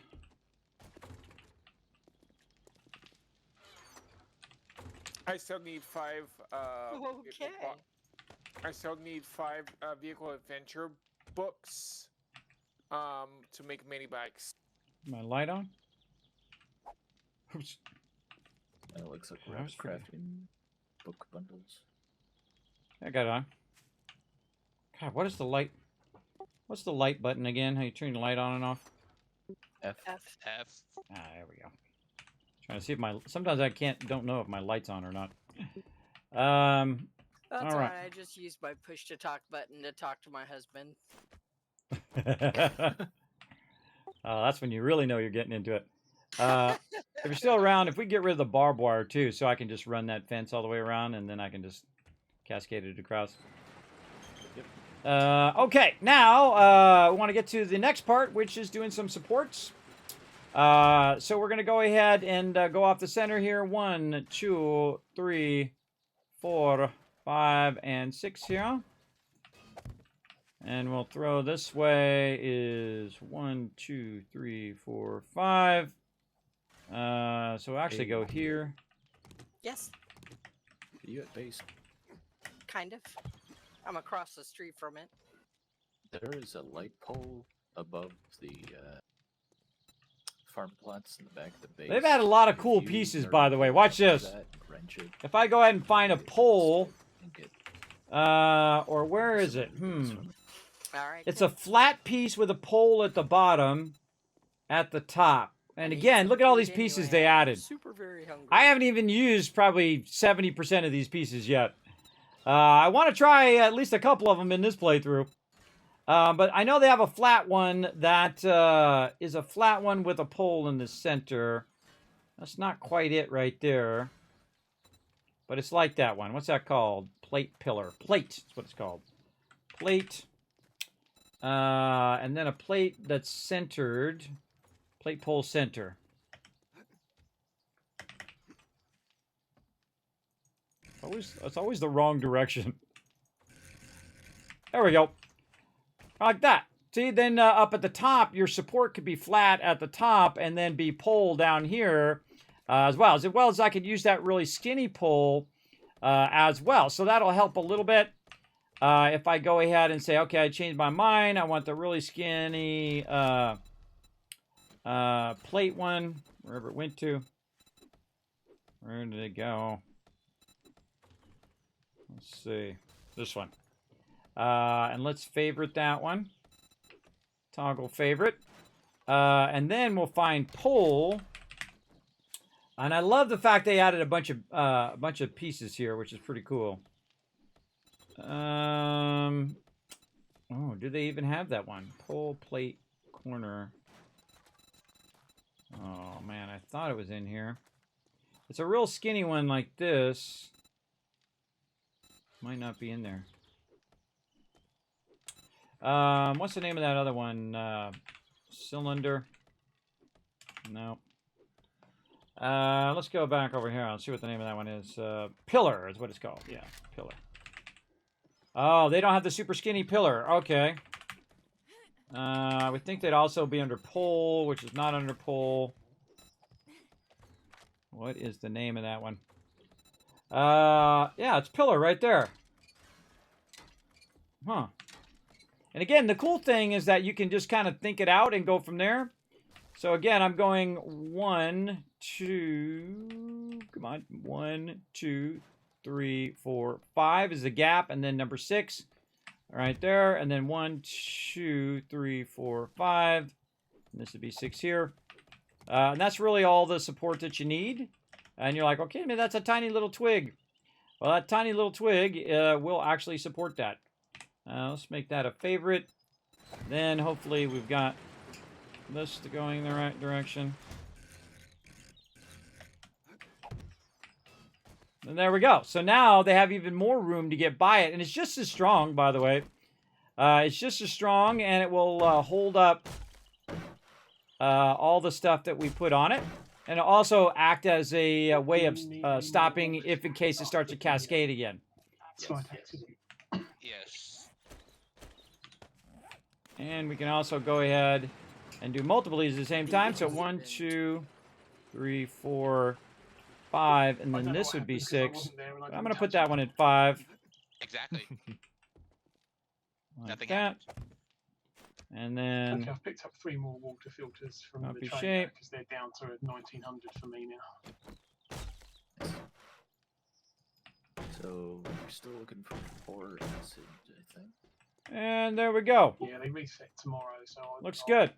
I still need 5. Okay. I still need 5 vehicle adventure books to make mini bikes. My light on? Oops. It looks like we're crafting book bundles. I got it on. God, what is the light? What's the light button again? How you turn the light on and off? F. Ah, there we go. Trying to see if sometimes I don't know if my light's on or not. That's all right. I just used my push to talk button to talk to my husband. That's when you really know you're getting into it. If you're still around, if we get rid of the barbed wire too, so I can just run that fence all the way around, and then I can just cascade it across. Yep. Okay, now we want to get to the next part, which is doing some supports. So we're going to go ahead and go off the center here. 1, 2, 3, 4, 5, and 6 here. And we'll throw this way is 1, 2, 3, 4, 5. So we'll actually go here. Yes. Are you at base? Kind of. I'm across the street from it. There is a light pole above the farm plots in the back of the base. They've had a lot of cool pieces, by the way. Watch this. If I go ahead and find a pole, or where is it? All right. It's a flat piece with a pole at the bottom, at the top. And again, look at all these pieces they added. Super very hungry. I haven't even used probably 70% of these pieces yet. I want to try at least a couple of them in this playthrough. But I know they have a flat one that is a flat one with a pole in the center. That's not quite it right there. But it's like that one. What's that called? Plate pillar. Plate is what it's called. Plate. And then a plate that's centered. Plate pole center. It's always the wrong direction. There we go. Like that. See, then up at the top, your support could be flat at the top and then be pole down here as well. As well as I could use that really skinny pole as well. So that'll help a little bit. if I go ahead and say, okay, I changed my mind. I want the really skinny plate one, wherever it went to. Where did it go? Let's see. This one. And let's favorite that one. Toggle favorite. And then we'll find pull. And I love the fact they added a bunch of pieces here, which is pretty cool. Oh, do they even have that one? Pull plate corner. Oh man, I thought it was in here. It's a real skinny one like this. Might not be in there. What's the name of that other one? Cylinder. No. Let's go back over here. I'll see what the name of that one is. Pillar is what it's called. Yeah, pillar. Oh, they don't have the super skinny pillar. Okay. I would think they'd also be under pull, which is not under pull. What is the name of that one? Yeah, it's pillar right there. Huh. And again, the cool thing is that you can just kind of think it out and go from there. So again, I'm going 1, 2, come on, 1, 2, 3, 4, 5 is the gap, and then number 6 right there, and then 1, 2, 3, 4, 5, and this would be 6 here. And that's really all the support that you need. And you're like, okay, man, that's a tiny little twig. Well, that tiny little twig will actually support that. Let's make that a favorite. Then hopefully we've got this going the right direction. And there we go. So now they have even more room to get by it. And it's just as strong, by the way. It's just as strong, and it will hold up all the stuff that we put on it. And it'll also act as a way of stopping if in case it starts to cascade again. Yes. And we can also go ahead and do multiple of these at the same time. So 1, 2, 3, 4, 5, and then this would be 6. I'm going to put that one at 5. Exactly. Like Nothing that. happened. And then Okay, I've picked up 3 more water filters from Copy the trader shape. because they're down to 1900 for me now. So we're still looking for 4 acid, I think. And there we go. Yeah, they reset tomorrow, so Looks I'll good.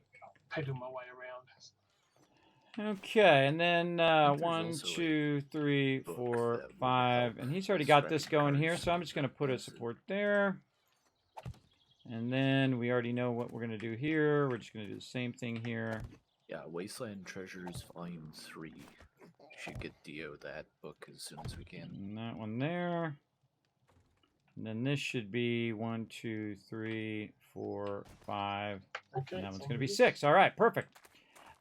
pedal my way around. Okay, and then there's 1, also 2, 3, book 4, that will 5, help and he's already got this scratch going here, cards. so I'm just going to put a support there. And then we already know what we're going to do here. We're just going to do the same thing here. Yeah, Wasteland Treasures Volume 3. Should get Dio that book as soon as we can. And that one there. And then this should be 1, 2, 3, 4, 5. Okay, And that one's so going to be this- 6. All right, perfect.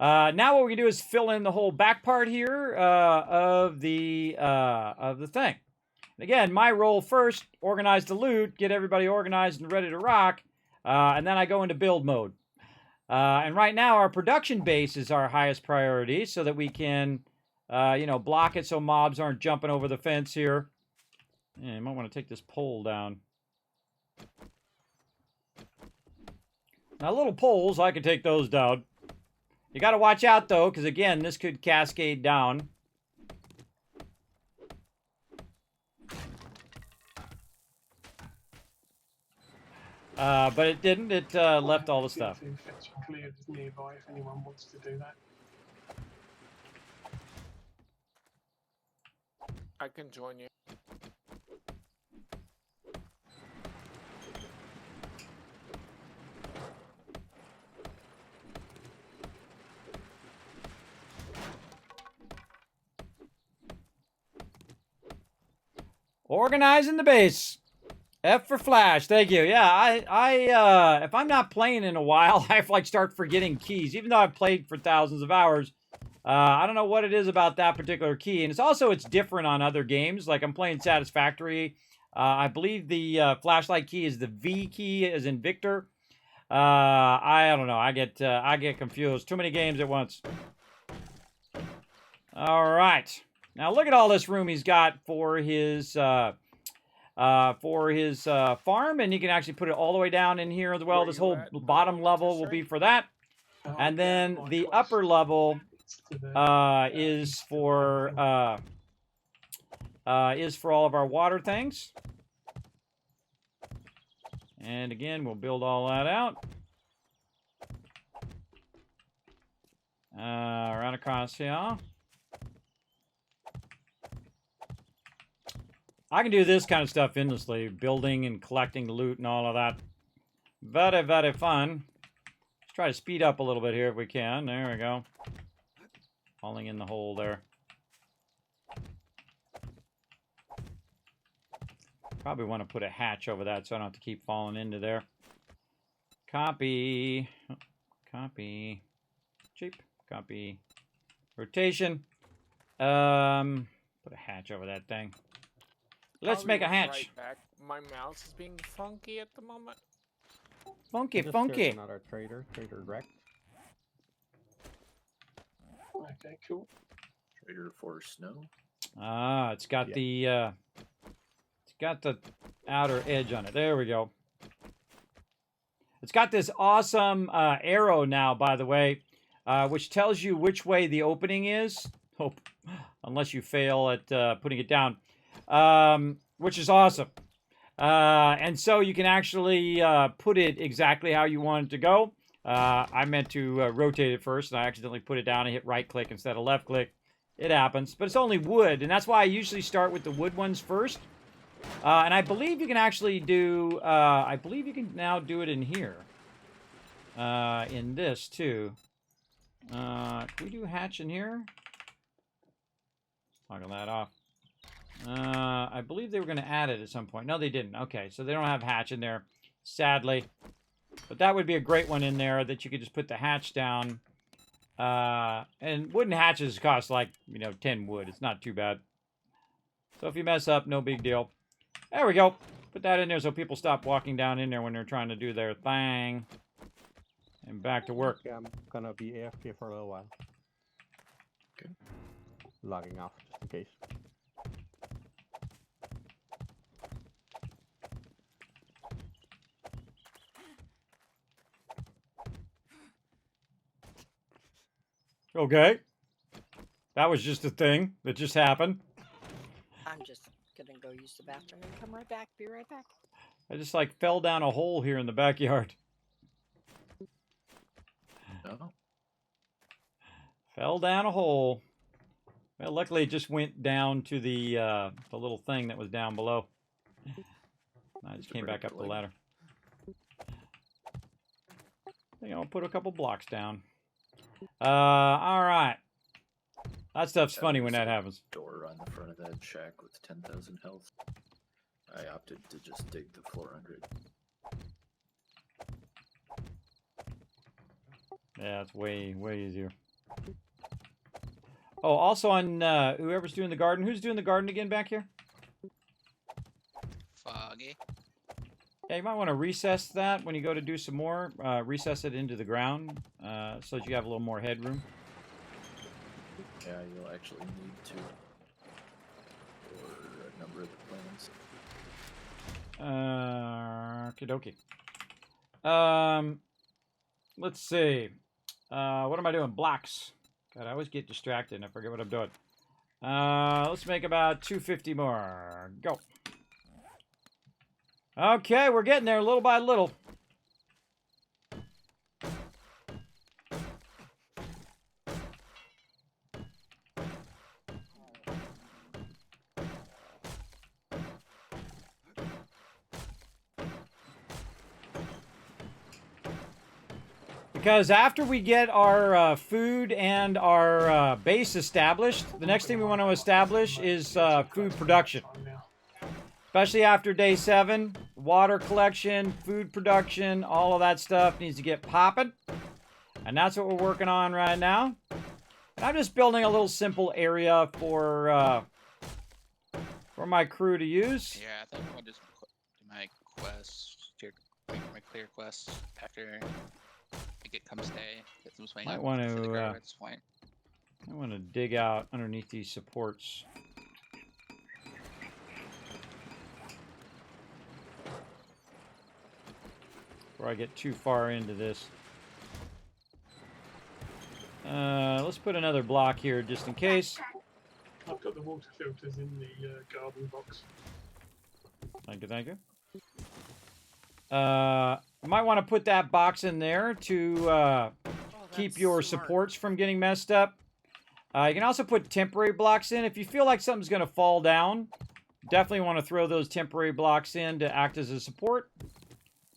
Now what we can do is fill in the whole back part here of the thing. And again, my role first, organize the loot, get everybody organized and ready to rock, and then I go into build mode. And right now our production base is our highest priority so that we can, block it so mobs aren't jumping over the fence here. Yeah, you might want to take this pole down. Now little poles, I can take those down. You got to watch out, though, because, again, this could cascade down. But it didn't. It left all the stuff. To fetch and clear nearby if anyone wants to do that. I can join you. Organizing the base. F for flash. Thank you. Yeah, I if I'm not playing in a while, I start forgetting keys. Even though I've played for thousands of hours, I don't know what it is about that particular key. And it's different on other games. Like I'm playing Satisfactory. I believe the flashlight key is the V key, as in Victor. I don't know. I get confused. Too many games at once. All right. Now look at all this room he's got for his for his farm, and you can actually put it all the way down in here as well. Where This you whole at, bottom level will be for that. And then the upper level is for all of our water things. And again, we'll build all that out. Right across here. I can do this kind of stuff endlessly, building and collecting loot and all of that. Very, very fun. Let's try to speed up a little bit here if we can. There we go. Falling in the hole there. Probably want to put a hatch over that so I don't have to keep falling into there. Copy. Copy. Cheap. Copy. Rotation. Put a hatch over that thing. Let's make a hatch. Right back. My mouse is being funky at the moment. Funky, Just funky. Another trader Rex. Okay, cool. Trader for snow. Ah, it's got the outer edge on it. There we go. It's got this awesome arrow now, by the way, which tells you which way the opening is. Oh, unless you fail at putting it down, which is awesome. And so you can actually put it exactly how you want it to go. I meant to rotate it first, and I accidentally put it down and hit right-click instead of left-click. It happens, but it's only wood, and that's why I usually start with the wood ones first. And I believe you can actually do, I believe you can now do it in here. In this, too. Can we do hatch in here? Toggle that off. I believe they were going to add it at some point. No, they didn't. Okay, so they don't have hatch in there, sadly. But that would be a great one in there that you could just put the hatch down. And wooden hatches cost like, 10 wood. It's not too bad. So if you mess up, no big deal. There we go. Put that in there so people stop walking down in there when they're trying to do their thing. And back to work. Okay, I'm gonna be AFK for a little while. Okay. Logging off just in case. Okay. That was just a thing that just happened. I'm just gonna go use the bathroom and come right back. Be right back. I just fell down a hole here in the backyard. Oh. Fell down a hole. Well, luckily it just went down to the little thing that was down below. I just came back up the ladder. I think I'll put a couple blocks down. All right. That stuff's funny when that happens. Door on the front of that shack with 10,000 health. I opted to just dig the 400. Yeah, it's way easier. Oh, also on whoever's doing the garden. Who's doing the garden again back here? Foggy. Yeah, you might want to recess that when you go to do some more. Recess it into the ground so that you have a little more headroom. Yeah, you'll actually need to for a number of the plans. Okie dokie. Let's see. What am I doing? Blocks. God, I always get distracted and I forget what I'm doing. Let's make about 250 more. Go. Okay, we're getting there little by little. Because after we get our food and our base established, the next thing we want to establish is food production. Especially after day 7, water collection, food production, all of that stuff needs to get popping. And that's what we're working on right now. And I'm just building a little simple area for my crew to use. Yeah, I think I'll just put my quest, my clear quest after it comes day. Get some swing Might up want for the to. guards point. I want to dig out underneath these supports. before I get too far into this. Let's put another block here just in case. I've got the water filters in the garden box. Thank you, thank you. You might want to put that box in there to keep your supports from getting messed up. You can also put temporary blocks in. If you feel like something's going to fall down, definitely want to throw those temporary blocks in to act as a support.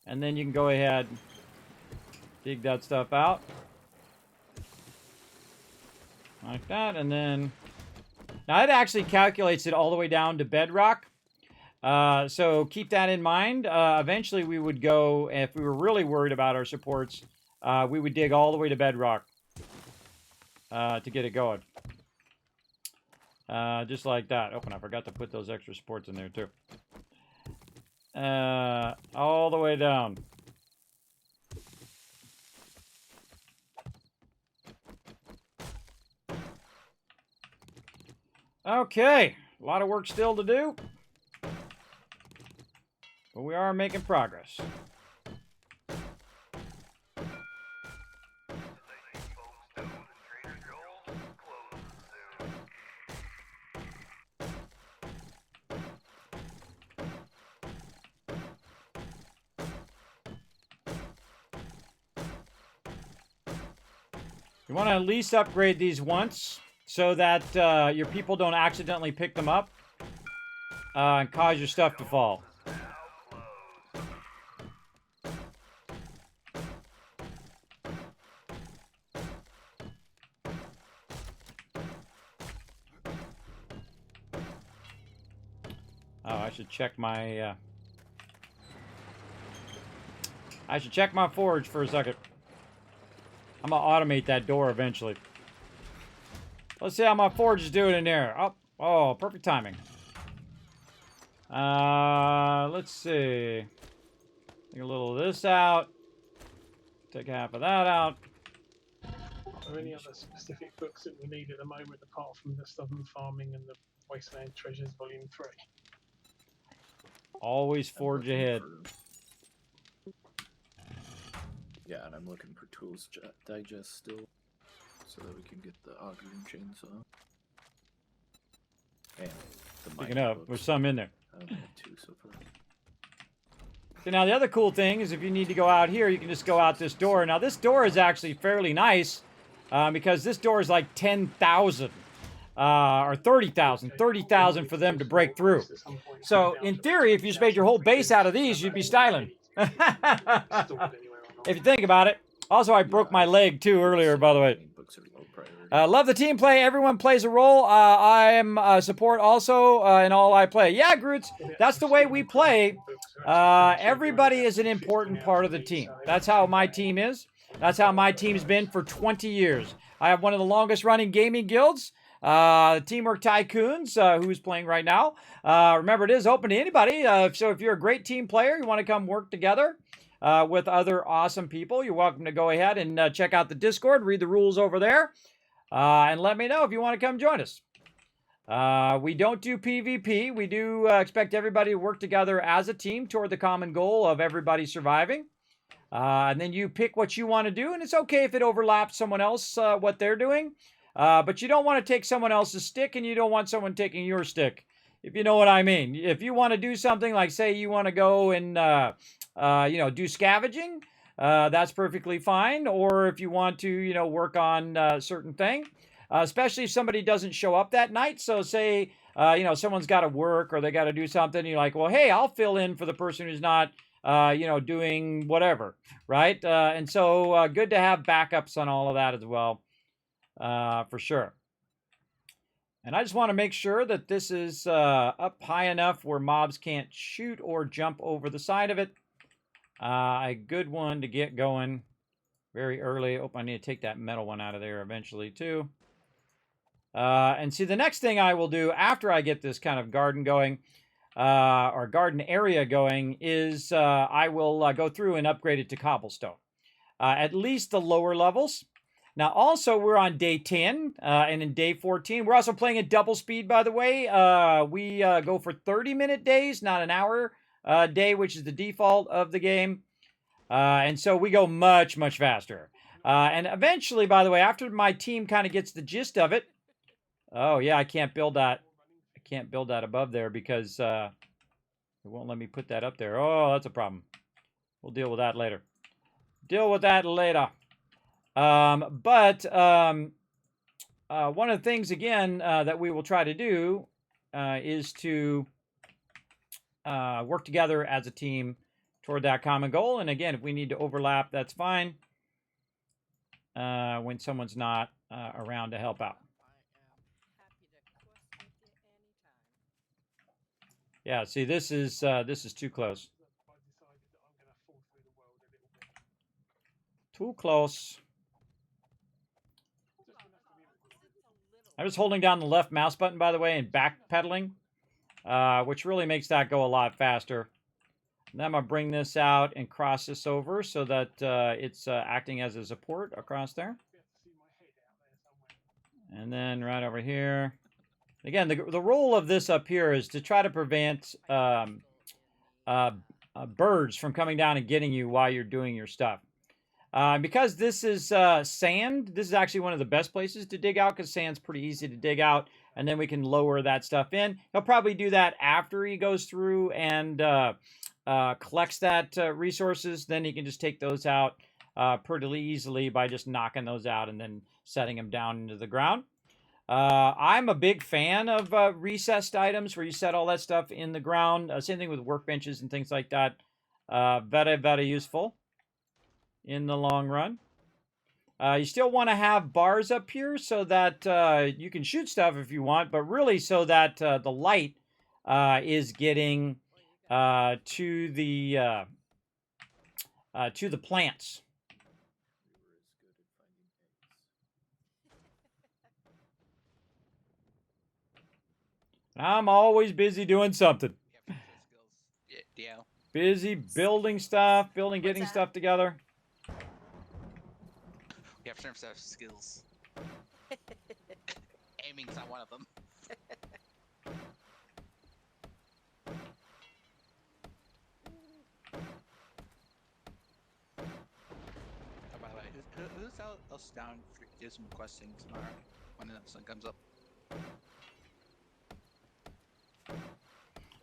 And then you can go ahead and dig that stuff out. Like that, and then... Now, it actually calculates it all the way down to bedrock. So keep that in mind. Eventually, we would go, if we were really worried about our supports, we would dig all the way to bedrock to get it going. Just like that. Oh, and I forgot to put those extra supports in there, too. All the way down. Okay, a lot of work still to do, but we are making progress. You want to at least upgrade these once, so that your people don't accidentally pick them up and cause your stuff to fall. Oh, I should check my... I should check my forge for a second. I'm going to automate that door eventually. Let's see how my forge is doing in there. Oh, perfect timing. Let's see. Take a little of this out. Take half of that out. Are there any other specific books that we need at the moment apart from the Southern Farming and the Wasteland Treasures Volume 3? Always forge ahead. Yeah, and I'm looking for Tools Digest still, so that we can get the auger and chainsaw. And the Picking up, there's some in there. I only have 2 so far. So now the other cool thing is if you need to go out here, you can just go out this door. Now this door is actually fairly nice because this door is like 10,000 or 30,000. 30,000 for them to break through. So in theory, if you just made your whole base out of these, you'd be styling. If you think about it. Also, I broke my leg too earlier, by the way. Love the team play. Everyone plays a role. I am support also in all I play. Yeah, Groots, that's the way we play. Everybody is an important part of the team. That's how my team is. That's how my team's been for 20 years. I have one of the longest running gaming guilds, Teamwork Tycoons, who's playing right now. Remember, it is open to anybody. So if you're a great team player, you want to come work together with other awesome people, you're welcome to go ahead and check out the Discord, read the rules over there, and let me know if you want to come join us. We don't do PvP. We do expect everybody to work together as a team toward the common goal of everybody surviving. And then you pick what you want to do, and it's okay if it overlaps someone else, what they're doing. But you don't want to take someone else's stick, and you don't want someone taking your stick, if you know what I mean. If you want to do something like, say, you want to go and, do scavenging, that's perfectly fine. Or if you want to, work on a certain thing, especially if somebody doesn't show up that night. So say, someone's got to work or they got to do something. You're like, well, hey, I'll fill in for the person who's not, doing whatever, right? And so good to have backups on all of that as well, for sure. And I just want to make sure that this is up high enough where mobs can't shoot or jump over the side of it. A good one to get going very early. Oh, I need to take that metal one out of there eventually too. And see, the next thing I will do after I get this kind of garden going, or garden area going, is I will go through and upgrade it to cobblestone. At least the lower levels. Now, also, we're on day 10, and in day 14, we're also playing at double speed, by the way. We go for 30-minute days, not an hour day, which is the default of the game. And so we go much, much faster. And eventually, by the way, after my team kind of gets the gist of it, oh yeah, I can't build that. I can't build that above there because it won't let me put that up there. Oh, that's a problem. We'll deal with that later. Deal with that later. One of the things, again, that we will try to do is to work together as a team toward that common goal. And again, if we need to overlap, that's fine when someone's not around to help out. Yeah, see, this is too close. Too close. I was holding down the left mouse button, by the way, and backpedaling, which really makes that go a lot faster. Now I'm going to bring this out and cross this over so that it's acting as a support across there. And then right over here. Again, the role of this up here is to try to prevent birds from coming down and getting you while you're doing your stuff. Because this is sand, this is actually one of the best places to dig out because sand's pretty easy to dig out. And then we can lower that stuff in. He'll probably do that after he goes through and collects that resources. Then he can just take those out pretty easily by just knocking those out and then setting them down into the ground. I'm a big fan of recessed items where you set all that stuff in the ground. Same thing with workbenches and things like that. Very, very useful in the long run. You still want to have bars up here so that you can shoot stuff if you want, but really so that the light is getting to the plants. I'm always busy doing something. Yeah. Busy building stuff, getting stuff together. We have to have skills. Aiming's not one of them. Oh, by the way, who's else down for do some questing tomorrow when the sun comes up?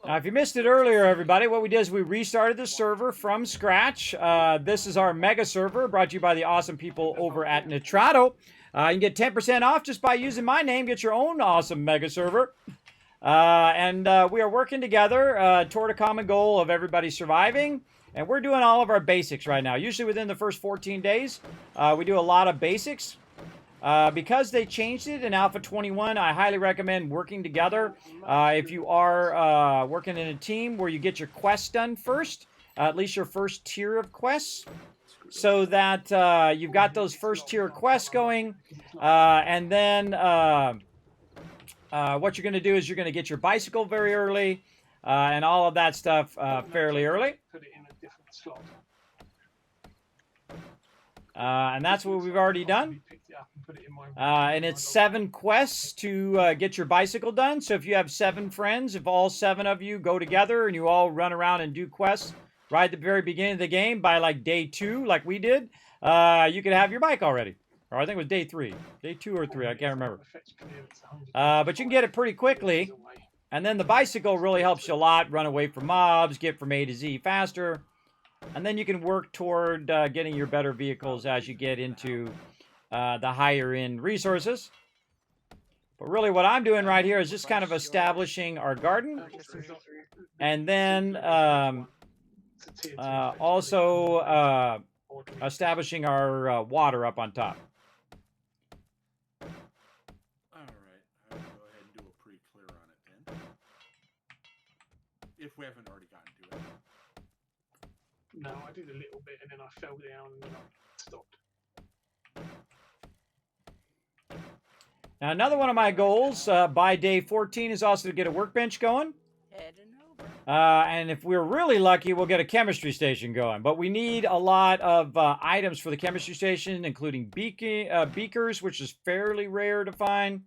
Now, if you missed it earlier, everybody, what we did is we restarted the server from scratch. This is our mega server brought to you by the awesome people over at Nitrato. You can get 10% off just by using my name. Get your own awesome mega server. And we are working together toward a common goal of everybody surviving. And we're doing all of our basics right now. Usually within the first 14 days, we do a lot of basics. Because they changed it in Alpha 21, I highly recommend working together. If you are working in a team where you get your quests done first, at least your first tier of quests, so that you've got those first tier quests going. And then what you're going to do is you're going to get your bicycle very early and all of that stuff fairly early. Put it in a different slot. And that's what we've already done. And it's 7 quests to get your bicycle done. So if you have 7 friends, if all 7 of you go together and you all run around and do quests right at the very beginning of the game by like day 2, like we did, you could have your bike already. Or I think it was day 3. Day 2 or 3, I can't remember. But you can get it pretty quickly. And then the bicycle really helps you a lot. Run away from mobs, get from A to Z faster. And then you can work toward getting your better vehicles as you get into the higher end resources. But really what I'm doing right here is just kind of establishing our garden. And then also establishing our water up on top. Alright, I'll go ahead and do a pre-clear on it then. If we haven't already gotten to it. No, I did a little bit and then I fell down and I stopped. Now, another one of my goals by day 14 is also to get a workbench going. And if we're really lucky, we'll get a chemistry station going. But we need a lot of items for the chemistry station, including beakers, which is fairly rare to find,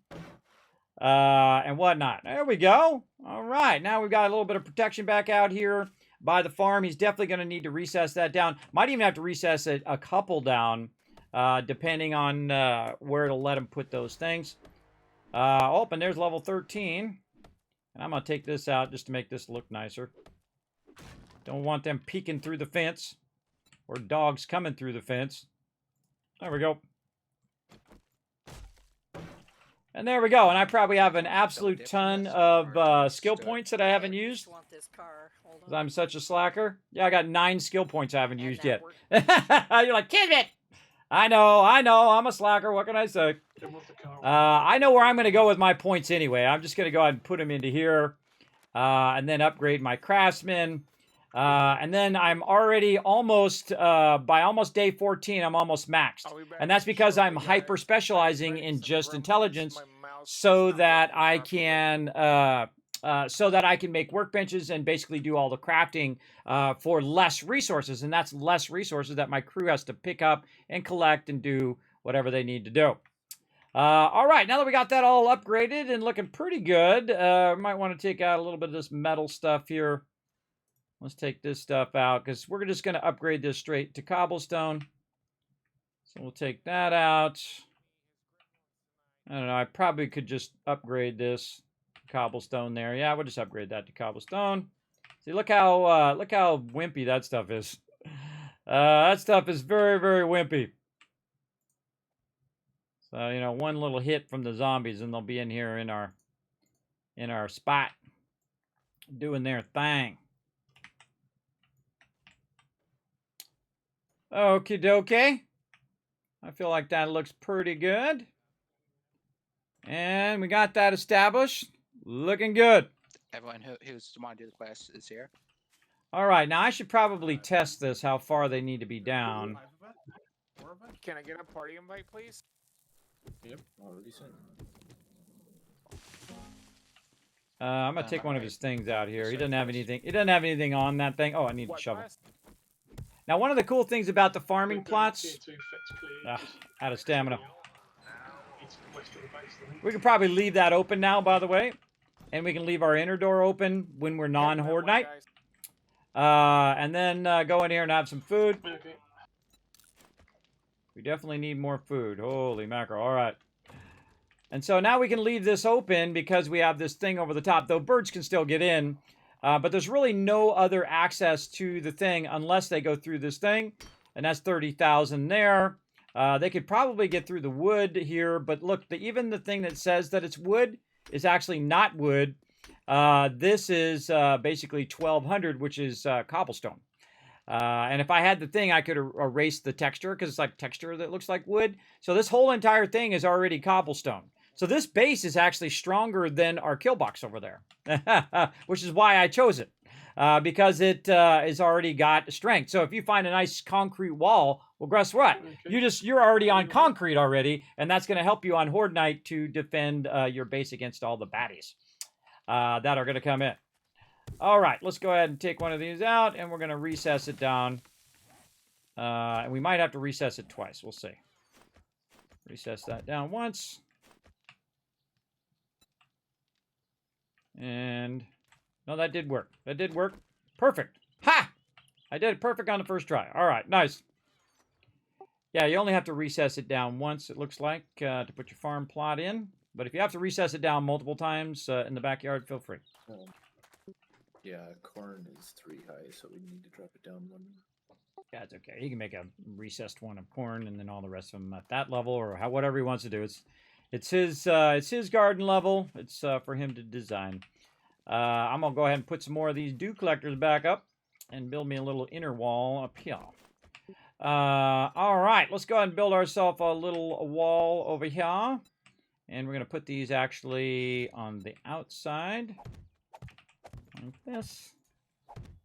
and whatnot. There we go. All right, now we've got a little bit of protection back out here. by the farm. He's definitely going to need to recess that down. Might even have to recess it a couple down, depending on where to let him put those things. Oh, and there's level 13. And I'm going to take this out just to make this look nicer. Don't want them peeking through the fence. Or dogs coming through the fence. There we go. And there we go. And I probably have an absolute ton of skill points that I haven't used. Because I'm such a slacker. Yeah, I got 9 skill points I haven't used yet. You're like, Kismet! I know. I'm a slacker. What can I say? I know where I'm going to go with my points anyway. I'm just going to go ahead and put them into here. And then upgrade my craftsman. And then I'm already almost, by almost day 14, I'm almost maxed. And that's because I'm hyper specializing in just intelligence so that I can, make workbenches and basically do all the crafting, for less resources. And that's less resources that my crew has to pick up and collect and do whatever they need to do. All right, now that we got that all upgraded and looking pretty good, might want to take out a little bit of this metal stuff here. Let's take this stuff out because we're just going to upgrade this straight to cobblestone. So we'll take that out. I don't know. I probably could just upgrade this cobblestone there. Yeah, we'll just upgrade that to cobblestone. See, look how wimpy that stuff is. That stuff is very, very wimpy. So, you know, one little hit from the zombies and they'll be in here in our spot doing their thing. Okie dokie. I feel like that looks pretty good. And we got that established. Looking good. Everyone who's want to do the quest is here. All right, now I should probably test this, how far they need to be down. Can I get a party invite, please? Yep, already sent. I'm gonna take one of his things out here. He doesn't have anything. He doesn't have anything on that thing. Oh, I need a shovel. Now, one of the cool things about the farming plots, out of stamina. We can probably leave that open now, by the way, and we can leave our inner door open when we're non-horde night. And then go in here and have some food. We definitely need more food. Holy mackerel. All right. And so now we can leave this open because we have this thing over the top. Though birds can still get in. But there's really no other access to the thing unless they go through this thing. And that's 30,000 there. They could probably get through the wood here. But look, even the thing that says that it's wood is actually not wood. This is basically 1,200, which is cobblestone. And if I had the thing, I could erase the texture because it's like texture that looks like wood. So this whole entire thing is already cobblestone. So this base is actually stronger than our kill box over there, which is why I chose it, because it is already got strength. So if you find a nice concrete wall, well, guess what? You're already on concrete already, and that's going to help you on Horde Night to defend your base against all the baddies that are going to come in. All right, let's go ahead and take one of these out, and we're going to recess it down. And we might have to recess it twice. We'll see. Recess that down once. And no, that did work. That did work. Perfect. Ha! I did it perfect on the first try. All right, nice. Yeah, you only have to recess it down once, it looks like, to put your farm plot in. But if you have to recess it down multiple times in the backyard, feel free. Yeah, corn is 3 high, so we need to drop it down 1. Yeah, it's okay. He can make a recessed one of corn, and then all the rest of them at that level, or whatever he wants to do. It's his garden level. It's for him to design. I'm gonna go ahead and put some more of these dew collectors back up, and build me a little inner wall up here. All right, let's go ahead and build ourselves a little wall over here, and we're gonna put these actually on the outside, like this.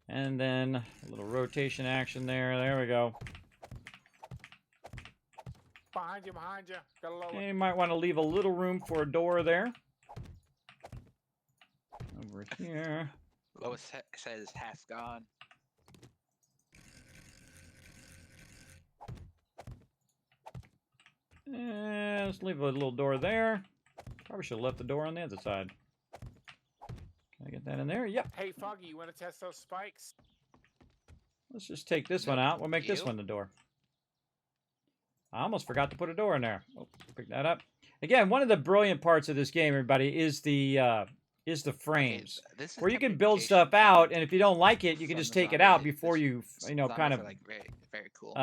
And then a little rotation action there. There we go. Behind you. Got a low Okay, you might want to leave a little room for a door there. Over here. Lois says half gone. And let's leave a little door there. Probably should have left the door on the other side. Can I get that in there? Yep. Hey, Foggy, you want to test those spikes? Let's just take this one out. We'll make this one the door. I almost forgot to put a door in there. Oh, pick that up. Again, one of the brilliant parts of this game, everybody, is the frames, where you can build stuff out, and if you don't like it, you can just take it out before you, kind of, like very cool.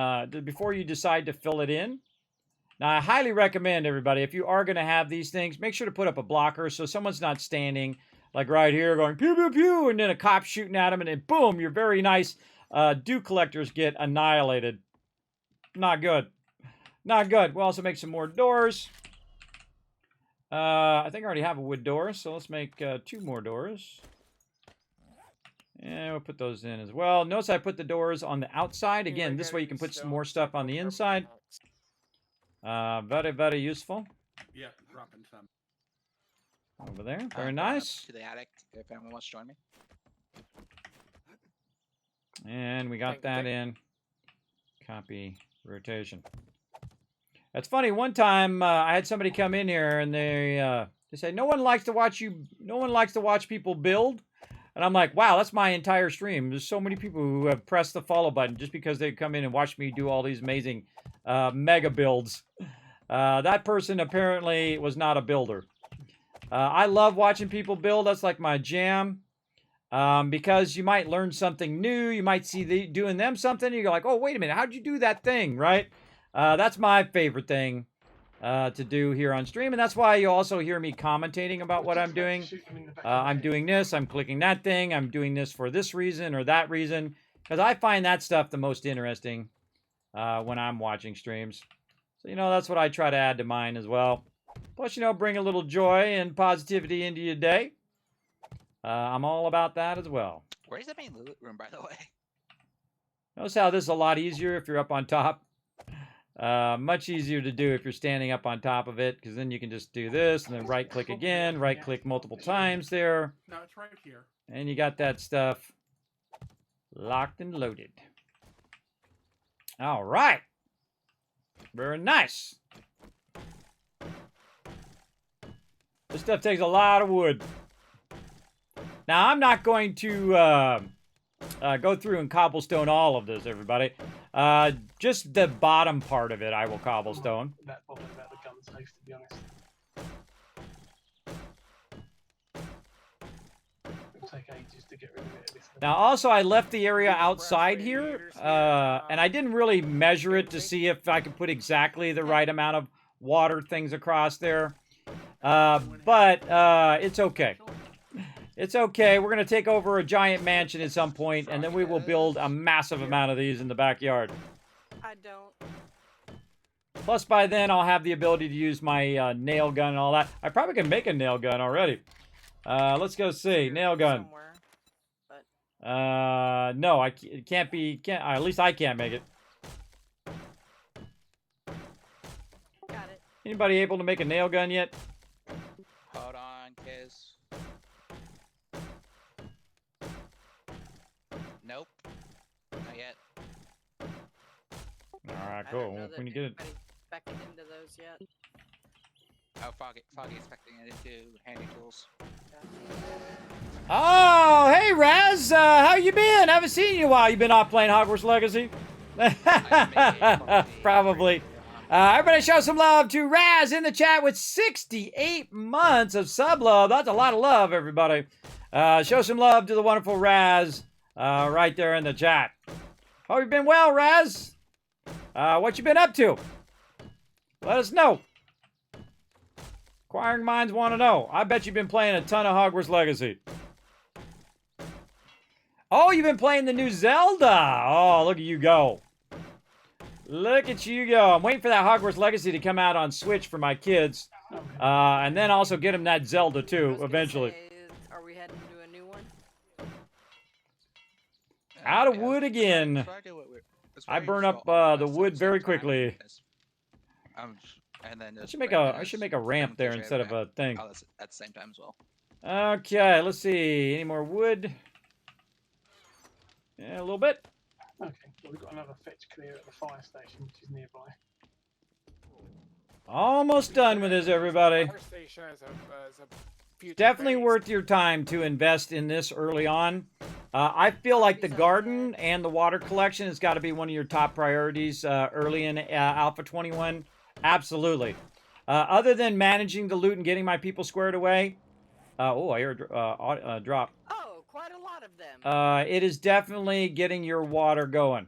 Before you decide to fill it in. Now, I highly recommend, everybody, if you are going to have these things, make sure to put up a blocker so someone's not standing, like right here, going pew, pew, pew, and then a cop shooting at them, and then boom, your very nice dew collectors get annihilated. Not good. Not good. We'll also make some more doors. I think I already have a wood door, so let's make 2 more doors. And we'll put those in as well. Notice I put the doors on the outside. Again, this way you can put some more stuff on the inside. Very, very useful. Yeah, dropping some. Over there. Very nice. To the attic, if anyone wants to join me. And we got that in. Copy rotation. That's funny. One time I had somebody come in here and they say, no one likes to watch people build. And I'm like, wow, that's my entire stream. There's so many people who have pressed the follow button just because they come in and watch me do all these amazing mega builds. That person apparently was not a builder. I love watching people build. That's like my jam. Because you might learn something new. You might see doing them something. And you're like, oh, wait a minute. How'd you do that thing, right? That's my favorite thing to do here on stream. And that's why you also hear me commentating about what I'm doing. I'm doing this. I'm clicking that thing. I'm doing this for this reason or that reason. Because I find that stuff the most interesting when I'm watching streams. So, that's what I try to add to mine as well. Plus, bring a little joy and positivity into your day. I'm all about that as well. Where's the main loot room, by the way? Notice how this is a lot easier if you're up on top. Much easier to do if you're standing up on top of it, because then you can just do this and then right click again, right click multiple times there. No, it's right here. And you got that stuff locked and loaded. All right. Very nice. This stuff takes a lot of wood. Now, I'm not going to go through and cobblestone all of this, everybody. Just the bottom part of it I will cobblestone. That bothered about the gun safe, to be honest. It'll take ages to get rid of it. Now, also, I left the area outside here, and I didn't really measure it to see if I could put exactly the right amount of water things across there. But it's okay. It's okay. We're going to take over a giant mansion at some point, and then we will build a massive amount of these in the backyard. I don't. Plus, by then, I'll have the ability to use my nail gun and all that. I probably can make a nail gun already. Let's go see. Nail gun. No, it can't be. At least I can't make it. Got it. Anybody able to make a nail gun yet? Hold on, Kiz. Nope. Not yet. Alright, cool. When you get it. Back into those yet? Oh, Foggy expecting it into handy tools. Oh, hey, Raz. How you been? I haven't seen you in a while. You been off playing Hogwarts Legacy? Probably. Everybody show some love to Raz in the chat with 68 months of sub love. That's a lot of love, everybody. Show some love to the wonderful Raz right there in the chat. Hope you've been well, Raz. What you been up to? Let us know. Inquiring minds want to know. I bet you've been playing a ton of Hogwarts Legacy. Oh, you've been playing the new Zelda. Oh, look at you go. Look at you go. I'm waiting for that Hogwarts Legacy to come out on Switch for my kids. And then also get them that Zelda, too, eventually. Are we heading to a new one? Out of wood again. I burn up the wood very quickly. And then I should make a ramp there instead of a thing. At the same time as well. Okay, let's see. Any more wood? Yeah, a little bit. Okay, well, we've got another fetch clear at the fire station, which is nearby. Almost done with this, everybody. Fire station is a future Definitely base. worth your time to invest in this early on. I feel like the garden and the water collection has got to be one of your top priorities early in Alpha 21. Absolutely. Other than managing the loot and getting my people squared away. Oh, I hear a drop. Oh, quite a lot of them. It is definitely getting your water going.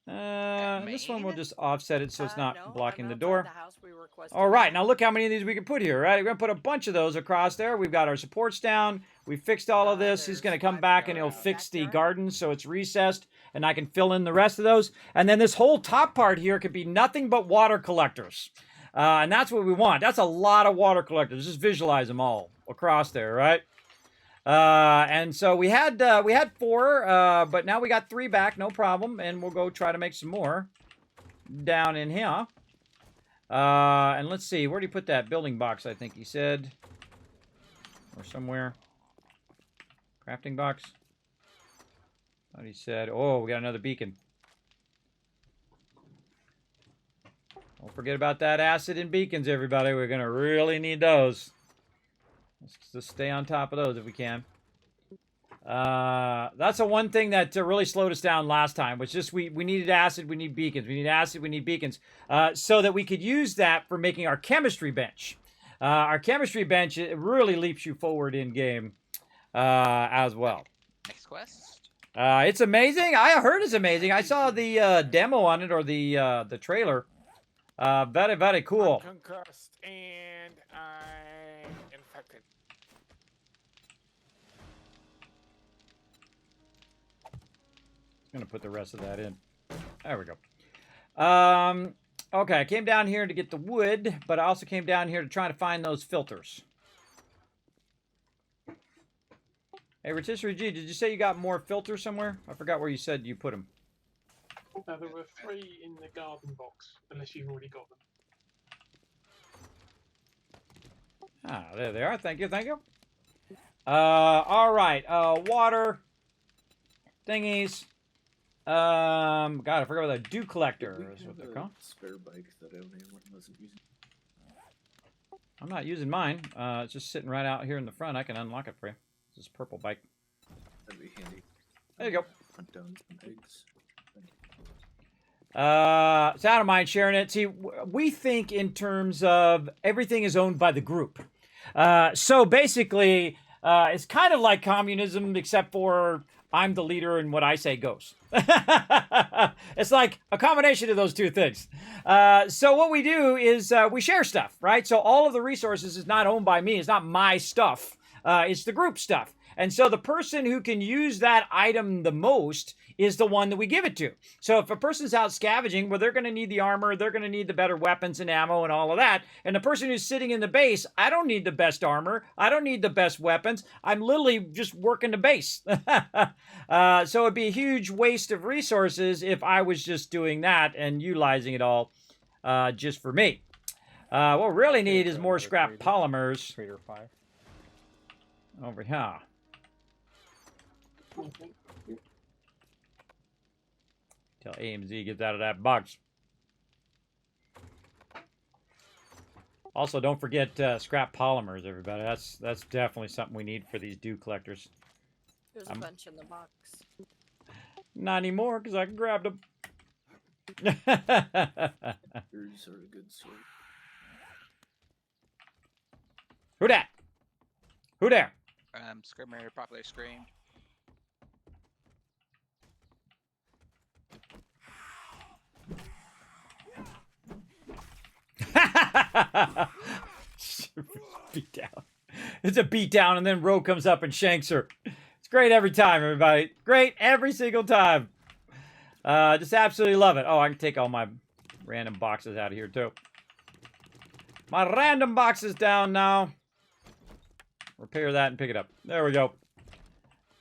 This one we'll just offset it so it's not No, blocking I'm the outside door. the house we requested All right, now. now look how many of these we can put here, right? We're going to put a bunch of those across there. We've got our supports down. We fixed all of this. He's going to come back and he'll fix the garden so it's recessed, and I can fill in the rest of those. And then this whole top part here could be nothing but water collectors. And that's what we want. That's a lot of water collectors. Just visualize them all across there, right? And so we had 4, but now we got 3 back, no problem. And we'll go try to make some more down in here. And let's see, where did he put that building box? I think he said, or somewhere. Crafting box. What he said? Oh, we got another beacon. Don't forget about that acid and beacons, everybody. We're gonna really need those. Let's just stay on top of those if we can. That's the one thing that really slowed us down last time, was just we needed acid, we need beacons. We need acid, we need beacons. So that we could use that for making our chemistry bench. Our chemistry bench, it really leaps you forward in game as well. Next quest. It's amazing. I heard it's amazing. I saw the demo on it, or the trailer. Very, very cool. I'm concussed and I'm infected. I'm gonna put the rest of that in. There we go. Okay, I came down here to get the wood, but I also came down here to try to find those filters. Hey, Rotisserie G, did you say you got more filters somewhere? I forgot where you said you put them. There were 3 in the garden box, unless you've already got them. Ah, there they are. Thank you, thank you. All right. Water thingies. God, I forgot about that dew collector. Is what they're called. Spare bike that I wasn't using. I'm not using mine. It's just sitting right out here in the front. I can unlock it for you. This is a purple bike. That'd be handy. There you go. Hunt down some eggs. So I don't mind sharing it. See, we think in terms of everything is owned by the group. So basically, it's kind of like communism, except for I'm the leader and what I say goes. It's like a combination of those two things. So what we do is we share stuff, right? So all of the resources is not owned by me. It's not my stuff. It's the group stuff. And so the person who can use that item the most is the one that we give it to. So if a person's out scavenging, well, they're going to need the armor, they're going to need the better weapons and ammo and all of that. And the person who's sitting in the base, I don't need the best armor, I don't need the best weapons, I'm literally just working the base. So it'd be a huge waste of resources if I was just doing that and utilizing it all just for me. What we really need is more scrap polymers. Trader 5. Over here. Okay. Till AMZ gets out of that box. Also, don't forget scrap polymers, everybody. That's definitely something we need for these dew collectors. There's a bunch in the box. Not anymore, because I grabbed them. Birds are a good sort. Who that? Who there? Screamer properly screamed. Beat down. It's a beat down, and then Ro comes up and shanks her. It's great every time, everybody. Great every single time. Just absolutely love it. Oh, I can take all my random boxes out of here, too. My random boxes down now. Repair that and pick it up. There we go.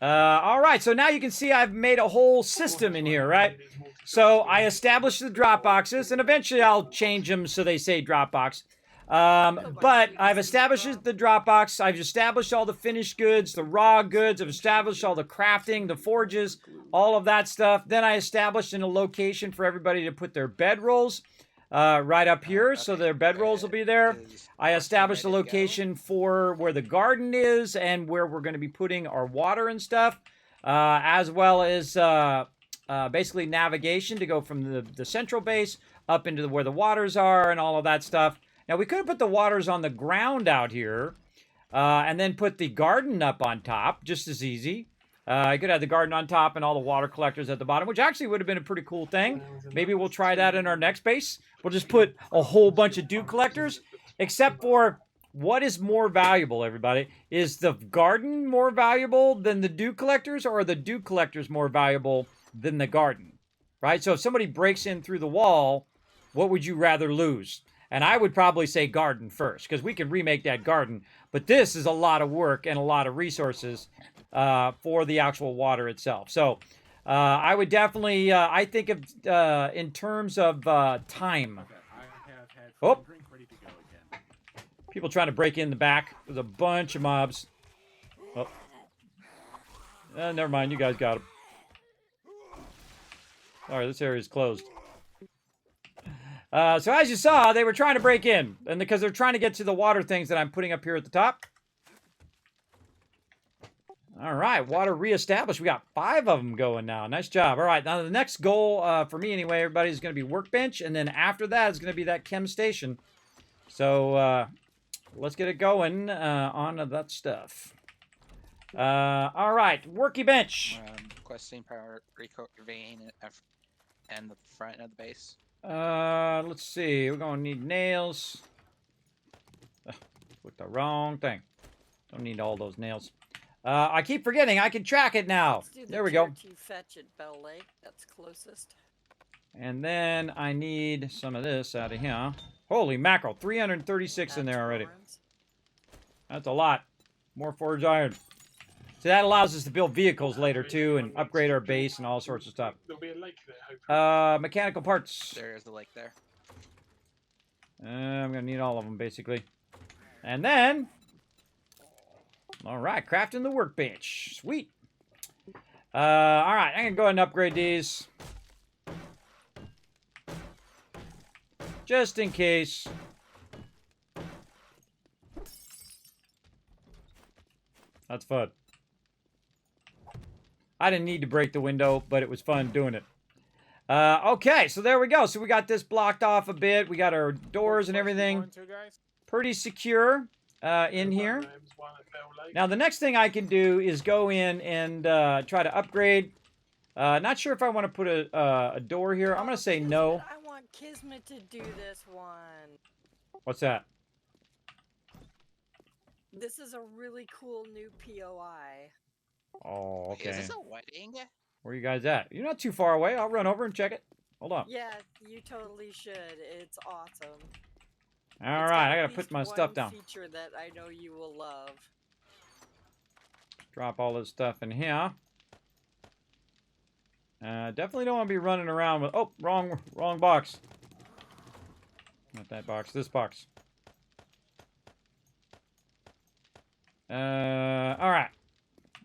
All right, so now you can see I've made a whole system in here, right? So I established the drop boxes, and eventually I'll change them so they say drop box. But I've established the drop box. I've established all the finished goods, the raw goods. I've established all the crafting, the forges, all of that stuff. Then I established in a location for everybody to put their bedrolls right up here, so their bedrolls will be there. I established a location for where the garden is and where we're going to be putting our water and stuff. as well as basically navigation to go from the central base up into where the waters are and all of that stuff. Now, we could have put the waters on the ground out here and then put the garden up on top, just as easy. I could have the garden on top and all the water collectors at the bottom, which actually would have been a pretty cool thing. Maybe we'll try that in our next base. We'll just put a whole bunch of dew collectors, except for what is more valuable, everybody? Is the garden more valuable than the dew collectors, or are the dew collectors more valuable than the garden? Right? So if somebody breaks in through the wall, what would you rather lose? And I would probably say garden first, because we can remake that garden. But this is a lot of work and a lot of resources for the actual water itself. So I would definitely, I think of in terms of time. Okay, I have had Oh. drink ready to go again. People trying to break in the back. There's a bunch of mobs. Oh. Never mind, you guys got them. All right, this area is closed. So as you saw, they were trying to break in, and because they're trying to get to the water things that I'm putting up here at the top. All right, water reestablished. We got 5 of them going now. Nice job. All right, now the next goal for me anyway, everybody, is going to be workbench, and then after that is going to be that chem station. So let's get it going on that stuff. All right, worky bench. Questing power vein and the front of the base. Let's see. We're going to need nails. With the wrong thing. Don't need all those nails. I keep forgetting. I can track it now. Let's do the There we go. tier 2 fetch at Bell Lake. That's closest. And then I need some of this out of here. Holy mackerel. 336 in there already. That's a lot. More forged iron. So that allows us to build vehicles later, too, and upgrade our base and all sorts of stuff. There'll be a lake there, hopefully. Mechanical parts. There is the lake there. I'm going to need all of them, basically. And then... All right, crafting the workbench. Sweet. All right, I'm going to go ahead and upgrade these. Just in case. That's fun. I didn't need to break the window, but it was fun doing it. Okay, so there we go. So we got this blocked off a bit. We got our doors and everything pretty secure in here. Now, the next thing I can do is go in and try to upgrade. Not sure if I want to put a door here. I'm going to say no. I want Kismet to do this one. What's that? This is a really cool new POI. Oh, okay. Is this a wedding? Where are you guys at? You're not too far away. I'll run over and check it. Hold on. Yeah, you totally should. It's awesome. All right, I got to put my stuff down. Feature that I know you will love. Drop all this stuff in here. Definitely don't want to be running around with... Oh, wrong box. Not that box. This box. All right.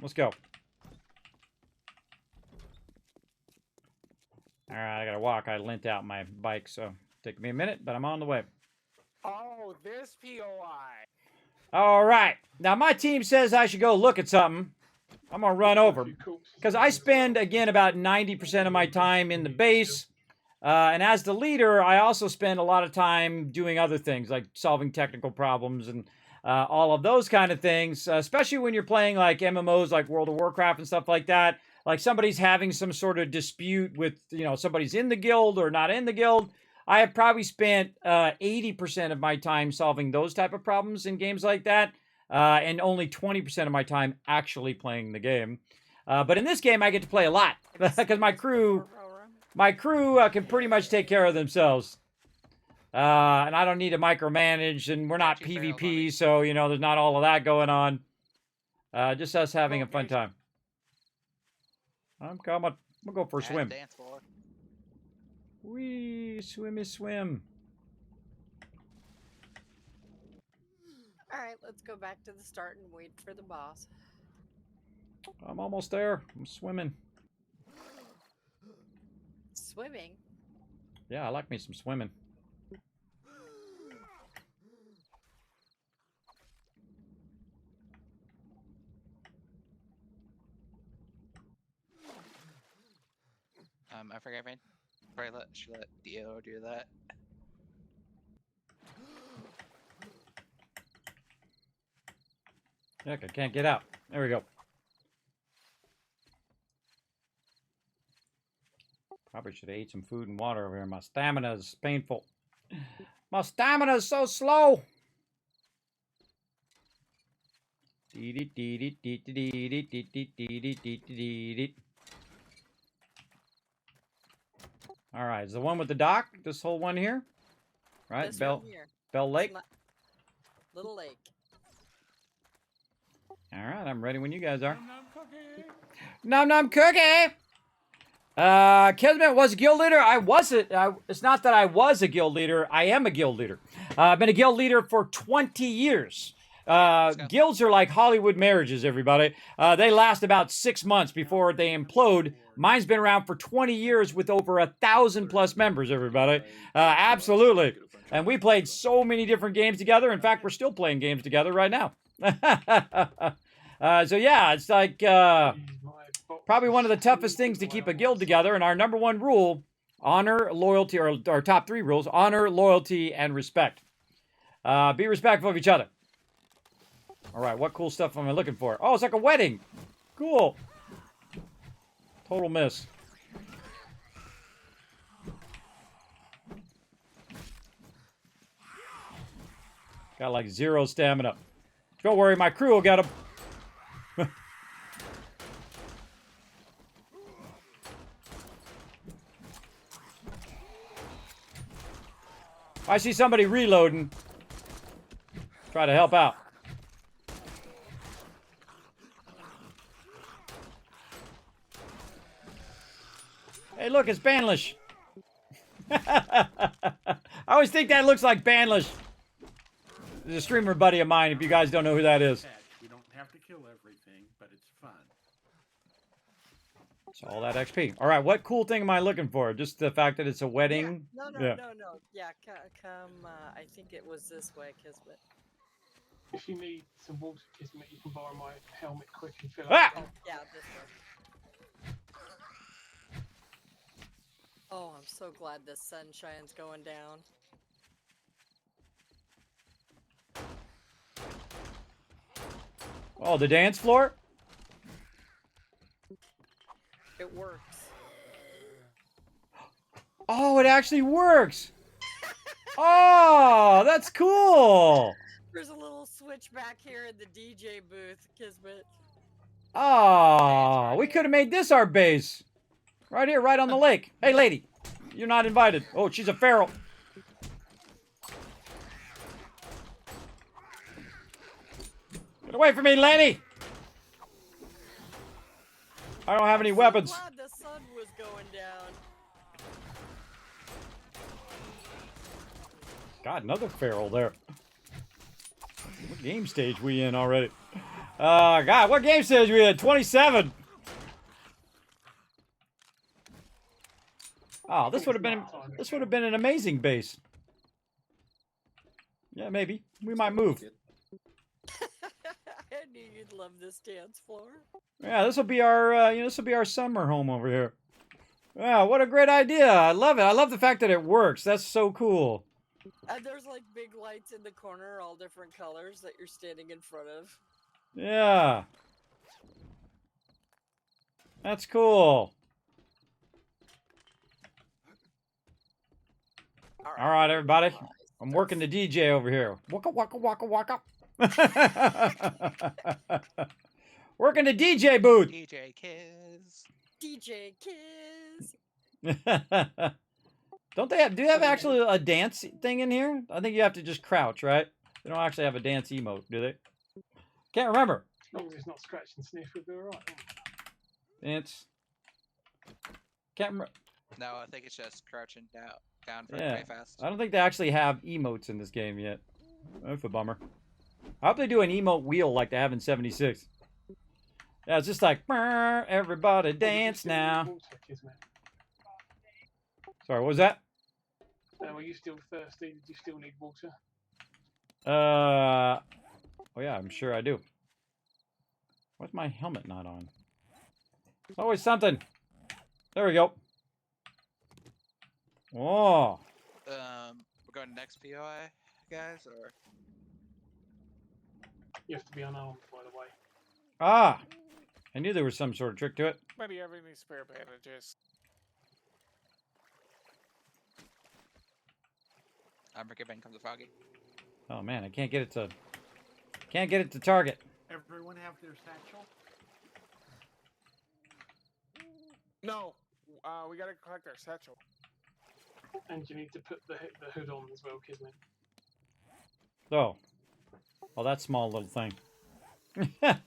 Let's go. All right, I got to walk. I lent out my bike, so take me a minute, but I'm on the way. Oh, this POI. All right. Now, my team says I should go look at something. I'm going to run over. Because I spend, again, about 90% of my time in the base. And as the leader, I also spend a lot of time doing other things, like solving technical problems and all of those kind of things. Especially when you're playing, like, MMOs like World of Warcraft and stuff like that. Like, somebody's having some sort of dispute with, you know, somebody's in the guild or not in the guild. I have probably spent 80% of my time solving those type of problems in games like that, and only 20% of my time actually playing the game. But in this game, I get to play a lot because my crew can pretty much take care of themselves, and I don't need to micromanage. And we're not PvP, so you know there's not all of that going on. Just us having a fun time. I'm coming. We'll go for a swim. Wee, swimmy swim. Alright, let's go back to the start and wait for the boss. I'm almost there. I'm swimming. Swimming? Yeah, I like me some swimming. I forget if I probably should let Dio do that. Heck, I can't get out. There we go. Probably should have ate some food and water over here. My stamina is painful. My stamina is so slow. All right, is the one with the dock this whole one here? Right, This Bell one here. Bell Lake. Little lake. All right, I'm ready when you guys are. Num cookie. Num num cookie. Kismet was a guild leader. I wasn't. It's not that I was a guild leader. I am a guild leader. I've been a guild leader for 20 years. Guilds are like Hollywood marriages, everybody. They last about 6 months before they implode. Mine's been around for 20 years with over 1,000+ members, everybody. Absolutely. And we played so many different games together. In fact, we're still playing games together right now. So yeah, it's like probably one of the toughest things to keep a guild together. And our #1 rule, honor, loyalty, or our top 3 rules, honor, loyalty, and respect. Be respectful of each other. All right, what cool stuff am I looking for? Oh, it's like a wedding. Cool. Total miss. Got like 0 stamina. Don't worry, my crew will get him. I see somebody reloading. Try to help out. Hey, look, it's Banlish. I always think that looks like Banlish. There's a streamer buddy of mine, if you guys don't know who that is. We don't have to kill everything, but it's fun. It's all that XP. All right, what cool thing am I looking for? Just the fact that it's a wedding? Yeah. No. Yeah, come. I think it was this way, Kismet. If you need some water, Kismet, you can borrow my helmet quick and fill Ah! up. Oh, yeah, this way. Oh, I'm so glad the sunshine's going down. Oh, the dance floor? It works. Oh, it actually works. Oh, that's cool. There's a little switch back here in the DJ booth, Kismet. Oh, we could have made this our base. Right here, right on the lake. Hey, lady, you're not invited. Oh, she's a feral. Get away from me, lady. I don't have any weapons. I'm glad the sun was going down. God, another feral there. What game stage we in already? God, what game stage we in? 27. Oh, this would have been an amazing base. Yeah, maybe we might move. I knew you'd love this dance floor. Yeah, this will be our this will be our summer home over here. Yeah, what a great idea! I love it. I love the fact that it works. That's so cool. And there's like big lights in the corner, all different colors that you're standing in front of. Yeah, that's cool. All right, everybody. I'm working the DJ over here. Waka waka waka waka. Working the DJ booth. DJ Kiz. DJ Kiz. Do they have actually a dance thing in here? I think you have to just crouch, right? They don't actually have a dance emote, do they? Can't remember. As long as it's not scratch and sniff, we'll be alright. Dance. Can't remember. No, I think it's just crouching down for Yeah. very fast. I don't think they actually have emotes in this game yet. That's a bummer. I hope they do an emote wheel like they have in 76. Yeah, it's just like, "Brr, everybody dance now." Sorry, what was that? Are you still thirsty? Did you still need water? Oh yeah, I'm sure I do. Why's my helmet not on? It's always something. There we go. Oh. We're going next POI, guys, or You have to be unarmed, by the way. Ah. I knew there was some sort of trick to it. Maybe you have any spare bandages? I'm forgiving. Comes the Foggy. Oh man, I can't get it to target. Everyone have their satchel? No, we gotta collect our satchel. And you need to put the hood on as well, Kismet. Oh. Oh, that small little thing. Yeah,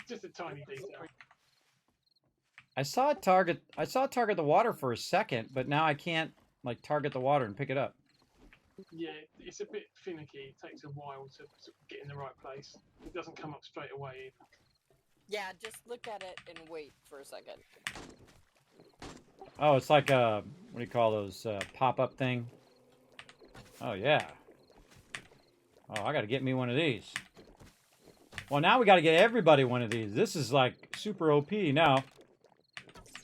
just a tiny detail. I saw it target the water for a second, but now I can't like target the water and pick it up. Yeah, it's a bit finicky. It takes a while to sort of get in the right place. It doesn't come up straight away either. Yeah, just look at it and wait for a second. Oh, it's like a, what do you call those, pop-up thing? Oh, yeah. Oh, I gotta get me one of these. Well, now we gotta get everybody one of these. This is like super OP now.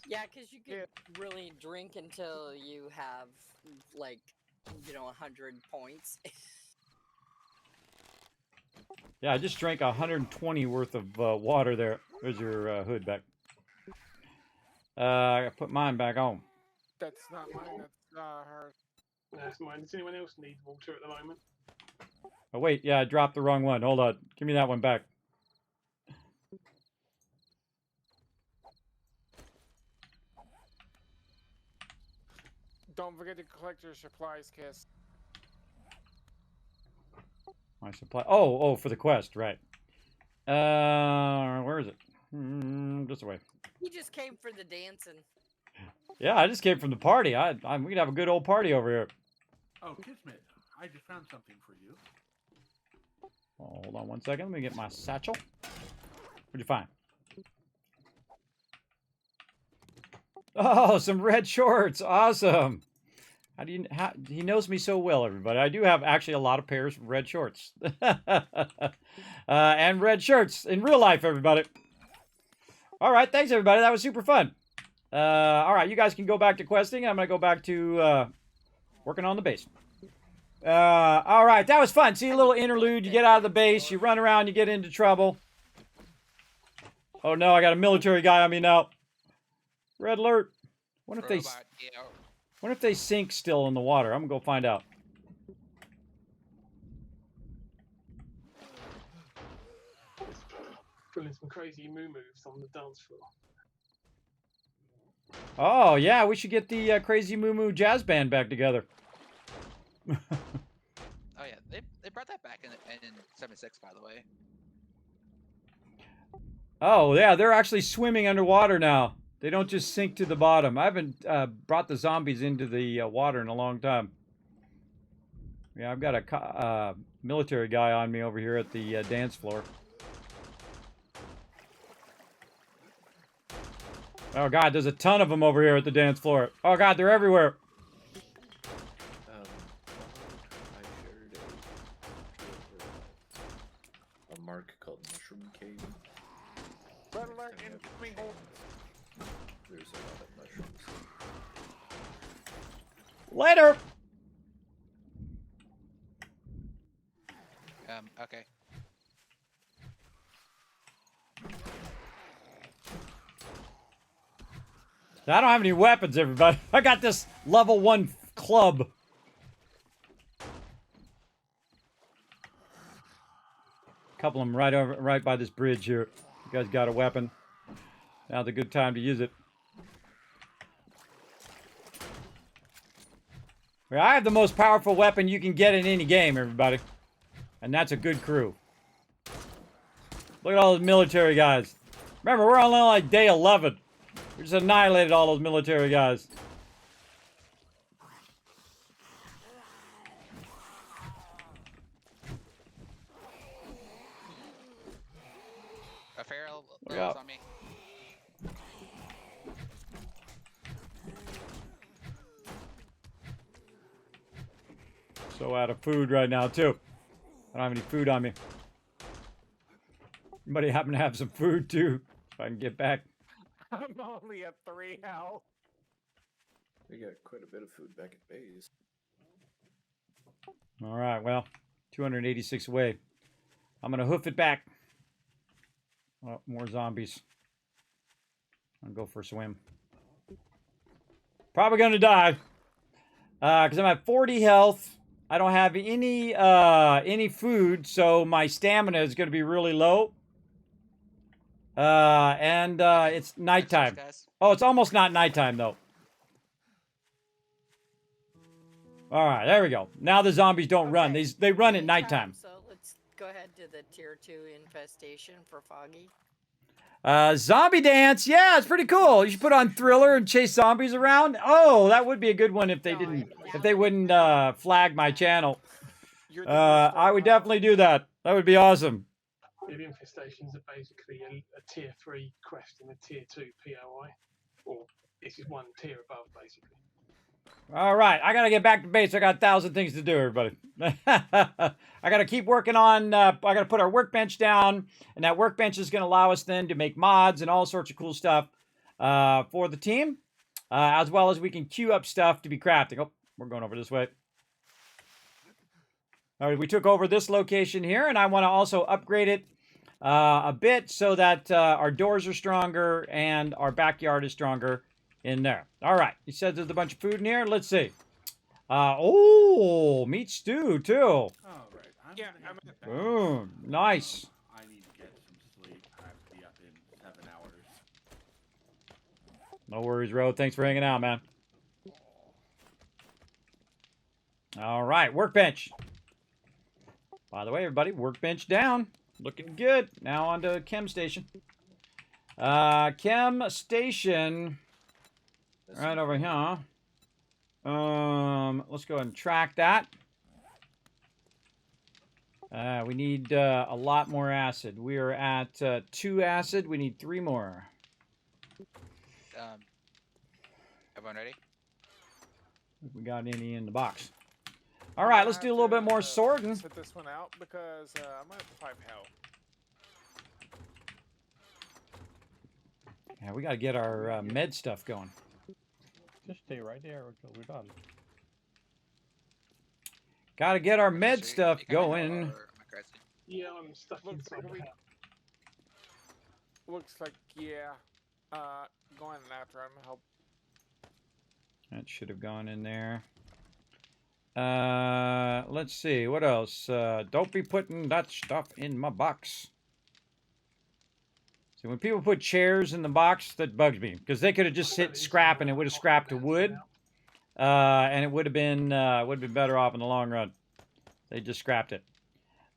Yeah, because you can really drink until you have, like, 100 points. Yeah, I just drank 120 worth of water there. There's your hood back. I gotta put mine back on. That's not mine, that's hers. That's mine. Does anyone else need water at the moment? Oh, wait, yeah, I dropped the wrong one. Hold on. Give me that one back. Don't forget to collect your supplies, Kiss. My supply. Oh, for the quest, right. Where is it? Just away. He just came for the dancing. Yeah, I just came from the party. We can have a good old party over here. Oh, Kismet, I just found something for you. Oh, hold on one second. Let me get my satchel. What'd you find? Oh, some red shorts. Awesome. He knows me so well, everybody. I do have actually a lot of pairs of red shorts. And red shirts in real life, everybody. All right, thanks, everybody. That was super fun. All right, you guys can go back to questing. I'm going to go back to working on the base. All right, that was fun. See, a little interlude. You get out of the base. You run around. You get into trouble. Oh, no, I got a military guy on me now. Red alert. Wonder if they sink still in the water. I'm going to go find out. Pulling some crazy moo moves on the dance floor. Oh, yeah, we should get the Crazy Moo Moo Jazz Band back together. Oh yeah, they brought that back in '76, by the way. Oh, yeah, they're actually swimming underwater now. They don't just sink to the bottom. I haven't brought the zombies into the water in a long time. Yeah, I've got a military guy on me over here at the dance floor. Oh, God, there's a ton of them over here at the dance floor. Oh, God, they're everywhere. I shared a mark called Mushroom Cave. Red alert, incoming hold. There's a lot of mushrooms. Later. Okay. I don't have any weapons, everybody. I got this level 1 club. A couple of them right by this bridge here. You guys got a weapon. Now's a good time to use it. Well, I have the most powerful weapon you can get in any game, everybody. And that's a good crew. Look at all those military guys. Remember, we're only on like day 11. We just annihilated all those military guys. A feral Look out. on me. So out of food right now, too. I don't have any food on me. Anybody happen to have some food, too? If I can get back. I'm only at 3 health. We got quite a bit of food back at base. All right, well, 286 away. I'm going to hoof it back. Oh, more zombies. I'll go for a swim. Probably going to die. Because I'm at 40 health. I don't have any food, so my stamina is going to be really low. And it's nighttime. Oh, it's almost not nighttime, though. All right, there we go. Now the zombies don't run. They run at nighttime. So let's go ahead to the tier 2 infestation for Foggy. Zombie dance. Yeah, it's pretty cool. You should put on Thriller and chase zombies around. Oh, that would be a good one if they didn't, if they wouldn't flag my channel. I would definitely do that. That would be awesome. The infestations are basically a tier 3 quest and a tier 2 POI. Or this is one tier above, basically. All right, I gotta get back to base. I got 1,000 things to do, everybody. I gotta keep working on. I gotta put our workbench down, and that workbench is gonna allow us then to make mods and all sorts of cool stuff for the team, as well as we can queue up stuff to be crafting. Oh, we're going over this way. All right, we took over this location here, and I want to also upgrade it a bit so that our doors are stronger and our backyard is stronger in there. All right. He says there's a bunch of food in here. Let's see. Oh, meat stew, too. All right. Boom. Nice. I need to get some sleep. I have to be up in 7 hours. No worries, Ro. Thanks for hanging out, man. All right. Workbench. By the way, everybody, workbench down. Looking good. Now on to Chem Station. Chem Station... right over here. Let's go ahead and track that. We need a lot more acid. We are at 2 acid. We need 3 more. Everyone ready? If we got any in the box. All right, let's do a little bit more sorting. Set this one out because I'm at 5 health. Yeah, we got to get our med stuff going. Just stay right there until we're done. Got to get our med stuff going. Yeah, I'm stuck inside the house. Looks like, yeah. Going after him, help. That should have gone in there. Let's see. What else? Don't be putting that stuff in my box. See, when people put chairs in the box, that bugs me. Because they could have just hit scrap and it would have scrapped to wood. And it would have been better off in the long run. They just scrapped it.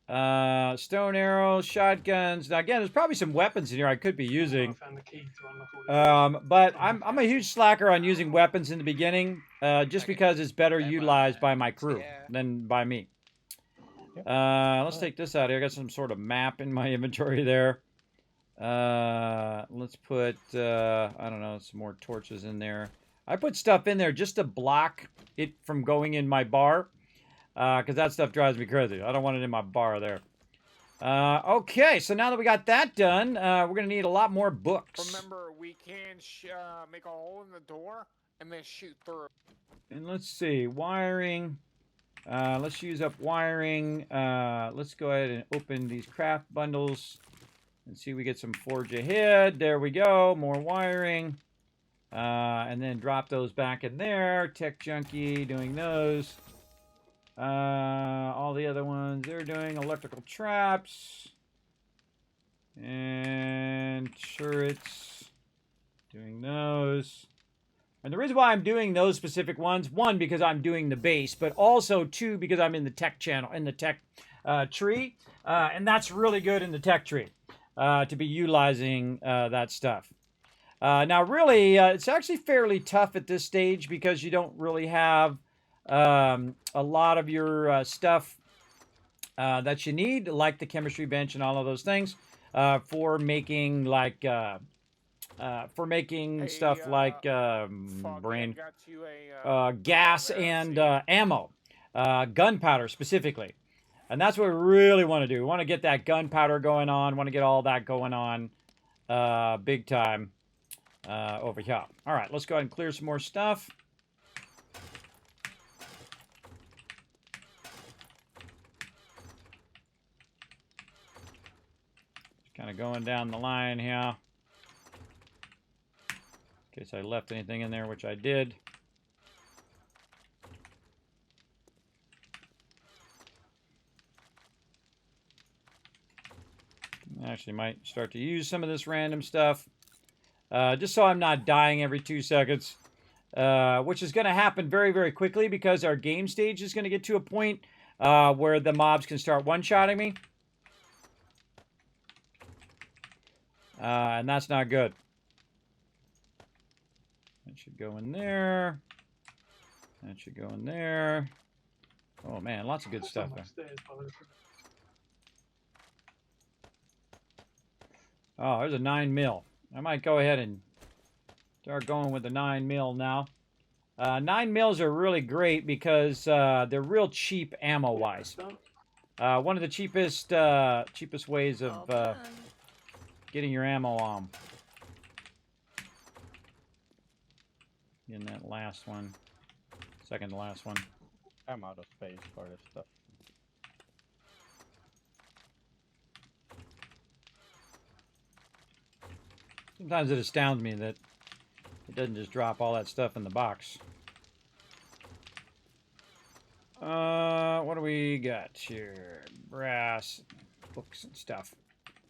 Stone arrows, shotguns. Now again, there's probably some weapons in here I could be using. But I'm a huge slacker on using weapons in the beginning, just because it's better utilized by my crew than by me. Let's take this out of here. I got some sort of map in my inventory there. Let's put I don't know, some more torches in there. I put stuff in there just to block it from going in my bar. Because that stuff drives me crazy. I don't want it in my bar there. Okay, so now that we got that done, we're going to need a lot more books. Remember, we can make a hole in the door and then shoot through. And let's see, wiring. Let's use up wiring. Let's go ahead and open these craft bundles and see if we get some forge ahead. There we go, more wiring. And then drop those back in there. Tech Junkie doing those. All the other ones, they're doing electrical traps. And turrets. Doing those. And the reason why I'm doing those specific ones, 1, because I'm doing the base, but also 2, because I'm in the tech channel, in the tech tree. And that's really good in the tech tree, to be utilizing that stuff. Now, really, it's actually fairly tough at this stage because you don't really have a lot of your stuff that you need, like the chemistry bench and all of those things, for making like stuff like brain, gas and ammo, gunpowder specifically, and that's what we really want to do. We want to get that gunpowder going on. Want to get all that going on, big time over here. All right, let's go ahead and clear some more stuff. kind of going down the line here. In case I left anything in there, which I did. I actually might start to use some of this random stuff. Just so I'm not dying every 2 seconds. Which is going to happen very, very quickly because our game stage is going to get to a point where the mobs can start one-shotting me. And that's not good. That should go in there. That should go in there. Oh, man, lots of good stuff there. Oh, there's a 9mm. I might go ahead and start going with the 9mm now. 9mm are really great because they're real cheap ammo-wise. One of the cheapest ways of getting your ammo on. In that last one. Second to last one. I'm out of space for this stuff. Sometimes it astounds me that it doesn't just drop all that stuff in the box. What do we got here? Brass, books and stuff.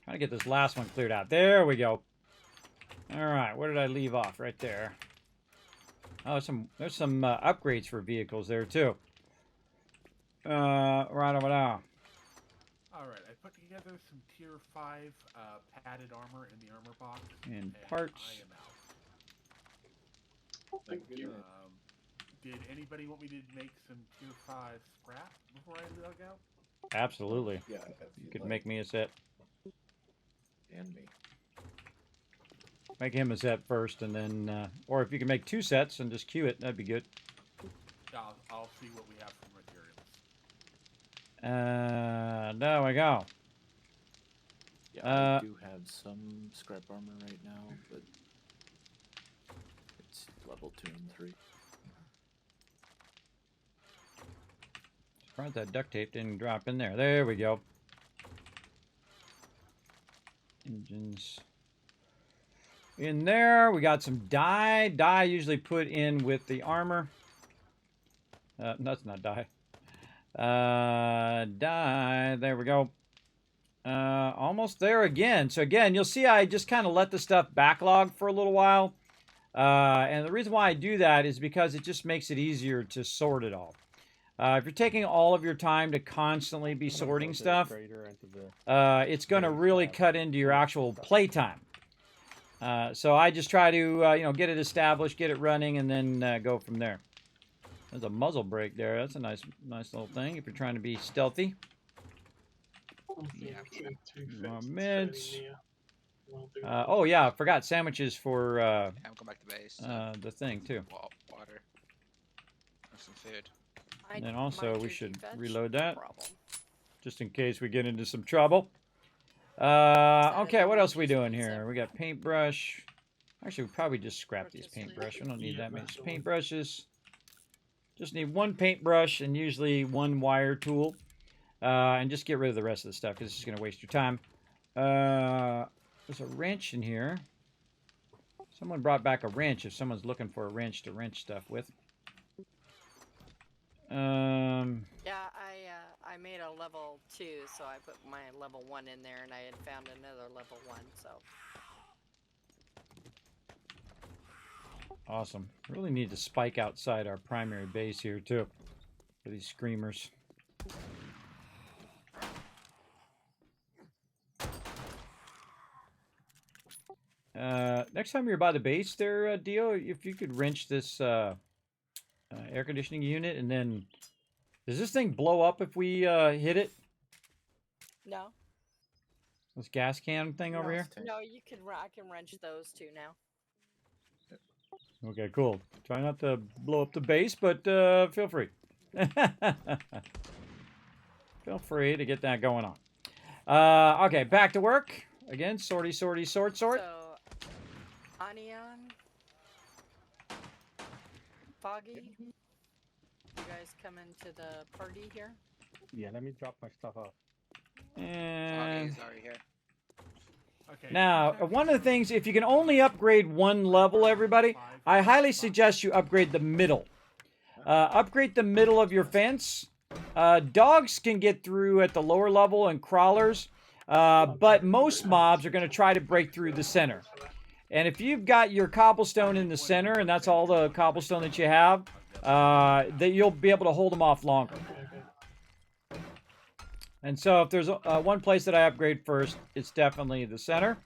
Trying to get this last one cleared out. There we go. All right, where did I leave off? Right there. Oh, there's some upgrades for vehicles there too. Right over there. Alright, I put together some tier 5 padded armor in the armor box. And parts. I am out. Thank you. Did anybody want me to make some tier 5 scrap before I log out? Absolutely. Yeah, you could make me a set. And me. Make him a set first, and then, or if you can make 2 sets and just queue it, that'd be good. I'll see what we have for materials. There we go. Yeah, I do have some scrap armor right now, but it's level 2 and 3. Surprised that duct tape didn't drop in there. There we go. Engines. In there, we got some dye. Dye usually put in with the armor. That's not dye. Dye. There we go. Almost there again. So again, you'll see I just kind of let the stuff backlog for a little while. And the reason why I do that is because it just makes it easier to sort it all. If you're taking all of your time to constantly be sorting stuff, it's going to really cut into your actual play time. So I just try to, get it established, get it running, and then go from there. There's a muzzle brake there. That's a nice little thing if you're trying to be stealthy. More mids. Oh yeah, I forgot sandwiches for I'm going back to base. the thing too. Water. Or some food. And then also we should reload that, just in case we get into some trouble. Okay, what else are we doing here? We got paintbrush. Actually, we probably just scrap these paintbrush. We don't need that many paintbrushes. Just need 1 paintbrush and usually 1 wire tool. And just get rid of the rest of the stuff because it's just going to waste your time. There's a wrench in here. Someone brought back a wrench if someone's looking for a wrench to wrench stuff with. Yeah, I made a level 2, so I put my level 1 in there, and I had found another level 1, so. Awesome. Really need to spike outside our primary base here too for these screamers. Next time you're by the base there, Dio, if you could wrench this air conditioning unit, and then does this thing blow up if we hit it? No. This gas can thing over here? No, you can. I can wrench those too now. Okay, cool. Try not to blow up the base, but feel free. Feel free to get that going on. Okay, back to work. Again, sorty, sort. So, Anion, Foggy, you guys come into the party here? Yeah, let me drop my stuff off. And Foggy's already here. Okay. Now, one of the things, if you can only upgrade one level, everybody, I highly suggest you upgrade the middle. Upgrade the middle of your fence. Dogs can get through at the lower level and crawlers, but most mobs are going to try to break through the center. And if you've got your cobblestone in the center, and that's all the cobblestone that you have, that you'll be able to hold them off longer. And so if there's one place that I upgrade first, it's definitely the center.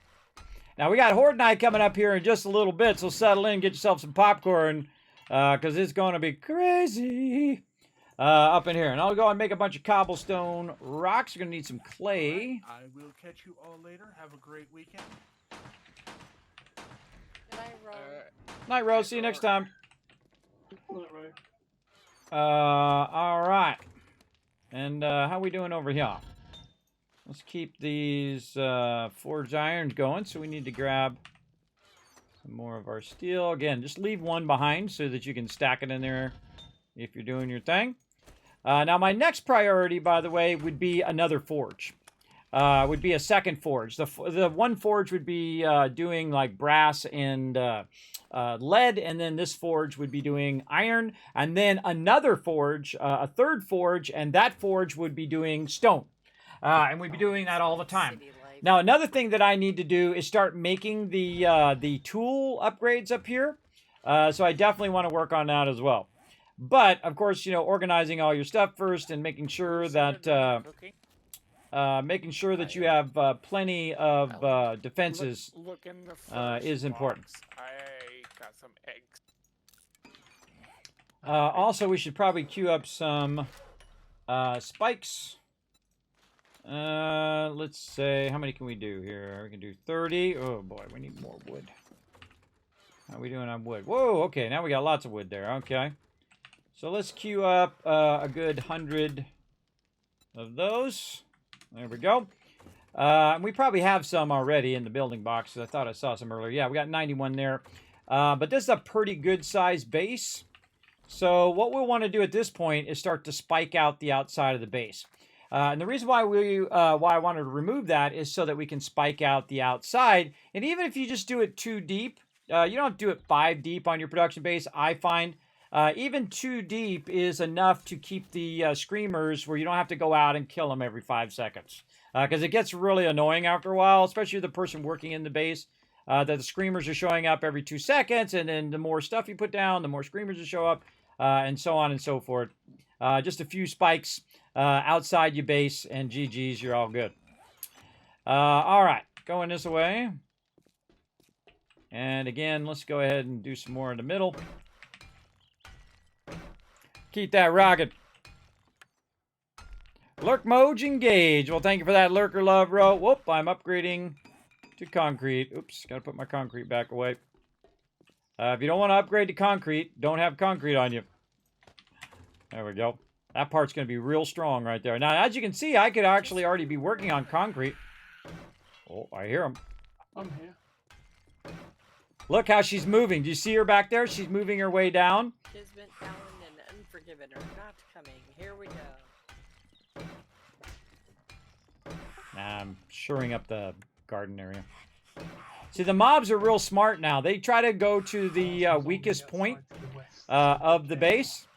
Now, we got Horde Night coming up here in just a little bit, so settle in, get yourself some popcorn, because it's going to be crazy up in here. And I'll go and make a bunch of cobblestone rocks. You're going to need some clay. I will catch you all later. Have a great weekend. Good night, Ro. Night, Rose. See you next time. All right. And how we doing over here? Let's keep these forged irons going. So we need to grab some more of our steel. Again, just leave one behind so that you can stack it in there if you're doing your thing. Now, my next priority, by the way, would be another forge. Would be a second forge. The one forge would be doing like brass and lead, and then this forge would be doing iron, and then another forge, a third forge, and that forge would be doing stone. And we'd be doing that all the time. Now, another thing that I need to do is start making the tool upgrades up here. So I definitely want to work on that as well. But, of course, you know, organizing all your stuff first and making sure that you have plenty of defenses Look in the is important. I got some eggs. Also, we should probably queue up some spikes. Let's say, how many can we do here? We can do 30. Oh boy, we need more wood. How are we doing on wood? Whoa, okay, now we got lots of wood there. Okay. So let's queue up a good 100 of those. There we go. We probably have some already in the building box. I thought I saw some earlier. Yeah, we got 91 there. But this is a pretty good size base. So what we'll want to do at this point is start to spike out the outside of the base. And the reason why I wanted to remove that is so that we can spike out the outside. And even if you just do it 2 deep, you don't have to do it 5 deep on your production base. I find even 2 deep is enough to keep the screamers where you don't have to go out and kill them every 5 seconds. Because it gets really annoying after a while, especially the person working in the base, that the screamers are showing up every 2 seconds. And then the more stuff you put down, the more screamers will show up, and so on and so forth. Just a few spikes outside your base, and GG's, you're all good. All right, going this way. And again, let's go ahead and do some more in the middle. Keep that rocking. Lurk mode engage. Well, thank you for that, Lurker Love Row. Whoop, I'm upgrading to concrete. Oops, gotta put my concrete back away. If you don't want to upgrade to concrete, don't have concrete on you. There we go. That part's going to be real strong right there. Now, as you can see, I could actually already be working on concrete. Oh, I hear him. I'm here. Look how she's moving. Do you see her back there? She's moving her way down. Kismet, Alan, and Unforgiven are not coming. Here we go. I'm shoring up the garden area. See, the mobs are real smart now. They try to go to the weakest point of the base.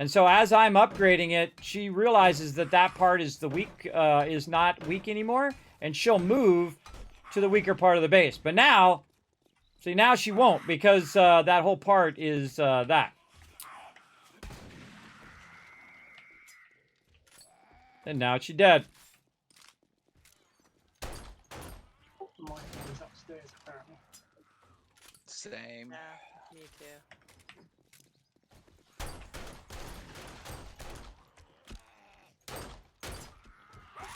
And so as I'm upgrading it, she realizes that that part is is not weak anymore, and she'll move to the weaker part of the base. But now, see, now she won't, because that whole part is that. And now she's dead. My phone is upstairs, apparently. Same. Yeah, me too.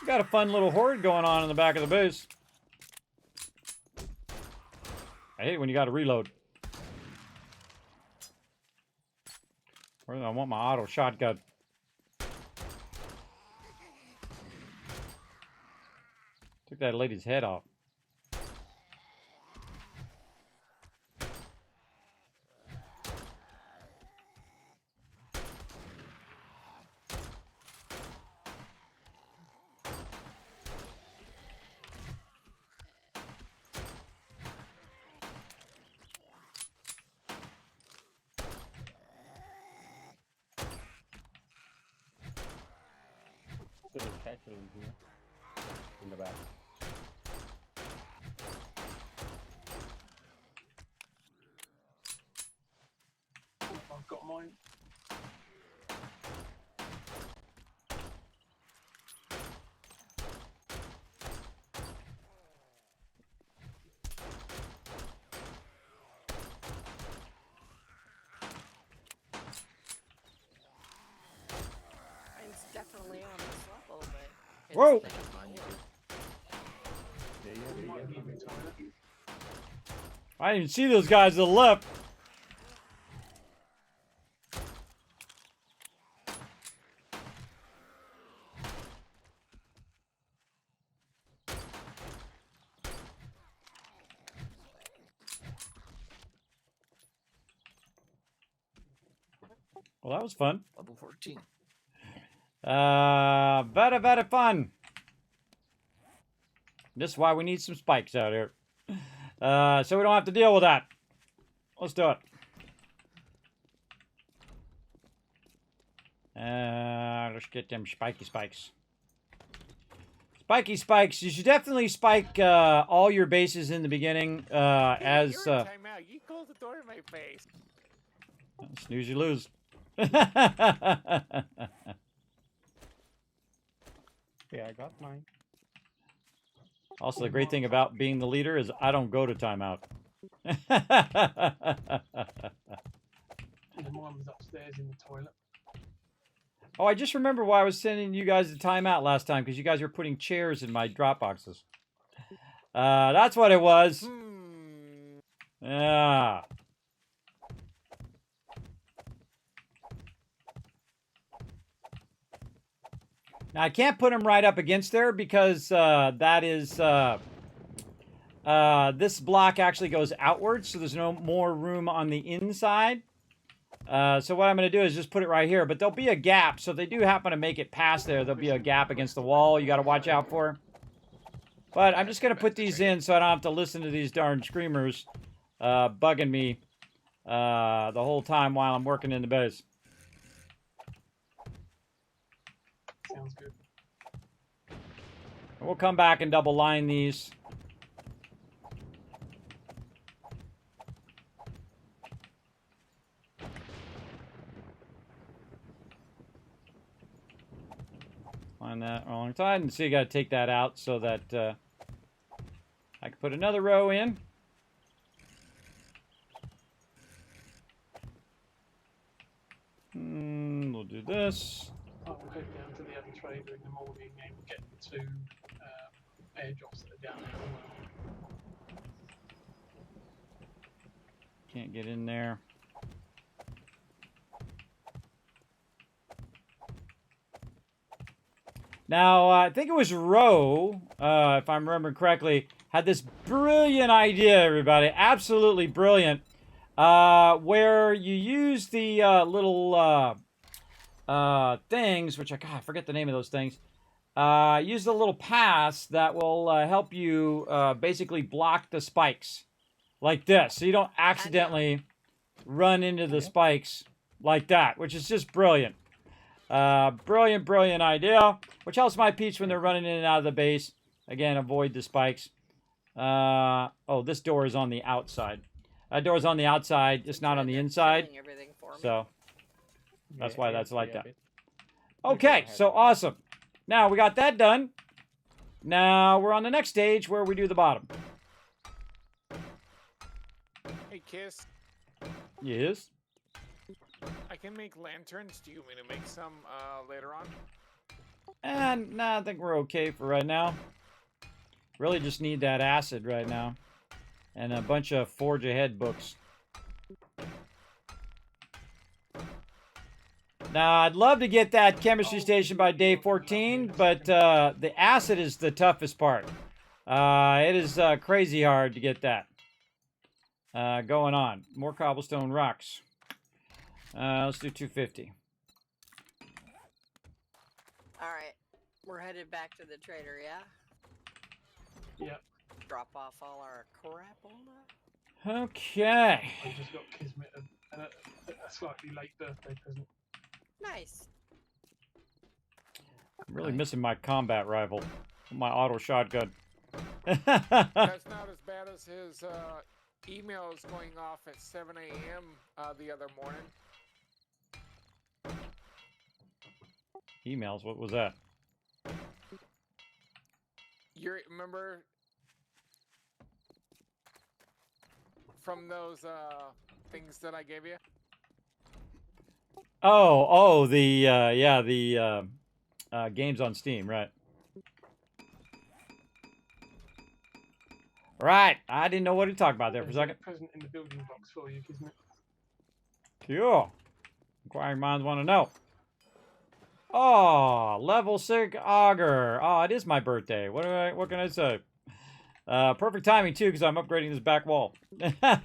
Got a fun little horde going on in the back of the base. I hate when you got to reload. Or I want my auto shotgun. Took that lady's head off. little satchel in here. In the back. I've got mine. It's definitely on this level, but it's Whoa! there. You might need me, Tyler. I didn't see those guys to the left. Well, that was fun. Level 14. Very fun. This is why we need some spikes out here. So we don't have to deal with that. Let's do it. Let's get them spiky spikes. Spiky spikes. You should definitely spike all your bases in the beginning. As You're in timeout. You closed the door in my face. snooze, you lose. Yeah, I got mine. Also, the great thing about being the leader is I don't go to timeout. And mine was upstairs in the toilet. Oh, I just remember why I was sending you guys to timeout last time, because you guys were putting chairs in my drop boxes. That's what it was. Yeah. Now, I can't put them right up against there because that is... this block actually goes outwards, so there's no more room on the inside. So what I'm going to do is just put it right here. But there'll be a gap, so if they do happen to make it past there, there'll be a gap against the wall you got to watch out for. But I'm just going to put these in so I don't have to listen to these darn screamers bugging me the whole time while I'm working in the base. Sounds good. We'll come back and double line these. Line that alongside, and so you got to take that out so that I can put another row in. We'll do this. I will head down to the other trader in the morning and we'll get the two air drops that are down there as well. Can't get in there. Now, I think it was Roe, if I'm remembering correctly, had this brilliant idea, everybody. Absolutely brilliant. Where you use the little things, which I forget the name of those things. Use the little pass that will help you basically block the spikes like this. So you don't accidentally run into the spikes like that, which is just brilliant. Brilliant idea, which helps my peeps when they're running in and out of the base. Again, avoid the spikes. Oh, this door is on the outside. That door's on the outside, it's not on the inside. So, that's why that's like that. Okay, so awesome. Now, we got that done. Now, we're on the next stage where we do the bottom. Hey, Kiss. Yes? I can make lanterns. Do you want me to make some later on? And nah, I think we're okay for right now. Really just need that acid right now. And a bunch of Forge Ahead books. Now, I'd love to get that chemistry station by day 14, but the acid is the toughest part. It is crazy hard to get that going on. More cobblestone rocks. Let's do 250. Alright, we're headed back to the trader, yeah? Yep. Drop off all our crap on that? Okay. I just got Kismet a slightly late birthday present. Nice. I'm really missing my combat rifle. My auto shotgun. That's not as bad as his emails going off at 7 a.m. The other morning. Emails? What was that? You remember from those things that I gave you? Oh, the games on Steam, right? Right. I didn't know what to talk about there for a second. Present in the building box for you, Kismet. Cool. Inquiring minds want to know. Oh, level 6 auger. Oh, it is my birthday. What can I say? Perfect timing too, because I'm upgrading this back wall. Now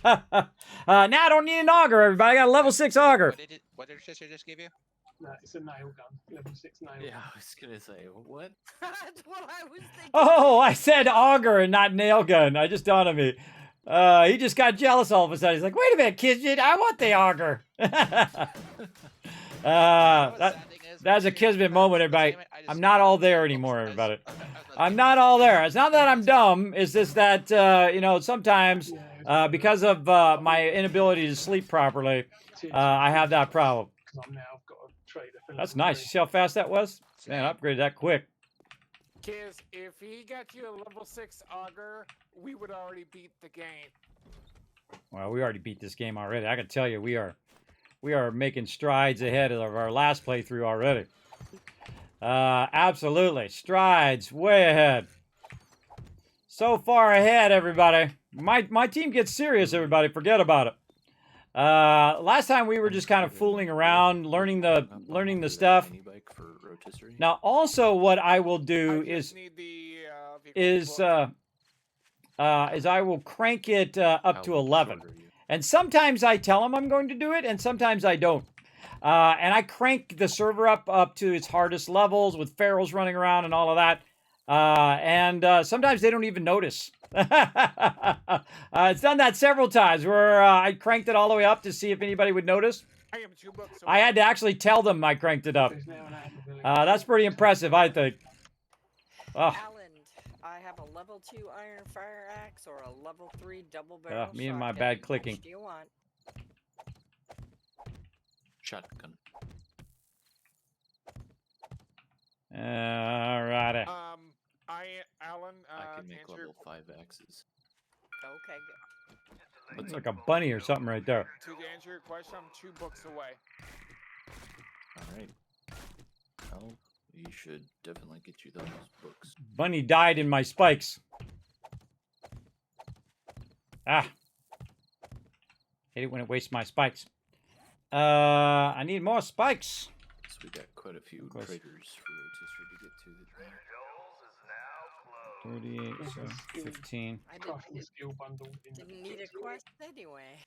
I don't need an auger, everybody. I got a level 6 auger. What did your sister just give you? No, it's a nail gun, level 6 nail gun. Yeah, I was gonna say what? That's what I was thinking. Oh, I said auger and not nail gun. I just dawned on me. He just got jealous all of a sudden. He's like, wait a minute, Kismet, I want the auger. That's a Kismet moment, everybody. I'm not all there anymore, everybody. I'm not all there. It's not that I'm dumb. It's just that, sometimes because of my inability to sleep properly, I have that problem. That's nice. You see how fast that was? Man, I upgraded that quick. Kiz, if he got you a level 6 auger, we would already beat the game. Well, we already beat this game already. I can tell you, we are making strides ahead of our last playthrough already. Absolutely. Strides way ahead. So far ahead, everybody. My team gets serious, everybody. Forget about it. Last time we were just kind of fooling around, learning the stuff. Now, also, what I will do is I will crank it up to 11. And sometimes I tell them I'm going to do it, and sometimes I don't. And I crank the server up to its hardest levels with ferals running around and all of that. And sometimes they don't even notice. It's done that several times where I cranked it all the way up to see if anybody would notice. I had to actually tell them I cranked it up. That's pretty impressive, I think. Oh. Alan, I have a level 2 iron fire axe or a level 3 double barrel Me and my shotgun. bad clicking. Which do you want? Shotgun. Alrighty. Alan, I can make level 5 axes. Okay, good. Looks like a bunny or something right there. To answer your question, I'm 2 books away. Alright. Well, we should definitely get you those books. Bunny died in my spikes. Ah. Hate it when it wastes my spikes. I need more spikes. So we got quite a few traders for rotisserie to get to. 38, so 15. I didn't need a quest anyway.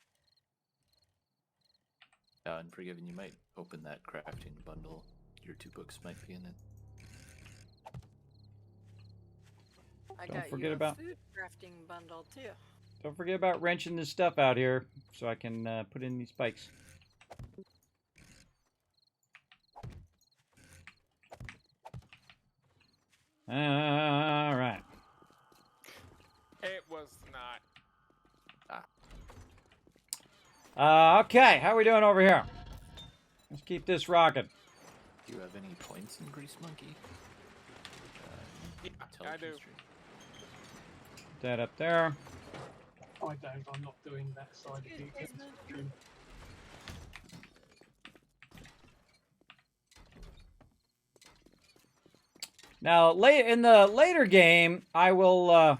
And forgiven, you might open that crafting bundle. Your 2 books might be in it. Don't forget about food crafting bundle too. Don't forget about wrenching this stuff out here so I can put in these spikes. All right. It was not. Okay, how are we doing over here? Let's keep this rocking. Do you have any points in Grease Monkey? Yeah, I do. Put that up there. I don't. I'm not doing that side of it. Now, in the later game, I will.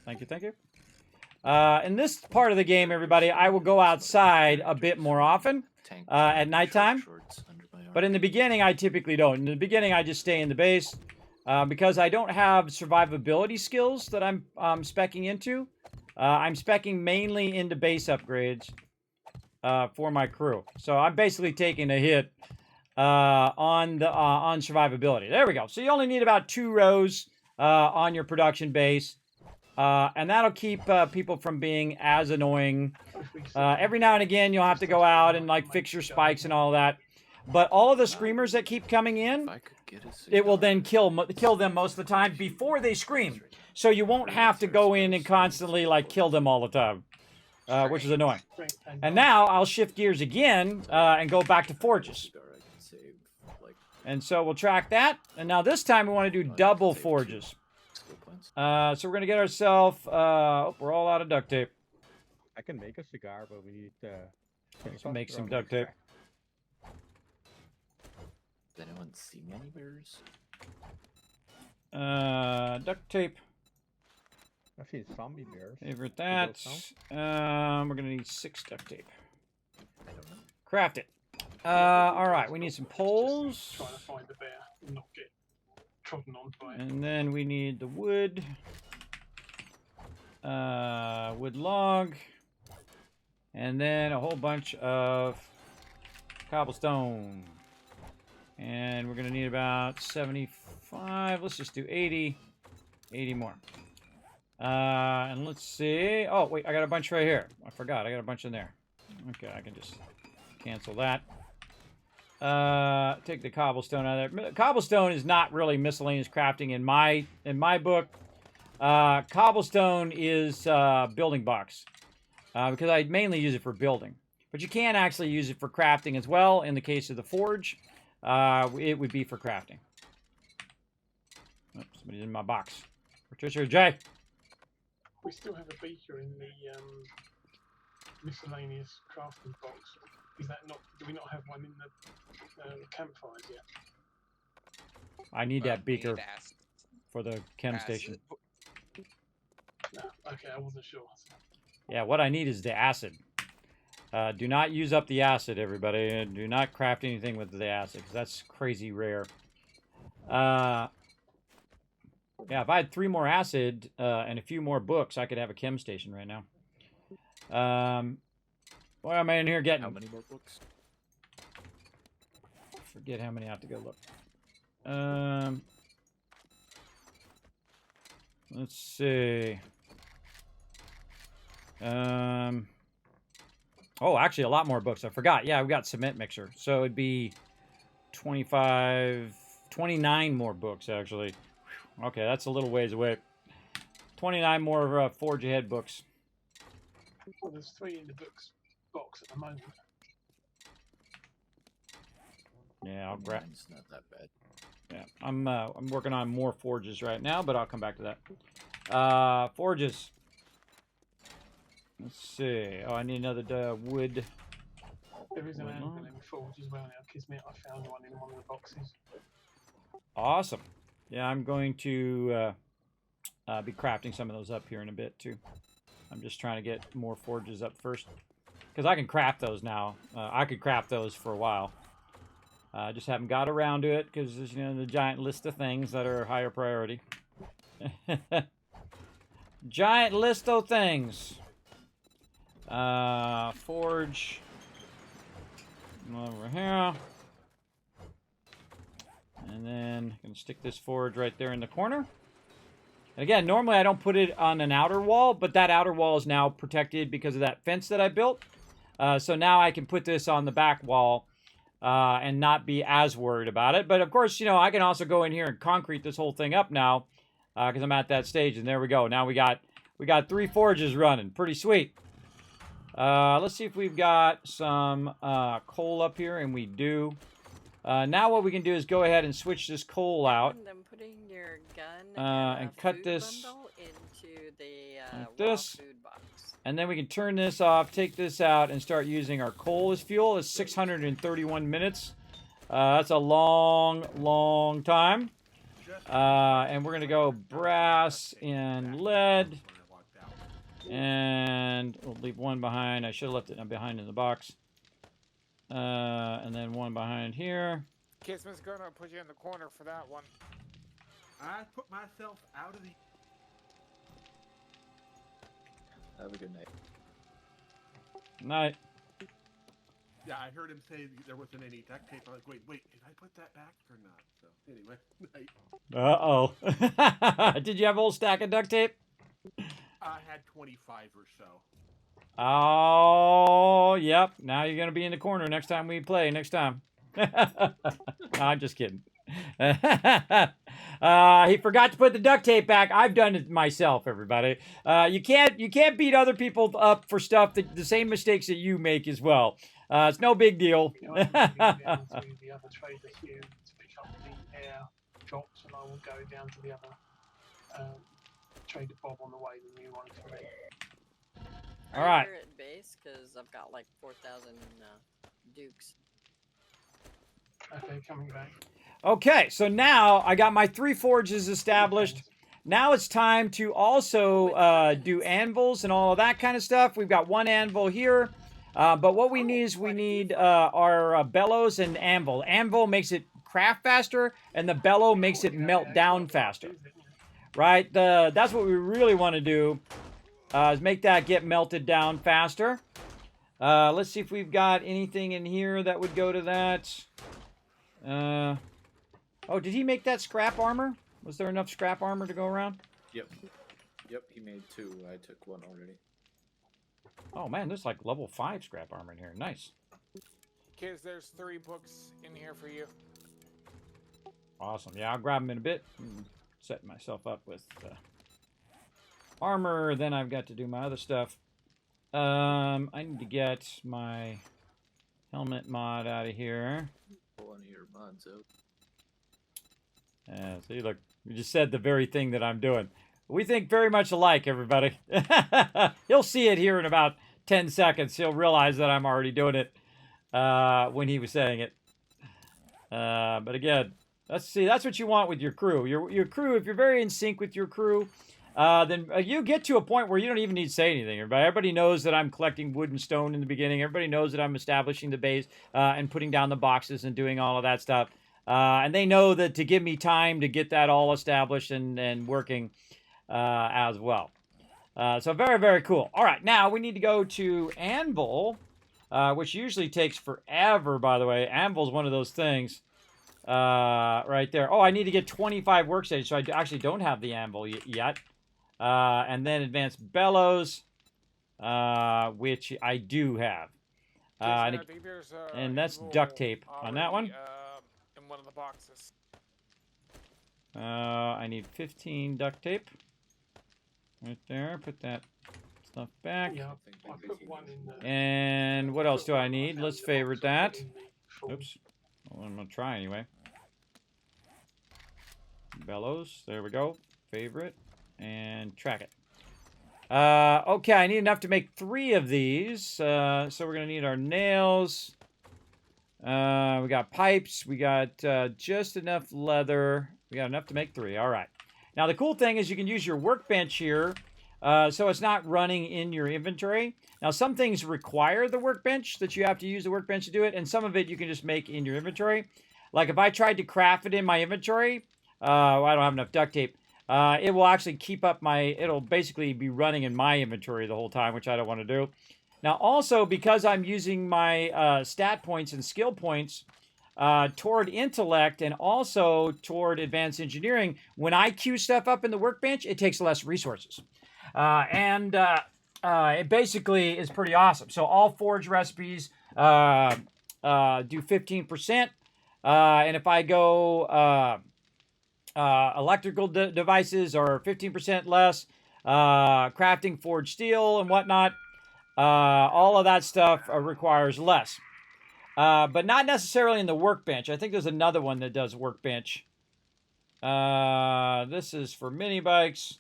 Thank you. In this part of the game, everybody, I will go outside a bit more often at nighttime. But in the beginning, I typically don't. In the beginning, I just stay in the base because I don't have survivability skills that I'm speccing into. I'm speccing mainly into base upgrades for my crew. So I'm basically taking a hit on survivability. There we go. So you only need about 2 rows on your production base. And that'll keep people from being as annoying. Every now and again, you'll have to go out and like fix your spikes and all that. But all of the screamers that keep coming in, If I could get a it will cigar. then kill them most of the time before they scream. So you won't have to go in and constantly like kill them all the time, which is annoying. And now I'll shift gears again and go back to forges. Cigar I can save, like, And so we'll track that. And now this time we want to do double save 2 forges. skill points. So we're going to get ourselves, we're all out of duct tape. I can make a cigar, but we need Let's make some duct tape. Does anyone see any bears? Duct tape. I've seen zombie bears. Favorite Do that. those We're going to need 6 duct tape. I don't know. Craft it. All right, we need some poles. Trying to find the bear and not get trodden on by it. And then we need the wood. Wood log. And then a whole bunch of cobblestone. And we're going to need about 75. Let's just do 80. 80 more. And let's see. Oh, wait, I got a bunch right here. I forgot. I got a bunch in there. Okay, I can just cancel that. Take the cobblestone out of there. Cobblestone is not really miscellaneous crafting in my book. Cobblestone is building blocks because I mainly use it for building. But you can actually use it for crafting as well. In the case of the forge, it would be for crafting. Oh, somebody's in my box. Patricia J. We still have a beaker in the miscellaneous crafting box. Is that not? Do we not have one in the campfires yet? I need that We beaker need acid. for the chem Acid. station. No. Okay, I wasn't sure. Yeah, what I need is the acid. Do not use up the acid, everybody. Do not craft anything with the acid, because that's crazy rare. Yeah, if I had 3 more acid and a few more books, I could have a chem station right now. What am I in here getting? How many more books? Forget how many I have to go look. Let's see. Oh, actually, a lot more books. I forgot. Yeah, we got cement mixer. So it'd be 29 more books, actually. Whew. Okay, that's a little ways away. 29 more Forge Ahead books. Well, there's 3 in the books box at the moment. Yeah, I'll grab. Mine's not that bad. Yeah, I'm working on more forges right now, but I'll come back to that. Forges. Let's see. Oh, I need another wood. There is an Wood anvil log. in Forge as well now. Kismet, I found one in one of the boxes. Awesome. Yeah, I'm going to be crafting some of those up here in a bit too. I'm just trying to get more forges up first, because I can craft those now. I could craft those for a while. I just haven't got around to it because there's, you know, the giant list of things that are higher priority. Giant list of things. Forge. Over here. And then I'm going to stick this forge right there in the corner. And again, normally I don't put it on an outer wall, but that outer wall is now protected because of that fence that I built. So now I can put this on the back wall and not be as worried about it. But of course, you know, I can also go in here and concrete this whole thing up now because I'm at that stage. And there we go. Now we got 3 forges running. Pretty sweet. Let's see if we've got some coal up here, and we do. Now what we can do is go ahead and switch this coal out. And I'm putting your gun and cut food this bundle into the like raw this. food box. And then we can turn this off, take this out, and start using our coal as fuel. It's 631 minutes. That's a long, long time. And we're going to go brass and lead. And we'll leave one behind. I should have left it behind in the box. And then one behind here. Kismet's gonna put you in the corner for that one. I put myself out of the. Have a good night. Night. Yeah, I heard him say there wasn't any duct tape. I'm like, wait, did I put that back or not? So anyway, night. Uh-oh. Did you have a whole stack of duct tape? I had 25 or so. Oh, yep. Now you're going to be in the corner next time we play. Next time. No, I'm just kidding. He forgot to put the duct tape back. I've done it myself, everybody. You can't beat other people up for stuff that the same mistakes that you make as well. It's no big deal. I will go down to the other trader here to pick up the air drops, and I will go down to the other trader Bob on the way, the new one for me. All right. Here at base, because I've got like 4,000 dukes. Okay, coming back. Okay, so now I got my 3 forges established. Now it's time to also do anvils and all of that kind of stuff. We've got 1 anvil here. But what we need is we need our bellows and anvil. Anvil makes it craft faster, and the bellow makes it melt down faster. Right? That's what we really want to do, is make that get melted down faster. Let's see if we've got anything in here that would go to that. Oh, did he make that scrap armor? Was there enough scrap armor to go around? Yep. Yep, he made 2. I took 1 already. Oh man, there's like level 5 scrap armor in here. Nice. Kids, there's 3 books in here for you. Awesome. Yeah, I'll grab them in a bit. Set myself up with armor. Then I've got to do my other stuff. I need to get my helmet mod out of here. Pull one of your mods out. See, look, you just said the very thing that I'm doing. We think very much alike, everybody. He'll see it here in about 10 seconds. He'll realize that I'm already doing it when he was saying it. But again, that's what you want with your crew. Your crew, if you're very in sync with your crew, then you get to a point where you don't even need to say anything. Everybody knows that I'm collecting wood and stone in the beginning. Everybody knows that I'm establishing the base and putting down the boxes and doing all of that stuff. And they know that to give me time to get that all established and working as well. So very, very cool. All right, now we need to go to Anvil, which usually takes forever, by the way. Anvil's one of those things right there. Oh, I need to get 25 workstations, so I actually don't have the Anvil yet. And then Advanced Bellows, which I do have. And that's duct tape on that one. In one of the boxes. I need 15 duct tape. Right there. Put that stuff back. Yeah, I put 1 in the... And what else do I need? Let's favorite that. Oops. Well, I'm going to try anyway. Bellows. There we go. Favorite. And track it. Okay, I need enough to make 3 of these. So we're going to need our nails. We got pipes. We got just enough leather. We got enough to make 3. All right. Now, the cool thing is you can use your workbench here, so it's not running in your inventory. Now, some things require the workbench, that you have to use the workbench to do it, and some of it you can just make in your inventory. Like if I tried to craft it in my inventory, I don't have enough duct tape. It will actually keep up it'll basically be running in my inventory the whole time, which I don't want to do. Now, also, because I'm using my stat points and skill points toward intellect and also toward advanced engineering, when I queue stuff up in the workbench, it takes less resources. It basically is pretty awesome. So all forge recipes do 15%. And if I go electrical devices are 15% less, crafting forged steel and whatnot, all of that stuff requires less. But not necessarily in the workbench. I think there's another one that does workbench. This is for mini bikes.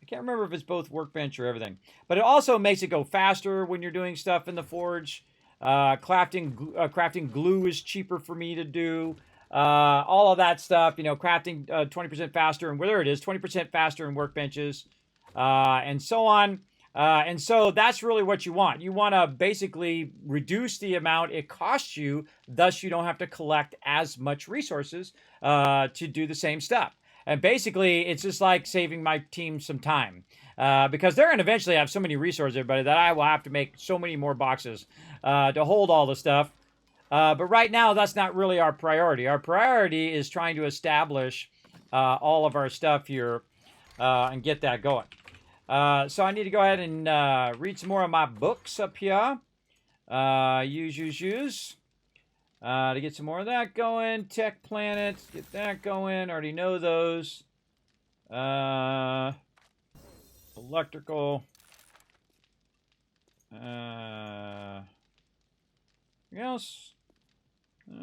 I can't remember if it's both workbench or everything. But it also makes it go faster when you're doing stuff in the forge. Crafting glue is cheaper for me to do. All of that stuff, crafting 20% faster. And there it is, 20% faster in workbenches. And so on. And so that's really what you want. You want to basically reduce the amount it costs you, thus you don't have to collect as much resources to do the same stuff. And basically, it's just like saving my team some time. Because they're going to eventually have so many resources, everybody, that I will have to make so many more boxes to hold all the stuff. But right now, that's not really our priority. Our priority is trying to establish all of our stuff here and get that going. So I need to go ahead and read some more of my books up here. Use. To get some more of that going. Tech planets, get that going. Already know those. Electrical. Anything else?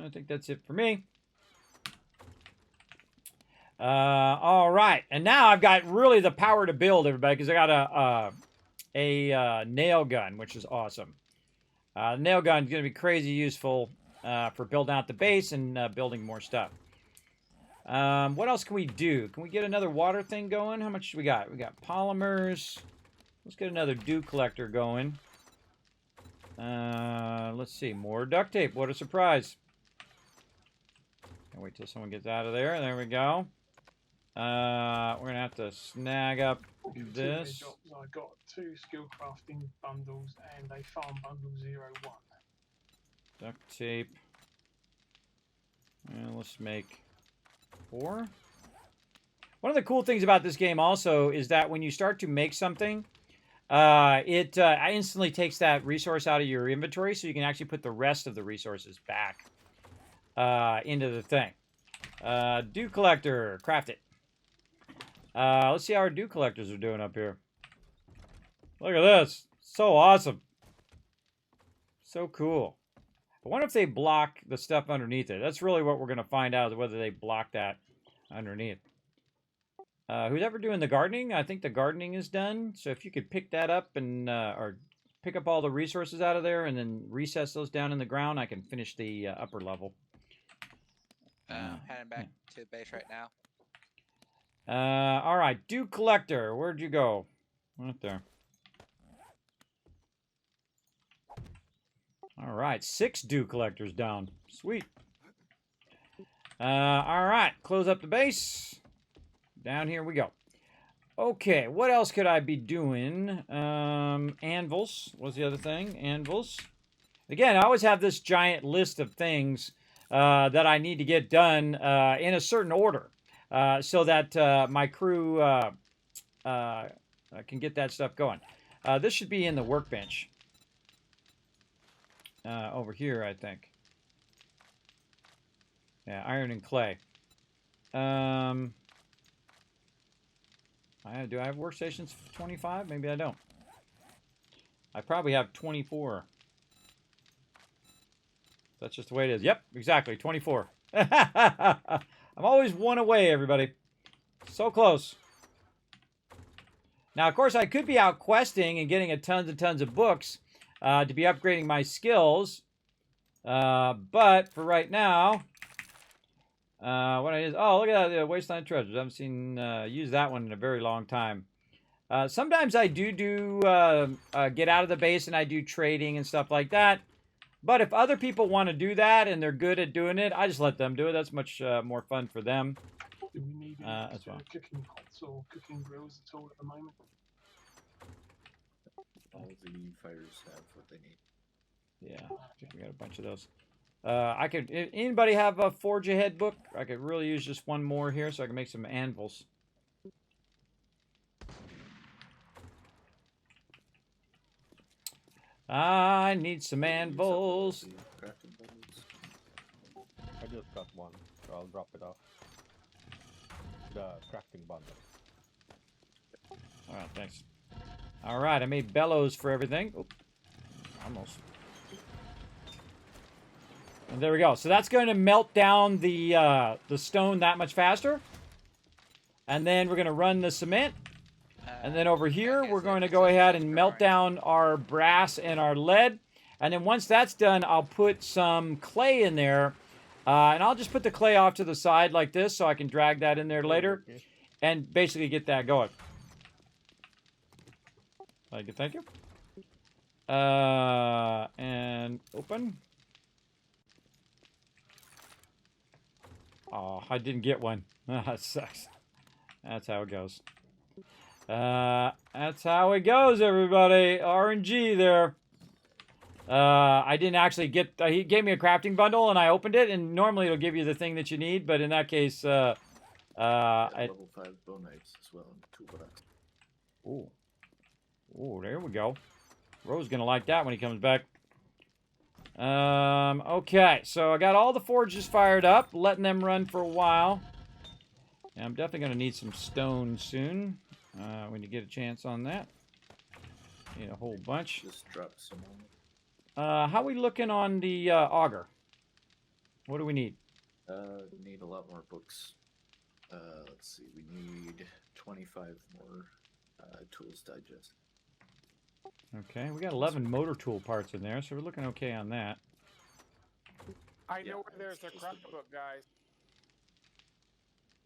I think that's it for me. All right, and now I've got really the power to build, everybody, because I got a nail gun, which is awesome. The nail gun is going to be crazy useful for building out the base and building more stuff. What else can we do? Can we get another water thing going? How much do we got? We got polymers. Let's get another dew collector going. Let's see. More duct tape. What a surprise. Can't wait till someone gets out of there. There we go. We're going to have to snag up this. I got 2 skill crafting bundles and a farm bundle 01. Duct tape. And let's make 4. One of the cool things about this game also is that when you start to make something, it instantly takes that resource out of your inventory, so you can actually put the rest of the resources back into the thing. Dew collector, craft it. Let's see how our dew collectors are doing up here. Look at this. So awesome. So cool. I wonder if they block the stuff underneath it. That's really what we're going to find out, is whether they block that underneath. Who's ever doing the gardening? I think the gardening is done. So if you could pick that up and or pick up all the resources out of there and then recess those down in the ground, I can finish the upper level. Heading back to base right now. All right, dew collector. Where'd you go? Right there. All right, 6 dew collectors down. Sweet. All right, close up the base. Down here we go. Okay, what else could I be doing? Anvils was the other thing. Anvils. Again, I always have this giant list of things that I need to get done in a certain order. So that my crew can get that stuff going. This should be in the workbench. Over here, I think. Yeah, iron and clay. Do I have workstations 25? Maybe I don't. I probably have 24. That's just the way it is. Yep, exactly, 24. I'm always one away, everybody. So close. Now, of course, I could be out questing and getting tons and tons of books to be upgrading my skills. But for right now, what I is, oh, look at that, the Wasteland Treasures. I haven't seen use that one in a very long time. Sometimes I do get out of the base and I do trading and stuff like that. But if other people want to do that and they're good at doing it, I just let them do it. That's much more fun for them. Do we need as well. Cooking pots or cooking grills at all at the moment? All the fighters have what they need. Yeah, we got a bunch of those. I could. Anybody have a Forge Ahead book? I could really use just one more here, so I can make some anvils. I need some anvils. I just got one, so I'll drop it off. The crafting bundle. All right, thanks. All right, I made bellows for everything. Oh, almost. And there we go. So that's going to melt down the stone that much faster. And then we're going to run the cement. And then over here, we're going to go ahead and melt down our brass and our lead. And then once that's done, I'll put some clay in there. And I'll just put the clay off to the side like this so I can drag that in there later. And basically get that going. Thank you. And open. Oh, I didn't get one. That sucks. That's how it goes. That's how it goes, everybody. RNG there. I didn't actually get... he gave me a crafting bundle, and I opened it, and normally it'll give you the thing that you need, but in that case... level 5 bone knives as well, and 2 buttocks. Ooh. Ooh, there we go. Ro's gonna like that when he comes back. Okay, so I got all the forges fired up, letting them run for a while. And I'm definitely going to need some stone soon. When you get a chance on that. Need a whole bunch. Just drop some on it. How are we looking on the auger? What do we need? We need a lot more books. Let's see, we need 25 more tools digest. Okay, we got 11 motor tool parts in there, so we're looking okay on that. I know where there's a crack book, guys.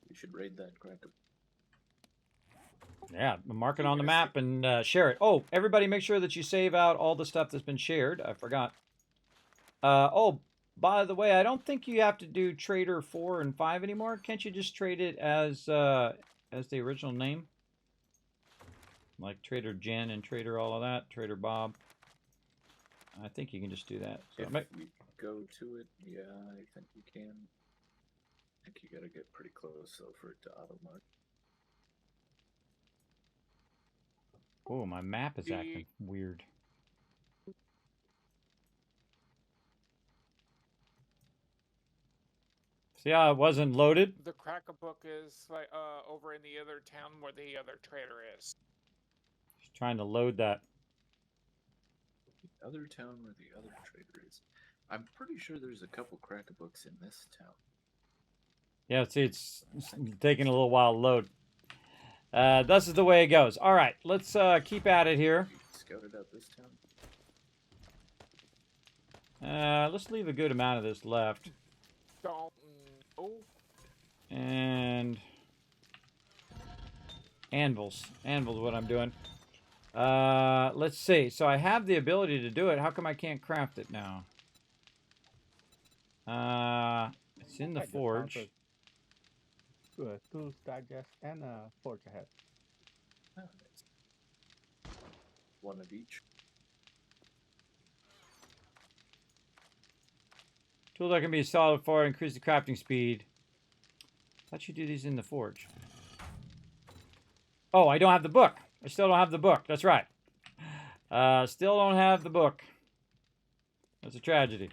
We should raid that crack. Yeah, mark it on the map and share it. Oh, everybody make sure that you save out all the stuff that's been shared. I forgot. Oh, by the way, I don't think you have to do Trader 4 and 5 anymore. Can't you just trade it as the original name? Like Trader Jen and Trader all of that, Trader Bob. I think you can just do that. So if we go to it, yeah, I think we can. I think you gotta get pretty close though for it to auto-mark. Oh, my map is acting weird. See how it wasn't loaded? The cracker book is like over in the other town where the other trader is. Just trying to load that. The other town where the other trader is. I'm pretty sure there's a couple cracker books in this town. Yeah, see, it's taking a little while to load. This is the way it goes. All right, let's keep at it here. You scouted out this town? Let's leave a good amount of this left. Don't know. And anvils. Anvils, what I'm doing. Let's see. So I have the ability to do it. How come I can't craft it now? It's in the forge. Tools digest and forge ahead. Oh, nice. One of each. Tool that can be solid for increase the crafting speed. Thought you do these in the forge. Oh, I don't have the book. I still don't have the book. That's right. Still don't have the book. That's a tragedy.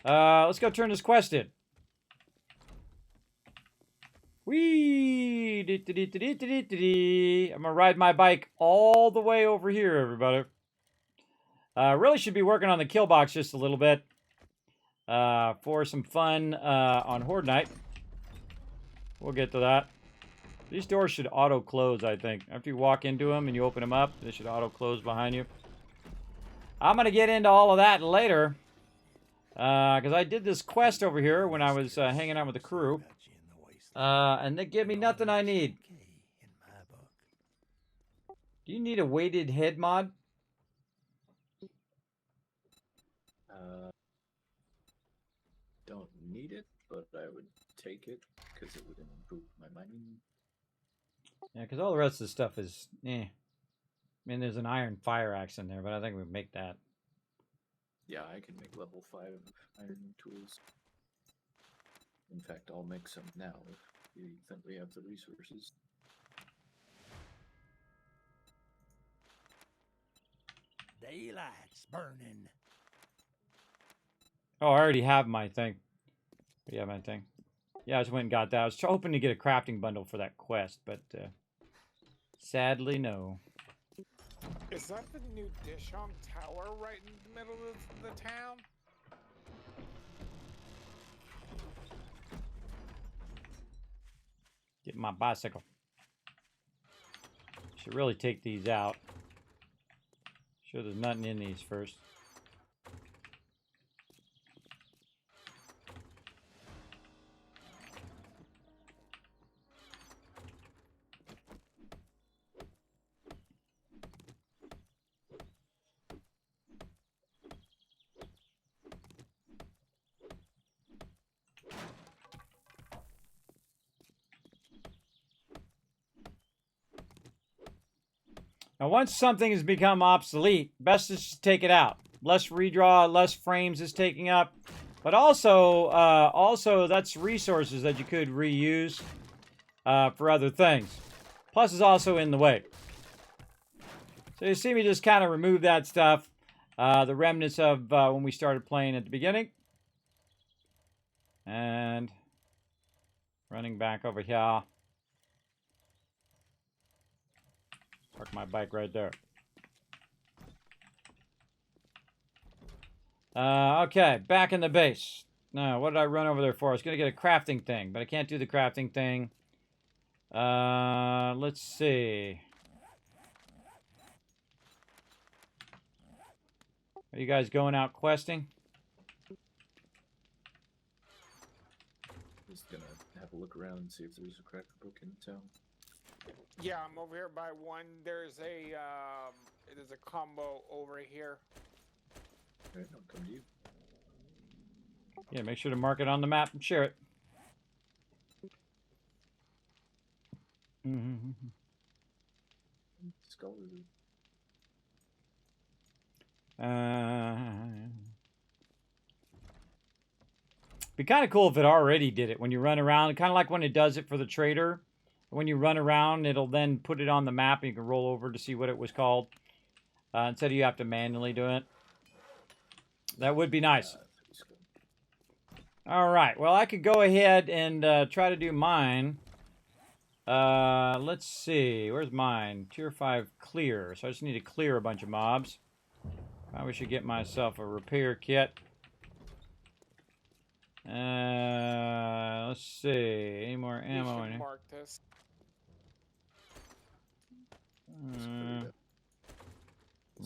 Let's go turn this quest in. Whee! I'm gonna ride my bike all the way over here, everybody. Really should be working on the kill box just a little bit for some fun on Horde Night. We'll get to that. These doors should auto-close, I think. After you walk into them and you open them up, they should auto-close behind you. I'm going to get into all of that later. Because I did this quest over here when I was hanging out with the crew. And they give me nothing I need. Do you need a weighted head mod? Don't need it, but I would take it because it would improve my mining. Yeah, because all the rest of the stuff is, eh. I mean, there's an iron fire axe in there, but I think we make that. Yeah, I can make level 5 iron tools. In fact, I'll make some now if you think we have the resources. Daylight's burning. Oh, I already have my thing. Yeah, my thing. Yeah, I just went and got that. I was hoping to get a crafting bundle for that quest, but sadly, no. Is that the new Dishon Tower right in the middle of the town? Get my bicycle. Should really take these out. Sure there's nothing in these first. Now, once something has become obsolete, best is to take it out. Less redraw, less frames is taking up. But also that's resources that you could reuse for other things. Plus, it's also in the way. So you see me just kind of remove that stuff. The remnants of when we started playing at the beginning. And running back over here. Park my bike right there. Okay, back in the base. Now, what did I run over there for? I was going to get a crafting thing, but I can't do the crafting thing. Let's see. Are you guys going out questing? Just gonna have a look around and see if there's a cracker book in town. Yeah, I'm over here by one. There's a combo over here. Alright, I'll come to you. Yeah, make sure to mark it on the map and share it. Scholarly. Be kind of cool if it already did it when you run around. Kind of like when it does it for the trader. When you run around, it'll then put it on the map and you can roll over to see what it was called. Instead of you have to manually do it. That would be nice. All right. Well, I could go ahead and try to do mine. Let's see. Where's mine? Tier 5 clear. So I just need to clear a bunch of mobs. Probably should get myself a repair kit. Let's see. Any more ammo in here? Mark this.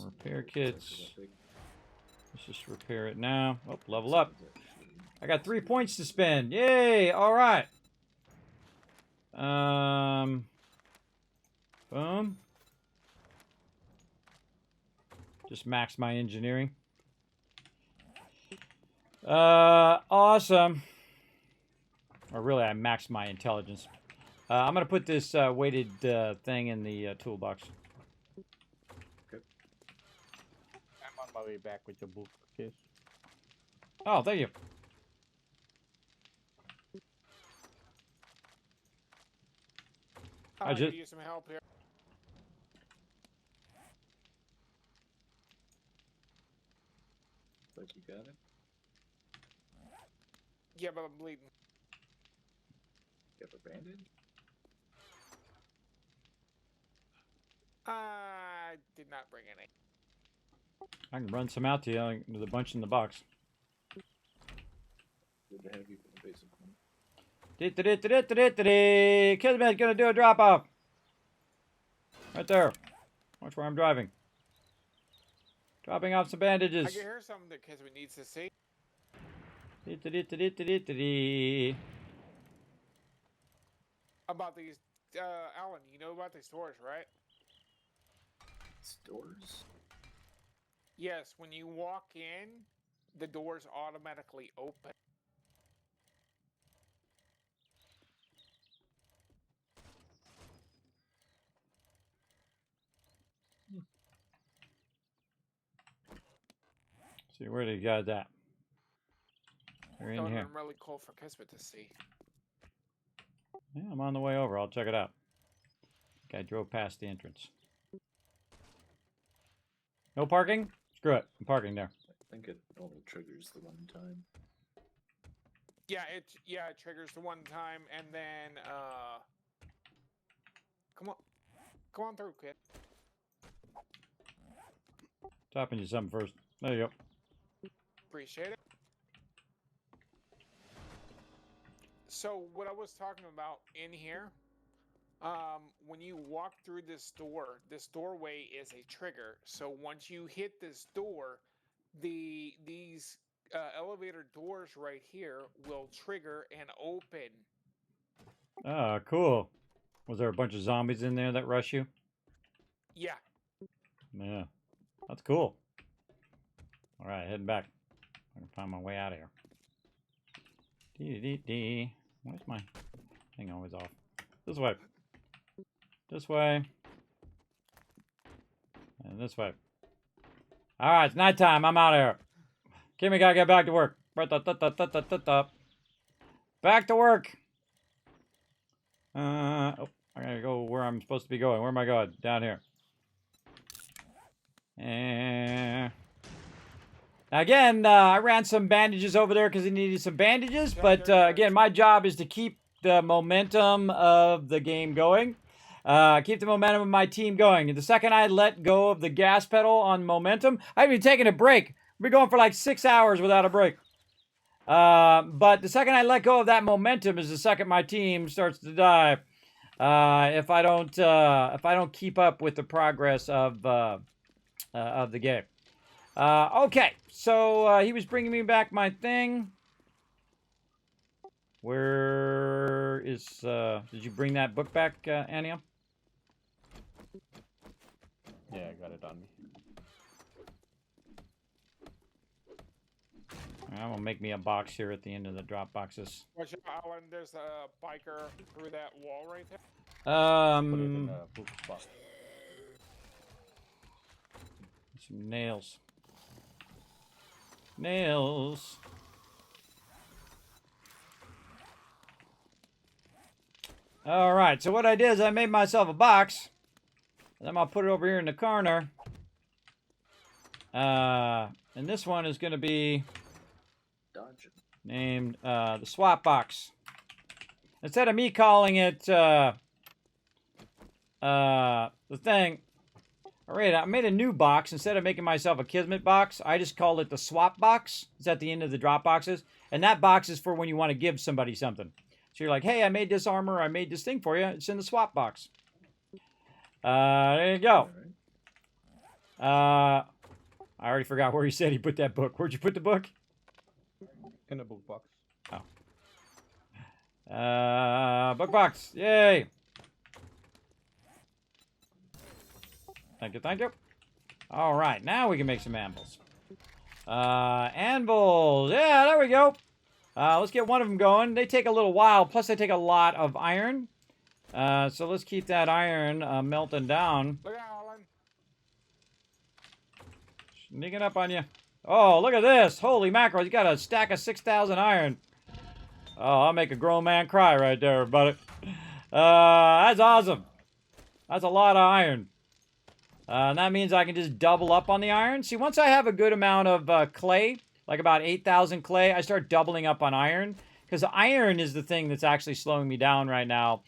Repair kits. Let's just repair it now. Oh, level up. I got 3 points to spend. Yay! All right. Boom. Just max my engineering. Awesome. Or really, I maxed my intelligence. I'm going to put this weighted thing in the toolbox. I'm on my way back with the book, Kiss. Oh, thank you. I could use some help here. Like you got it? Yeah, but I'm bleeding. You have a bandage? I did not bring any. I can run some out to you. There's a bunch in the box. Good to have you for the basic one. Kismet's gonna do a drop off. Right there. Watch where I'm driving. Dropping off some bandages. I can hear something that Kismet needs to see. About these, Alan, you know about these stores, right? Stores? Yes, when you walk in, the doors automatically open. See, where did you got that? They're in That here. would really cool for Kismet to see. Yeah, I'm on the way over. I'll check it out. Okay, I drove past the entrance. No parking? Screw it. I'm parking there. I think it only triggers the one time. Yeah, it triggers the one time, and then come on through, kid. Topping you something first. There you go. Appreciate it. So what I was talking about in here, when you walk through this doorway is a trigger. So once you hit this door, these elevator doors right here will trigger and open. Ah, cool. Was there a bunch of zombies in there that rush you? Yeah. Yeah. That's cool. All right, heading back. I can find my way out of here. Dee. Where's my thing always off? This way. This way. And this way. All right, it's nighttime. I'm out of here. Kimmy gotta get back to work. Back to work. Oh, I gotta go where I'm supposed to be going. Where am I going? Down here. Again, I ran some bandages over there because he needed some bandages. But again, my job is to keep the momentum of the game going. Keep the momentum of my team going. And the second I let go of the gas pedal on momentum, I've been taking a break. We're going for like 6 hours without a break. But the second I let go of that momentum is the second my team starts to die. If I don't keep up with the progress of the game. Okay, so he was bringing me back my thing. Where is, did you bring that book back, Ania? Yeah, I got it on me. I'm gonna make me a box here at the end of the drop boxes. Watch out, Alan. There's a biker through that wall right there. Put it in a book box. Some nails. Nails. All right, so what I did is I made myself a box. And then I'll put it over here in the corner. And this one is going to be named the swap box. Instead of me calling it the thing, alright, I made a new box. Instead of making myself a Kismet box, I just called it the swap box. It's at the end of the drop boxes. And that box is for when you want to give somebody something. So you're like, hey, I made this armor, I made this thing for you. It's in the swap box. There you go. I already forgot where he said he put that book. Where'd you put the book? In a book box. Oh. Book box. Yay. Thank you, thank you. All right, now we can make some anvils. Anvils. Yeah, there we go. Let's get one of them going. They take a little while, plus they take a lot of iron. So let's keep that iron melting down. Look out, Alan. Sneaking up on you. Oh, look at this. Holy mackerel. You got a stack of 6,000 iron. Oh, I'll make a grown man cry right there, everybody. That's awesome. That's a lot of iron. And that means I can just double up on the iron. See, once I have a good amount of clay, like about 8,000 clay, I start doubling up on iron. Because iron is the thing that's actually slowing me down right now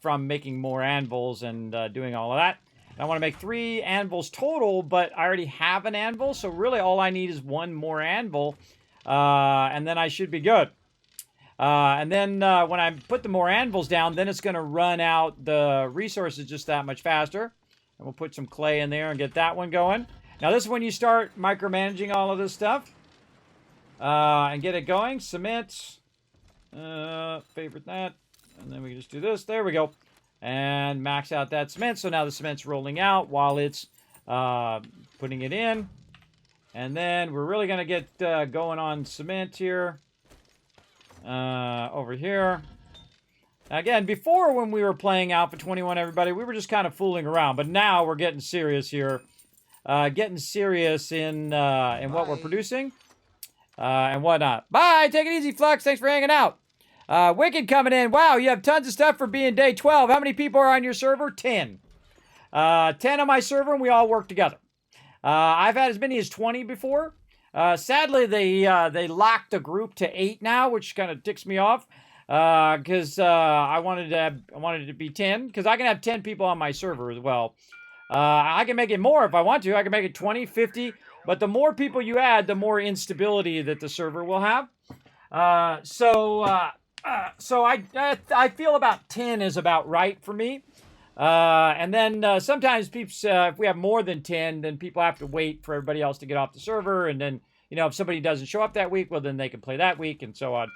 from making more anvils and doing all of that. And I want to make 3 anvils total, but I already have an anvil. So really all I need is 1 more anvil. And then I should be good. And then when I put the more anvils down, then it's going to run out the resources just that much faster. And we'll put some clay in there and get that one going. Now this is when you start micromanaging all of this stuff. And get it going. Cement. Favorite that. And then we can just do this. There we go. And max out that cement. So now the cement's rolling out while it's putting it in. And then we're really going to get going on cement here. Over here. Again, before when we were playing Alpha 21, everybody, we were just kind of fooling around. But now we're getting serious here. Getting serious in what we're producing. And whatnot. Bye! Take it easy, Flux. Thanks for hanging out. Wicked coming in. Wow, you have tons of stuff for being day 12. How many people are on your server? 10. 10 on my server, and we all work together. I've had as many as 20 before. Sadly, they locked the group to 8 now, which kind of ticks me off. Because I wanted it to be 10. Because I can have 10 people on my server as well. I can make it more if I want to. I can make it 20, 50. But the more people you add, the more instability that the server will have. So I feel about 10 is about right for me. And then sometimes people, if we have more than 10, then people have to wait for everybody else to get off the server. And then, you know, if somebody doesn't show up that week, well, then they can play that week and so on.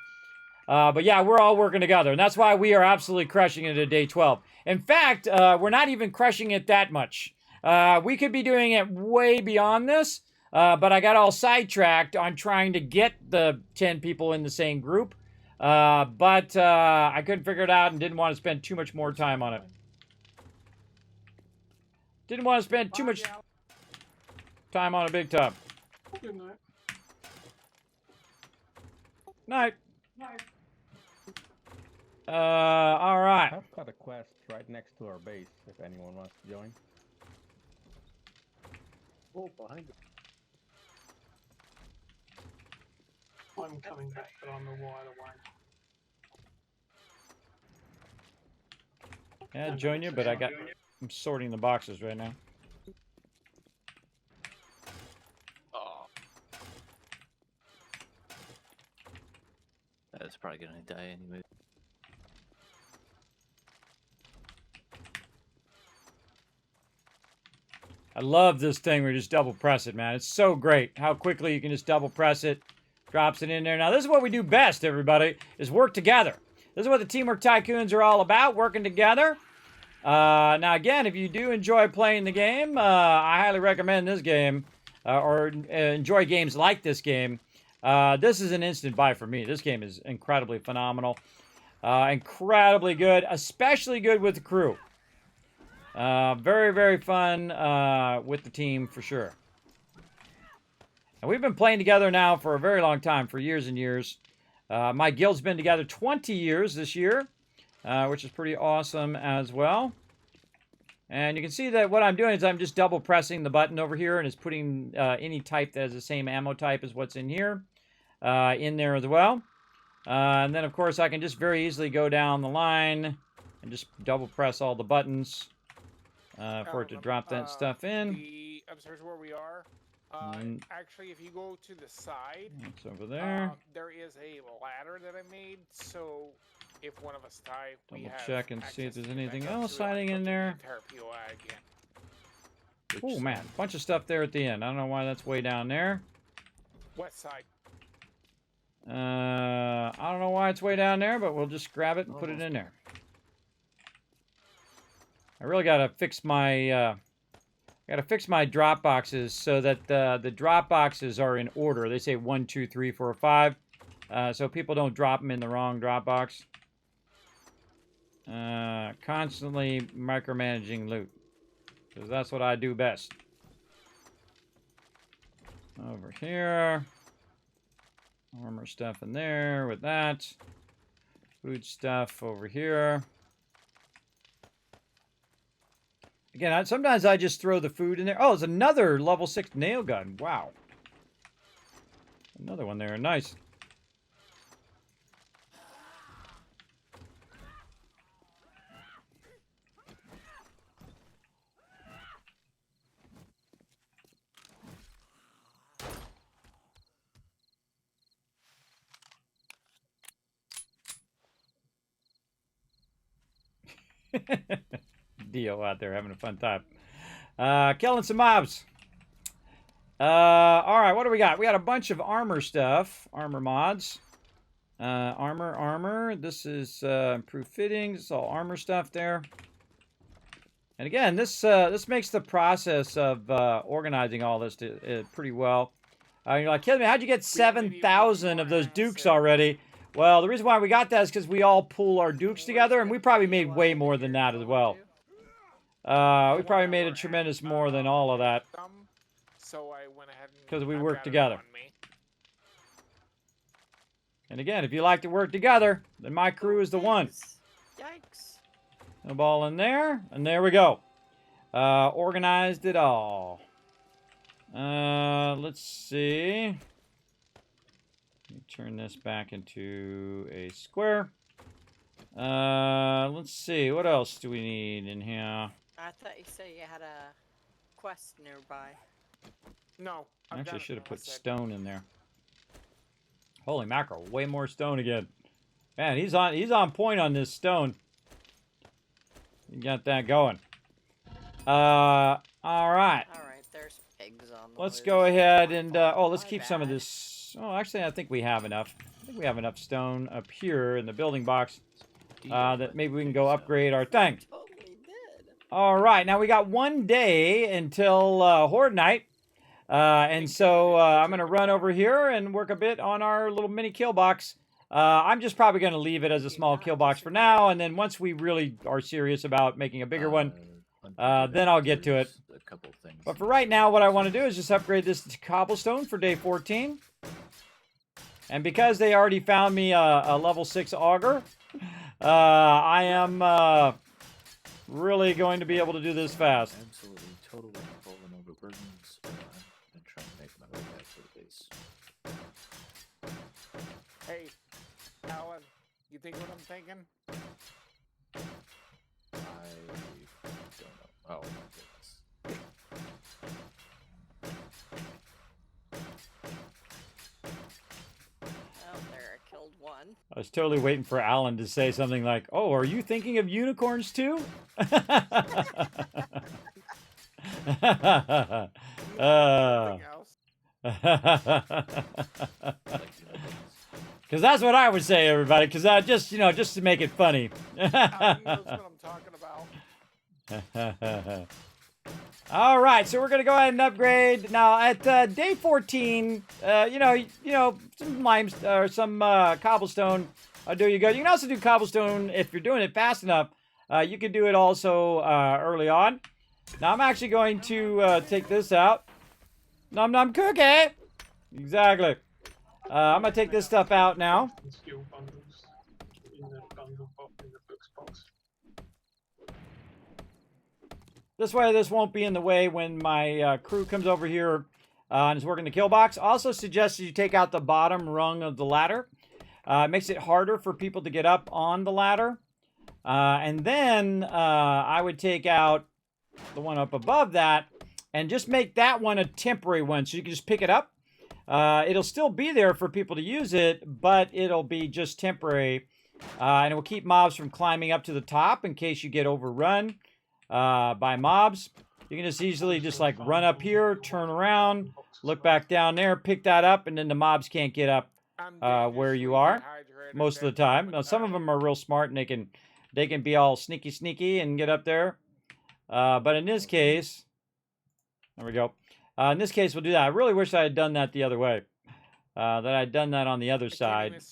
But yeah, we're all working together. And that's why we are absolutely crushing it at day 12. In fact, we're not even crushing it that much. We could be doing it way beyond this. But I got all sidetracked on trying to get the 10 people in the same group. But I couldn't figure it out and didn't want to spend too much more time on it. Didn't want to spend too much time on a big tub. Good night. Night. All right. I've got a quest right next to our base if anyone wants to join. Oh, behind you. I'm coming back, but I'm a while away. Yeah, I'd join you, but I'm sorting the boxes right now. Oh. That's probably gonna die anyway. I love this thing where you just double press it, man. It's so great how quickly you can just double press it. Drops it in there. Now, this is what we do best, everybody, is work together. This is what the Teamwork Tycoons are all about, working together. Now, again, if you do enjoy playing the game, I highly recommend this game, or enjoy games like this game. This is an instant buy for me. This game is incredibly phenomenal. Incredibly good, especially good with the crew. Very, very fun with the team for sure. And we've been playing together now for a very long time, for years and years. My guild's been together 20 years this year, which is pretty awesome as well. And you can see that what I'm doing is I'm just double pressing the button over here, and it's putting any type that has the same ammo type as what's in here in there as well. And then, of course, I can just very easily go down the line and just double press all the buttons for it to drop that stuff in. The upstairs where we are, actually, if you go to the side, it's over there. There is a ladder that I made, so if one of us die, we Double have check and see if access there's to anything back up, else so we don't hiding in have to do there. the entire POI again. Oh man, bunch of stuff there at the end. I don't know why that's way down there. West side. I don't know why it's way down there, but we'll just grab it and put it in there. I really gotta fix my drop boxes so that the drop boxes are in order. They say 1, 2, 3, 4, 5, so people don't drop them in the wrong drop box. Constantly micromanaging loot, because that's what I do best. Over here, armor stuff in there with that. Food stuff over here. Again, sometimes I just throw the food in there. Oh, it's another level 6 nail gun. Wow. Another one there. Nice. Dio out there having a fun time. Killing some mobs. Alright, what do we got? We got a bunch of armor stuff. Armor mods. Armor. This is improved fittings. It's all armor stuff there. And again, this makes the process of organizing all this pretty well. You're like, Kismet, how'd you get 7,000 of those dukes already? Well, the reason why we got that is because we all pool our dukes together, and we probably made way more than that as well. We probably made a tremendous more than all of that. So I went ahead and because we I've work got it together. on me. And again, if you like to work together, then my crew is the one. Yikes. No ball in there, and there we go. Organized it all. Let's see. Let me turn this back into a square. Let's see. What else do we need in here? I thought you said you had a quest nearby. No. Actually, I should have put stone in there. Holy mackerel! Way more stone again. Man, he's on point on this stone. You got that going. All right. All right, there's pigs on the Let's loose. go ahead and let's My keep some of bad. this. Oh, actually, I think we have enough. I think we have enough stone up here in the building box that maybe we can go upgrade our thing. Totally did. All right, now we got one day until Horde Night. And so I'm going to run over here and work a bit on our little mini kill box. I'm just probably going to leave it as a small kill box for now. And then once we really are serious about making a bigger one, then I'll get to it. A couple things. But for right now, what I want to do is just upgrade this to cobblestone for day 14. And because they already found me a level 6 auger, I am really going to be able to do this fast. Absolutely, totally fallen overburdened. So I'm trying to make my way back to the base. Hey, Alan, you think what I'm thinking? I don't know. Oh my goodness. Oh, there, I killed one. I was totally waiting for Alan to say something like, "Oh, are you thinking of unicorns too?" Something else. Because that's what I would say, everybody. Because I just, just to make it funny. Alan knows what I'm talking about. All right, so we're gonna go ahead and upgrade now at day 14. Some limes or some cobblestone. Do you good? You can also do cobblestone if you're doing it fast enough. You can do it also early on. Now I'm actually going to take this out. Num num cookie. Exactly. I'm gonna take this stuff out now. Skill bundles in the bundle box in the books box. This way, this won't be in the way when my crew comes over here and is working the kill box. Also suggests you take out the bottom rung of the ladder. It makes it harder for people to get up on the ladder. And then I would take out the one up above that and just make that one a temporary one. So you can just pick it up. It'll still be there for people to use it, but it'll be just temporary. And it will keep mobs from climbing up to the top in case you get overrun by mobs. You can just easily just like run up here, turn around, look back down there, pick that up, and then the mobs can't get up where you are most of the time. Now some of them are real smart and they can be all sneaky and get up there. But in this case, there we go. In this case, we'll do that. I really wish I had done that the other way. That I'd done that on the other side. It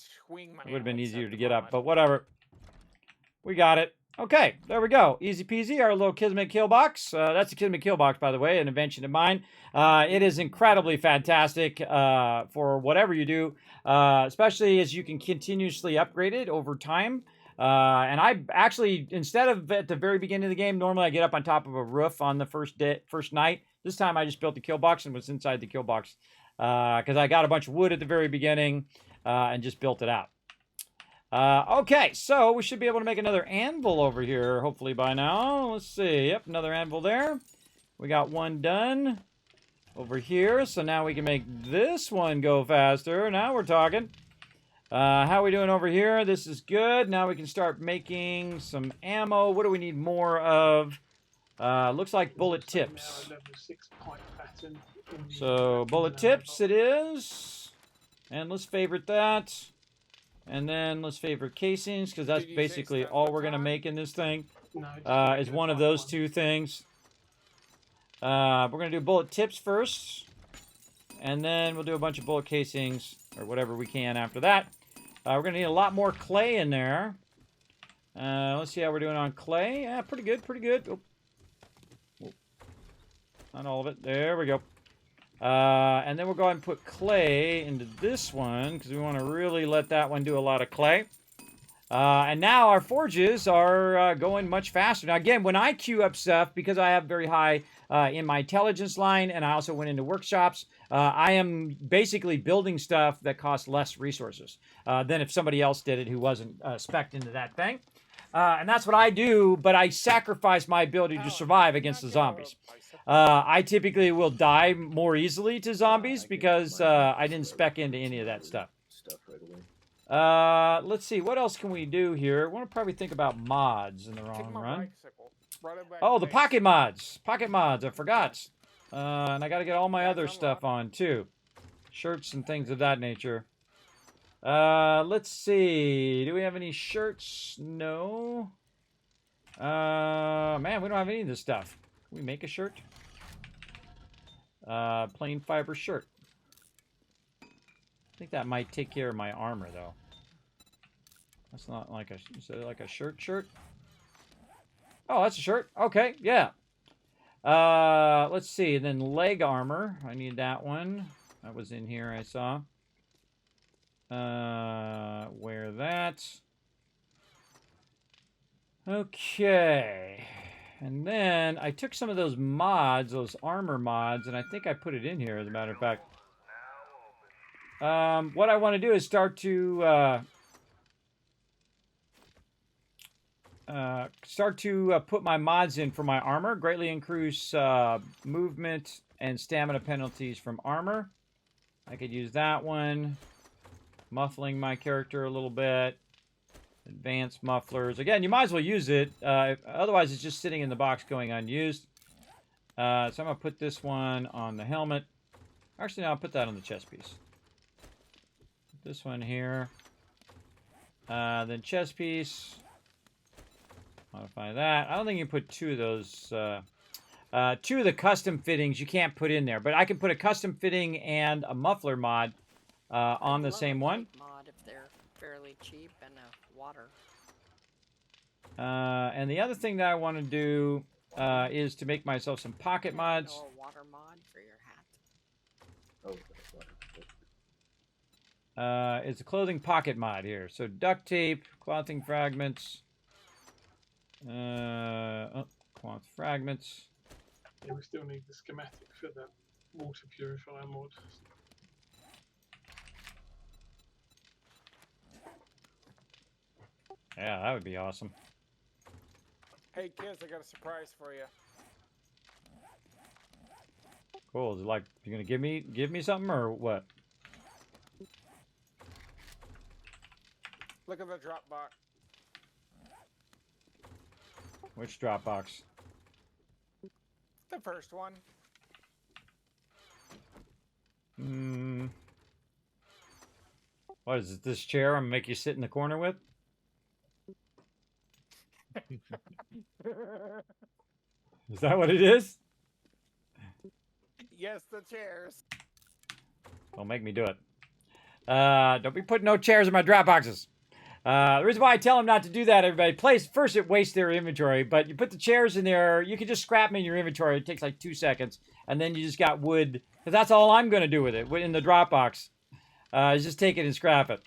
would have been easier to get up, but whatever. We got it. Okay, there we go. Easy peasy, our little Kismet kill box. That's a Kismet kill box, by the way, an invention of mine. It is incredibly fantastic for whatever you do, especially as you can continuously upgrade it over time. And I actually, instead of at the very beginning of the game, normally I get up on top of a roof on the first night. This time I just built the kill box and was inside the kill box because I got a bunch of wood at the very beginning and just built it out. Okay, so we should be able to make another anvil over here, hopefully by now. Let's see. Yep, another anvil there. We got one done over here, so now we can make this one go faster. Now we're talking. How are we doing over here? This is good. Now we can start making some ammo. What do we need more of? Looks like bullet tips. So bullet tips it is. And let's favorite that. And then let's favorite casings, because that's basically all we're going to make in this thing, is one of those two things. We're going to do bullet tips first, and then we'll do a bunch of bullet casings, or whatever we can after that. We're going to need a lot more clay in there. Let's see how we're doing on clay. Yeah, pretty good, pretty good. Oh. Oh. Not all of it. There we go. And then we'll go ahead and put clay into this one because we want to really let that one do a lot of clay. And now our forges are going much faster. Now, again, when I queue up stuff, because I have very high in my intelligence line, and I also went into workshops, I am basically building stuff that costs less resources than if somebody else did it who wasn't spec'd into that thing. And that's what I do, but I sacrifice my ability to survive against the zombies. I typically will die more easily to zombies because I didn't spec into any of that stuff. Let's see, what else can we do here? I want to probably think about mods in the long run. Oh, the pocket mods. Pocket mods, I forgot. And I got to get all my other stuff on too. Shirts and things of that nature. Let's see. Do we have any shirts? No. Man, we don't have any of this stuff. Can we make a shirt? Plain fiber shirt. I think that might take care of my armor, though. That's not like a... Is it like a shirt? Oh, that's a shirt. Okay, yeah. Let's see. Then leg armor. I need that one. That was in here, I saw. Wear that. Okay. And then I took some of those mods, those armor mods, and I think I put it in here, as a matter of fact. what I want to do is start to put my mods in for my armor. Greatly increase movement and stamina penalties from armor. I could use that one. Muffling my character a little bit. Advanced mufflers. Again, you might as well use it. Otherwise, it's just sitting in the box going unused. So I'm going to put this one on the helmet. Actually, no, I'll put that on the chest piece. Put this one here. Then chest piece. Modify that. I don't think you can put two of those. Two of the custom fittings you can't put in there. But I can put a custom fitting and a muffler mod on the same one. Mod if they're fairly cheap and water. And the other thing that I want to do is to make myself some pocket mods. Or a water mod for your hat. It's a clothing pocket mod here. So duct tape, clothing fragments, cloth fragments. Yeah, we still need the schematic for the water purifier mod. Yeah, that would be awesome. Hey kids, I got a surprise for you. Cool. Is it like you're gonna give me something or what? Look at the drop box. Which Dropbox? The first one. What is it? This chair I'm gonna make you sit in the corner with? Is that what it is? Yes, the chairs. Don't make me do it. Don't be putting no chairs in my drop boxes. The reason why I tell them not to do that, everybody, first it wastes their inventory, but you put the chairs in there, you can just scrap them in your inventory. It takes like 2 seconds, and then you just got wood, because that's all I'm going to do with it, in the drop box. Is just take it and scrap it.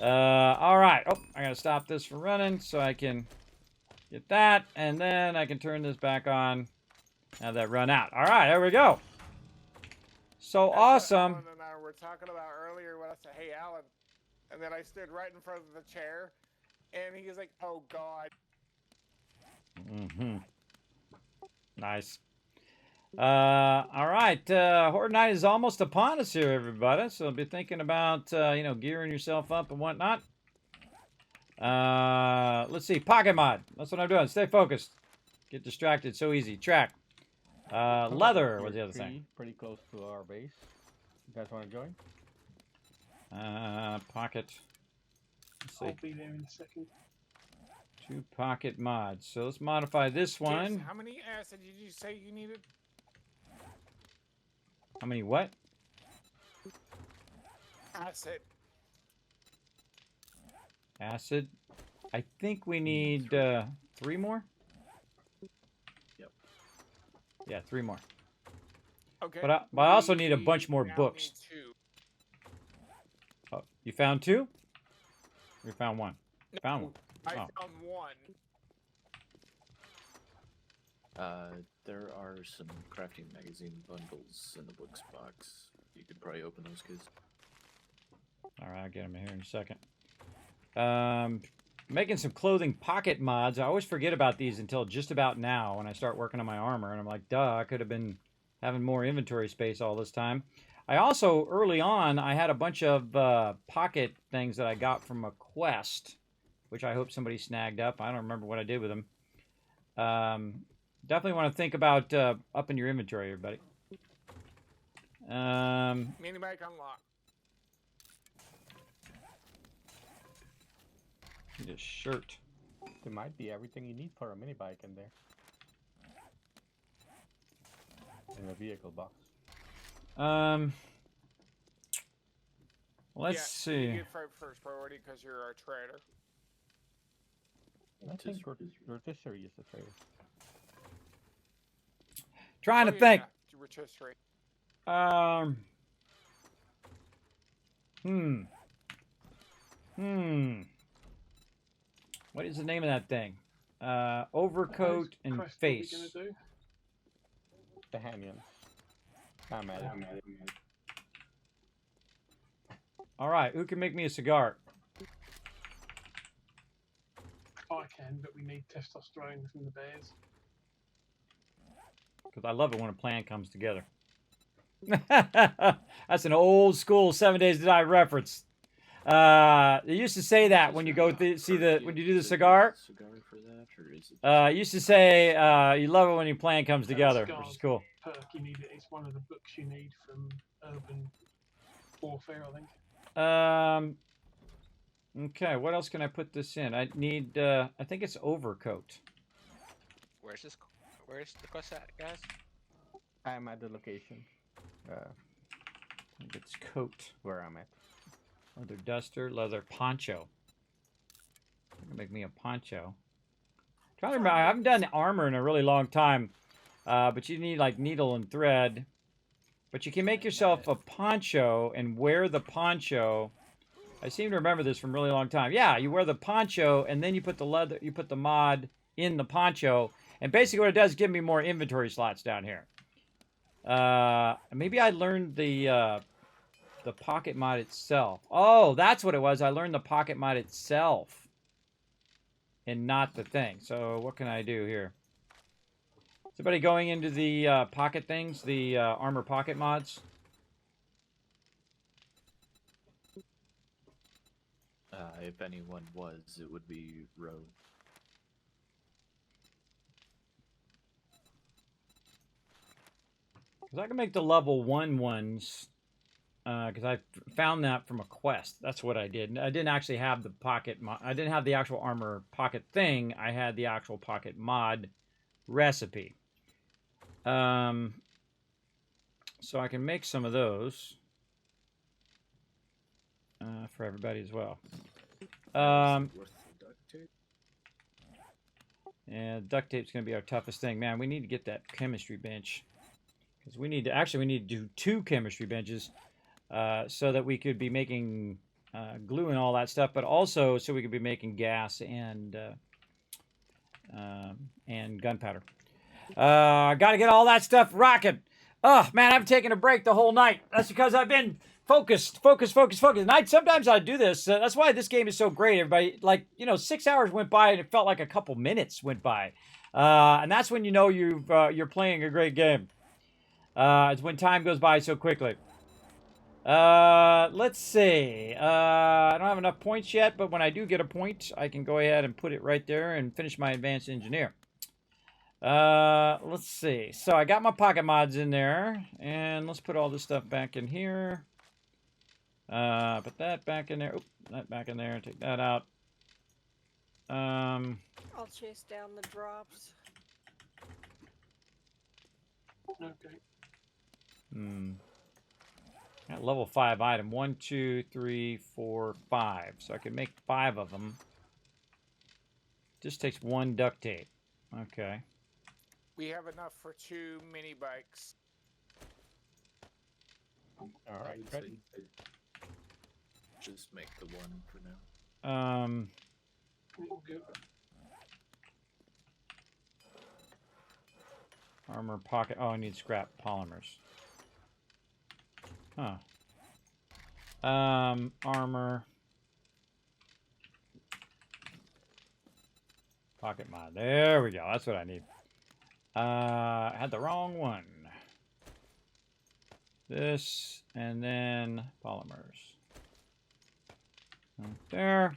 All right. Oh, I got to stop this from running so I can get that, and then I can turn this back on. Have that run out. All right, there we go. So That's awesome. what Alan and I were talking about earlier when I said, "Hey, Alan," and then I stood right in front of the chair, and he was like, "Oh God." Nice. All right. Horde Night is almost upon us here, everybody. So be thinking about, gearing yourself up and whatnot. Let's see. Pocket mod. That's what I'm doing. Stay focused. Get distracted so easy. Track. Leather was the other thing. Pretty close to our base. You guys want to join? Pocket. Let's see. I'll be there in a second. 2 pocket mods. So let's modify this one. Kids, how many acid did you say you needed? How many what? Acid. Acid. I think we need 3 more. Yep. Yeah, 3 more. Okay. But I also need a bunch more now books. need 2. Oh, you found 2? You found 1? No, Found 1. I Oh. found 1. There are some crafting magazine bundles in the books box. You could probably open those, kids. All right, I'll get them here in a second. Making some clothing pocket mods. I always forget about these until just about now when I start working on my armor. And I'm like, duh, I could have been having more inventory space all this time. I also, early on, I had a bunch of pocket things that I got from a quest, which I hope somebody snagged up. I don't remember what I did with them. Definitely want to think about upping your inventory, everybody. Mini bike unlock. Need a shirt. There might be everything you need for a mini bike in there. In the vehicle box. Let's Yeah, see. You get first priority because you're a trader. I think rotisserie is the trader. Trying to Oh, think. Yeah, rotisserie. What is the name of that thing? Overcoat and Quest, face. what are we gonna do? The Hanions. I'm at it. All right, who can make me a cigar? I can, but we need testosterone from the bears. Because I love it when a plan comes together. That's an old school 7 Days to Die reference. They used to say that when you go when you do the cigar. It used to say you love it when your plan comes together, which is cool. Perk, you need it. It's one of the books you need from Urban Warfare, I think. Okay, what else can I put this in? I need, I think it's overcoat. Where's the quest at, guys? I'm at the location. I think it's coat. Where I'm at. Leather duster, leather poncho. I can make me a poncho. Trying to remember, I haven't done armor in a really long time. But you need like needle and thread. But you can make yourself a poncho and wear the poncho. I seem to remember this from a really long time. Yeah, you wear the poncho and then you put the leather, you put the mod in the poncho. And basically what it does is give me more inventory slots down here. Maybe I learned the pocket mod itself. Oh, that's what it was. I learned the pocket mod itself and not the thing. So what can I do here? Is anybody going into the pocket things, the armor pocket mods? If anyone was, it would be Rogue. Because I can make the level 1 ones. Because I found that from a quest. That's what I did. I didn't actually have the pocket mod. I didn't have the actual armor pocket thing. I had the actual pocket mod recipe. So I can make some of those for everybody as well. And duct tape's going to be our toughest thing. Man, we need to get that chemistry bench. Because we need to do 2 chemistry benches so that we could be making glue and all that stuff, but also so we could be making gas and gunpowder. Got to get all that stuff rocking. Oh, man, I've taken a break the whole night. That's because I've been focused. Sometimes I do this. That's why this game is so great. Everybody, 6 hours went by and it felt like a couple minutes went by. And that's when you know you're playing a great game. It's when time goes by so quickly. Let's see. I don't have enough points yet, but when I do get a point, I can go ahead and put it right there and finish my advanced engineer. Let's see. So I got my pocket mods in there, and let's put all this stuff back in here. Put that back in there. Oop, that back in there. Take that out. I'll chase down the drops. Okay. Got level 5 item. 1, 2, 3, 4, 5. So I can make 5 of them. Just takes 1 duct tape. Okay. We have enough for 2 mini bikes. Alright, ready? Just make the 1 for now. Armor pocket. Oh, I need scrap polymers. Huh. Armor. Pocket mod. There we go. That's what I need. I had the wrong one. This, and then polymers. Right there.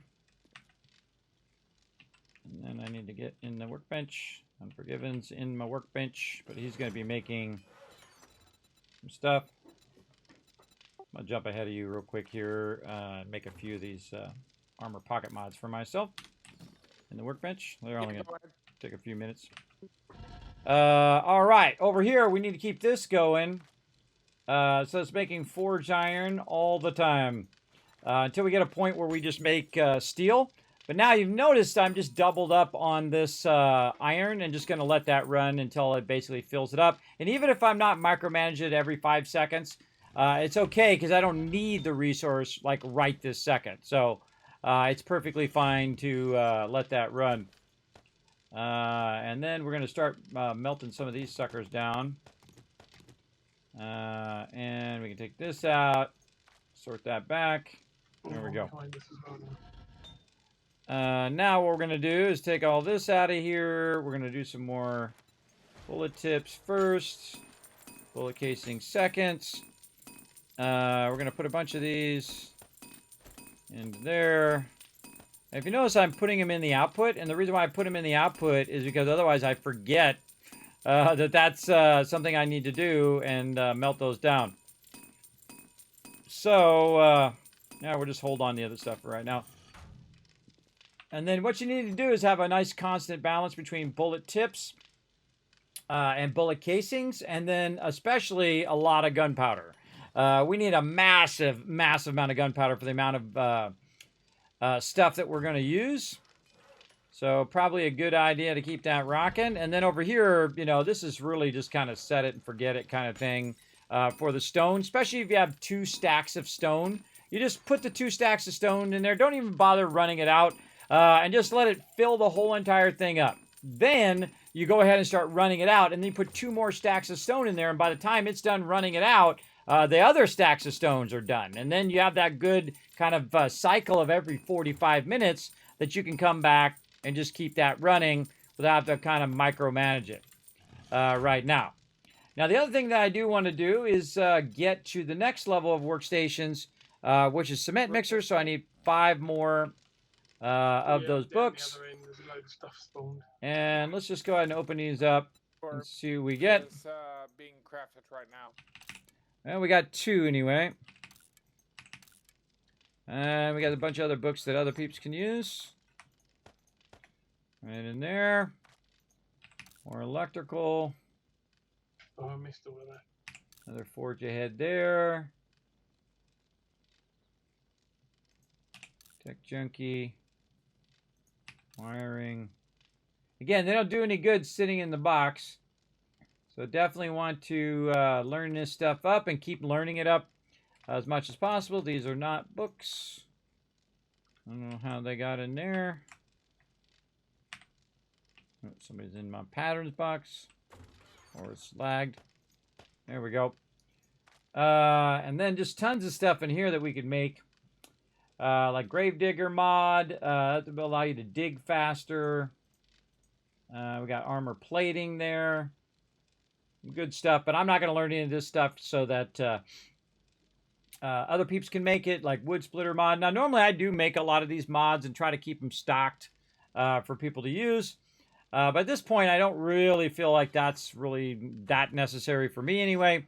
And then I need to get in the workbench. Unforgiven's in my workbench, but he's going to be making some stuff. I'm going to jump ahead of you real quick here and make a few of these armor pocket mods for myself in the workbench. They're only going to take a few minutes. All right, over here we need to keep this going. So it's making forged iron all the time until we get a point where we just make steel. But now you've noticed I'm just doubled up on this iron and just going to let that run until it basically fills it up. And even if I'm not micromanaging it every 5 seconds, it's okay because I don't need the resource like right this second. So it's perfectly fine to let that run. And then we're going to start melting some of these suckers down. And we can take this out, sort that back. There we go. Behind us as well now. Now what we're going to do is take all this out of here. We're going to do some more bullet tips first. Bullet casing second. We're going to put a bunch of these into there. And if you notice, I'm putting them in the output. And the reason why I put them in the output is because otherwise I forget that's something I need to do and melt those down. So, yeah, we'll just hold on to the other stuff for right now. And then what you need to do is have a nice constant balance between bullet tips and bullet casings, and then especially a lot of gunpowder. We need a massive, massive amount of gunpowder for the amount of stuff that we're going to use. So probably a good idea to keep that rocking. And then over here, you know, this is really just kind of set it and forget it kind of thing for the stone, especially if you have 2 stacks of stone. You just put the 2 stacks of stone in there. Don't even bother running it out and just let it fill the whole entire thing up. Then you go ahead and start running it out, and then you put 2 more stacks of stone in there, and by the time it's done running it out, the other stacks of stones are done. And then you have that good kind of cycle of every 45 minutes that you can come back and just keep that running without having to kind of micromanage it right now. Now, the other thing that I do want to do is get to the next level of workstations, which is cement mixer. So I need 5 more of those books. The other end, there's a load of stuff spawned. And let's just go ahead and open these up and see what we get. It's being crafted right now. Well, we got 2 anyway. And we got a bunch of other books that other peeps can use. Right in there. More electrical. Oh, I missed all of that. Another forge ahead there. Tech junkie. Wiring. Again, they don't do any good sitting in the box. So definitely want to learn this stuff up and keep learning it up as much as possible. These are not books. I don't know how they got in there. Oh, somebody's in my patterns box. Or it's lagged. There we go. And then just tons of stuff in here that we could make. Like Gravedigger mod. That will allow you to dig faster. We got armor plating there. Good stuff. But I'm not going to learn any of this stuff so that other peeps can make it. Like wood splitter mod. Now, normally I do make a lot of these mods and try to keep them stocked for people to use. But at this point, I don't really feel like that's really that necessary for me anyway.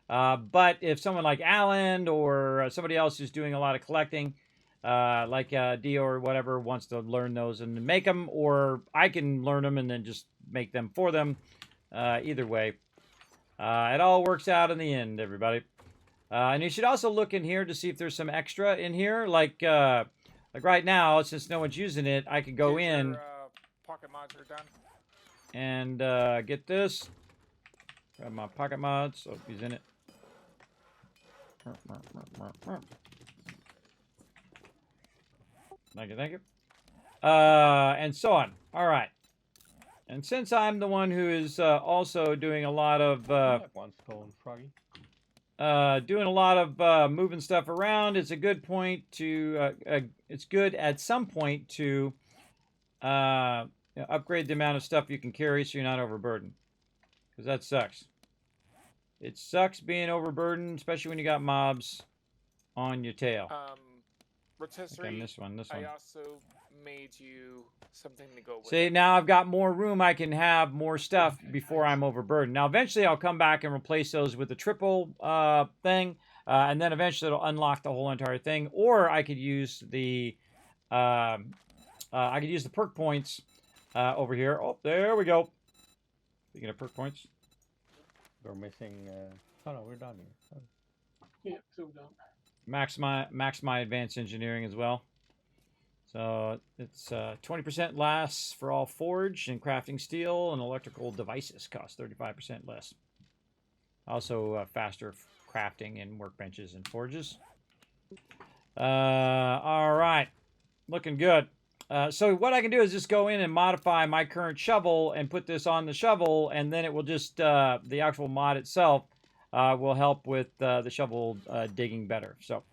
But if someone like Alan or somebody else who's doing a lot of collecting, like Dio or whatever, wants to learn those and make them, or I can learn them and then just make them for them. Either way, it all works out in the end, everybody. And you should also look in here to see if there's some extra in here. Like right now, since no one's using it, I could go in. Your, pocket mods are done. And get this. Grab my pocket mods. Oh, he's in it. Thank you, thank you. And so on. All right. And since I'm the one who is also doing a lot of one stone, Froggy. doing a lot of moving stuff around, it's a good point to. It's good at some point to upgrade the amount of stuff you can carry so you're not overburdened. Because that sucks. It sucks being overburdened, especially when you got mobs on your tail. Rotisserie, okay, this one. I also made you something to go with. See, now I've got more room. I can have more stuff before I'm overburdened. Now, eventually I'll come back and replace those with the triple thing. And then eventually it'll unlock the whole entire thing. Or I could use the perk points over here. Oh, there we go. Speaking of perk points. We're missing... Oh no, we're done here. Yeah, it's all done. Max my advanced engineering as well. So it's 20% less for all forged and crafting steel, and electrical devices cost 35% less. Also faster crafting in workbenches and forges. All right, looking good. So what I can do is just go in and modify my current shovel and put this on the shovel, and then it will just, the actual mod itself will help with the shovel digging better. So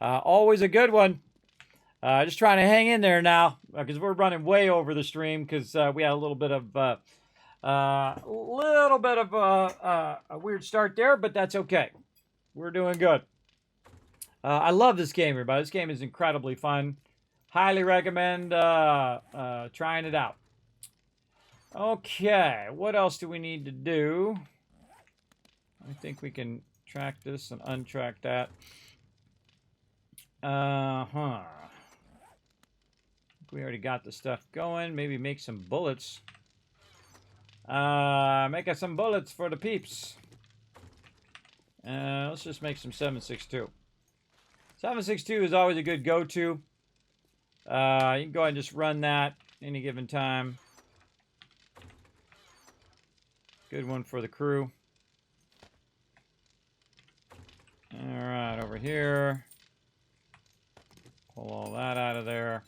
Always a good one. Just trying to hang in there now because we're running way over the stream because we had a little bit of a weird start there, but that's okay. We're doing good. I love this game, everybody. This game is incredibly fun. Highly recommend trying it out. Okay, what else do we need to do? I think we can track this and untrack that. We already got the stuff going. Maybe make some bullets. Make us some bullets for the peeps. Let's just make some 7.62. 7.62 is always a good go-to. You can go ahead and just run that any given time. Good one for the crew. All right, over here. Pull all that out of there.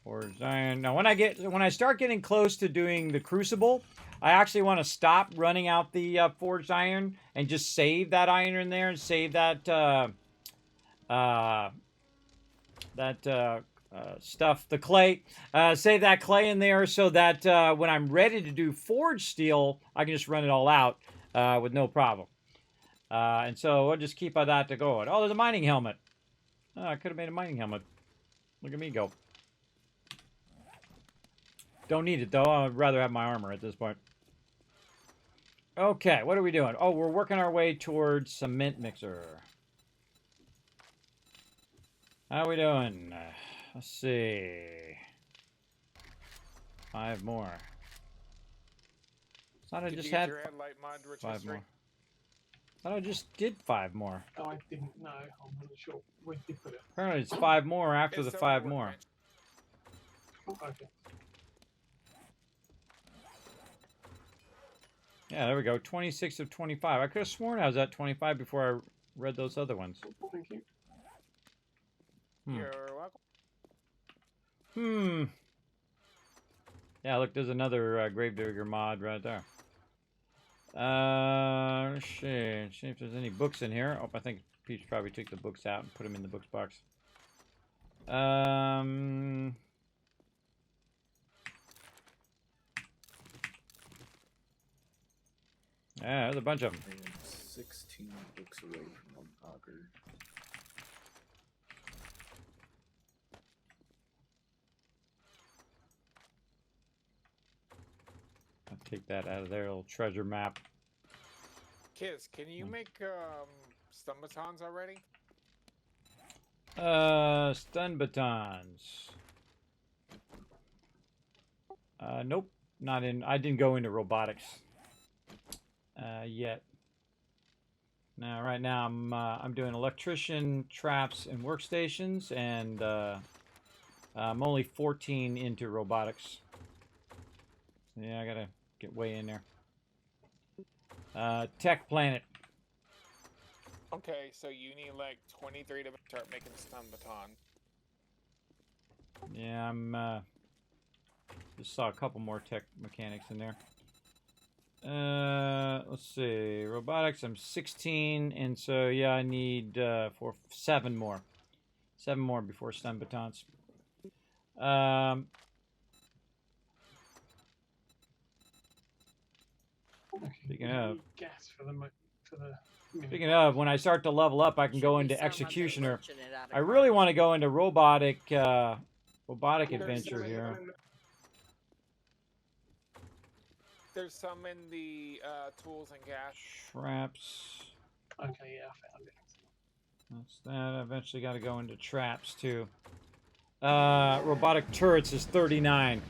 Forged iron. Now, when I start getting close to doing the crucible, I actually want to stop running out the forged iron and just save that iron in there and save that stuff, the clay. Save that clay in there so that when I'm ready to do forged steel, I can just run it all out with no problem. And so we'll just keep that to go. Oh, there's a mining helmet. Oh, I could have made a mining helmet. Look at me go. Don't need it, though. I'd rather have my armor at this point. Okay, what are we doing? Oh, we're working our way towards cement mixer. How are we doing? Let's see. 5 more. Thought I just had 5 more. Thought I just did 5 more. Oh, I didn't know. I'm not sure where you put it. Apparently it's 5 more after the 5 more. Okay. Yeah, there we go. 26 of 25. I could have sworn I was at 25 before I read those other ones. Thank you. You're welcome. Yeah, look, there's another Gravedigger mod right there. Let's see if there's any books in here. Oh, I think Peach probably took the books out and put them in the books box. Yeah, there's a bunch of them. I am 16 books away from an auger. I'll take that out of there, little treasure map. Kids, can you make stun batons already? Stun batons. Nope, not in. I didn't go into robotics yet. Now, right now, I'm doing electrician, traps, and workstations, and I'm only 14 into robotics. Yeah, I gotta get way in there. Tech Planet. Okay, so you need like 23 to start making stun baton. Yeah, I'm just saw a couple more tech mechanics in there. Let's see. Robotics, I'm 16, and so yeah, I need 7 more. 7 more before stun batons. Speaking of, when I start to level up, I can go into Executioner. I really want to go into robotic adventure here. There's some in the tools and gas. Traps. Okay, yeah, I found it. That's that. I eventually got to go into traps too. Robotic turrets is 39.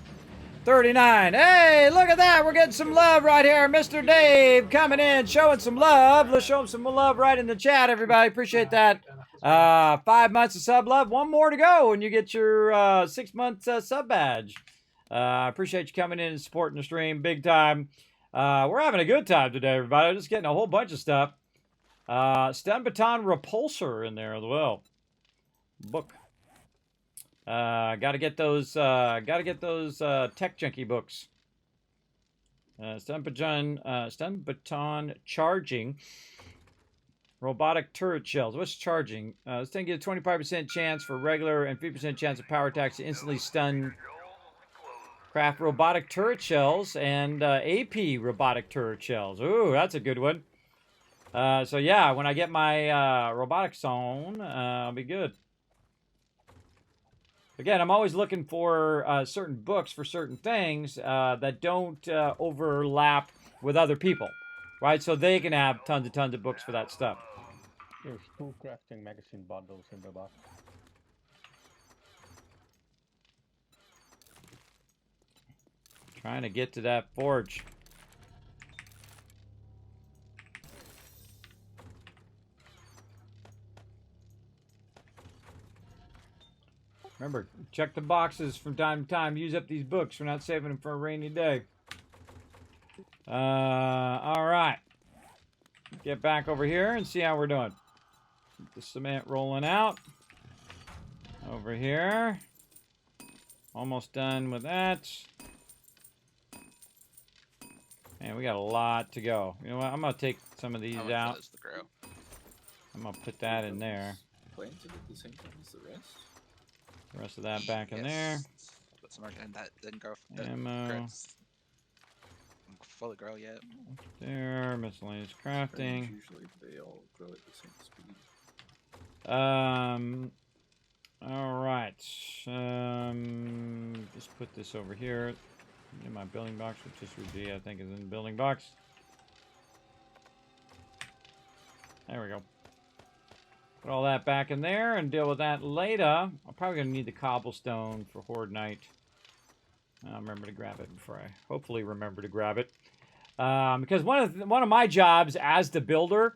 39. Hey, look at that. We're getting some love right here. Mr. Dave coming in, showing some love. Let's show him some love right in the chat, everybody. Appreciate that. 5 months of sub love. 1 more to go, and you get your 6-month sub badge. Appreciate you coming in and supporting the stream big time. We're having a good time today, everybody. Just getting a whole bunch of stuff. Stun Baton Repulsor in there as well. Book. Gotta get those Tech Junkie books. Stun Baton Charging. Robotic turret shells. What's charging? This thing gives 25% chance for regular and 50% chance of power attacks to instantly stun. Craft robotic turret shells and AP robotic turret shells. Ooh, that's a good one. So yeah, when I get my robotics on, I'll be good. Again, I'm always looking for certain books for certain things that don't overlap with other people, right? So they can have tons of books for that stuff. There's 2 crafting magazine bundles in the box. Trying to get to that forge. Remember, check the boxes from time to time. Use up these books. We're not saving them for a rainy day. All right. Get back over here and see how we're doing. Keep the cement rolling out. Over here. Almost done with that. Man, we got a lot to go. You know what? I'm going to take some of these out. I'm going to put that in there. Planted at the same time as the rest? The rest of that back in there. Put some more and that didn't grow. Ammo. Fully grow yet. There, miscellaneous crafting. Usually they all grow at the same speed. All right. Just put this over here in my building box, which this would be, I think, is in the building box. There we go. Put all that back in there and deal with that later. I'm probably going to need the cobblestone for Horde Night. I'll remember to grab it before I hopefully remember to grab it. Because one of my jobs as the builder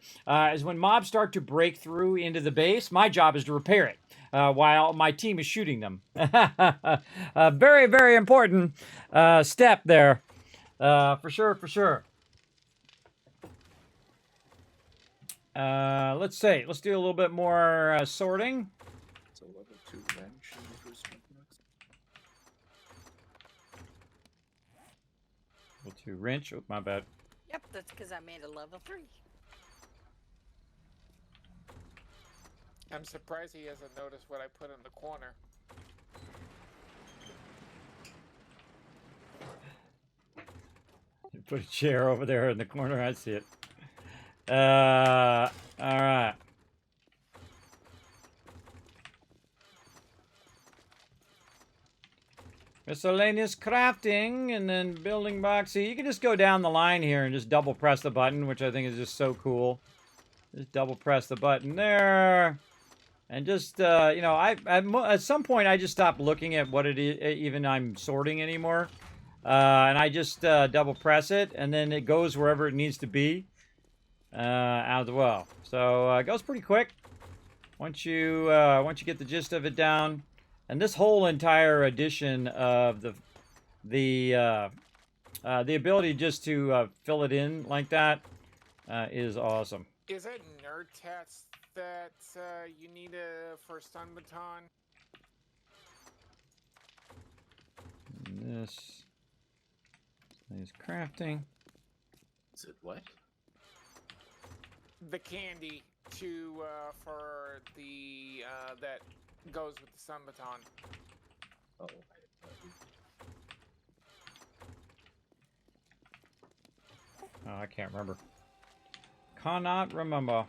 is when mobs start to break through into the base, my job is to repair it while my team is shooting them. Very, very important step there. For sure, for sure. Let's see. Let's do a little bit more sorting. It's a level 2 wrench in the first box. Level 2 wrench. Oh, my bad. Yep, that's because I made a level 3. I'm surprised he hasn't noticed what I put in the corner. You put a chair over there in the corner. I see it. All right. Miscellaneous crafting and then building box. See, you can just go down the line here and just double press the button, which I think is just so cool. Just double press the button there. And just, you know, at some point I just stopped looking at what it is, even I'm sorting anymore. And I just double press it and then it goes wherever it needs to be as well. So it goes pretty quick once you get the gist of it down. And this whole entire edition of the ability just to fill it in like that is awesome. Is it nerd tats that you need for stun baton? And this is crafting. Is it what? The candy to for the that goes with the stun baton. Oh. Oh, I can't remember. Cannot remember.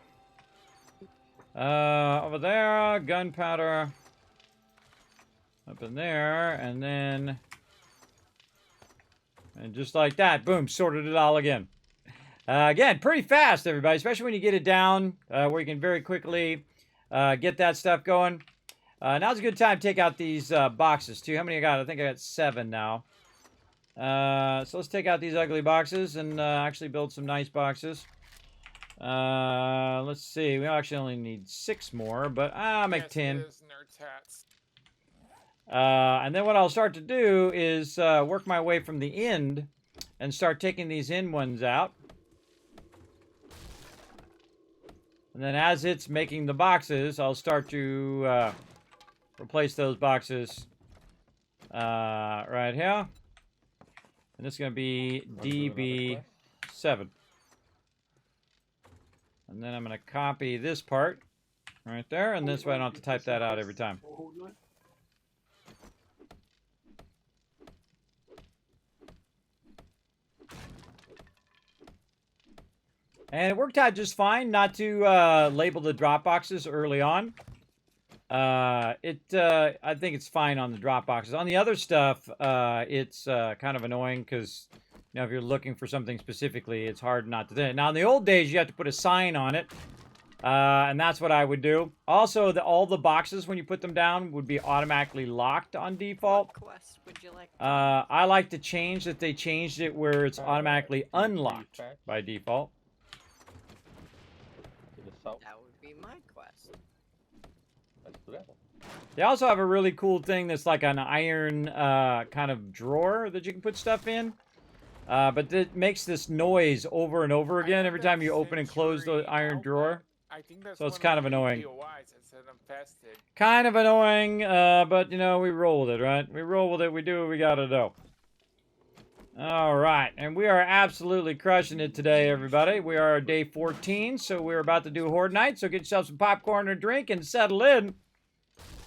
Over there, gunpowder. Up in there, and then... And just like that, boom, sorted it all again. Again, pretty fast, everybody, especially when you get it down, where you can very quickly get that stuff going. Now's a good time to take out these boxes, too. How many I got? I think I got 7 now. So let's take out these ugly boxes and actually build some nice boxes. Let's see. We actually only need 6 more, but I'll make 10. It is nerd tats. And then what I'll start to do is work my way from the end and start taking these end ones out. And then as it's making the boxes, I'll start to replace those boxes right here. And this is going to be DB7. And then I'm going to copy this part right there, and this way I don't have to type that out every time. And it worked out just fine not to label the drop boxes early on. I think it's fine on the drop boxes. On the other stuff, it's kind of annoying because, you know, if you're looking for something specifically, it's hard not to do it. Now, in the old days, you have to put a sign on it, and that's what I would do. Also, all the boxes, when you put them down, would be automatically locked on default. What quest would you like? I like to change that they changed it where it's automatically unlocked by default. That would be my quest. Let's do that. They also have a really cool thing that's like an iron kind of drawer that you can put stuff in. But it makes this noise over and over again every time you open and close the iron drawer. I think that's So it's kind of annoying. POIs that said infested. Kind of annoying, but, you know, we roll with it, right? We roll with it. We do what we gotta do. All right, and we are absolutely crushing it today, everybody. We are day 14, so we're about to do Horde Night. So get yourself some popcorn and a drink and settle in.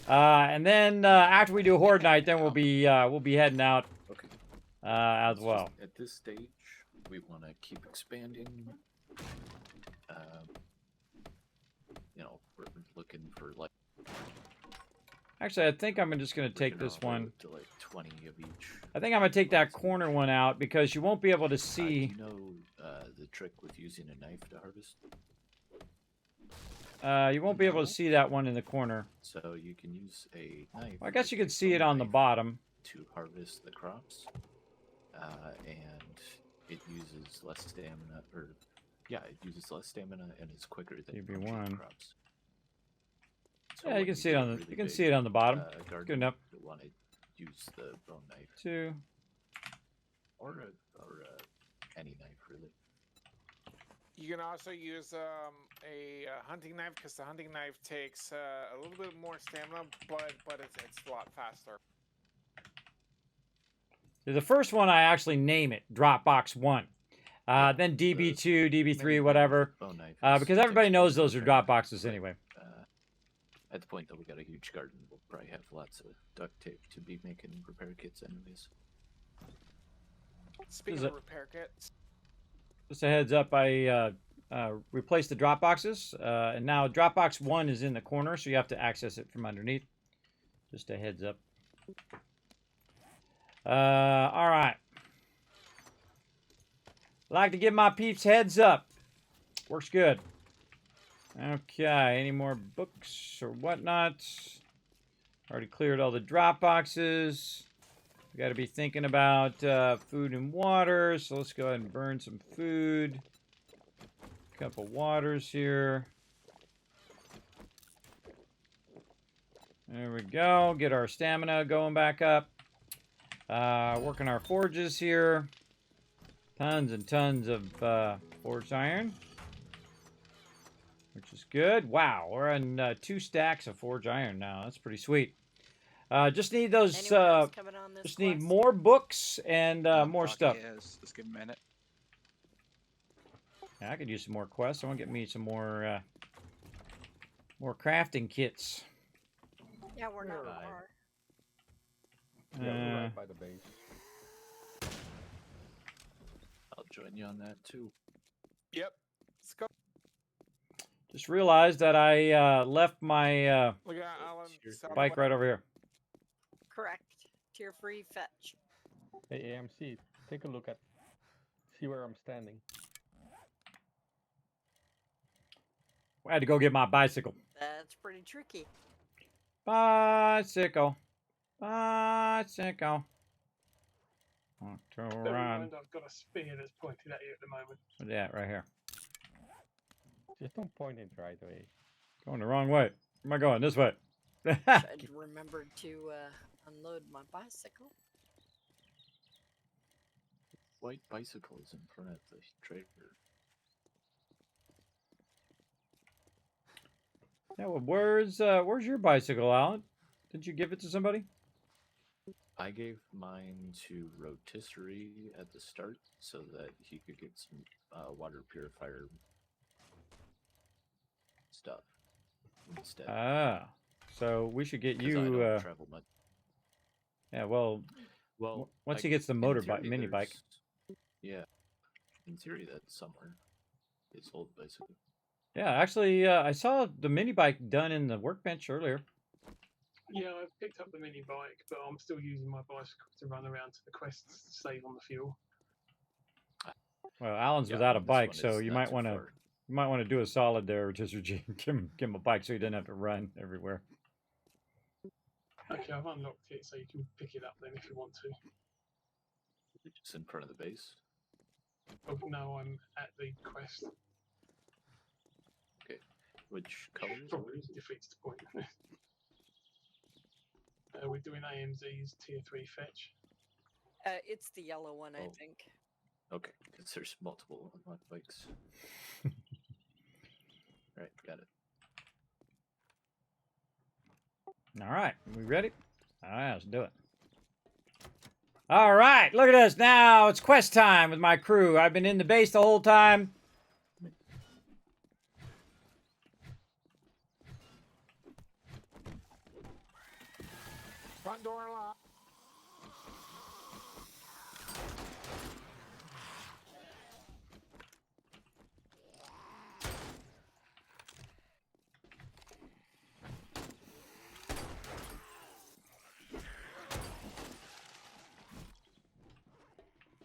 And then after we do Horde Night, then we'll be heading out as well. At this stage, we want to keep expanding. You know, we're looking for like. Actually, I think I'm just going to take this one. To like 20 of each. I think I'm going to take that corner one out because you won't be able to see. You know the trick with using a knife to harvest? You won't be able to see that one in the corner. So you can use a knife. Well, I guess you can see it on the bottom. To harvest the crops. And it uses less stamina, or yeah, it uses less stamina and it's quicker than TB1. crops. So Yeah, you can see it on the you can see it on the bottom. Good enough. You want to use the bone knife. 2. Or any knife really. You can also use a hunting knife because the hunting knife takes a little bit more stamina, but it's a lot faster. The first one I actually name it Dropbox 1. Then DB2, DB3, whatever. Because everybody knows those are drop boxes anyway. At the point that we got a huge garden, we'll probably have lots of duct tape to be making repair kits anyways. Speaking of repair kits. Just a heads up, I replaced the drop boxes. And now Dropbox 1 is in the corner, so you have to access it from underneath. Just a heads up. All right. Like to give my peeps heads up. Works good. Okay, any more books or whatnot? Already cleared all the drop boxes. We got to be thinking about food and water, so let's go ahead and burn some food. Couple waters here. There we go. Get our stamina going back up. Working our forges here. Tons and tons of forged iron. Which is good. Wow, we're on 2 stacks of forged iron now. That's pretty sweet. Just need those. Just need more books and more stuff. Let's give him a minute. Yeah, I could use some more quests. I want to get me some more crafting kits. Yeah, we're not far. Yeah, we're right by the base. I'll join you on that too. Yep. Let's go. Just realized that I left my Look at Alan. bike right over here. Correct. Tier free fetch. Hey, AMC, take a look at, see where I'm standing. I had to go get my bicycle. That's pretty tricky. Bicycle. Bicycle. Bear in mind, I've got a spear that's pointed at you at the moment. Yeah, right here. Just don't point it right away. Going the wrong way. Where am I going? This way. Tried to remember to unload my bicycle. White bicycle is in front of the trader. Yeah, well, where's your bicycle, Alan? Did you give it to somebody? I gave mine to Rotisserie at the start so that he could get some water purifier stuff instead. Ah, so we should get 'Cause I you. don't travel much. Yeah, well, Well, once I- he gets the in motorbike, theory, mini bike. there's- Yeah, in theory, that's somewhere. It's sold basically. Yeah, actually, I saw the mini bike done in the workbench earlier. Yeah, I've picked up the mini bike, but I'm still using my bicycle to run around to the quests to save on the fuel. Well, Alan's Yeah, without a this bike, one so is you not might too want to far. do a solid there, just give him a bike so he doesn't have to run everywhere. Okay, I've unlocked it, so you can pick it up then if you want to. Just in front of the base. Oh no, I'm at the quest. Okay. Which color is it? Probably defeats the point. We're doing AMZ's tier 3 fetch. It's the yellow one, I Oh. think. Okay, because there's multiple unlocked bikes. Right, got it. All right, we ready? All right, let's do it. All right, look at this. Now it's quest time with my crew. I've been in the base the whole time. Front door locked.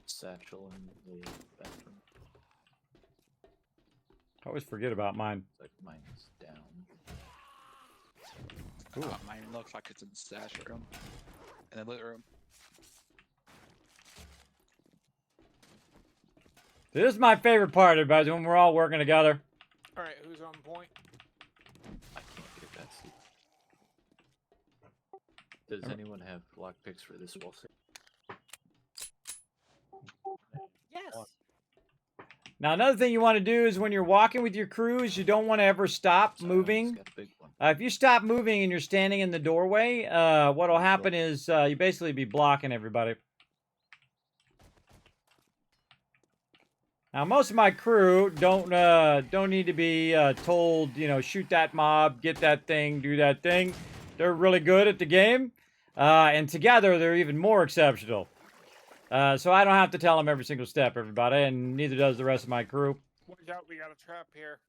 Satchel in the bathroom. I always forget about mine. Like mine's down. Mine looks like it's in the stash room. In the loot room. This is my favorite part, everybody, when we're all working together. All right, who's on point? I can't get that seat. Does anyone have lockpicks for this wall set? Yes. Now, another thing you want to do is when you're walking with your crew is you don't want to ever stop moving. Got a big one. If you stop moving and you're standing in the doorway, what will happen is you basically be blocking everybody. Now, most of my crew don't need to be told, you know, shoot that mob, get that thing, do that thing. They're really good at the game, and together they're even more exceptional. So I don't have to tell them every single step, everybody, and neither does the rest of my crew. Watch out, we got a trap here.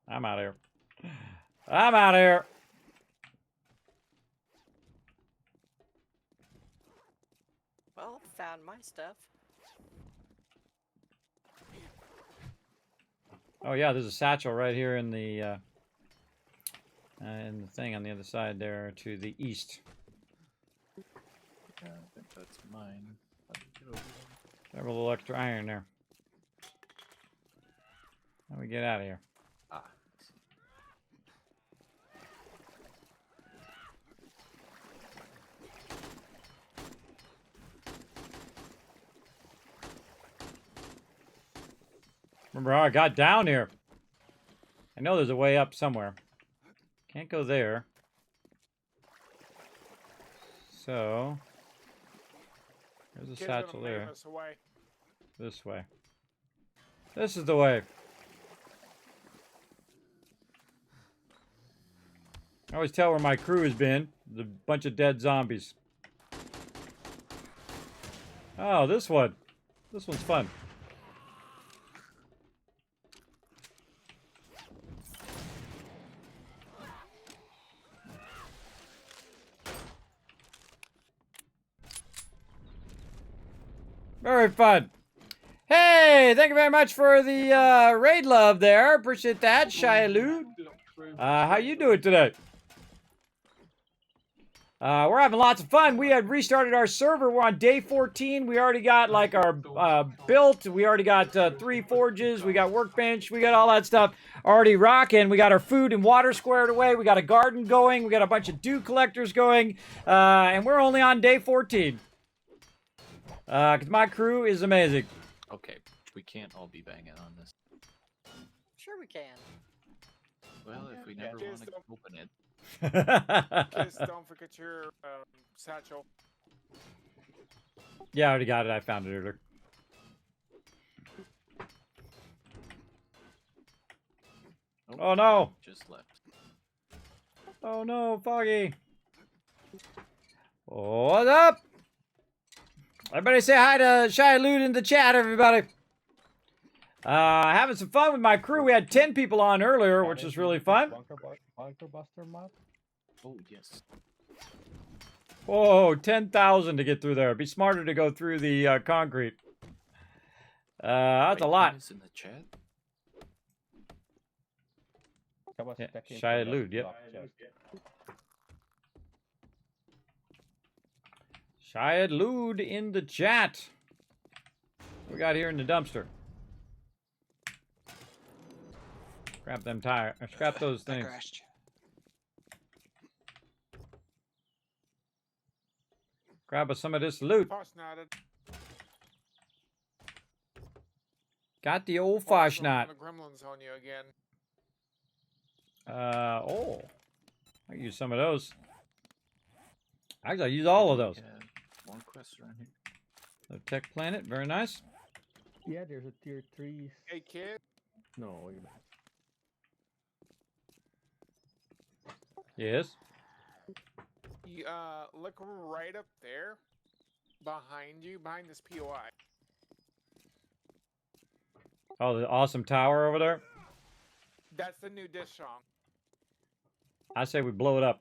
I'm out of here. I'm out of here. Well, found my stuff. Oh yeah, there's a satchel right here in the thing on the other side there to the east. I think that's mine. Let me get over there. Have a little extra iron there. How do we get out of here? Ah. Remember how I got down here? I know there's a way up somewhere. Can't go there. So there's a Kid's gonna satchel wave there. us away. This way. This is the way. I always tell where my crew has been. There's a bunch of dead zombies. Oh, this one. This one's fun. Very fun. Hey, thank you very much for the raid love there. Appreciate that, Shialoud. How you doing today? We're having lots of fun. We had restarted our server. We're on day 14. We already got like our built. We already got 3 forges. We got workbench. We got all that stuff already rocking. We got our food and water squared away. We got a garden going. We got a bunch of dew collectors going. And we're only on day 14. Because my crew is amazing. Okay, we can't all be banging on this. Sure we can. Well, if we never want to open it. Kids, don't forget your satchel. Yeah, I already got it. I found it earlier. Oh no! Just left. Oh no, Foggy! What's up? Everybody say hi to Shy Loot in the chat, everybody. Having some fun with my crew. We had 10 people on earlier, which was really fun. Bunker Buster mod? Oh, yes. Whoa, 10,000 to get through there. It'd be smarter to go through the concrete. That's a lot. In the chat? Yeah, Shy Loot, yep. Shy Loot in the chat. What we got here in the dumpster? Scrap them tires. Scrap those things. Grab us some of this loot. Got the old Foshnot. Gremlins on you again. Oh. I can use some of those. Actually, I use all of those. One quest around here. The Tech Planet, very nice. Yeah, there's a tier 3. Hey, kid. No, you're not. Yes. You, look right up there. Behind you, behind this POI. Oh, the awesome tower over there? That's the new dish song. I say we blow it up.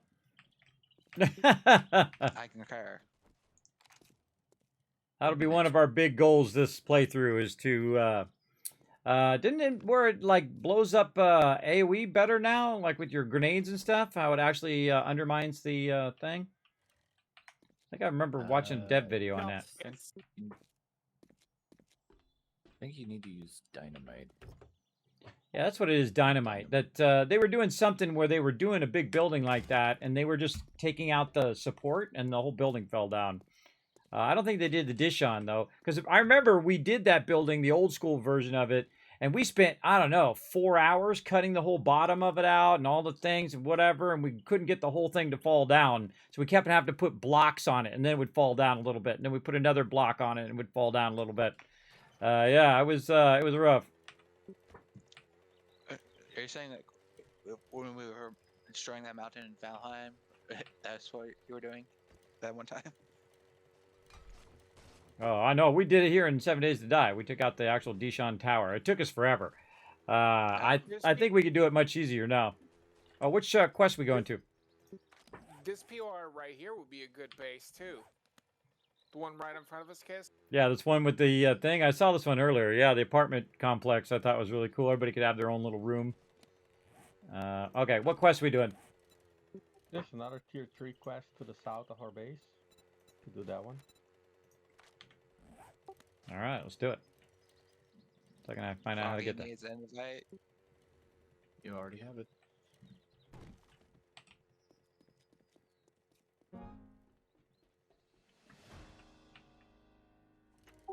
I concur. That'll be one of our big goals this playthrough is to, didn't it, where it, like, blows up, AoE better now? Like, with your grenades and stuff? How it actually, undermines the, thing? I think I remember watching a dev video on that. I think you need to use dynamite. Yeah, that's what it is, dynamite. That they were doing something where they were doing a big building like that, and they were just taking out the support, and the whole building fell down. I don't think they did the dish on, though, because I remember we did that building, the old school version of it, and we spent, I don't know, 4 hours cutting the whole bottom of it out and all the things and whatever, and we couldn't get the whole thing to fall down. So we kept having to put blocks on it, and then it would fall down a little bit. And then we put another block on it, and it would fall down a little bit. Yeah, it was rough. Are you saying that when we were destroying that mountain in Valheim, that's what you were doing that one time? Oh, I know. We did it here in 7 Days to Die. We took out the actual Dishon Tower. It took us forever. I think we could do it much easier now. Oh, which quest we going to? This POR right here would be a good base, too. The one right in front of us, Kiss? Yeah, this one with the thing. I saw this one earlier. Yeah, the apartment complex I thought was really cool. Everybody could have their own little room. Okay, what quest are we doing? There's another tier 3 quest to the south of our base. To do that one. All right, let's do it. So I can find out how to get there. You already have it.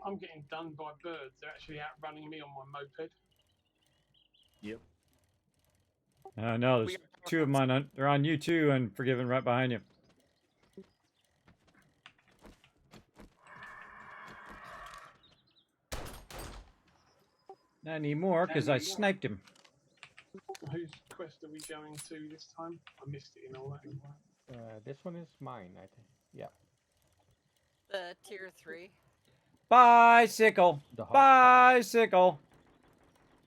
I'm getting done by birds. They're actually outrunning me on my moped. Yep. No, there's two of them on. They're on you too, and Forgiven right behind you. Not anymore, because I sniped him. Whose quest are we going to this time? I missed it in all that. This one is mine, I think. Yeah. The tier 3. Bicycle. Bicycle.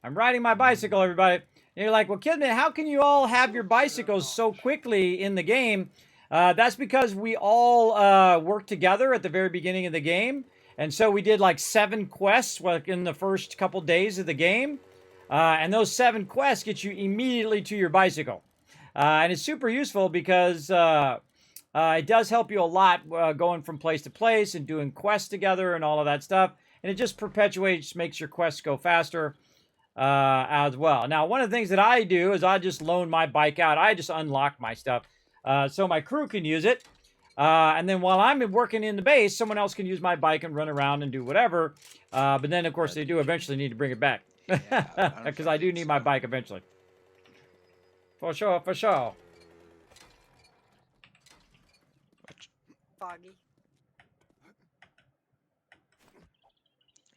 I'm riding my bicycle, everybody. And you're like, well, Kismet, how can you all have your bicycles so quickly in the game? That's because we all worked together at the very beginning of the game. And so we did like 7 quests like in the first couple days of the game. And those 7 quests get you immediately to your bicycle. And it's super useful because it does help you a lot going from place to place and doing quests together and all of that stuff. And it just perpetuates, makes your quests go faster as well. Now, one of the things that I do is I just loan my bike out. I just unlock my stuff so my crew can use it. And then while I'm working in the base, someone else can use my bike and run around and do whatever. But then, of course, they do eventually need to bring it back. Because I do need my bike eventually. For sure, for sure. Foggy.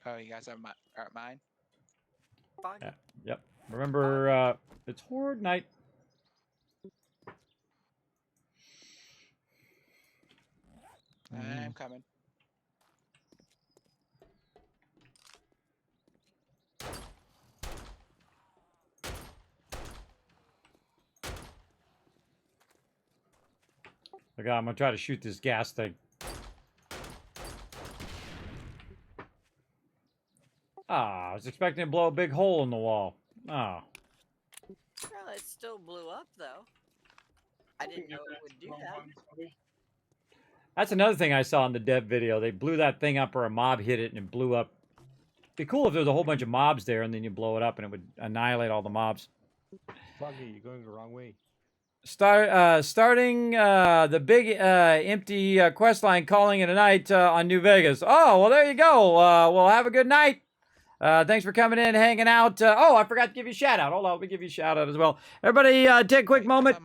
Oh, you guys are mine? Foggy. Yep. Remember, it's Horde night. I'm coming. Look, I'm gonna try to shoot this gas thing. Ah, I was expecting to blow a big hole in the wall. Ah. Well, it still blew up though. I didn't know it would do that. That's another thing I saw in the dev video. They blew that thing up, or a mob hit it and it blew up. It'd be cool if there was a whole bunch of mobs there and then you blow it up and it would annihilate all the mobs. Foggy, you're going the wrong way. Starting the big empty quest line, calling it a night on New Vegas. Oh, well, there you go. Well, have a good night. Thanks for coming in, hanging out. Oh, I forgot to give you a shout out. Hold on, let me give you a shout out as well. Everybody, take a quick moment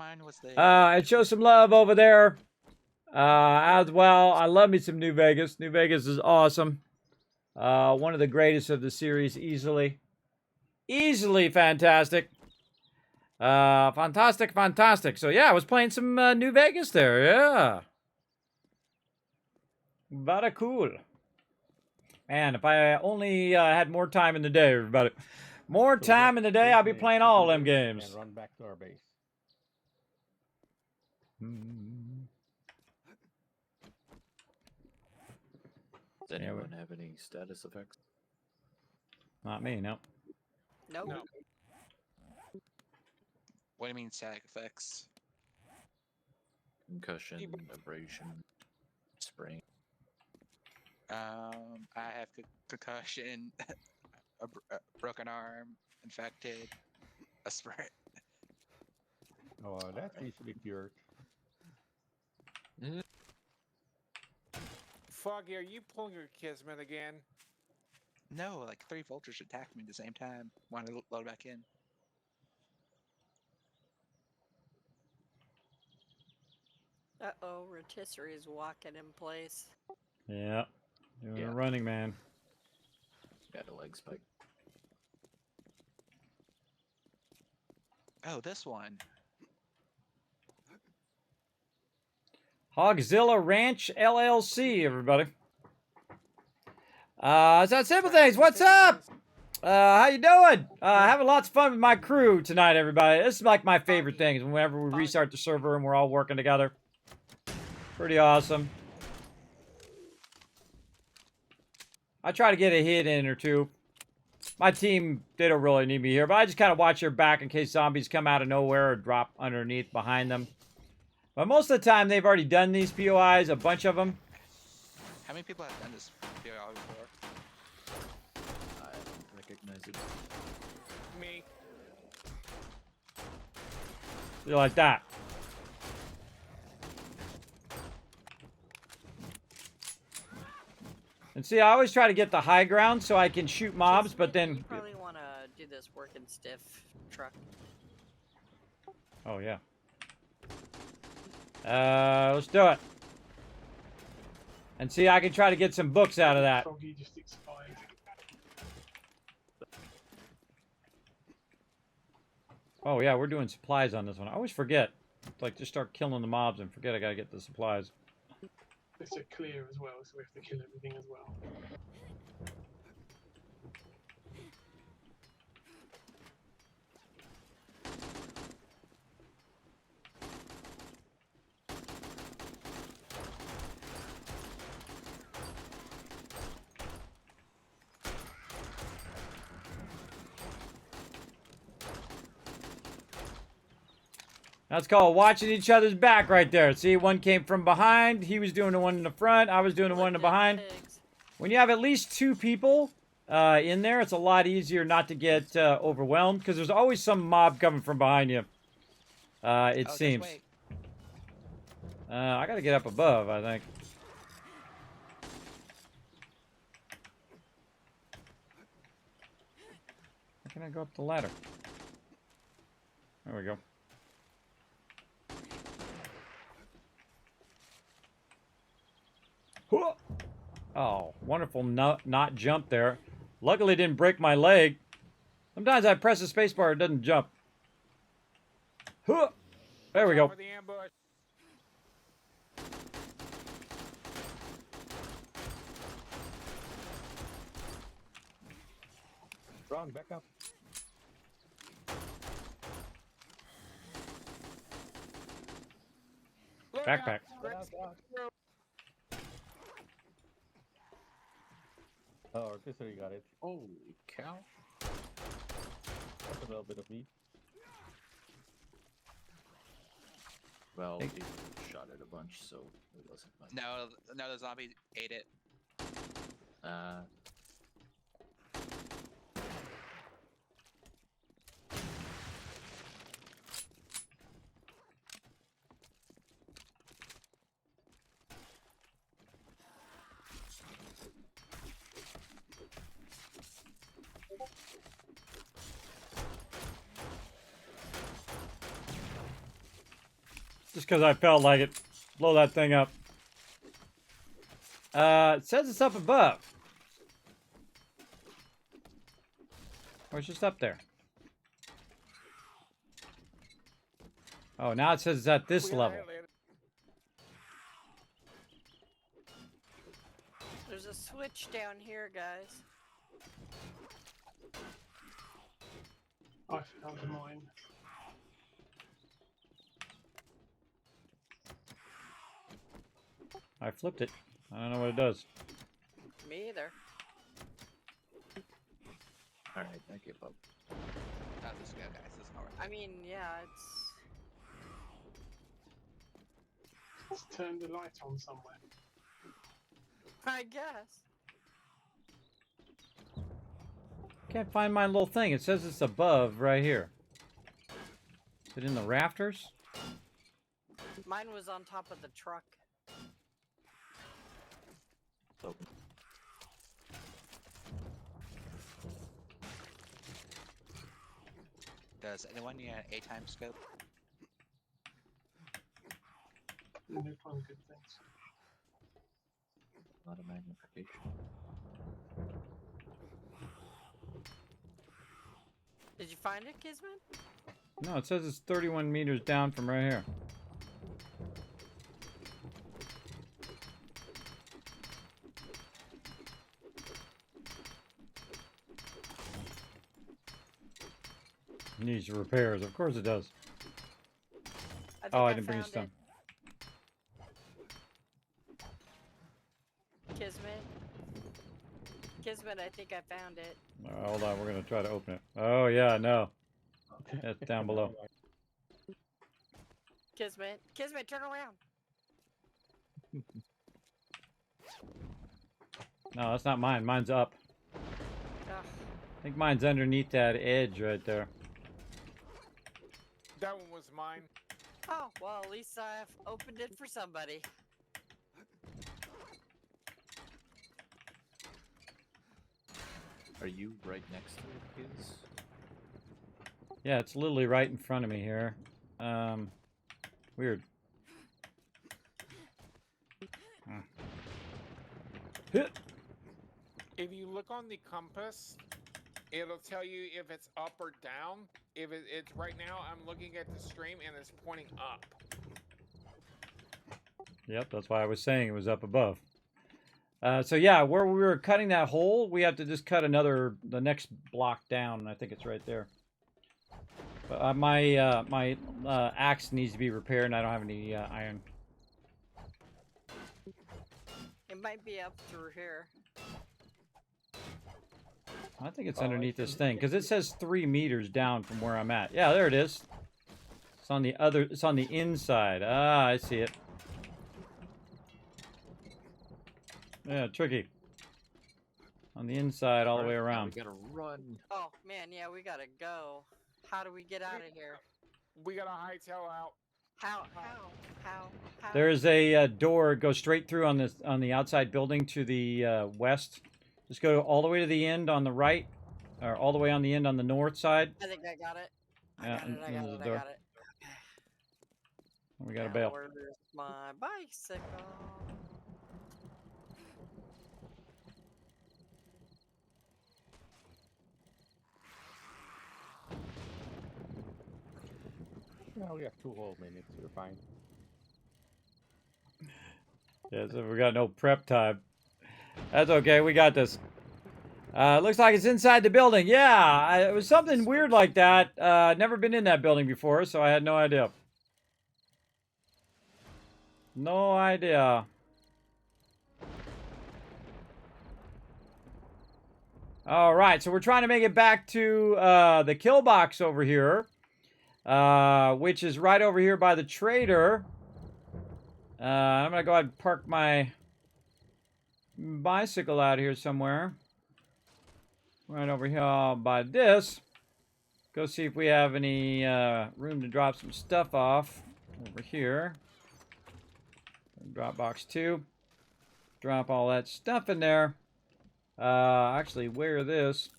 and show some love over there as well. I love me some New Vegas. New Vegas is awesome. One of the greatest of the series, easily. Easily fantastic. Fantastic. So yeah, I was playing some New Vegas there. Yeah. Very cool. Man, if I only had more time in the day, everybody. More time in the day, I'll be playing all them games. And run back to our base. Does anyone have any status effects? Not me, no. Nope. No. What do you mean static effects? Concussion, abrasion, sprain. I have concussion, a broken arm, infected, a sprain. Oh, that's easily cured. Foggy, are you pulling your Kismet again? No, like 3 vultures attacked me at the same time. Want to load back in. Uh-oh, rotisserie is walking in place. Yeah. Doing a running man. Got a leg spike. Oh, this one. Hogzilla Ranch LLC, everybody. It's that simple things. What's up? How you doing? Having lots of fun with my crew tonight, everybody. This is like my favorite thing, is whenever we restart the server and we're all working together. Pretty awesome. I try to get a hit in or two. My team, they don't really need me here, but I just kind of watch their back in case zombies come out of nowhere or drop underneath behind them. But most of the time, they've already done these POIs, a bunch of them. How many people have done this POI before? I don't recognize it. Me. You like that. And see, I always try to get the high ground so I can shoot mobs, but then... You probably want to do this working stiff truck. Oh, yeah. Let's do it. And see, I can try to get some books out of that. Foggy just expired. Oh, yeah, we're doing supplies on this one. I always forget. It's like, just start killing the mobs and forget I gotta get the supplies. It's a clear as well, so we have to kill everything as well. That's called watching each other's back right there. See, one came from behind. He was doing the one in the front. I was doing the one in the behind. When you have at least 2 people in there, it's a lot easier not to get overwhelmed, because there's always some mob coming from behind you. It seems. I gotta get up above, I think. How can I go up the ladder? There we go. Oh, wonderful not jump there. Luckily, it didn't break my leg. Sometimes I press the space bar, it doesn't jump. Huh. There we go. For the ambush. Run, back up. Look Backpack. out. Oh, artillery got it. Holy cow. That's a little bit of meat. Well, people shot it a bunch, so it wasn't much. No, the zombie ate it. Just because I felt like it. Blow that thing up. It says it's up above. Or it's just up there. Oh, now it says it's at this level. There's a switch down here, guys. I found mine. I flipped it. I don't know what it does. Me either. Alright, I give up. Just go, guys. This is not worth it. I mean, yeah, it's... Let's turn the light on somewhere. I guess. Can't find my little thing. It says it's above right here. Is it in the rafters? Mine was on top of the truck. Open. Does anyone need an A-time scope? No fun, good things. A lot of magnification. Did you find it, Kismet? No, it says it's 31 meters down from right here. It needs repairs. Of course it does. Oh, I didn't bring you some. Kismet. Kismet, I think I found it. Hold on, we're gonna try to open it. Oh yeah, no. It's down below. Kismet. Kismet, turn around. No, that's not mine. Mine's up. Ugh. I think mine's underneath that edge right there. That one was mine. Oh, well, at least I've opened it for somebody. Are you right next to it, Giz? Yeah, it's literally right in front of me here. Weird. Hit. If you look on the compass, it'll tell you if it's up or down. If it's right now, I'm looking at the stream and it's pointing up. Yep, that's why I was saying it was up above. So yeah, where we were cutting that hole, we have to just cut the next block down, and I think it's right there. But my axe needs to be repaired, and I don't have any iron. It might be up through here. I think it's underneath this thing, because it says 3 meters down from where I'm at. Yeah, there it is. It's on the inside. Ah, I see it. Yeah, tricky. On the inside, all the way around. We gotta run. Oh, man, yeah, we gotta go. How do we get out of here? We got a hightail out. How? There's a door. Go straight through on the outside building to the west. Just go all the way to the end on the right, or all the way on the end on the north side. I think I got it. Yeah, I got it. We got a bail. Where's my bicycle? No, we have 2 whole minutes. You're fine. Yeah, so we got no prep time. That's okay. We got this. Looks like it's inside the building. Yeah, it was something weird like that. Never been in that building before, so I had no idea. No idea. All right, so we're trying to make it back to the kill box over here, which is right over here by the trader. I'm going to go ahead and park my bicycle out here somewhere. Right over here by this. Go see if we have any room to drop some stuff off over here. Drop box 2. Drop all that stuff in there. Actually, wear this.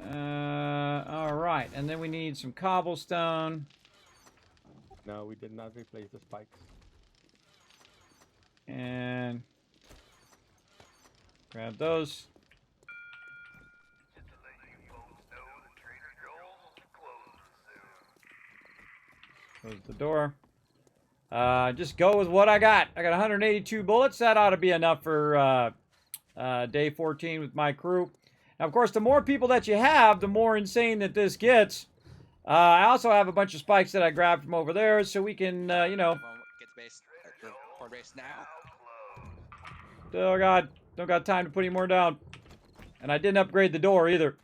Alright, and then we need some cobblestone. No, we did not replace the spikes. And grab those. Close the door. Just go with what I got. I got 182 bullets. That ought to be enough for day 14 with my crew. Now, of course, the more people that you have, the more insane that this gets. I also have a bunch of spikes that I grabbed from over there, so we can, you know. Get the base, port base now. Oh God, don't got time to put any more down. And I didn't upgrade the door either.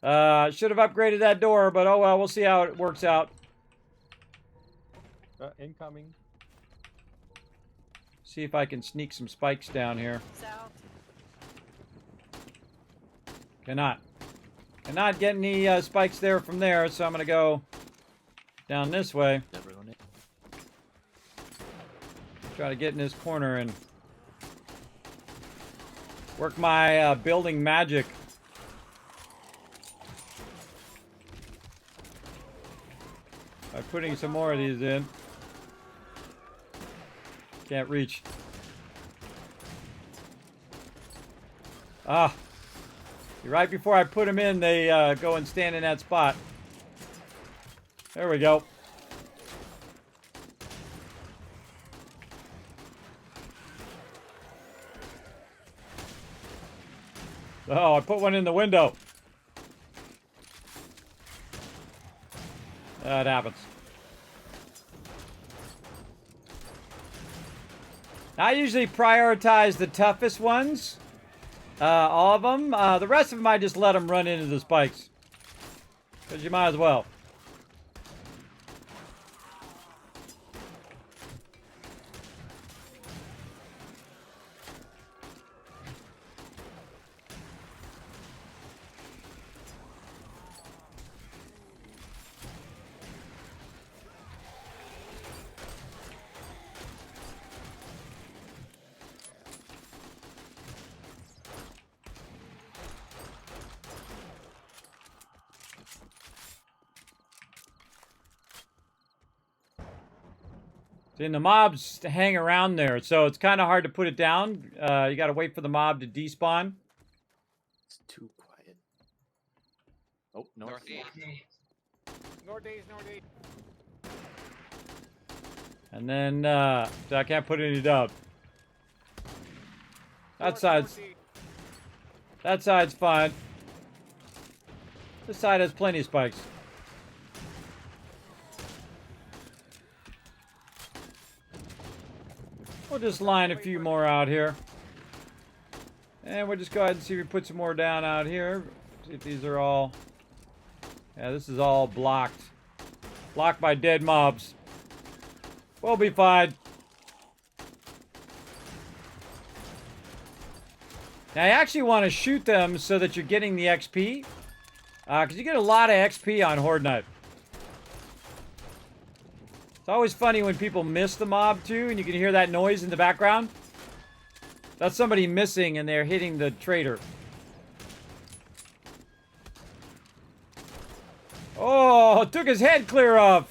Should have upgraded that door, but oh well, we'll see how it works out. Incoming. See if I can sneak some spikes down here. South. Cannot get any spikes there from there, so I'm gonna go down this way. Try to get in this corner and work my building magic. By putting some more of these in. Can't reach. Ah. Right before I put them in, they go and stand in that spot. There we go. Oh, I put one in the window. That happens. I usually prioritize the toughest ones. All of them. The rest of them, I just let them run into the spikes. Because you might as well. And the mobs hang around there, so it's kind of hard to put it down. You got to wait for the mob to despawn. It's too quiet. Oh, northeast. Northeast. And then, so I can't put any down. That side's fine. This side has plenty of spikes. We'll just line a few more out here. And we'll just go ahead and see if we put some more down out here. See if these are all... Yeah, this is all blocked. Blocked by dead mobs. We'll be fine. Now, I actually want to shoot them so that you're getting the XP. Because you get a lot of XP on Horde Night. It's always funny when people miss the mob too, and you can hear that noise in the background. That's somebody missing and they're hitting the trader. Oh, took his head clear off.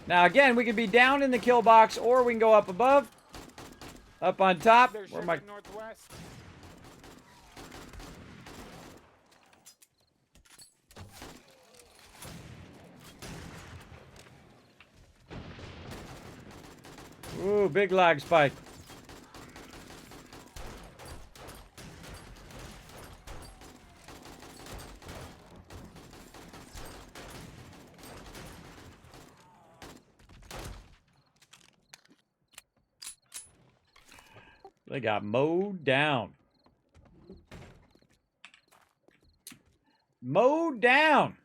Now again, we can be down in the kill box or we can go up above. Up on top. Where my... northwest. Ooh, big lag spike. They got mowed down. Mowed down.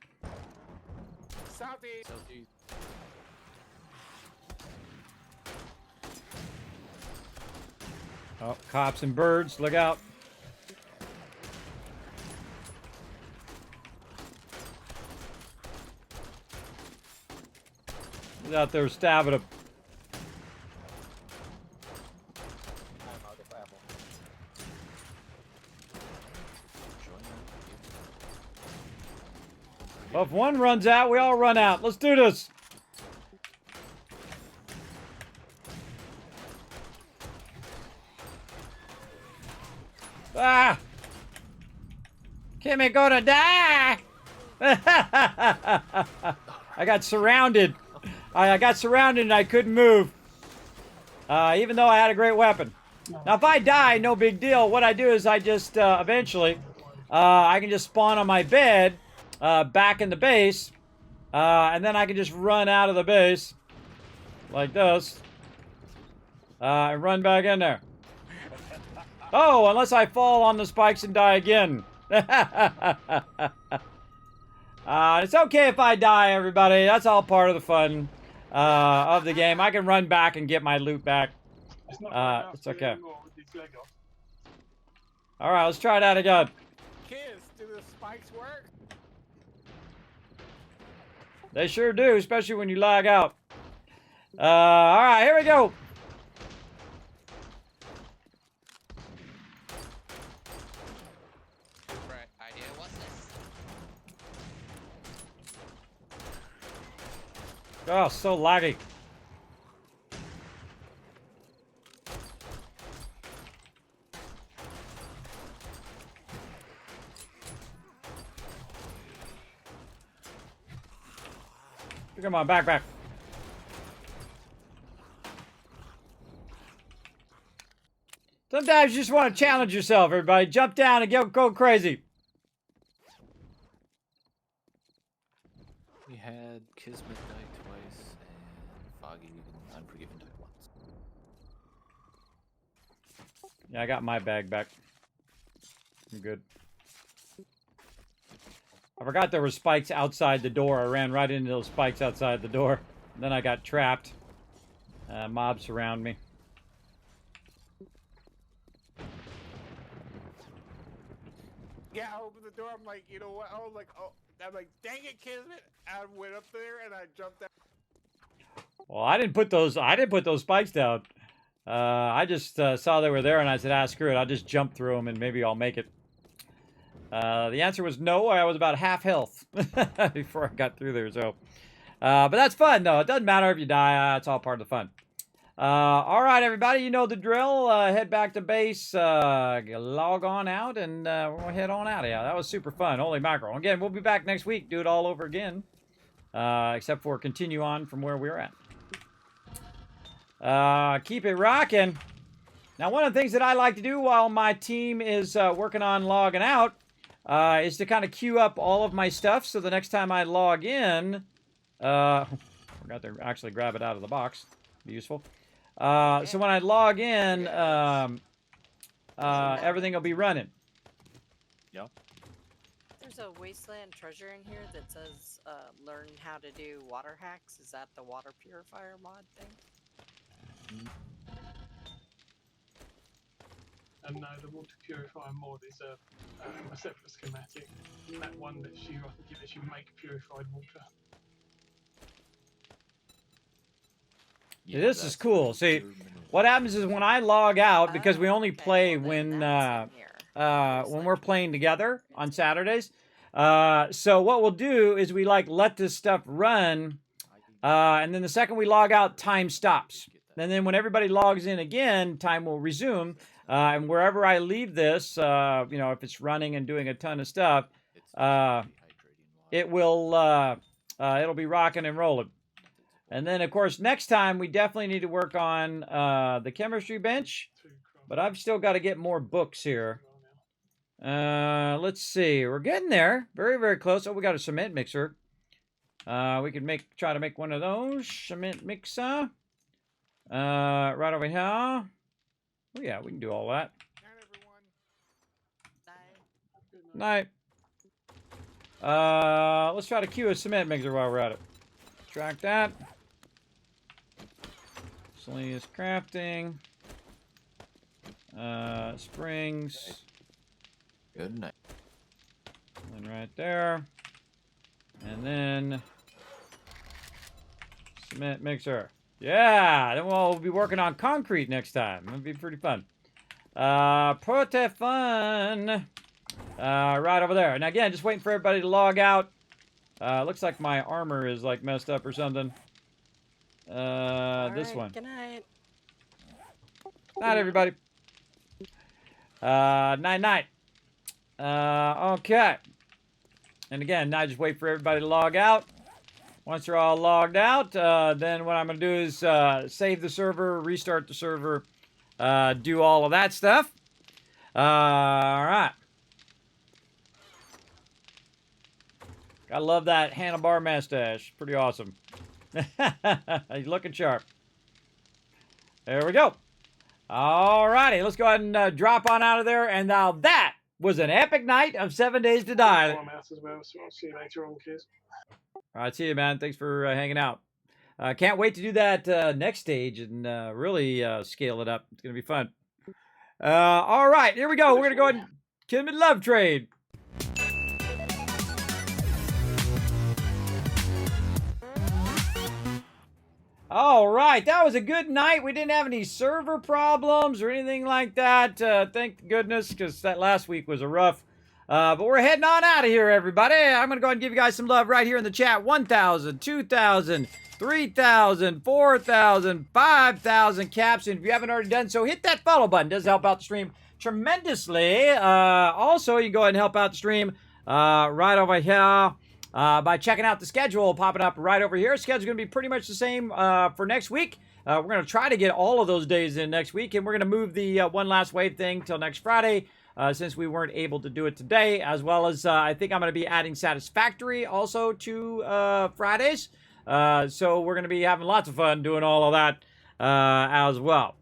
Southeast. Southeast. Oh, cops and birds, look out. He's out there stabbing him. I'm out of ammo. Well, if one runs out, we all run out. Let's do this. Ah! Kimmy gonna die! I got surrounded. I got surrounded and I couldn't move. Even though I had a great weapon. Now, if I die, no big deal. What I do is I just, eventually, I can just spawn on my bed, back in the base, and then I can just run out of the base, like this, and run back in there. Oh, unless I fall on the spikes and die again. It's okay if I die, everybody. That's all part of the fun of the game. I can run back and get my loot back. It's okay. All right, let's try that again. Kids, do the spikes work? They sure do, especially when you lag out. All right, here we go. Right idea. What's this? Oh, so laggy. Come on, back. Sometimes you just want to challenge yourself, everybody. Jump down and go crazy. We had Kismet die twice, and Foggy and Unforgiven died once. Yeah, I got my bag back. I'm good. I forgot there were spikes outside the door. I ran right into those spikes outside the door. Then I got trapped. Mobs surround me. Yeah, I opened the door. I'm like, you know what? I'm like, dang it, Kismet! I went up there and I jumped out. Well, I didn't put those spikes down. I just saw they were there and I said, screw it. I'll just jump through them and maybe I'll make it. The answer was no. I was about half health before I got through there. So, but that's fun though. It doesn't matter if you die. It's all part of the fun. All right, everybody, you know the drill. Head back to base, log on out, and we'll head on out of here. That was super fun. Holy mackerel. Again, we'll be back next week. Do it all over again, except for continue on from where we were at. Keep it rocking. Now, one of the things that I like to do while my team is working on logging out is to kind of queue up all of my stuff. So the next time I log in, forgot to actually grab it out of the box. Be useful. So when I log in, everything will be running. Yep. There's a wasteland treasure in here that says learn how to do water hacks. Is that the water purifier mod thing? And no, the water purifier mod is a separate schematic. That one lets you, I think it lets you make purified water. Yeah, this is cool. See, what happens is when I log out, because we only play when we're playing together on Saturdays. So what we'll do is we let this stuff run, and then the second we log out, time stops. And then when everybody logs in again, time will resume. And wherever I leave this, if it's running and doing a ton of stuff, it will it'll be rocking and rolling. And then, of course, next time we definitely need to work on the chemistry bench. But I've still got to get more books here. Let's see. We're getting there. Very, very close. Oh, we got a cement mixer. We could try to make one of those. Cement mixer. Right over here. Oh, yeah, we can do all that. Night. Let's try to queue a cement mixer while we're at it. Track that. Miscellaneous crafting. Springs. Good night. And right there. And then cement mixer. Yeah, then we'll be working on concrete next time. That'll be pretty fun. Pretty fun. Right over there. And again, just waiting for everybody to log out. Looks like my armor is like messed up or something. This one. Good night. Night, everybody. Night. Okay. And again, now just wait for everybody to log out. Once they're all logged out, then what I'm going to do is save the server, restart the server, do all of that stuff. All right. I love that handlebar mustache. Pretty awesome. He's looking sharp. There we go. All righty. Let's go ahead and drop on out of there. And now that was an epic night of 7 Days to Die. I'm out as well, so I'll see you later on, kids. All right, see you, man. Thanks for hanging out. Can't wait to do that next stage and really scale it up. It's going to be fun. All right, here we go. We're going to go ahead and Kismet Love Trade. All right, that was a good night. We didn't have any server problems or anything like that. Thank goodness, because that last week was a rough. But we're heading on out of here, everybody. I'm going to go ahead and give you guys some love right here in the chat. 1,000, 2,000, 3,000, 4,000, 5,000 caps. And if you haven't already done so, hit that follow button. It does help out the stream tremendously. Also, you can go ahead and help out the stream right over here. By checking out the schedule popping up right over here. Schedule's going to be pretty much the same for next week. We're going to try to get all of those days in next week, and we're going to move the one last wave thing till next Friday since we weren't able to do it today, as well as I think I'm going to be adding Satisfactory also to Fridays. So we're going to be having lots of fun doing all of that as well.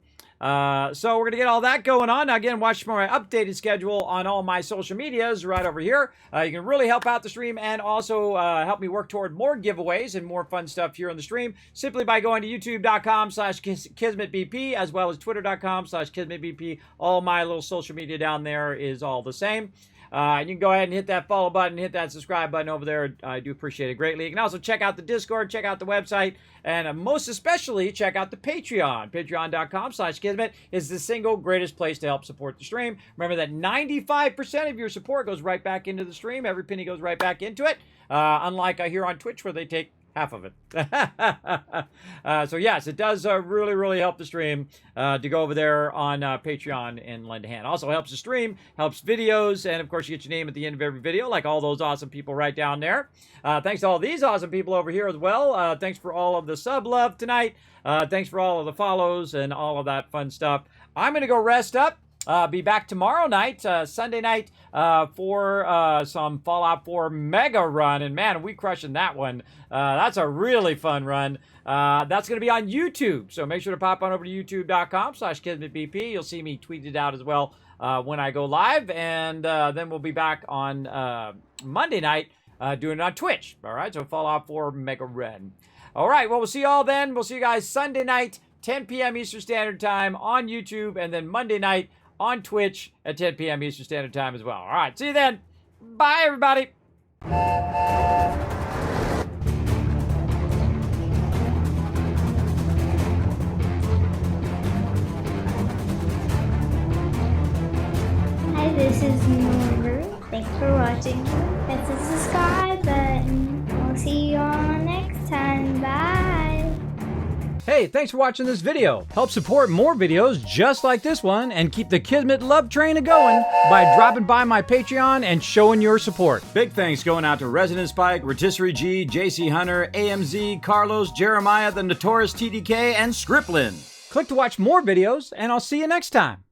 So we're going to get all that going on. Now, again, watch my updated schedule on all my social medias right over here. You can really help out the stream and also help me work toward more giveaways and more fun stuff here on the stream simply by going to youtube.com/KismetBP as well as twitter.com/KismetBP. All my little social media down there is all the same. You can go ahead and hit that follow button, hit that subscribe button over there. I do appreciate it greatly. You can also check out the Discord, check out the website, and most especially check out the Patreon. Patreon.com/Kismet is the single greatest place to help support the stream. Remember that 95% of your support goes right back into the stream. Every penny goes right back into it. Unlike here on Twitch where they take half of it. So yes, it does really, really help the stream to go over there on Patreon and lend a hand. Also helps the stream, helps videos, and of course you get your name at the end of every video, like all those awesome people right down there. Thanks to all these awesome people over here as well. Thanks for all of the sub love tonight. Thanks for all of the follows and all of that fun stuff. I'm going to go rest up. Be back tomorrow night, Sunday night, for some Fallout 4 mega run. And man, we crushing that one. That's a really fun run. That's going to be on YouTube. So make sure to pop on over to youtube.com/KismetBP. You'll see me tweet it out as well when I go live. And then we'll be back on Monday night doing it on Twitch. All right, so Fallout 4 mega run. All right, well, we'll see you all then. We'll see you guys Sunday night, 10 p.m. Eastern Standard Time on YouTube. And then Monday night on Twitch at 10 p.m. Eastern Standard Time as well. All right, see you then. Bye, everybody. Hi, this is Norbert. Thanks for watching. Hit the subscribe button. We'll see you all next time. Bye. Hey, thanks for watching this video. Help support more videos just like this one and keep the Kismet love train a-going by dropping by my Patreon and showing your support. Big thanks going out to Resident Spike, Rotisserie G, JC Hunter, AMZ, Carlos, Jeremiah, the Notorious TDK, and Scriptlin. Click to watch more videos, and I'll see you next time.